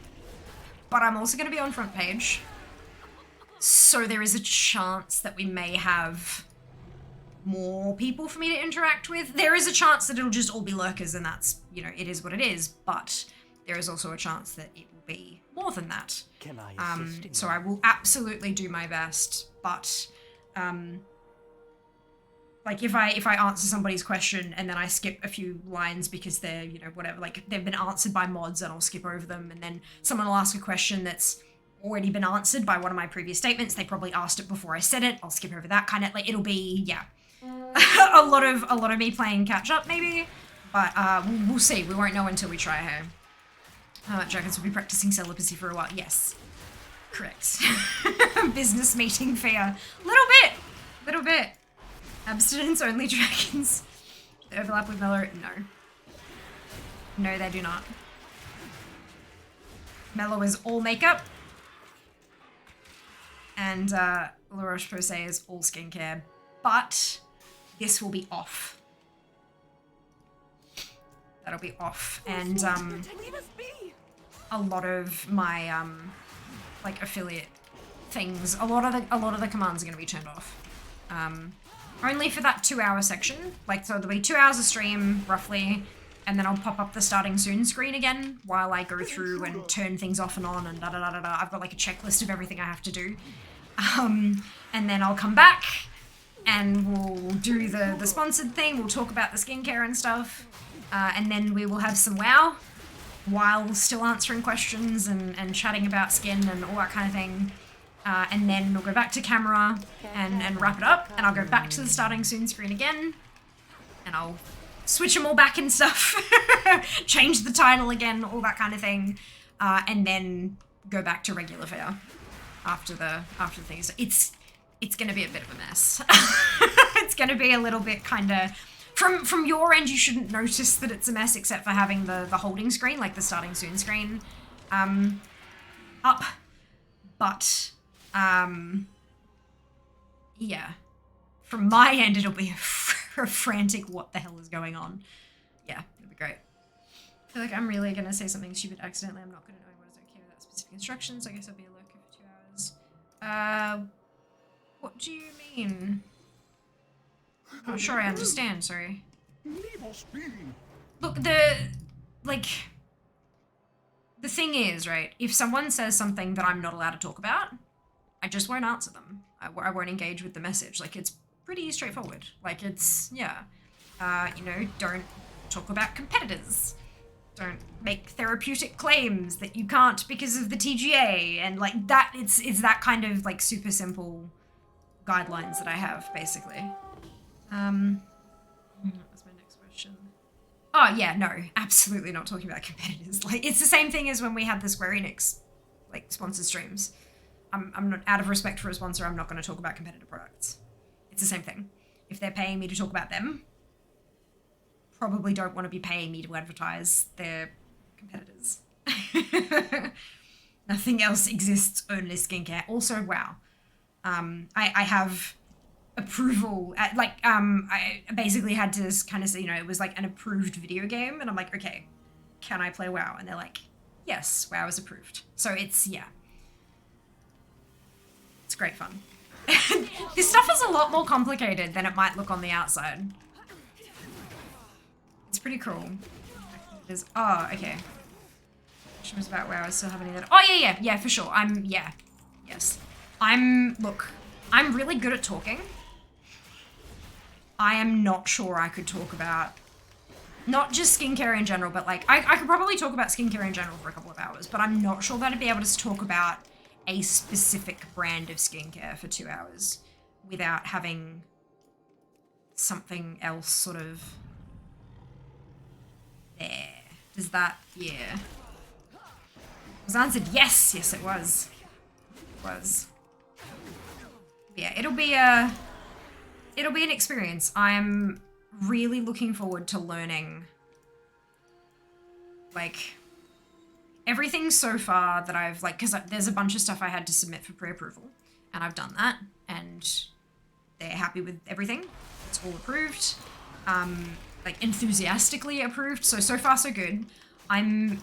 But I'm also going to be on front page. So there is a chance that we may have more people for me to interact with. There is a chance that it'll just all be lurkers and that's, you know, it is what it is. But there is also a chance that it will be more than that. Can I assist in So I will absolutely do my best. But, like if I answer somebody's question and then I skip a few lines because they're, you know, whatever, like they've been answered by mods and I'll skip over them, and then someone will ask a question that's already been answered by one of my previous statements. They probably asked it before I said it. I'll skip over that kind of, like, it'll be, yeah, a lot of me playing catch up maybe, but we'll see. We won't know until we try her. Dragons will be practicing celibacy for a while. Yes, correct. Business meeting fear. Little bit. Abstinence only dragons. They overlap with Mellow? No, they do not. Mellow is all makeup. And La Roche-Posay is all skincare. But this will be off. That'll be off. And a lot of my like affiliate things, a lot of the commands are gonna be turned off. Only for that 2-hour section. Like, so there'll be 2 hours of stream, roughly, and then I'll pop up the starting soon screen again while I go through and turn things off and on and da-da-da-da-da. I've got like a checklist of everything I have to do. And then I'll come back and we'll do the sponsored thing. We'll talk about the skincare and stuff. And then we will have some WoW while still answering questions and chatting about skin and all that kind of thing. And then we'll go back to camera and wrap it up, and I'll go back to the starting soon screen again, and I'll switch them all back and stuff, change the title again, all that kind of thing, and then go back to regular fare after the things. It's gonna be a bit of a mess. It's gonna be a little bit kind of, from your end, you shouldn't notice that it's a mess except for having the holding screen, like the starting soon screen, up, but. Yeah. From my end, it'll be a frantic what the hell is going on. Yeah, it'll be great. I feel like I'm really gonna say something stupid accidentally. I'm not gonna know what is okay without specific instructions. I guess I'll be a lurker for 2 hours. What do you mean? I'm not sure I understand, sorry. Look, the thing is, right, if someone says something that I'm not allowed to talk about, I just won't answer them. I won't engage with the message. Like, it's pretty straightforward. Like, it's, yeah. You know, don't talk about competitors. Don't make therapeutic claims that you can't because of the TGA. And, like, that, it's that kind of, like, super simple guidelines that I have, basically. What was my next question? Oh, yeah, no. Absolutely not talking about competitors. Like, it's the same thing as when we had the Square Enix, like, sponsored streams. I'm not, out of respect for a sponsor, I'm not going to talk about competitor products. It's the same thing. If they're paying me to talk about them, probably don't want to be paying me to advertise their competitors. Nothing else exists, only skincare. Also, WoW. I have approval, I basically had to kind of say, you know, it was like an approved video game, and I'm like, okay, can I play WoW? And they're like, yes, WoW is approved. So it's, yeah. It's great fun. This stuff is a lot more complicated than it might look on the outside. It's pretty cool. There's, oh, okay. Question was about WoW, I still have any that. Oh, yeah, for sure. Yes. Look, I'm really good at talking. I am not sure I could talk about, not just skincare in general, but like, I could probably talk about skincare in general for a couple of hours, but I'm not sure that I'd be able to talk about a specific brand of skincare for 2 hours without having something else sort of there. Does that, yeah. Was answered yes. Yes, it was. It was. Yeah, it'll be an experience. I'm really looking forward to learning, like, everything so far that I've, like, because there's a bunch of stuff I had to submit for pre-approval, and I've done that, and they're happy with everything. It's all approved, like, enthusiastically approved, so far so good. I'm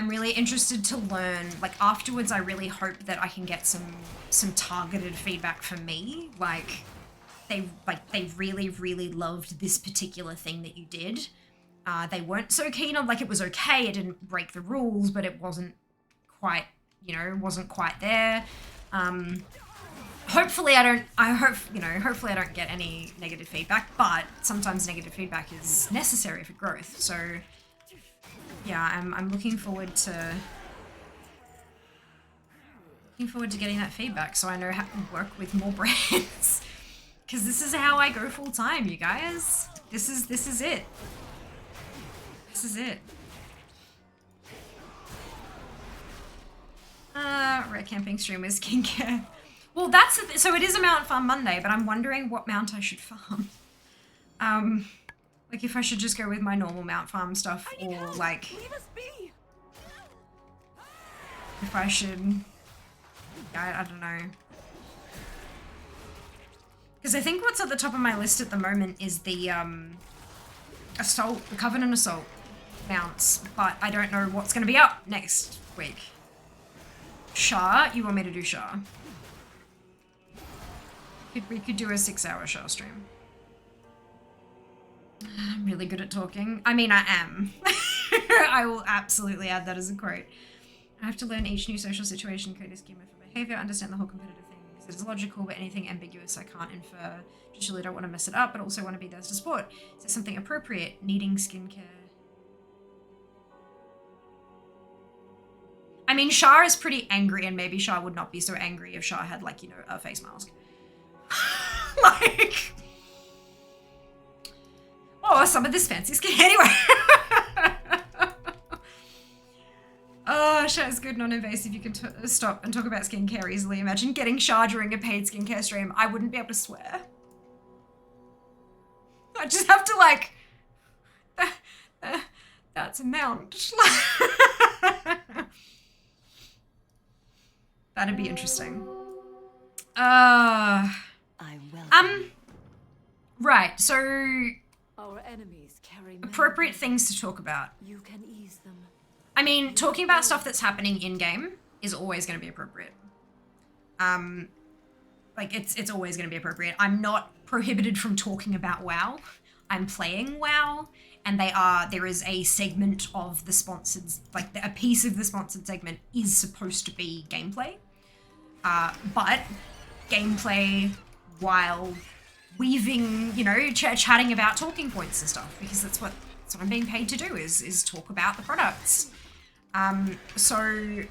really interested to learn, like, afterwards I really hope that I can get some targeted feedback for me, like, they really, really loved this particular thing that you did. They weren't so keen on, like, it was okay, it didn't break the rules, but it wasn't quite, you know, wasn't quite there. Hopefully hopefully I don't get any negative feedback, but sometimes negative feedback is necessary for growth, so yeah, I'm looking forward to getting that feedback so I know how to work with more brands. Because this is how I go full time, you guys. This is it. This is it. Rare camping stream with skincare. Well, so it is a Mount Farm Monday, but I'm wondering what mount I should farm. Like if I should just go with my normal Mount Farm stuff, or like if I should, I don't know. Because I think what's at the top of my list at the moment is the Covenant Assault mounts, but I don't know what's going to be up next week. Shah? You want me to do Shah? We could do a 6-hour Shah stream. I'm really good at talking. I mean, I am. I will absolutely add that as a quote. I have to learn each new social situation, code a schema for behavior, understand the whole competitive thing. Because it is logical, but anything ambiguous I can't infer. Just really don't want to mess it up, but also want to be there to support. Is there something appropriate? Needing skincare. I mean, Shah is pretty angry, and maybe Shah would not be so angry if Shah had, like, you know, a face mask. Like... Oh, some of this fancy skin. Anyway. Oh, Shah is good, non-invasive. You can stop and talk about skincare easily. Imagine getting Shah during a paid skincare stream. I wouldn't be able to swear. I just have to, like... That's a mount. That'd be interesting. Right, so... Our enemies carry appropriate things to talk about. You can ease them. I mean, talking about stuff that's happening in-game is always going to be appropriate. Like, it's always going to be appropriate. I'm not prohibited from talking about WoW. I'm playing WoW, and there is a segment of the sponsored, like, a piece of the sponsored segment is supposed to be gameplay. But gameplay while weaving, you know, chatting about talking points and stuff, because that's what I'm being paid to do, is talk about the products. So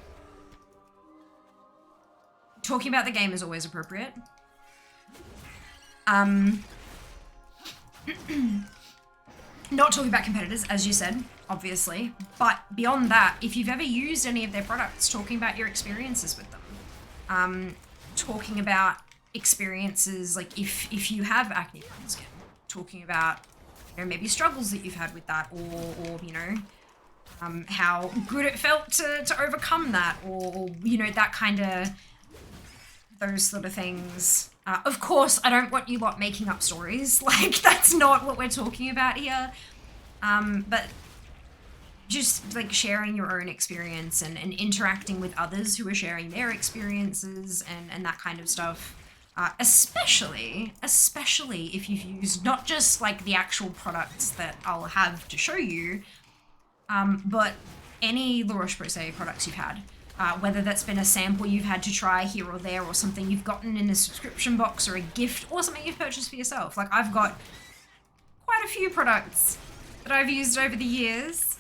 talking about the game is always appropriate. Not talking about competitors, as you said, obviously, but beyond that, if you've ever used any of their products, talking about your experiences with them. Talking about experiences, like if you have acne prone skin, talking about, you know, maybe struggles that you've had with that, or you know, how good it felt to overcome that, or you know, that kind of, those sort of things. Of course, I don't want you lot making up stories, like that's not what we're talking about here, but just like sharing your own experience and interacting with others who are sharing their experiences and that kind of stuff. Especially if you've used not just like the actual products that I'll have to show you, but any La Roche-Posay products you've had. whether that's been a sample you've had to try here or there, or something you've gotten in a subscription box, or a gift, or something you've purchased for yourself. Like, I've got quite a few products that I've used over the years.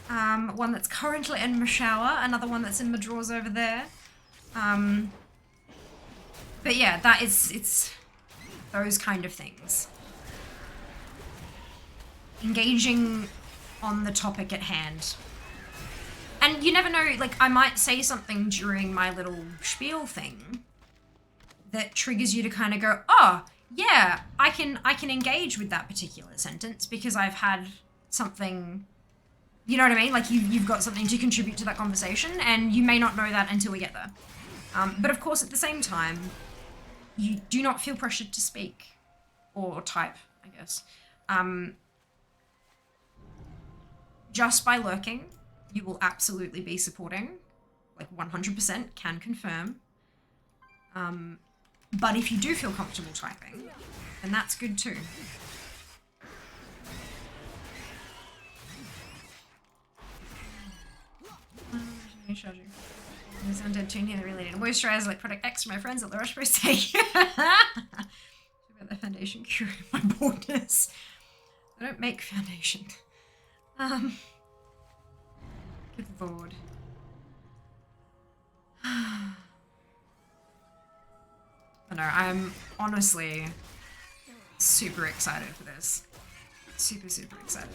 One that's currently in my shower, another one that's in my drawers over there. But yeah, it's those kind of things. Engaging on the topic at hand. And you never know, like, I might say something during my little spiel thing that triggers you to kind of go, oh, yeah, I can engage with that particular sentence because I've had something, you know what I mean? Like, you've got something to contribute to that conversation, and you may not know that until we get there. But of course, at the same time, you do not feel pressured to speak or type, I guess. Just by lurking, you will absolutely be supporting, like 100% can confirm. But if you do feel comfortable typing, then that's good too. This undead tune here, they really need a moisturizer like Product X for my friends at La Roche-Posay. About the foundation curing my baldness. I don't make foundation. Good lord. I know, I'm honestly super excited for this. Super, super excited.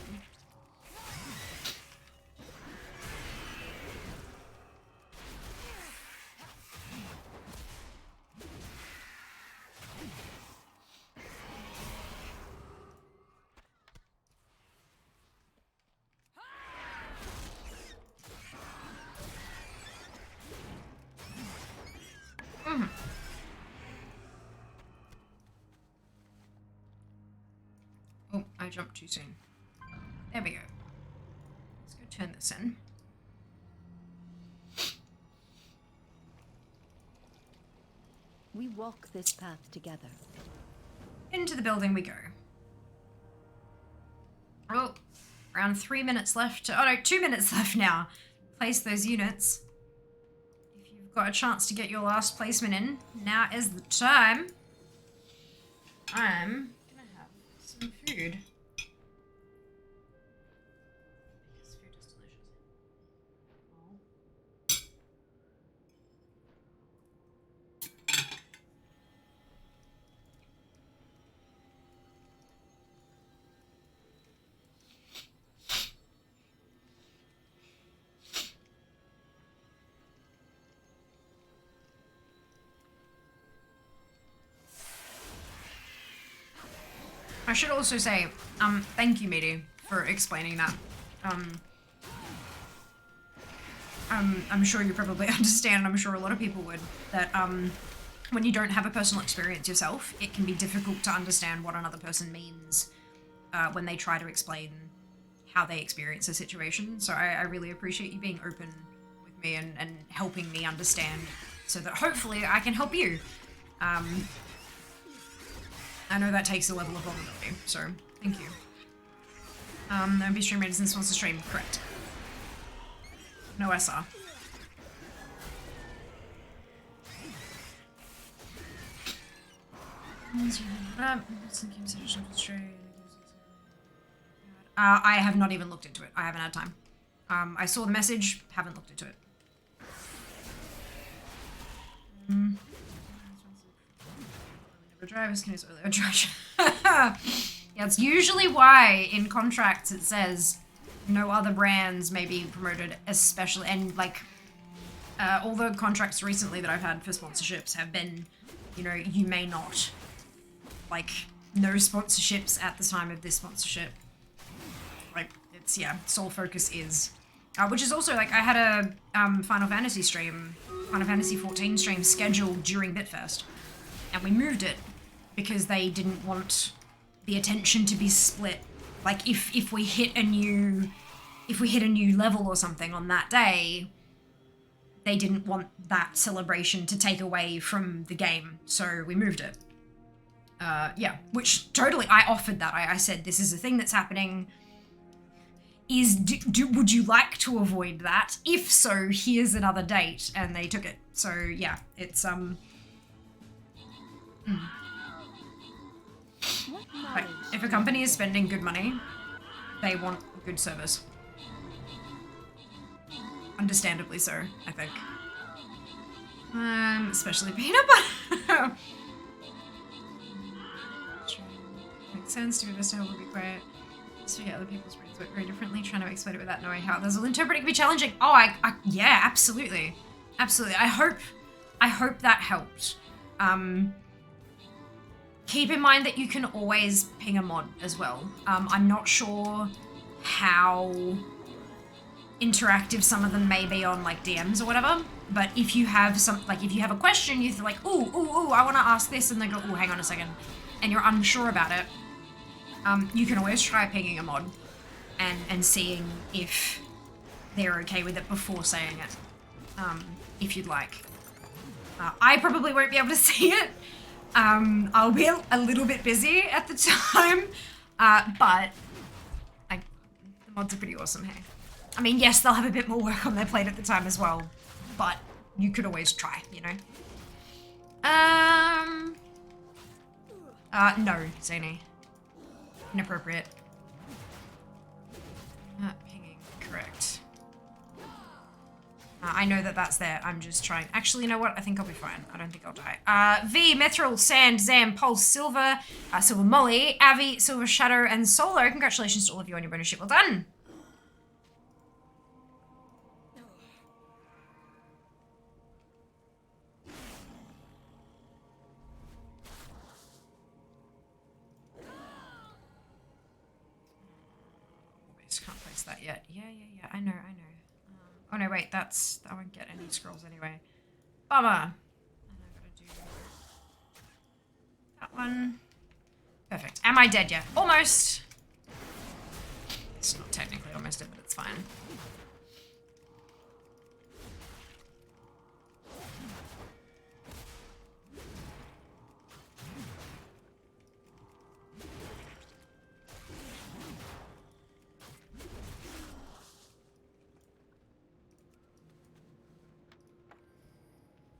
Oh, I jumped too soon. There we go. Let's go turn this in. We walk this path together. Into the building we go. Oh, around 3 minutes left. Oh no, 2 minutes left now. Place those units. If you've got a chance to get your last placement in, now is the time. I'm gonna have some food. Because food is delicious. I should also say, thank you, Meaty, for explaining that. I'm sure you probably understand, and I'm sure a lot of people would, that when you don't have a personal experience yourself, it can be difficult to understand what another person means when they try to explain how they experience a situation. So I really appreciate you being open with me and helping me understand so that hopefully I can help you. I know that takes a level of vulnerability, so thank you. No be stream readers wants to stream, correct. No SR. I have not even looked into it. I haven't had time. I saw the message, haven't looked into it. Drivers can use earlier drive. Yeah, it's usually why in contracts it says no other brands may be promoted, especially, and like all the contracts recently that I've had for sponsorships have been, you know, you may not, like, no sponsorships at the time of this sponsorship. Like, it's, yeah, sole focus is, which is also, like, I had a Final Fantasy stream, Final Fantasy 14 stream scheduled during Bitfest, and we moved it because they didn't want the attention to be split. Like, if we hit a new level or something on that day, they didn't want that celebration to take away from the game, so we moved it. Yeah, which totally, I offered that. I said, this is a thing that's happening. would you like to avoid that? If so, here's another date, and they took it. So yeah, it's like, if a company is spending good money, they want good service. Understandably so, I think. Especially peanut butter. Makes sense to be this will be quiet. Just forget other people's brains work very differently. Trying to explain it without knowing how others will interpret it can be challenging. Oh, yeah, absolutely, absolutely. I hope that helped. Keep in mind that you can always ping a mod as well. I'm not sure how interactive some of them may be on like DMs or whatever, but if you have if you have a question, you're like, ooh, I want to ask this, and they go, ooh, hang on a second, and you're unsure about it, you can always try pinging a mod and seeing if they're okay with it before saying it, if you'd like. I probably won't be able to see it. I'll be a little bit busy at the time, but the mods are pretty awesome, hey. I mean, yes, they'll have a bit more work on their plate at the time as well, but you could always try, you know? No, Zany. Inappropriate. Pinging, correct. I know that that's there. I'm just trying. Actually, you know what? I think I'll be fine. I don't think I'll die. V, Methril, Sand, Zam, Pulse, Silver, Silver Molly, Avi, Silver Shadow, and Solo. Congratulations to all of you on your bonus ship. Well done. Can't place that yet. Yeah, I know. Oh no, wait, I won't get any scrolls anyway. Bummer. And I've got to do that one. Perfect. Am I dead yet? Almost. It's not technically almost dead, but it's fine.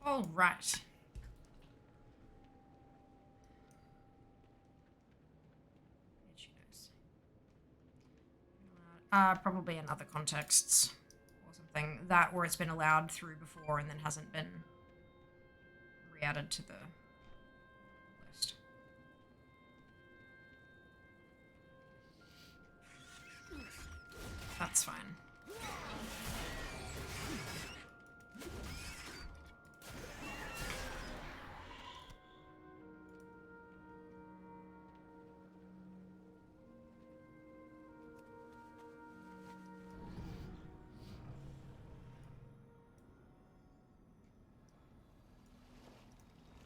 All right. Probably in other contexts or something. That or it's been allowed through before and then hasn't been re-added to the list. That's fine.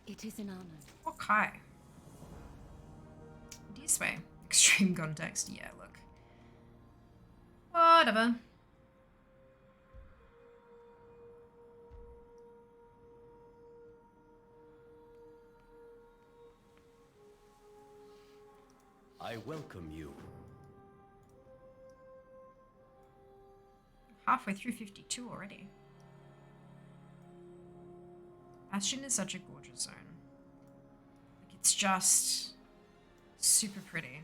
It is an honor. Okay. This way. Extreme context. Yeah, look. Whatever. I welcome you. Halfway through 52 already. Bastion is such a gorgeous zone. Like, it's just super pretty.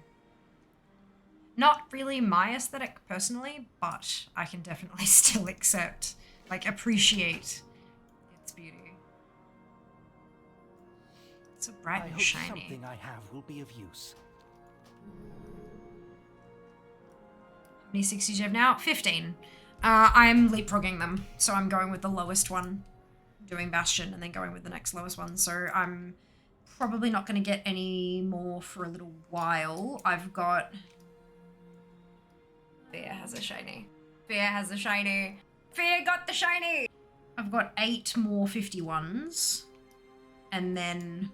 Not really my aesthetic personally, but I can definitely still accept, like, appreciate its beauty. It's so bright and shiny. Something I have will be of use. How many 60s do you have now? 15. I'm leapfrogging them, so I'm going with the lowest one, doing Bastion, and then going with the next lowest one. So I'm probably not going to get any more for a little while. I've got... Fear has a shiny. Fear has a shiny. Fear got the shiny! I've got 8 more 51s, and then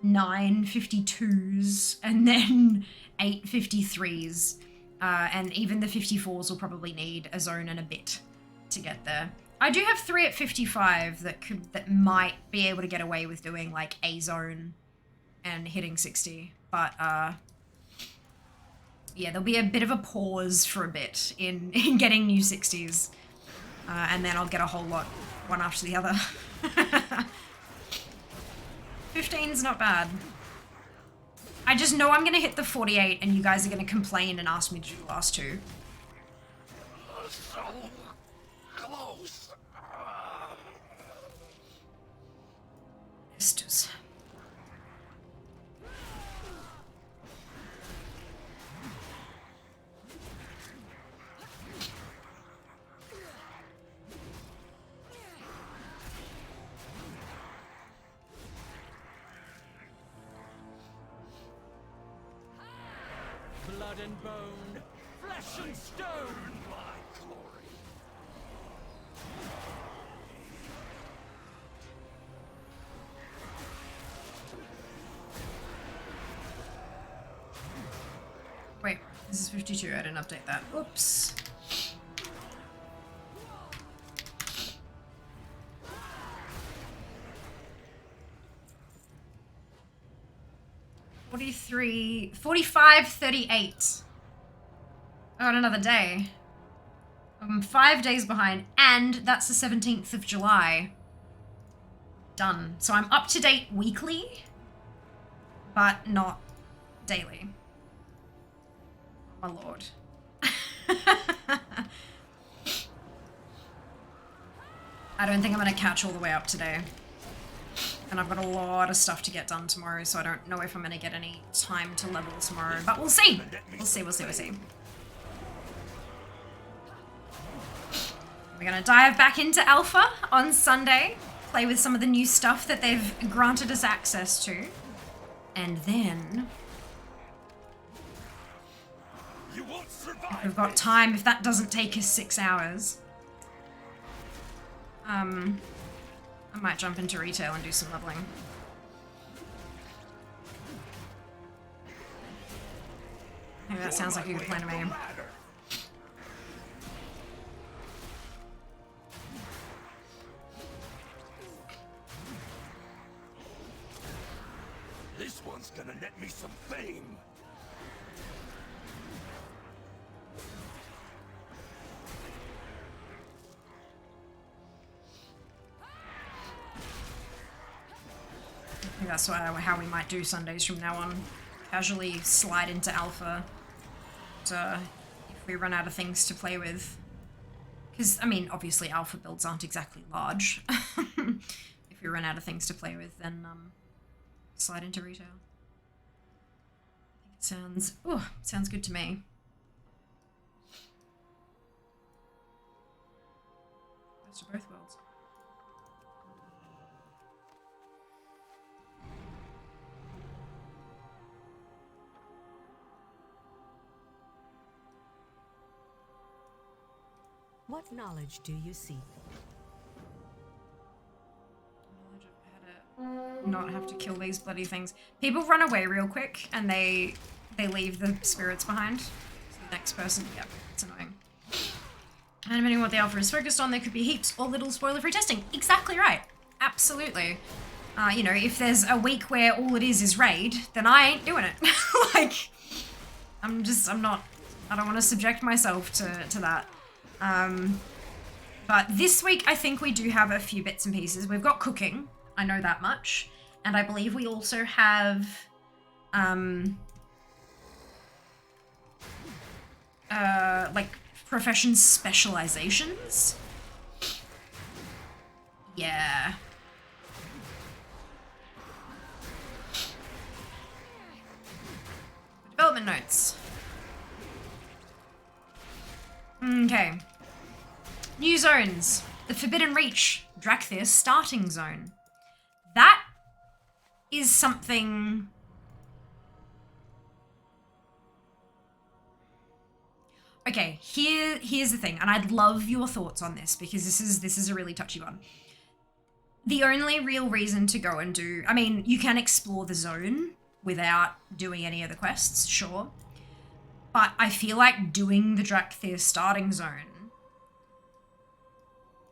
9 52s, and then 8 53s. And even the 54s will probably need a zone and a bit to get there. I do have 3 at 55 that might be able to get away with doing like a zone and hitting 60, but Yeah, there'll be a bit of a pause for a bit in getting new 60s. And then I'll get a whole lot, one after the other. 15's not bad. I just know I'm gonna hit the 48 and you guys are gonna complain and ask me to do the last two. So close. Estus. Blood and bone, flesh and stone. My glory. Wait, this is 52. I didn't update that. Oops. $43, $45.38. I got another day. I'm 5 days behind, and that's the 17th of July. Done. So I'm up to date weekly, but not daily. Oh my lord. I don't think I'm gonna catch all the way up today. And I've got a lot of stuff to get done tomorrow, so I don't know if I'm gonna get any time to level tomorrow, but we'll see. We'll see, we'll see, we'll see. We're gonna dive back into Alpha on Sunday, play with some of the new stuff that they've granted us access to. And then, if we've got time, if that doesn't take us 6 hours, I might jump into retail and do some leveling. Maybe that sounds like a good plan to me. This one's gonna net me some fame. I think that's how we might do Sundays from now on. Casually slide into Alpha. If we run out of things to play with. Because, I mean, obviously Alpha builds aren't exactly large. If we run out of things to play with, then slide into retail. I think it sounds good to me. Best of both worlds. What knowledge do you seek? Knowledge of how to not have to kill these bloody things. People run away real quick and they leave the spirits behind. So the next person, yep, it's annoying. And depending on what the alpha is focused on, there could be heaps or little spoiler-free testing. Exactly right. Absolutely. You know, if there's a week where all it is raid, then I ain't doing it. Like, I don't want to subject myself to that. But this week, I think we do have a few bits and pieces. We've got cooking, I know that much. And I believe we also have, like, profession specializations. Yeah. Development notes. Okay. New zones. The Forbidden Reach, Drakthir starting zone. That is something... Okay, here's the thing, and I'd love your thoughts on this, because this is a really touchy one. The only real reason to go and do... I mean, you can explore the zone without doing any of the quests, sure. But I feel like doing the Drakthir starting zone,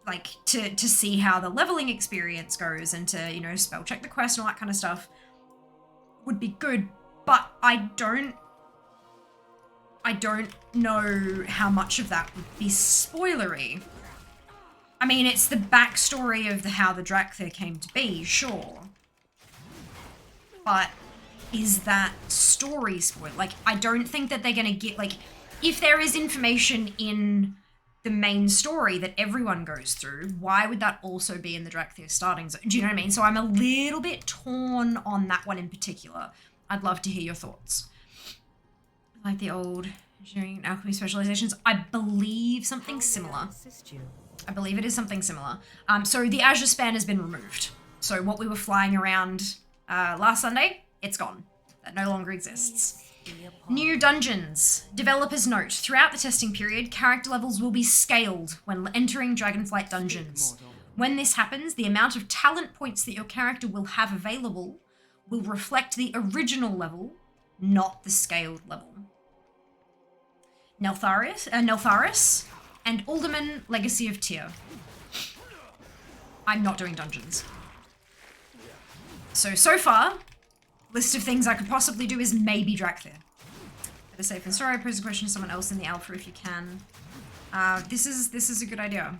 like, to see how the leveling experience goes and to, you know, spell check the quest and all that kind of stuff would be good. But I don't I don't know how much of that would be spoilery. I mean, it's the backstory of how the Dracthyr came to be, sure. But is that story spoil? Like, I don't think that they're gonna get, like, if there is information in the main story that everyone goes through, why would that also be in the Dracthyr starting zone? Do you know what I mean? So I'm a little bit torn on that one in particular. I'd love to hear your thoughts. Like the old engineering and alchemy specializations, I believe something similar. I believe it is something similar. So the Azure Span has been removed. So what we were flying around last Sunday, it's gone. That no longer exists. New dungeons. Developers note, throughout the testing period, character levels will be scaled when entering Dragonflight dungeons. When this happens, the amount of talent points that your character will have available will reflect the original level, not the scaled level. Neltharis, and Alderman Legacy of Tyr. I'm not doing dungeons. So far, list of things I could possibly do is maybe Dracthyr. Better safe than sorry. Pose a question to someone else in the alpha if you can. This is a good idea.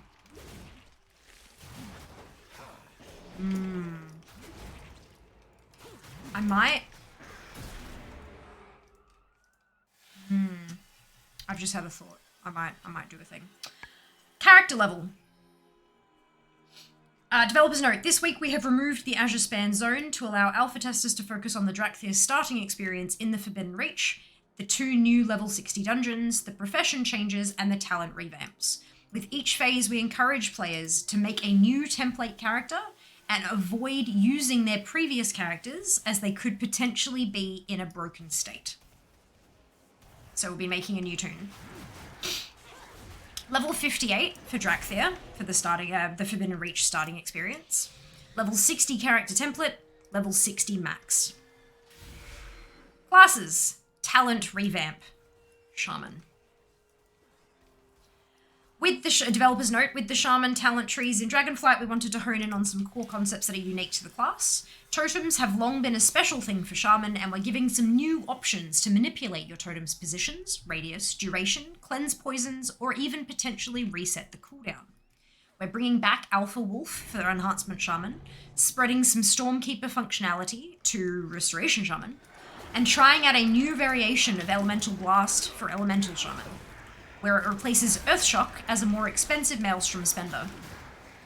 I might. I've just had a thought. I might do a thing. Character level. Developers note, this week we have removed the Azure Span zone to allow alpha testers to focus on the Dracthyr starting experience in the Forbidden Reach, the 2 new level 60 dungeons, the profession changes, and the talent revamps. With each phase, we encourage players to make a new template character and avoid using their previous characters as they could potentially be in a broken state. So we'll be making a new tune. Level 58 for Dracthyr for the Forbidden Reach starting experience. Level 60 character template, level 60 max. Classes, talent revamp, shaman. With the developers note, with the shaman talent trees in Dragonflight, we wanted to hone in on some core concepts that are unique to the class. Totems have long been a special thing for shaman, and we're giving some new options to manipulate your totem's positions, radius, duration, cleanse poisons, or even potentially reset the cooldown. We're bringing back Alpha Wolf for their enhancement shaman, spreading some Stormkeeper functionality to Restoration shaman, and trying out a new variation of Elemental Blast for Elemental shaman, where it replaces Earthshock as a more expensive Maelstrom spender.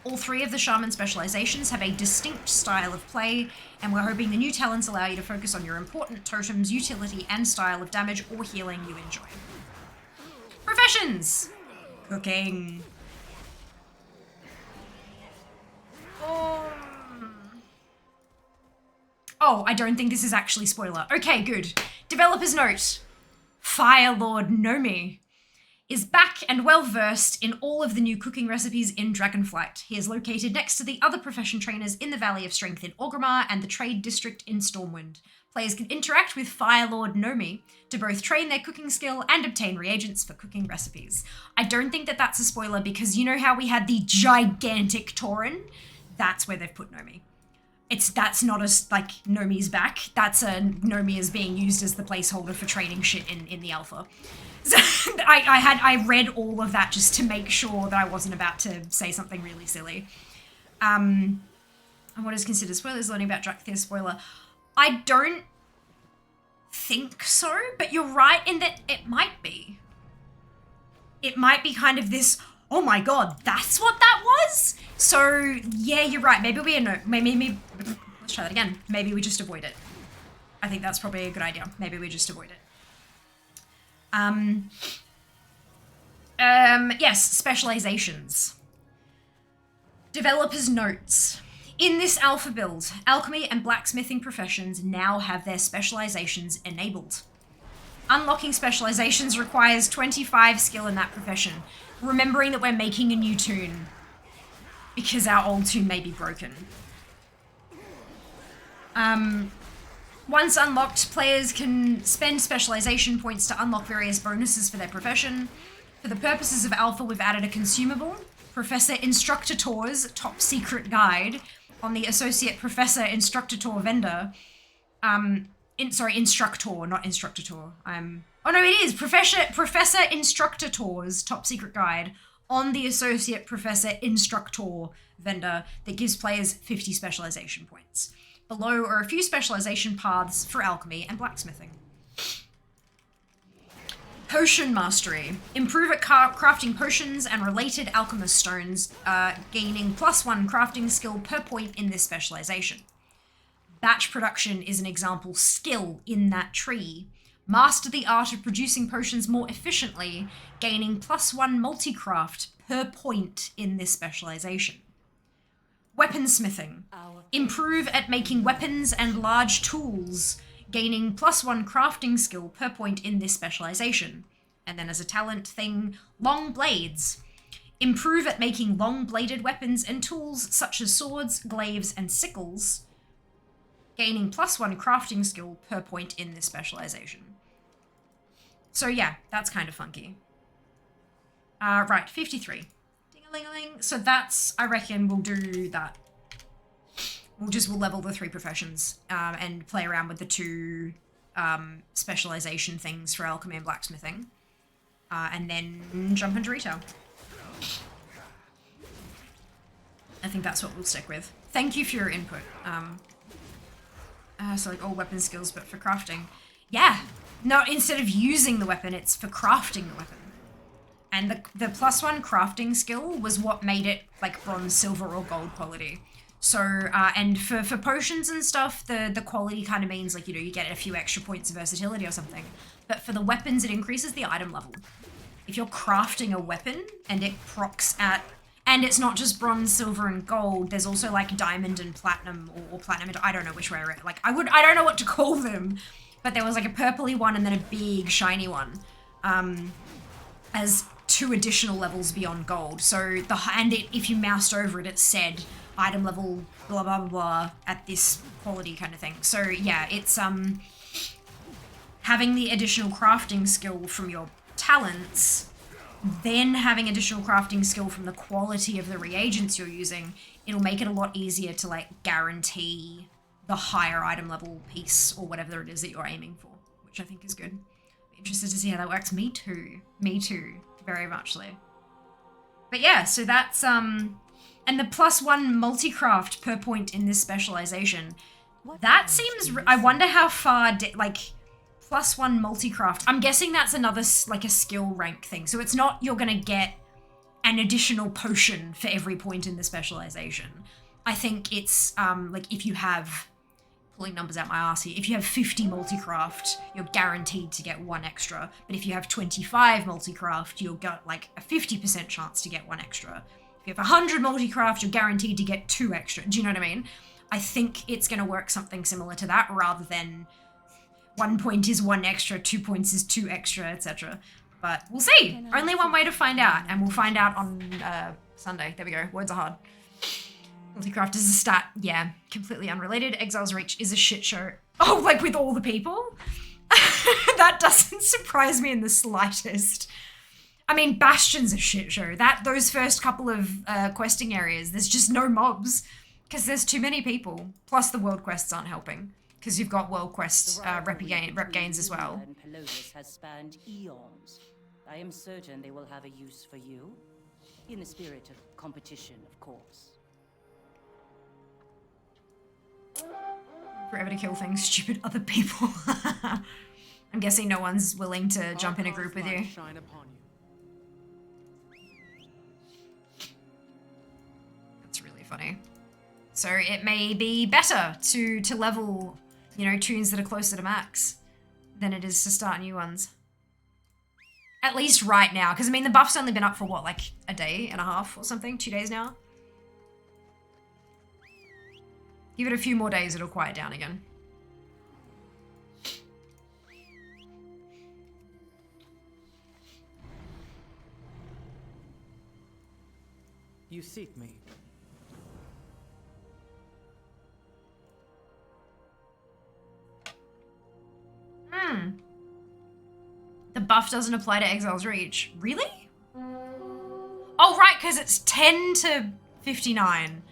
All 3 of the shaman specializations have a distinct style of play, and we're hoping the new talents allow you to focus on your important totems, utility, and style of damage or healing you enjoy. Professions! Cooking. Oh, I don't think this is actually spoiler. Okay, good. Developers note, Fire Lord Nomi is back and well-versed in all of the new cooking recipes in Dragonflight. He is located next to the other profession trainers in the Valley of Strength in Orgrimmar and the Trade District in Stormwind. Players can interact with Fire Lord Nomi to both train their cooking skill and obtain reagents for cooking recipes. I don't think that that's a spoiler because you know how we had the gigantic Tauren? That's where they've put Nomi. That's not as, like, Nomi's back. That's Nomi is being used as the placeholder for training shit in the alpha. So I read all of that just to make sure that I wasn't about to say something really silly. And what is considered spoilers? Learning about Dracthyr spoiler. I don't think so, but you're right in that it might be. It might be kind of this, oh my god, that's what that was? So, yeah, you're right. Maybe let's try that again. Maybe we just avoid it. I think that's probably a good idea. Maybe we just avoid it. Yes, specializations. Developers' notes. In this alpha build, alchemy and blacksmithing professions now have their specializations enabled. Unlocking specializations requires 25 skill in that profession, remembering that we're making a new toon because our old toon may be broken. Once unlocked, players can spend specialization points to unlock various bonuses for their profession. For the purposes of Alpha, we've added a consumable, Professor Instructator's top secret guide on the Associate Professor Instructator vendor. Instructor, not Instructator. I'm Oh no, it is Professor Instructor Tours Top Secret Guide on the Associate Professor Instructor vendor that gives players 50 specialization points. Below are a few specialization paths for alchemy and blacksmithing. Potion Mastery. Improve at crafting potions and related alchemist stones, gaining +1 crafting skill per point in this specialization. Batch production is an example skill in that tree. Master the art of producing potions more efficiently, gaining +1 multi-craft per point in this specialization. Weaponsmithing. Improve at making weapons and large tools, gaining +1 crafting skill per point in this specialization. And then as a talent thing, long blades. Improve at making long-bladed weapons and tools such as swords, glaives, and sickles, gaining +1 crafting skill per point in this specialization. So yeah, that's kind of funky. Right, 53. Ding-a-ling-a-ling. So that's, I reckon we'll do that. We'll level the 3 professions and play around with the 2 specialization things for alchemy and blacksmithing. And then jump into retail. I think that's what we'll stick with. Thank you for your input. So like all weapon skills, but for crafting. Yeah. No, instead of using the weapon, it's for crafting the weapon. And the +1 crafting skill was what made it like bronze, silver, or gold quality. So, and for potions and stuff, the quality kind of means like, you know, you get a few extra points of versatility or something. But for the weapons, it increases the item level. If you're crafting a weapon and it procs at, and it's not just bronze, silver, and gold, there's also like diamond and platinum, or platinum and I don't know which way, like I don't know what to call them, but there was like a purpley one and then a big shiny one, as 2 additional levels beyond gold. So if you moused over it, it said item level blah blah blah blah at this quality kind of thing. So yeah, it's having the additional crafting skill from your talents, then having additional crafting skill from the quality of the reagents you're using, it'll make it a lot easier to like guarantee the higher item level piece or whatever it is that you're aiming for, which I think is good. Interested to see how that works. Me too, very much so. But yeah, so that's and the +1 multi-craft per point in this specialization. That seems, I wonder how far, like, +1 multi-craft. I'm guessing that's another, like, a skill rank thing. So it's not you're gonna get an additional potion for every point in the specialization. I think it's, like, if you have, pulling numbers out my arse here, if you have 50 multi-craft, you're guaranteed to get 1 extra. But if you have 25 multi-craft, you'll get, like, a 50% chance to get 1 extra. If you have 100 multi-craft, you're guaranteed to get 2 extra. Do you know what I mean? I think it's going to work something similar to that, rather than 1 point is 1 extra, 2 points is 2 extra, etc. But we'll see. Only one way to find out, and we'll find out on Sunday. There we go. Words are hard. Multi-craft is a stat. Yeah, completely unrelated. Exile's Reach is a shit show. Oh, like with all the people? That doesn't surprise me in the slightest. I mean, Bastion's a shit show. Those first couple of questing areas, there's just no mobs because there's too many people. Plus the world quests aren't helping because you've got world quest rep gains as well. Completionist has spanned eons. I am certain they will have a use for you, in the spirit of competition, of course. Forever to kill things, stupid other people. I'm guessing no one's willing to jump in a group with you. Shine upon you. Funny. So it may be better to level, you know, tunes that are closer to max than it is to start new ones. At least right now, because I mean the buff's only been up for what, like a day and a half or something? 2 days now? Give it a few more days, it'll quiet down again. You seek me. The buff doesn't apply to Exile's Reach. Really? Oh, right, because it's 10 to 59.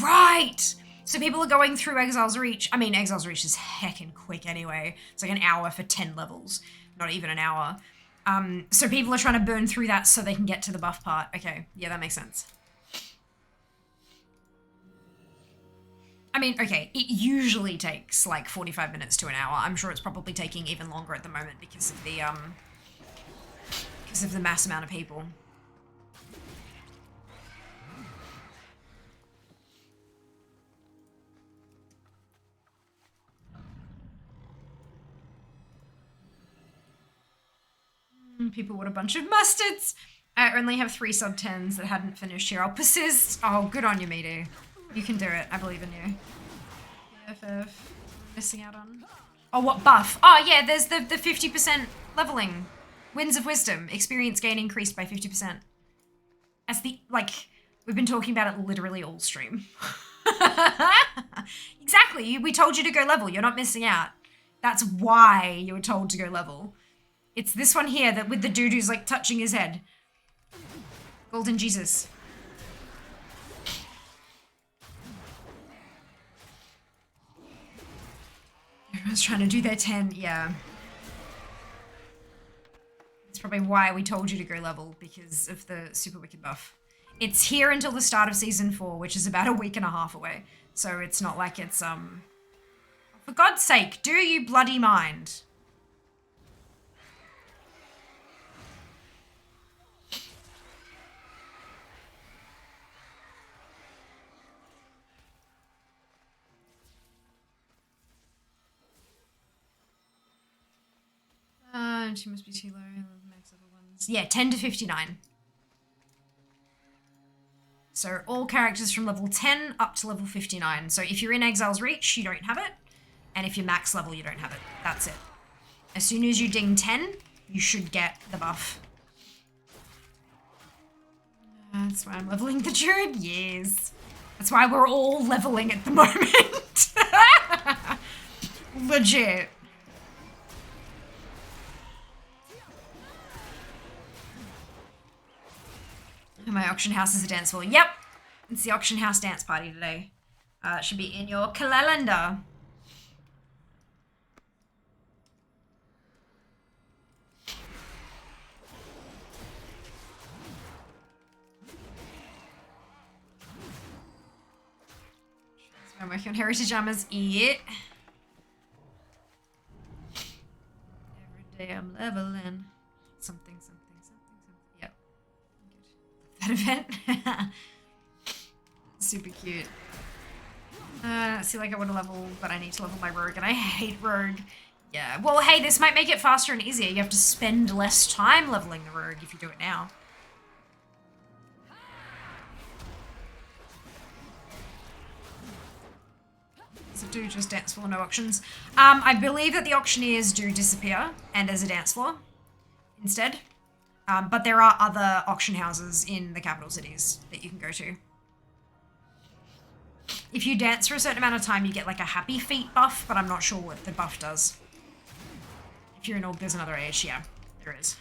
Right! So people are going through Exile's Reach. I mean, Exile's Reach is heckin' quick anyway. It's like an hour for 10 levels. not even an hour. So people are trying to burn through that so they can get to the buff part. Okay, yeah, that makes sense. I mean, okay, it usually takes like 45 minutes to an hour. I'm sure it's probably taking even longer at the moment because of the mass amount of people. People want a bunch of mustards. I only have 3 sub 10s that hadn't finished here. I'll persist. Oh, good on you, Midu. You can do it. I believe in you. BFF. Missing out on. Oh, what buff? Oh, yeah, there's the 50% leveling. Winds of Wisdom. Experience gain increased by 50%. That's the, like, we've been talking about it literally all stream. Exactly. We told you to go level. You're not missing out. That's why you were told to go level. It's this one here that with the dude who's like touching his head. Golden Jesus. Everyone's trying to do their 10, yeah. That's probably why we told you to go level, because of the super wicked buff. It's here until the start of season 4, which is about a week and a half away. So it's not like it's, for God's sake, do you bloody mind? She must be too low. Max level ones. Yeah, 10 to 59. So all characters from level 10 up to level 59. So if you're in Exile's Reach, you don't have it. And if you're max level, you don't have it. That's it. As soon as you ding 10, you should get the buff. That's why I'm leveling the druid. Yes. That's why we're all leveling at the moment. Legit. My auction house is a dance floor. Yep, it's the auction house dance party today. It should be in your calendar. So I'm working on heritage armors. Yeah. Every day I'm leveling. Something. Yep. That event. Super cute. I feel like I want to level, but I need to level my rogue, and I hate rogue. Yeah, well, hey, this might make it faster and easier. You have to spend less time leveling the rogue if you do it now. So do just dance floor, no auctions. I believe that the auctioneers do disappear, and there's a dance floor instead. But there are other auction houses in the capital cities that you can go to. If you dance for a certain amount of time, you get like a happy feet buff, but I'm not sure what the buff does. If you're in Org, there's another age. Yeah, there is.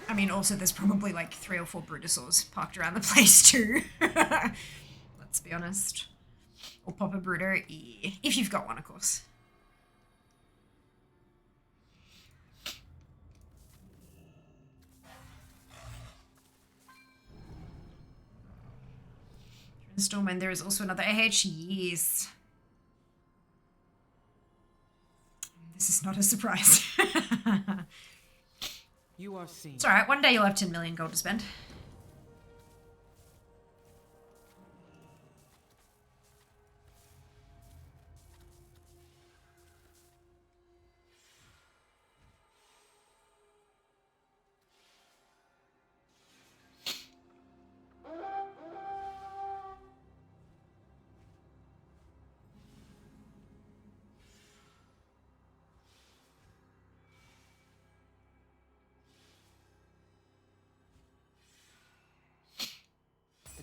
I mean, also there's probably like 3 or 4 Brutosaurs parked around the place too. Let's be honest. Or pop a Bruto, yeah. If you've got one, of course. Stormwind, there is also another AH. Yes. This is not a surprise. You are seen. It's alright, one day you'll have 10 million gold to spend.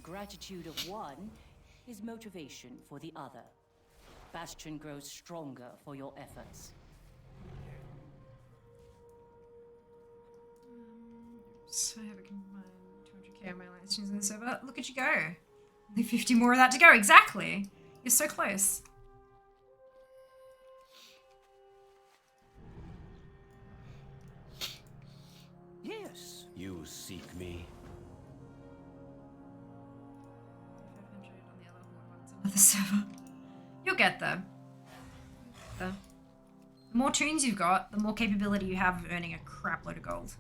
Gratitude of one is motivation for the other. Bastion grows stronger for your efforts. So I have a combined 200k on my last tunes on the server. Look at you go. Only 50 more of that to go. Exactly. You're so close. You seek me. Another server. You'll get there. The more tunes you've got, the more capability you have of earning a crap load of gold.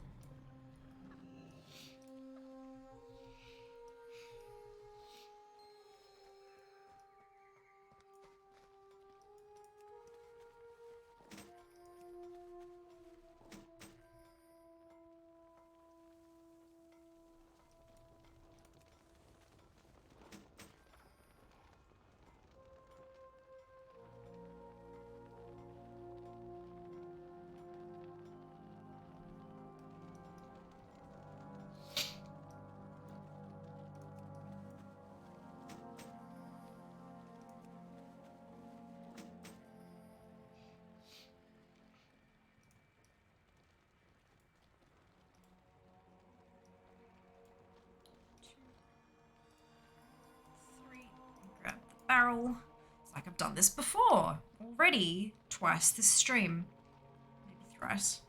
Grab the barrel. It's like I've done this before already, twice this stream, maybe thrice.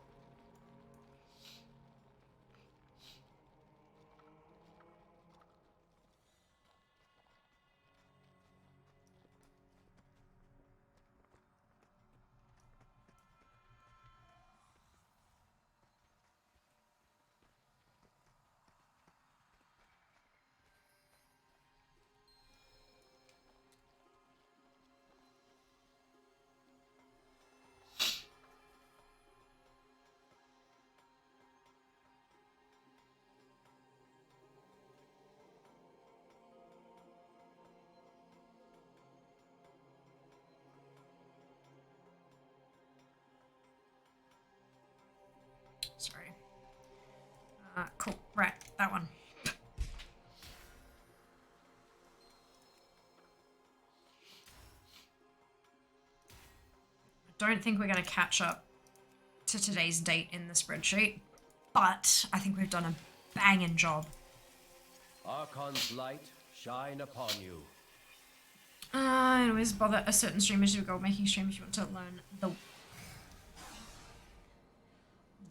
Sorry. Cool. Right, that one. I don't think we're going to catch up to today's date in the spreadsheet, but I think we've done a banging job. Archon's light shine upon you. Anyways, bother a certain streamer to do a gold making stream if you want to learn the...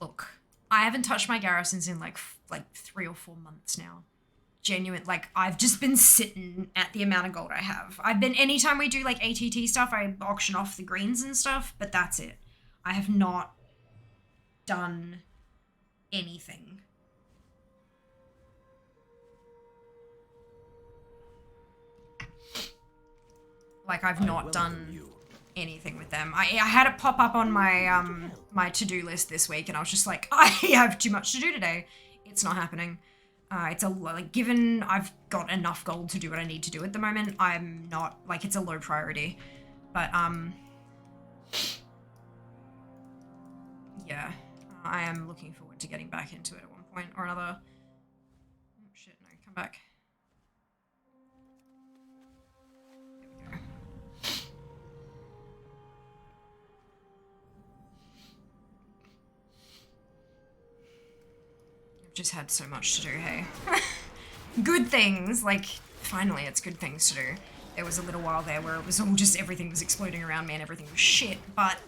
Look, I haven't touched my garrisons in like 3 or 4 months now. Genuine, like, I've just been sitting at the amount of gold I have. I've been, anytime we do like ATT stuff, I auction off the greens and stuff, but that's it. I have not done anything. Like, I've not done anything with them. I had it pop up on my my to-do list this week, and I was just like, I have too much to do today. It's not happening. It's a, like, given I've got enough gold to do what I need to do at the moment, I'm not, like, it's a low priority. But, yeah, I am looking forward to getting back into it at one point or another. Oh, shit, no, come back. There we go. Just had so much to do, hey. Good things, like, finally it's good things to do. There was a little while there where it was all just, everything was exploding around me and everything was shit, but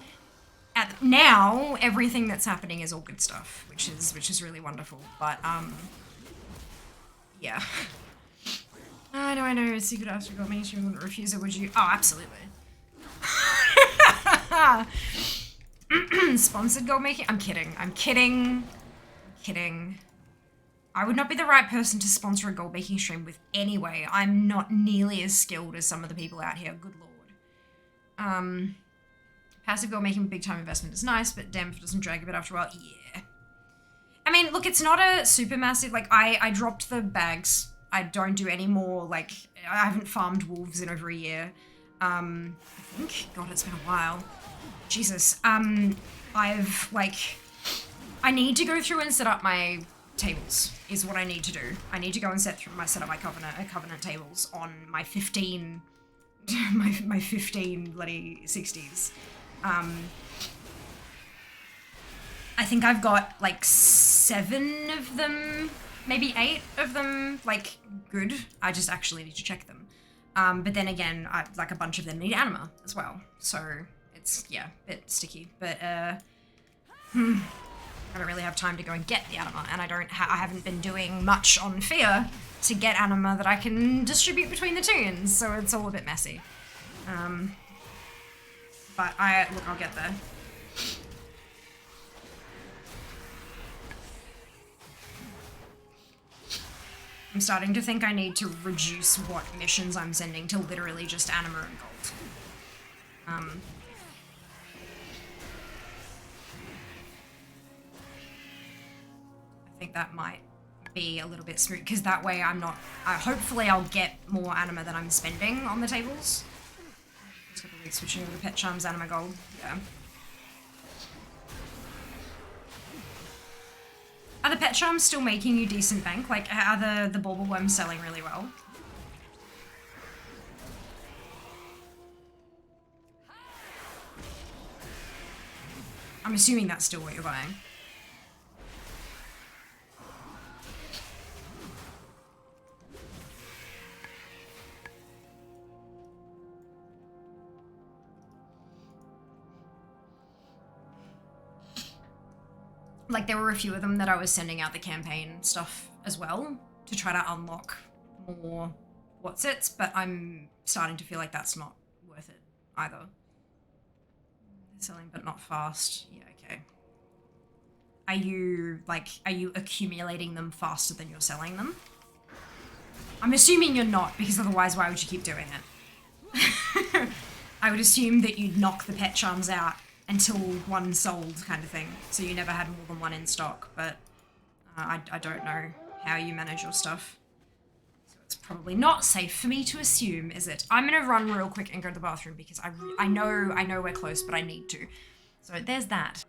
now everything that's happening is all good stuff, which is really wonderful. But yeah. I know, secret after got mainstream wouldn't refuse it, would you? Oh, absolutely. Sponsored gold making? I'm kidding. I would not be the right person to sponsor a gold making stream with anyway. I'm not nearly as skilled as some of the people out here, good lord. Passive gold making big time investment is nice, but damn if it doesn't drag a bit after a while, yeah. I mean, look, it's not a super massive, like, I dropped the bags. I don't do any more, like, I haven't farmed wolves in over a year. I think, God, it's been a while. Jesus. I've, like, I need to go through and set up my tables, is what I need to do. I need to go and set up my covenant tables on my 15, my 15 bloody 60s. I think I've got like 7 of them, maybe 8 of them, like, good. I just actually need to check them. But then again, like a bunch of them need anima as well. So it's, yeah, a bit sticky, but, I don't really have time to go and get the anima, and I haven't been doing much on Fear to get anima that I can distribute between the tunes, so it's all a bit messy. But I'll get there. I'm starting to think I need to reduce what missions I'm sending to literally just anima and gold. I think that might be a little bit smooth, because that way hopefully I'll get more anima than I'm spending on the tables. Just gonna be switching over to Pet Charms, anima gold, yeah. Are the Pet Charms still making you decent bank? Like, are the Bauble Worms selling really well? I'm assuming that's still what you're buying. Like, there were a few of them that I was sending out the campaign stuff as well to try to unlock more what's-its, but I'm starting to feel like that's not worth it either. Selling but not fast. Yeah, okay. Are you accumulating them faster than you're selling them? I'm assuming you're not, because otherwise why would you keep doing it? I would assume that you'd knock the Pet Charms out until one sold, kind of thing, so you never had more than one in stock, but I don't know how you manage your stuff. So it's probably not safe for me to assume, is it? I'm gonna run real quick and go to the bathroom, because I know we're close, but I need to. So there's that.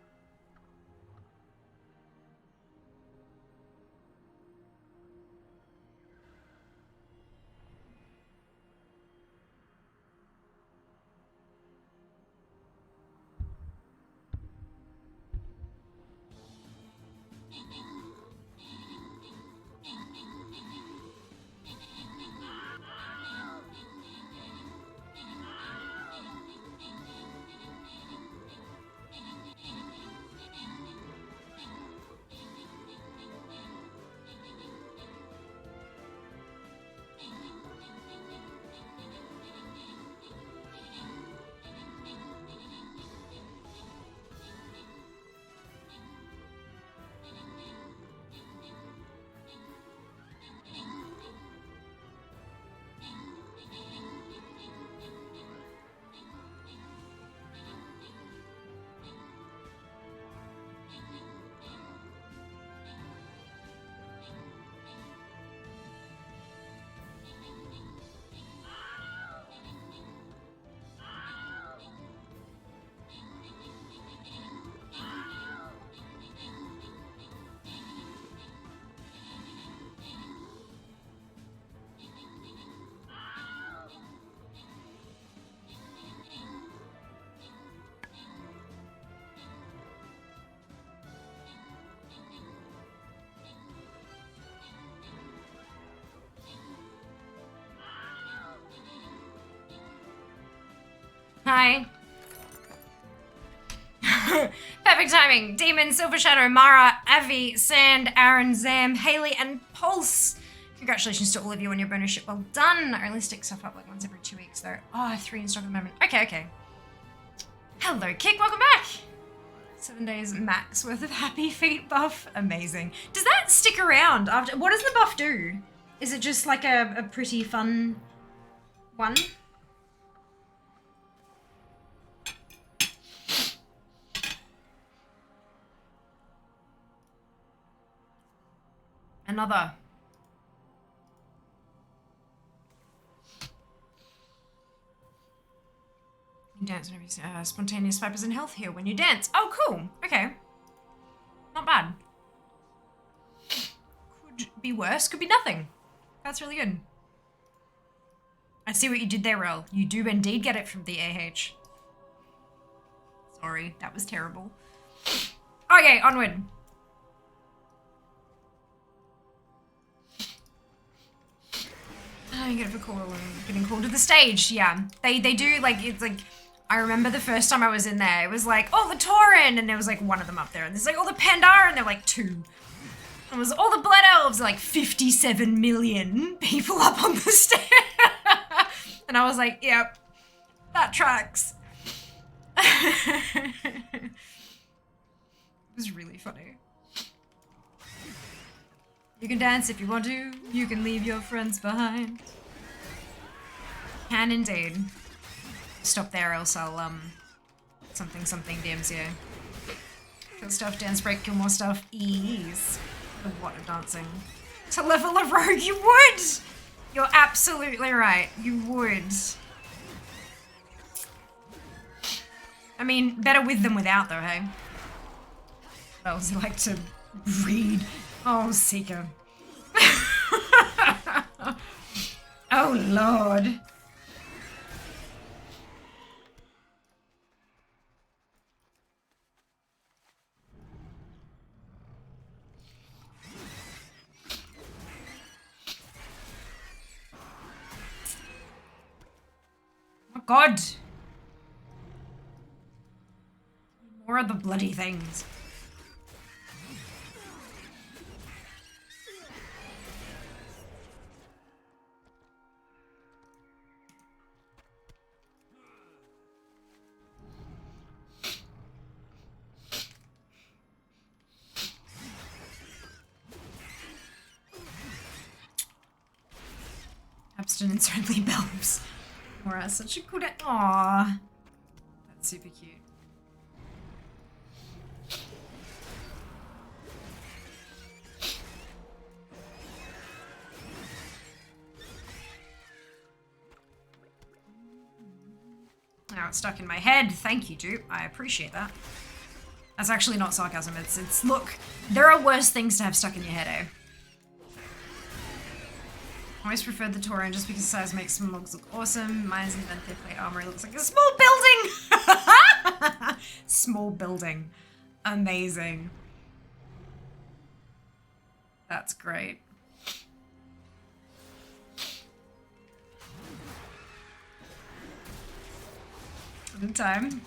Hi. Perfect timing. Demon, Silver Shadow, Mara, Avi, Sand, Aaron, Zam, Haley, and Pulse. Congratulations to all of you on your bonus ship. Well done. I only stick stuff up like once every 2 weeks though. Oh, I have 3 in stock at the moment. Okay. Hello, Kick. Welcome back. 7 days max worth of Happy Feet buff. Amazing. Does that stick around after? What does the buff do? Is it just like a pretty fun one? Another. You dance whenever you spontaneous 5% health here when you dance. Oh, cool. Okay. Not bad. Could be worse. Could be nothing. That's really good. I see what you did there, Rel. You do indeed get it from the AH. Sorry, that was terrible. Okay, onward. Oh, you get it for call, getting called to the stage. Yeah, they do, like, it's like I remember the first time I was in there, it was like, oh, the Tauren, and there was like one of them up there, and there's like, oh, the Pandaren, and they're like 2. It was all the Blood Elves, like 57 million people up on the stair. And I was like, yep, that tracks. It was really funny. You can dance if you want to. You can leave your friends behind. Can indeed. Stop there, else I'll, something DMCA. Kill stuff, dance break, kill more stuff, ease. What a dancing. To level a rogue, you would! You're absolutely right, you would. I mean, better with than without though, hey? What else you like to read? Oh, Seeker. Oh, Lord. Oh, God. More of the bloody things. Abstinence only bells. Mora, such a good. Aww. That's super cute. Now it's stuck in my head. Thank you, Dupe. I appreciate that. That's actually not sarcasm. It's look, there are worse things to have stuck in your head, eh? I always preferred the Tauren just because size makes some logs look awesome. Mine's even thick plate armor. It looks like a small building! Small building. Amazing. That's great. Good time.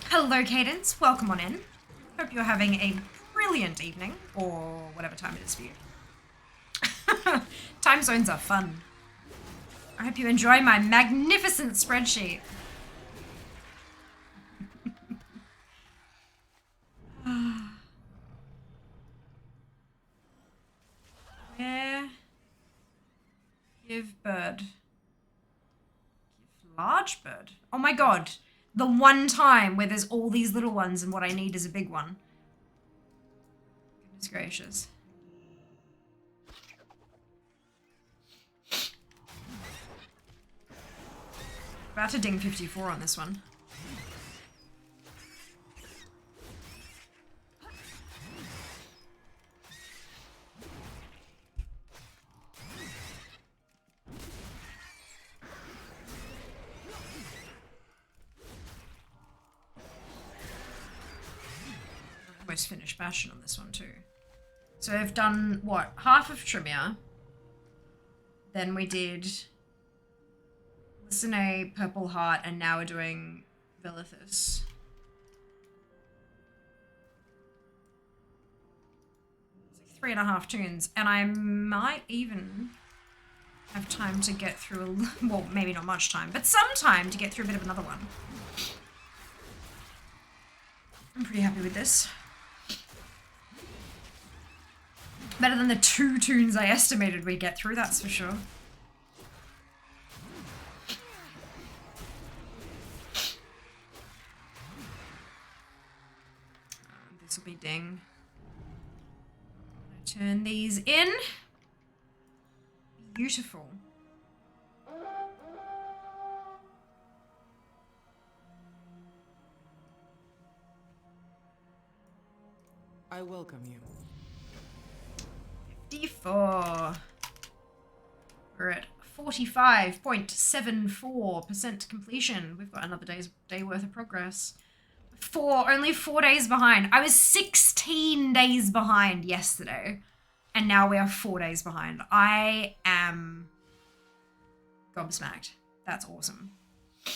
Hello, Cadence. Welcome on in. Hope you're having a brilliant evening, or whatever time it is for you. Time zones are fun. I hope you enjoy my magnificent spreadsheet. Where? Give bird. Give large bird. Oh my god. The one time where there's all these little ones and what I need is a big one. Goodness gracious. About to ding 54 on this one. Almost finished Bastion on this one too. So I've done, what, half of Tremere. Then we did Lissene, Purple Heart, and now we're doing Velithus. It's like 3.5 tunes, and I might even have time to get through, well, maybe not much time, but some time to get through a bit of another one. I'm pretty happy with this. Better than the 2 tunes I estimated we'd get through, that's for sure. emotes will be ding. Turn these in. Beautiful. I welcome you. 54. We're at 45.74% completion. We've got another day worth of progress. Only 4 days behind. I was 16 days behind yesterday, and now we are 4 days behind. I am gobsmacked. That's awesome. I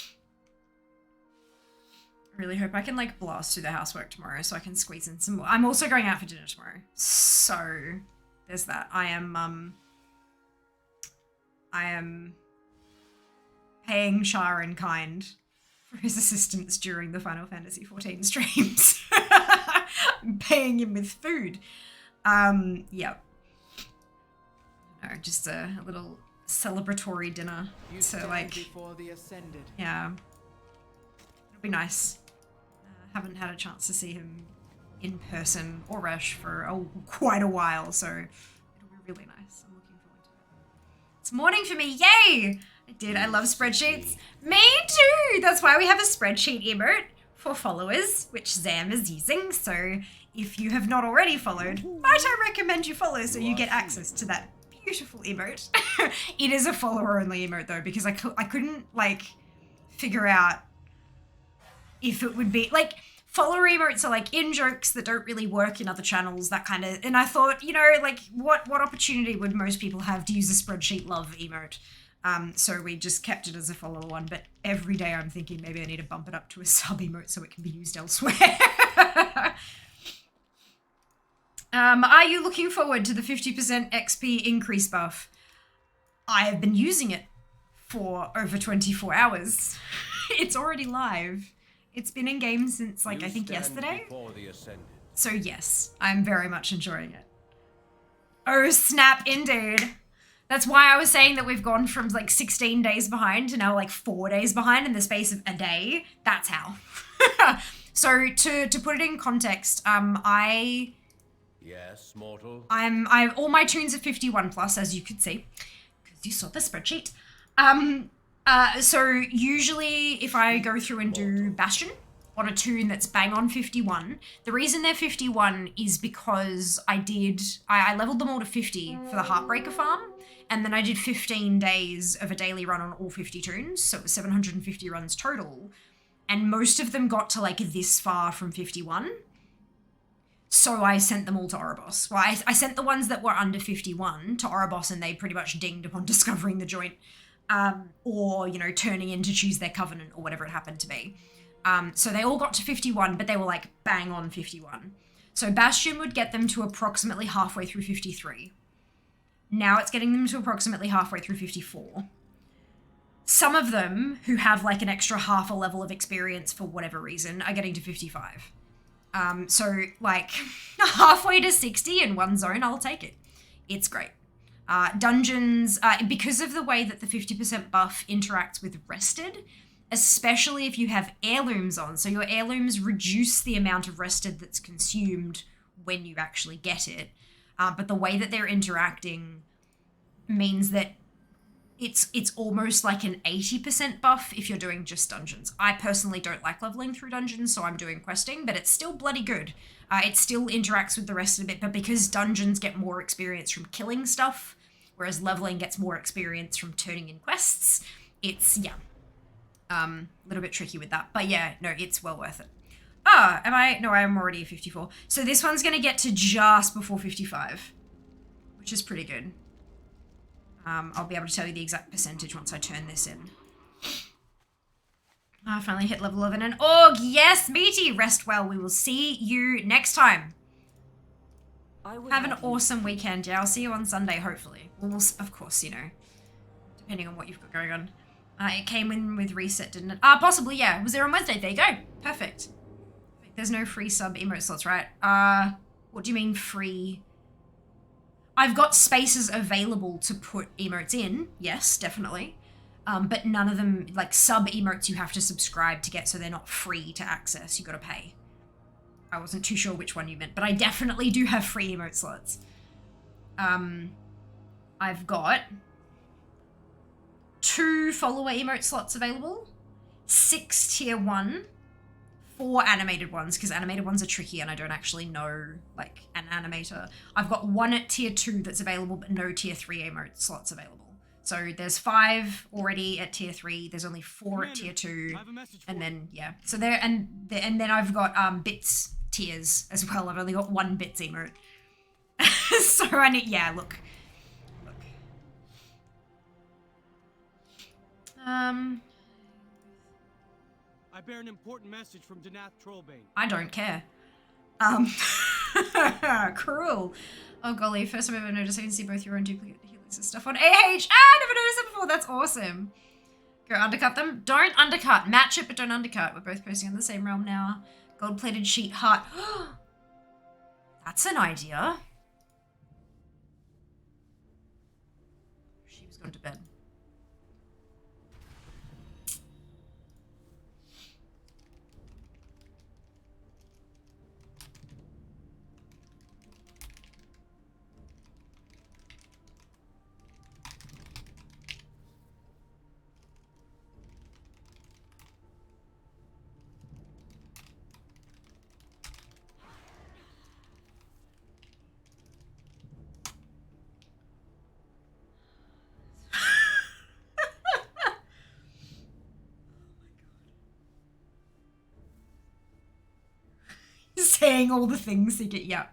really hope I can like blast through the housework tomorrow so I can squeeze in some more. I'm also going out for dinner tomorrow, so there's that. I am paying Shah in kind for his assistance during the Final Fantasy XIV streams. I'm paying him with food. Yep. No, just a little celebratory dinner. So like, before the ascended. Yeah, it'll be nice. Haven't had a chance to see him in person or Resh for quite a while, so it'll be really nice. I'm looking forward to it. It's morning for me, yay! I did, I love spreadsheets. Me too! That's why we have a spreadsheet emote for followers, which Zam is using, so if you have not already followed, might I recommend you follow so you get access to that beautiful emote. It is a follower-only emote though, because I couldn't, like, figure out if it would be, like, follower emotes are like in-jokes that don't really work in other channels, that kind of, and I thought, you know, like, what opportunity would most people have to use a spreadsheet love emote? So we just kept it as a follower one, but every day I'm thinking maybe I need to bump it up to a sub emote so it can be used elsewhere. Are you looking forward to the 50% XP increase buff? I have been using it for over 24 hours. It's already live. It's been in game since, like, I think yesterday. So yes, I'm very much enjoying it. Oh snap, indeed. That's why I was saying that we've gone from like 16 days behind to now like 4 days behind in the space of a day. That's how. So to put it in context, Yes, mortal. all my tunes are 51 plus, as you could see, because you saw the spreadsheet. So usually if I go through and do Bastion on a tune that's bang on 51, the reason they're 51 is because I leveled them all to 50 for the Heartbreaker farm, and then I did 15 days of a daily run on all 50 tunes, so it was 750 runs total, and most of them got to like this far from 51. So I sent them all to Ouroboros. Well, I sent the ones that were under 51 to Ouroboros, and they pretty much dinged upon discovering the joint. Or, you know, turning in to choose their covenant or whatever it happened to be. So they all got to 51, but they were like bang on 51. So Bastion would get them to approximately halfway through 53. Now it's getting them to approximately halfway through 54. Some of them who have like an extra half a level of experience for whatever reason are getting to 55. So like halfway to 60 in one zone, I'll take it. It's great. Dungeons, because of the way that the 50% buff interacts with rested, especially if you have heirlooms on, so your heirlooms reduce the amount of rested that's consumed when you actually get it, but the way that they're interacting means that it's almost like an 80% buff if you're doing just dungeons. I personally don't like leveling through dungeons, so I'm doing questing, but it's still bloody good. It still interacts with the rest of it, but because dungeons get more experience from killing stuff, whereas leveling gets more experience from turning in quests, it's, yeah, a little bit tricky with that. But yeah, no, it's well worth it. Ah, am I? No, I am already at 54. So this one's going to get to just before 55, which is pretty good. I'll be able to tell you the exact percentage once I turn this in. I finally hit level 11 and Org, yes, Meaty, rest well. We will see you next time. Have an awesome weekend. Yeah, I'll see you on Sunday, hopefully. We'll, of course, you know, depending on what you've got going on. It came in with reset, didn't it? Possibly, yeah. Was there on Wednesday? There you go. Perfect. There's no free sub emote slots, right? What do you mean free? I've got spaces available to put emotes in. Yes, definitely. But none of them, like sub emotes you have to subscribe to get, so they're not free to access. You gotta pay. I wasn't too sure which one you meant, but I definitely do have free emote slots. I've got 2 follower emote slots available, 6 tier 1, 4 animated ones, because animated ones are tricky and I don't actually know, like, an animator. I've got 1 at tier 2 that's available, but no tier 3 emote slots available. So there's 5 already at tier 3, there's only 4 at tier 2, and then, yeah. So there, and then I've got bits tiers as well. I've only got 1 bits emote. So I need, yeah, look. I bear an important message from Danath Trollbane. I don't care. Cruel. Oh golly, first time I've ever noticed I can see both your own duplicate healers and stuff on AH. I never noticed it before. That's awesome. Go undercut them. Don't undercut. Match it, but don't undercut. We're both posting on the same realm now. Gold-plated sheet heart. That's an idea. She was going to bed. Saying all the things that get, yeah.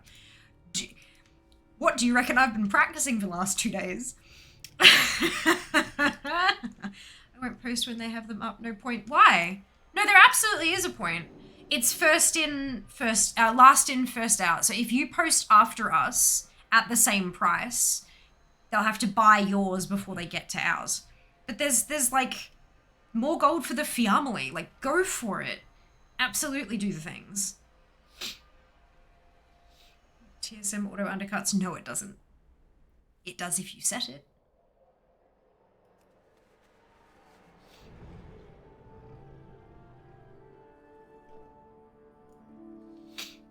What do you reckon I've been practicing for the last 2 days? I won't post when they have them up, no point. Why? No, there absolutely is a point. It's last in, first out. So if you post after us at the same price, they'll have to buy yours before they get to ours. But there's like more gold for the family. Like, go for it. Absolutely do the things. TSM auto undercuts? No, it doesn't. It does if you set it.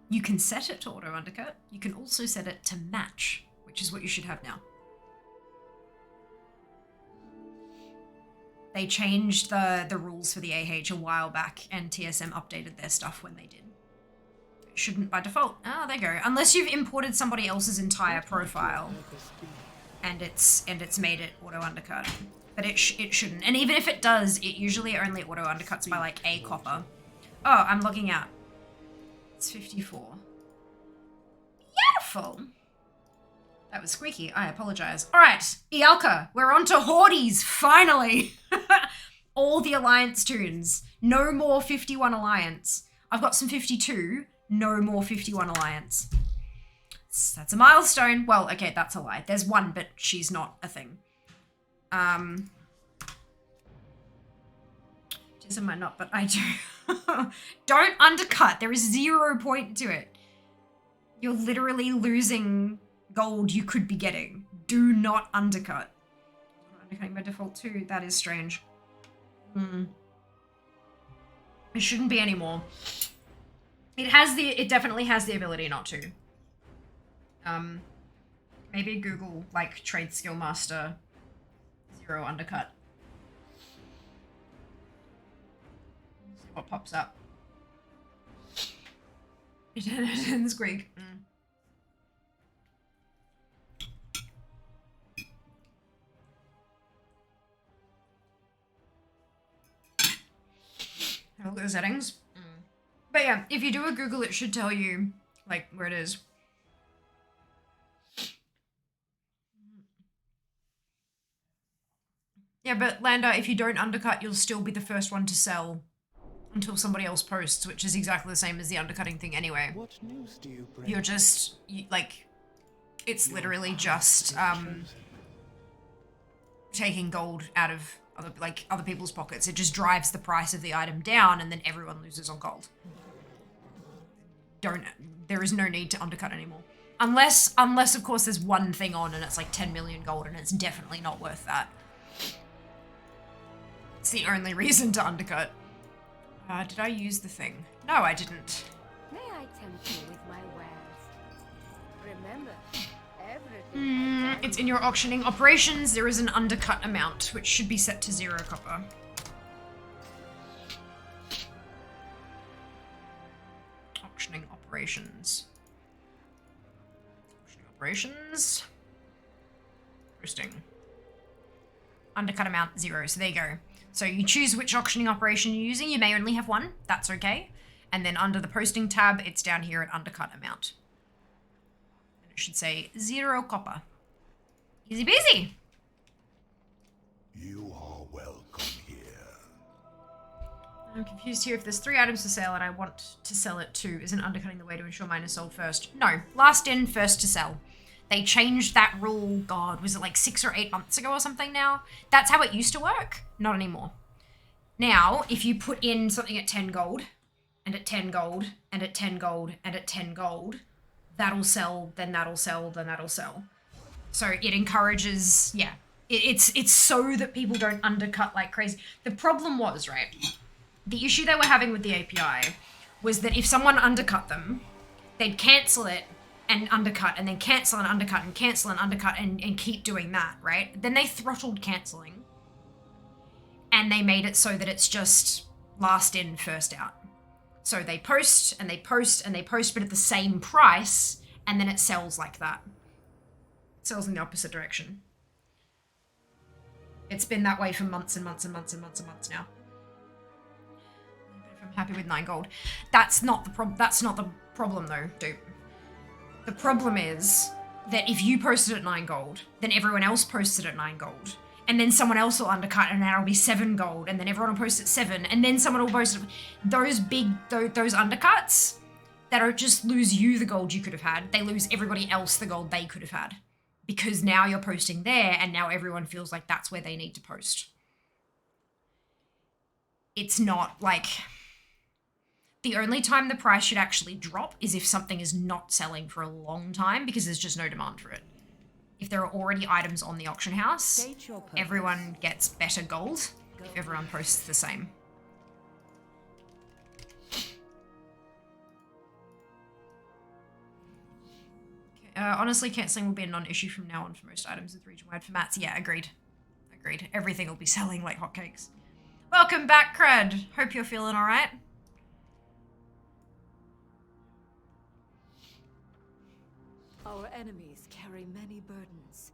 You can set it to auto undercut. You can also set it to match, which is what you should have now. They changed the rules for the AH a while back, and TSM updated their stuff when they did. Shouldn't by default. Ah, there you go. Unless you've imported somebody else's entire profile and it's made it auto undercut. But it shouldn't. And even if it does, it usually only auto undercuts by like a copper. Oh, I'm logging out. It's 54. Beautiful. That was squeaky. I apologize. All right, Ialka, we're on to Hordes, finally. All the Alliance tunes. No more 51 Alliance. I've got some 52. No more 51 Alliance. That's a milestone. Well, okay, that's a lie. There's 1, but she's not a thing. Just might not, but I do. Don't undercut. There is 0 point to it. You're literally losing gold you could be getting. Do not undercut. Undercutting by default too. That is strange. It shouldn't be anymore. It definitely has the ability not to. Maybe Google like trade skill master 0 undercut. See what pops up. It ends Greek. Have a look at the settings. But yeah, if you do a Google, it should tell you, like, where it is. Yeah, but Landa, if you don't undercut, you'll still be the first one to sell until somebody else posts, which is exactly the same as the undercutting thing anyway. What news do you bring? You're just, like, it's literally just, taking gold out of other people's pockets. It just drives the price of the item down and then everyone loses on gold. There is no need to undercut anymore. Unless of course there's one thing on and it's like 10 million gold and it's definitely not worth that. It's the only reason to undercut. Did I use the thing? No, I didn't. May I I tempt you with my wares? Remember, everything It's in your auctioning operations. There is an undercut amount, which should be set to 0 copper. Auctioning operations. Auctioning operations. Posting. Undercut amount 0. So there you go. So you choose which auctioning operation you're using. You may only have one. That's okay. And then under the posting tab, it's down here at undercut amount. And it should say 0 copper. Easy peasy. You are welcome here. I'm confused here. If there's 3 items for sale and I want to sell it too, isn't undercutting the way to ensure mine is sold first? No. Last in, first to sell. They changed that rule, God, was it like 6 or 8 months ago or something now? That's how it used to work. Not anymore. Now, if you put in something at 10 gold, and at 10 gold, and at 10 gold, and at 10 gold, that'll sell, then that'll sell, then that'll sell. So it encourages, yeah. It's so that people don't undercut like crazy. The problem was, right, the issue they were having with the API was that if someone undercut them, they'd cancel it and undercut, and then cancel and undercut, and cancel and undercut, and keep doing that, right? Then they throttled canceling, and they made it so that it's just last in, first out. So they post, and they post, and they post, but at the same price, and then it sells like that. It sells in the opposite direction. It's been that way for months and months and months and months and months now. But if I'm happy with 9 gold. That's not the problem though, dude. The problem is that if you posted at 9 gold, then everyone else posted at 9 gold. And then someone else will undercut and that'll be 7 gold. And then everyone will post at 7. And then someone will post those those undercuts that'll just lose you the gold you could have had. They lose everybody else the gold they could have had. Because now you're posting there and now everyone feels like that's where they need to post. It's not like... The only time the price should actually drop is if something is not selling for a long time because there's just no demand for it. If there are already items on the auction house, everyone gets better gold if everyone posts the same. Honestly, cancelling will be a non-issue from now on for most items with region-wide formats. Yeah, agreed. Agreed. Everything will be selling like hotcakes. Welcome back, Crud. Hope you're feeling alright. Our enemies carry many burdens.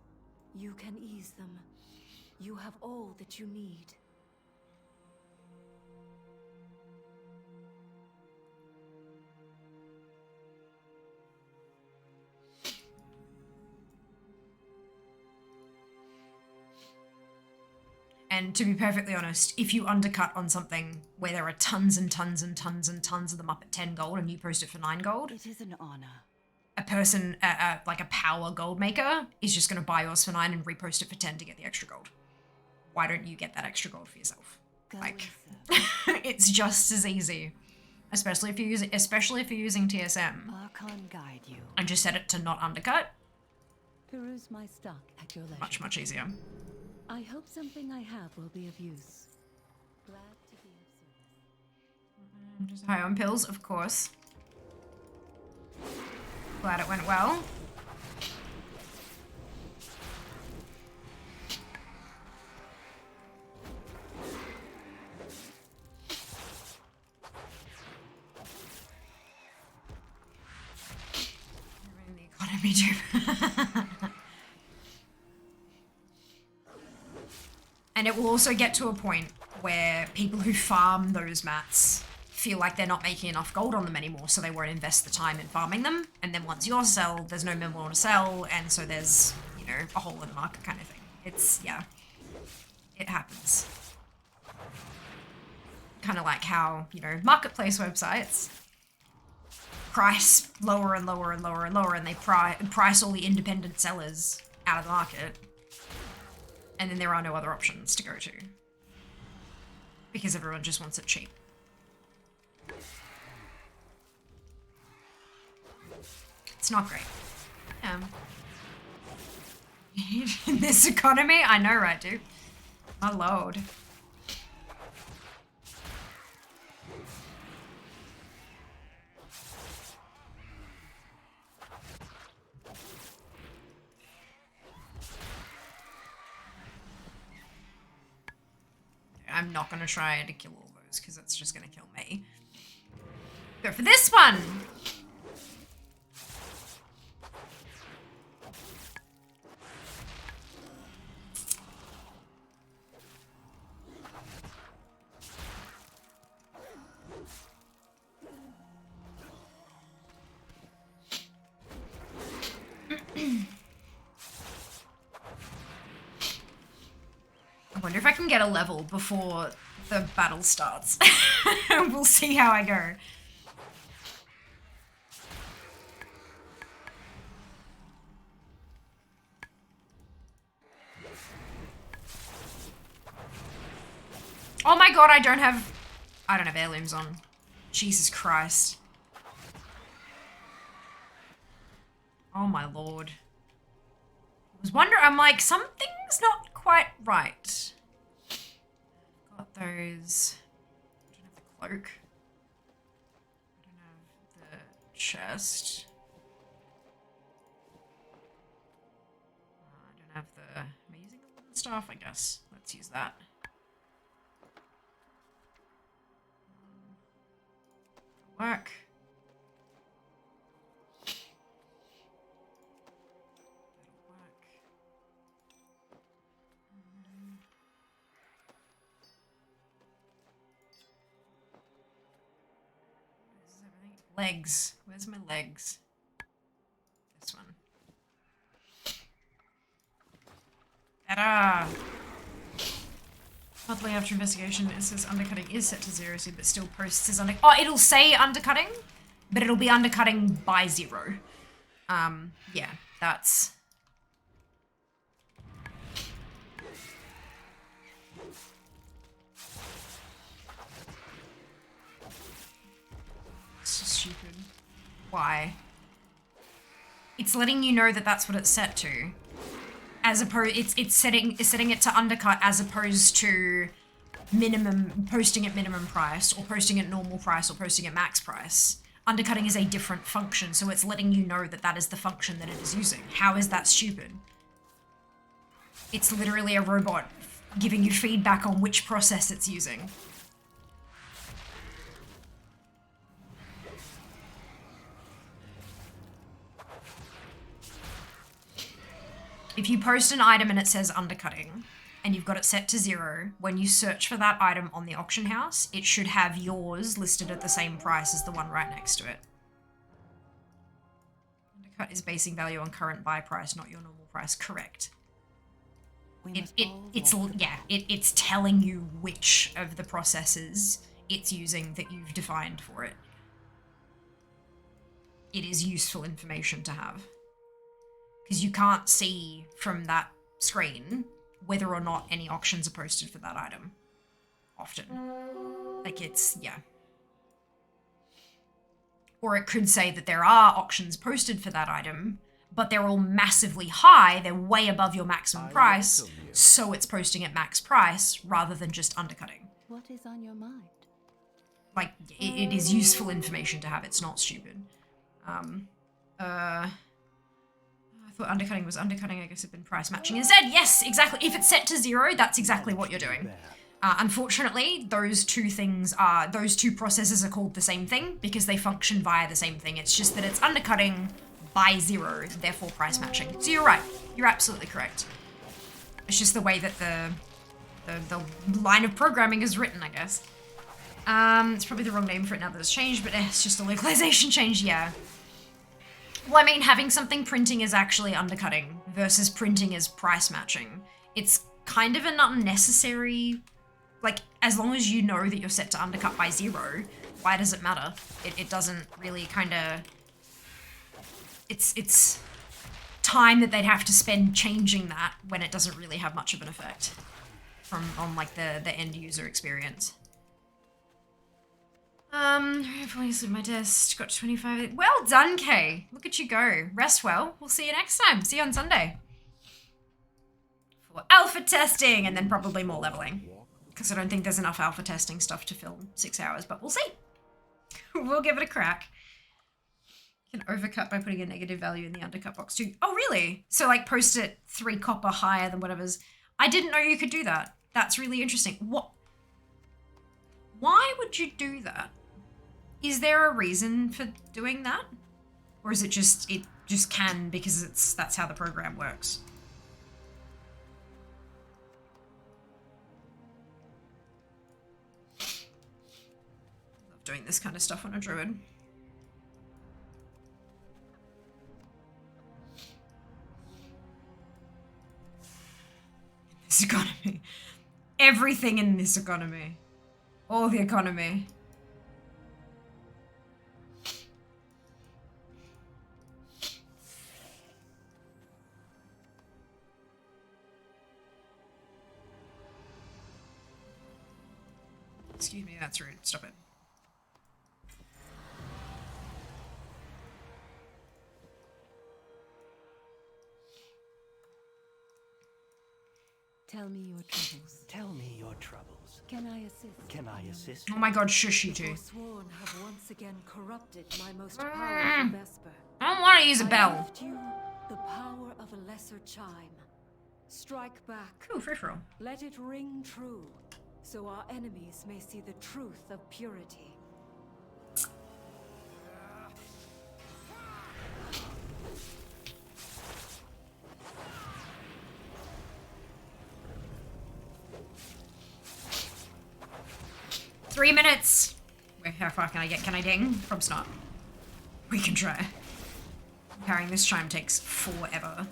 You can ease them. You have all that you need. And to be perfectly honest, if you undercut on something where there are tons and tons and tons and tons of them up at 10 gold and you post it for 9 gold, it is an honor. A person, like a power gold maker, is just going to buy yours for 9 and repost it for 10 to get the extra gold. Why don't you get that extra gold for yourself? Like, it's just as easy, especially if you're using TSM. Archon guide you. And just set it to not undercut. Peruse my stock at your leisure. Much easier. I hope something I have will be of use. Glad to be of service. Just high on pills, of course. Glad it went well. The economy too. And it will also get to a point where people who farm those mats feel like they're not making enough gold on them anymore, so they won't invest the time in farming them. And then once yours sell, there's no more to sell, and so there's, you know, a hole in the market kind of thing. It's, yeah, it happens. Kind of like how, you know, marketplace websites price lower and lower and lower and lower, and they price all the independent sellers out of the market. And then there are no other options to go to. Because everyone just wants it cheap. It's not great. In this economy? I know, right, dude? My lord. I'm not going to try to kill all those because that's just going to kill me. Go for this one! I wonder if I can get a level before the battle starts. We'll see how I go. Oh my god, I don't have heirlooms on. Jesus Christ. Oh my lord. I was wondering, I'm like, something's not quite right. Got those. I don't have the cloak. I don't have the chest. I don't have the... Am I using the wooden staff? I guess. Let's use that. Work. Legs. Where's my legs? This one. Better! Monthly after investigation, it says undercutting is set to 0, so but still posts as under. Oh, it'll say undercutting, but it'll be undercutting by 0. Yeah, that's. It's just stupid. Why? It's letting you know that that's what it's set to. As opposed, it's setting it to undercut as opposed to minimum, posting at minimum price or posting at normal price or posting at max price. Undercutting is a different function, so it's letting you know that that is the function that it is using. How is that stupid? It's literally a robot giving you feedback on which process it's using. If you post an item and it says undercutting, and you've got it set to 0, when you search for that item on the auction house, it should have yours listed at the same price as the one right next to it. Undercut is basing value on current buy price, not your normal price. Correct. It's telling you which of the processes it's using that you've defined for it. It is useful information to have. Because you can't see from that screen whether or not any auctions are posted for that item. Often. Like it's, yeah. Or it could say that there are auctions posted for that item, but they're all massively high, they're way above your maximum price, so it's posting at max price rather than just undercutting. What is on your mind? Like, it is useful information to have, it's not stupid. I thought undercutting was undercutting, I guess it'd been price matching instead. Yes, exactly. If it's set to 0, that's exactly what you're doing. Unfortunately, those two processes are called the same thing because they function via the same thing. It's just that it's undercutting by 0, therefore price matching. So you're right. You're absolutely correct. It's just the way that the line of programming is written, I guess. It's probably the wrong name for it now that it's changed, but it's just a localization change, yeah. Well, I mean, having something printing is actually undercutting versus printing is price matching. It's kind of an unnecessary, like, as long as you know that you're set to undercut by 0, why does it matter? It doesn't really kind of, it's time that they'd have to spend changing that when it doesn't really have much of an effect on like the end user experience. Please leave my test. Got 25. Well done, Kay. Look at you go. Rest well. We'll see you next time. See you on Sunday. For alpha testing and then probably more leveling. Because I don't think there's enough alpha testing stuff to fill 6 hours, but we'll see. We'll give it a crack. You can overcut by putting a negative value in the undercut box too. Oh, really? So like post it 3 copper higher than whatever's. I didn't know you could do that. That's really interesting. What? Why would you do that? Is there a reason for doing that? Or is it just can because that's how the program works? Love doing this kind of stuff on a druid. This economy. Everything in this economy. All the economy. Excuse me, that's rude. Stop it. Tell me your troubles. Tell me your troubles. Can I assist? Can I assist? Oh my god, shush you The two. Forsworn have once again corrupted my most powerful Vesper. I don't want to use a I bell. gift you the power of a lesser chime. Strike back. Cool, free for all. Let it ring true, so our enemies may see the truth of purity. Three minutes. Wait, how far can I get? Can I ding? Probably not. We can try. Carrying this chime takes forever.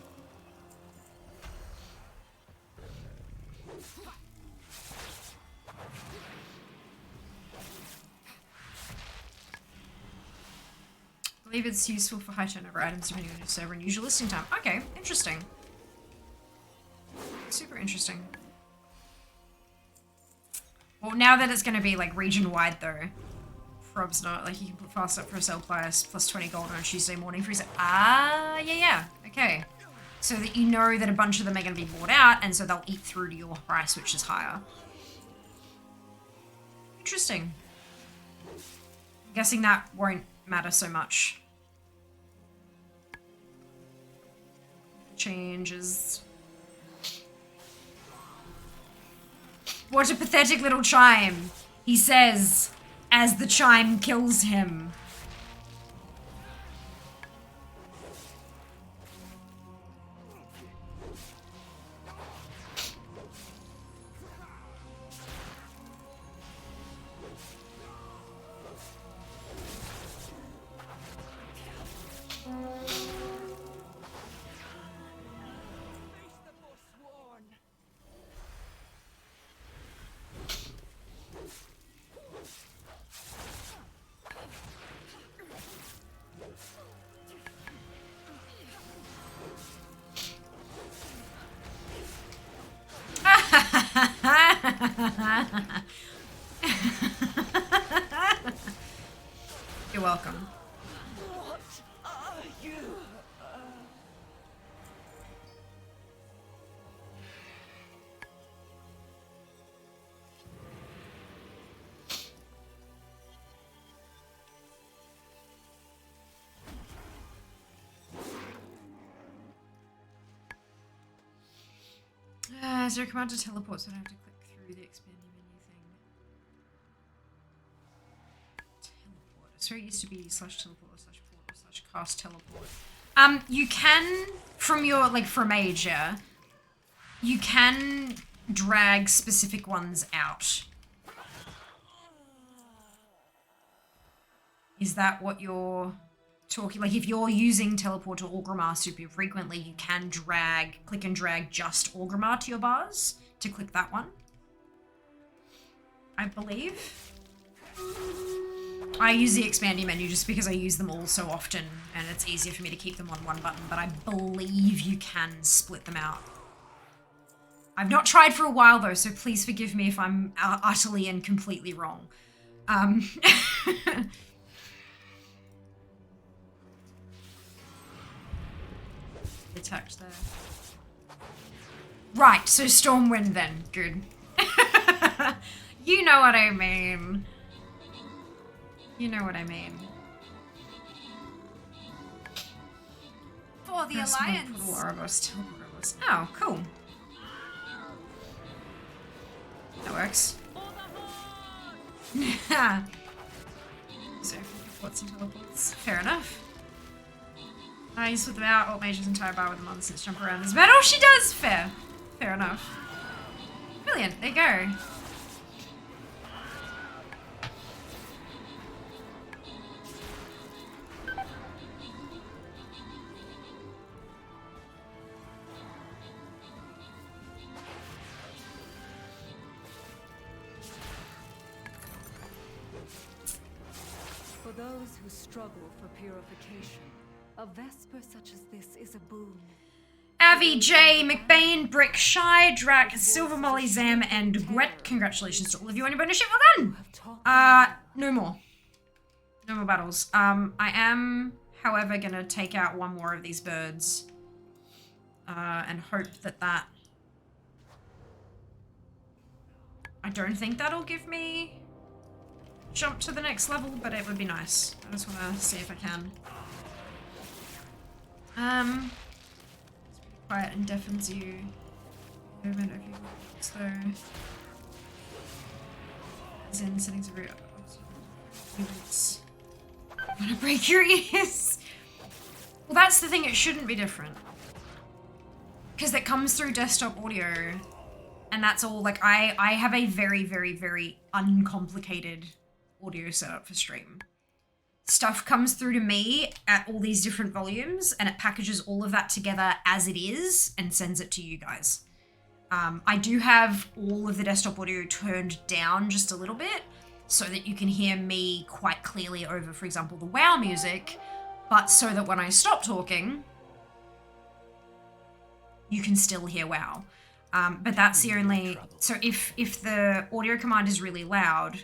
I believe it's useful for high turnover items depending on your server and usual listing time. Okay, interesting. Super interesting. Well, now that it's going to be like region-wide though, Prob's not like you can put fast up for a sale price plus 20 gold on Tuesday morning for yeah, okay. So that you know that a bunch of them are going to be bought out and so they'll eat through to your price, which is higher. Interesting. I'm guessing that won't matter so much. Changes. What a pathetic little chime, he says, as the chime kills him. You're welcome. What are you? Is there a command to teleport so I don't have to click through the expanding menu thing? Teleport. So it used to be /teleport /portal /cast teleport. You can, from your, like, from Age, yeah, you can drag specific ones out. Is that what you're talking? Like, if you're using teleport to Orgrimmar super frequently, you can click and drag just Orgrimmar to your bars to click that one, I believe. I use the expanding menu just because I use them all so often and it's easier for me to keep them on one button, but I believe you can split them out. I've not tried for a while though, so please forgive me if I'm utterly and completely wrong. Attacked there. Right, so Stormwind then. Good. You know what I mean. You know what I mean. For the Alliance. Oh, cool. That works. So, what's and teleports? Fair enough. Nice without alt mage's entire bar with the monsters jump around as bad. Oh, she does! Fair. Fair enough. Brilliant. There you go. For those who struggle for purification, a Vesper such as this is a boon. Avi, J, McBain, Brick, Shy, Drac, Silver Molly, Zam, and Gret. Congratulations to all of you on your bonus ship. Well done! No more. No more battles. I am, however, gonna take out one more of these birds. And hope that I don't think that'll give me jump to the next level, but it would be nice. I just want to see if I can. It's pretty quiet and deafens you. Movement of your slow. As in settings of your units. I'm gonna break your ears. Well, that's the thing. It shouldn't be different because it comes through desktop audio, and that's all. Like I have a very, very, very uncomplicated audio setup for stream. Stuff comes through to me at all these different volumes and it packages all of that together as it is and sends it to you guys. I do have all of the desktop audio turned down just a little bit so that you can hear me quite clearly over, for example, the WoW music, but so that when I stop talking, you can still hear WoW. But that's the only... So if the audio command is really loud,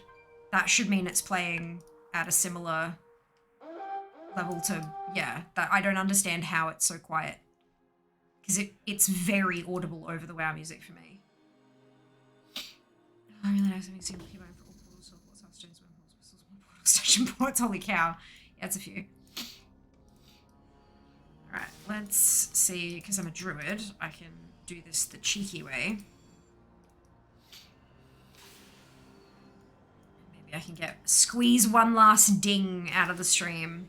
that should mean it's playing at a similar level to, yeah, that I don't understand how it's so quiet. Because it's very audible over the WoW music for me. I really nice having seen keyboard for all portals, teleports, house stones, wormholes, whistles, one portal, station ports, holy cow. Yeah, it's a few. Alright, let's see, because I'm a druid, I can do this the cheeky way. Maybe I can squeeze one last ding out of the stream.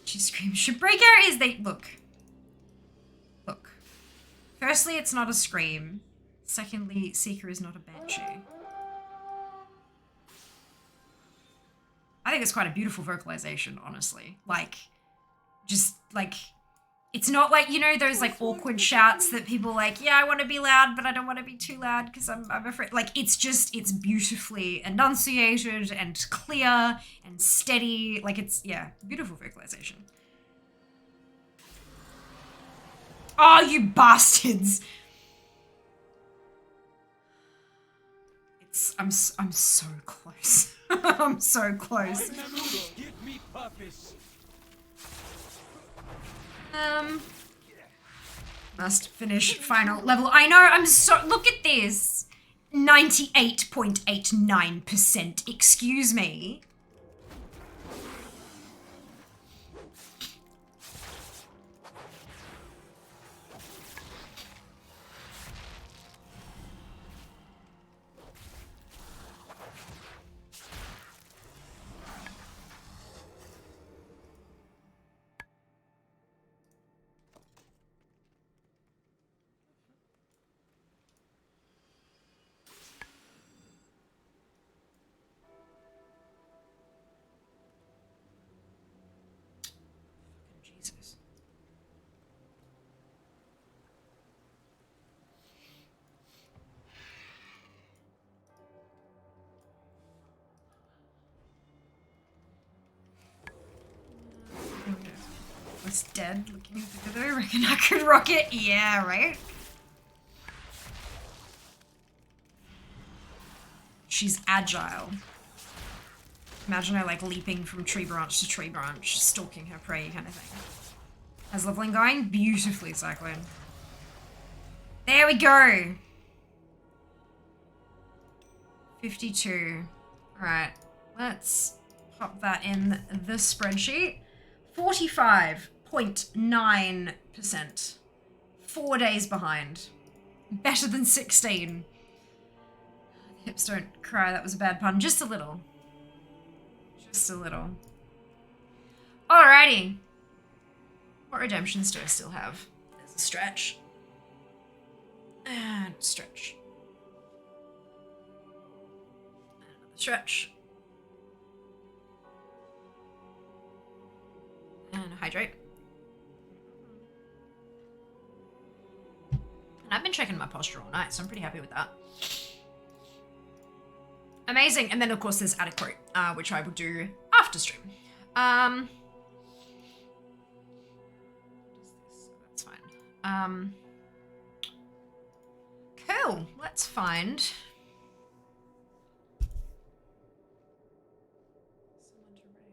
She screams, should break our ears. Look. Firstly, it's not a scream. Secondly, Seeker is not a banshee. I think it's quite a beautiful vocalization, honestly. It's not like, you know, those like awkward shouts that people like, yeah, I want to be loud, but I don't want to be too loud because I'm afraid. Like, it's beautifully enunciated and clear and steady. Like, it's, yeah, beautiful vocalization. Oh, you bastards! I'm so close. I'm so close. Give me purpose. Must finish final level. I know, look at this. 98.89%. Excuse me. Dead looking together. I reckon I could rock it. Yeah, right? She's agile. Imagine her like leaping from tree branch to tree branch, stalking her prey kind of thing. How's leveling going? Beautifully, Cyclone. There we go. 52. Alright, let's pop that in the spreadsheet. 45.9%. 4 days behind. Better than 16. Hips don't cry, that was a bad pun. Just a little. Just a little. Alrighty. What redemptions do I still have? There's a stretch. And stretch. Another stretch. And hydrate. And I've been checking my posture all night, so I'm pretty happy with that. Amazing. And then, of course, there's adequate, which I will do after stream. That's fine. Cool. Let's find someone to raid.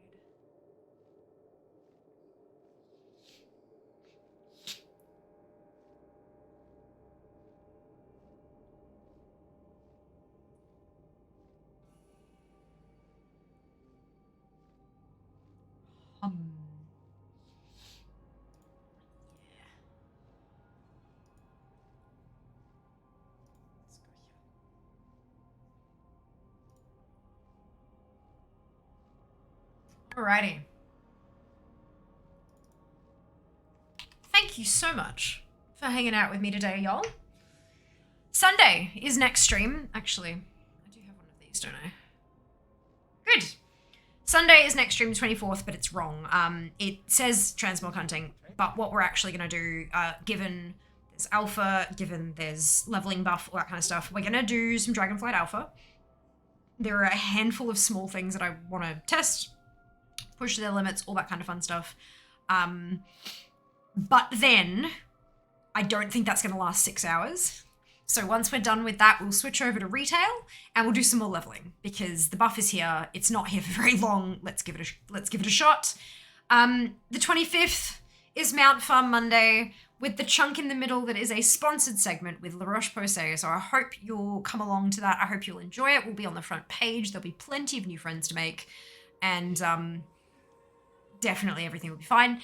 Alrighty. Thank you so much for hanging out with me today, y'all. Sunday is next stream. Actually, I do have one of these, don't I? Good. Sunday is next stream, the 24th, but it's wrong. It says transmog hunting, but what we're actually going to do, given there's alpha, given there's leveling buff, all that kind of stuff, we're going to do some Dragonflight alpha. There are a handful of small things that I want to test, push their limits, all that kind of fun stuff. But then, I don't think that's going to last 6 hours. So once we're done with that, we'll switch over to retail and we'll do some more leveling because the buff is here. It's not here for very long. Let's give it a shot. The 25th is Mount Farm Monday with the chunk in the middle that is a sponsored segment with La Roche-Posay. So I hope you'll come along to that. I hope you'll enjoy it. We'll be on the front page. There'll be plenty of new friends to make and definitely everything will be fine.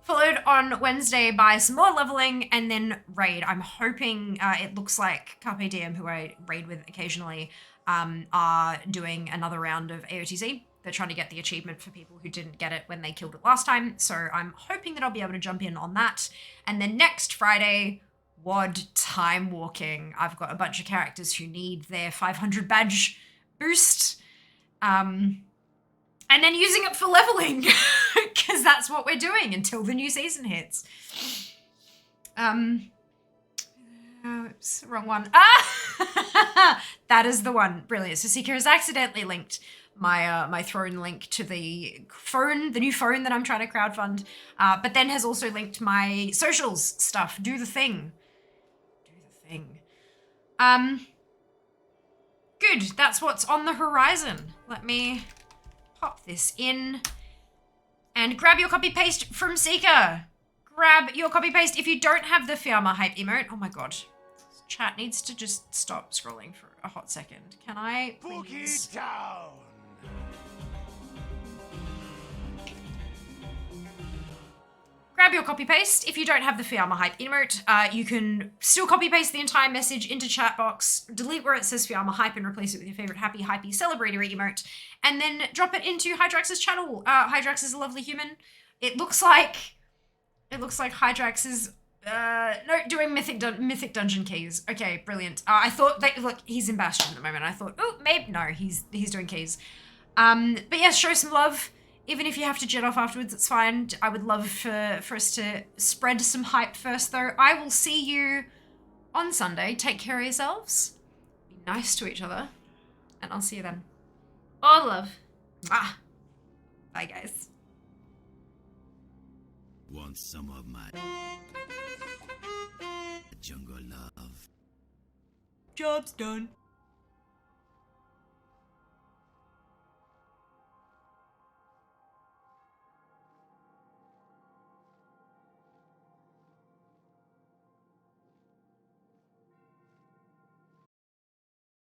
Followed on Wednesday by some more leveling and then raid. I'm hoping it looks like Carpe Diem, who I raid with occasionally, are doing another round of AOTZ. They're trying to get the achievement for people who didn't get it when they killed it last time. So I'm hoping that I'll be able to jump in on that. And then next Friday, WOD Time Walking. I've got a bunch of characters who need their 500 badge boost. And then using it for leveling, because that's what we're doing until the new season hits. Oops, wrong one. Ah! That is the one. Brilliant. So Seeker has accidentally linked my my throne link to the phone, the new phone that I'm trying to crowdfund, but then has also linked my socials stuff. Do the thing. Do the thing. Good. That's what's on the horizon. Let me pop this in and grab your copy paste from Seeker. Grab your copy paste if you don't have the Fiamma hype emote. Oh my god. Chat needs to just stop scrolling for a hot second. Can I please? Down. Grab your copy paste. If you don't have the Fiamma hype emote, you can still copy paste the entire message into chat box, delete where it says Fiamma hype and replace it with your favorite happy, hypey, celebratory emote, and then drop it into Hydrax's channel. Hydrax is a lovely human. It looks like Hydrax is doing mythic dungeon keys. Okay, brilliant. I thought that, look, he's in Bastion at the moment. I thought, oh, maybe no, he's doing keys. But yes, show some love. Even if you have to jet off afterwards, it's fine. I would love for us to spread some hype first, though. I will see you on Sunday. Take care of yourselves. Be nice to each other. And I'll see you then. All love. Mwah. Bye, guys. Want some of my jungle love? Job's done.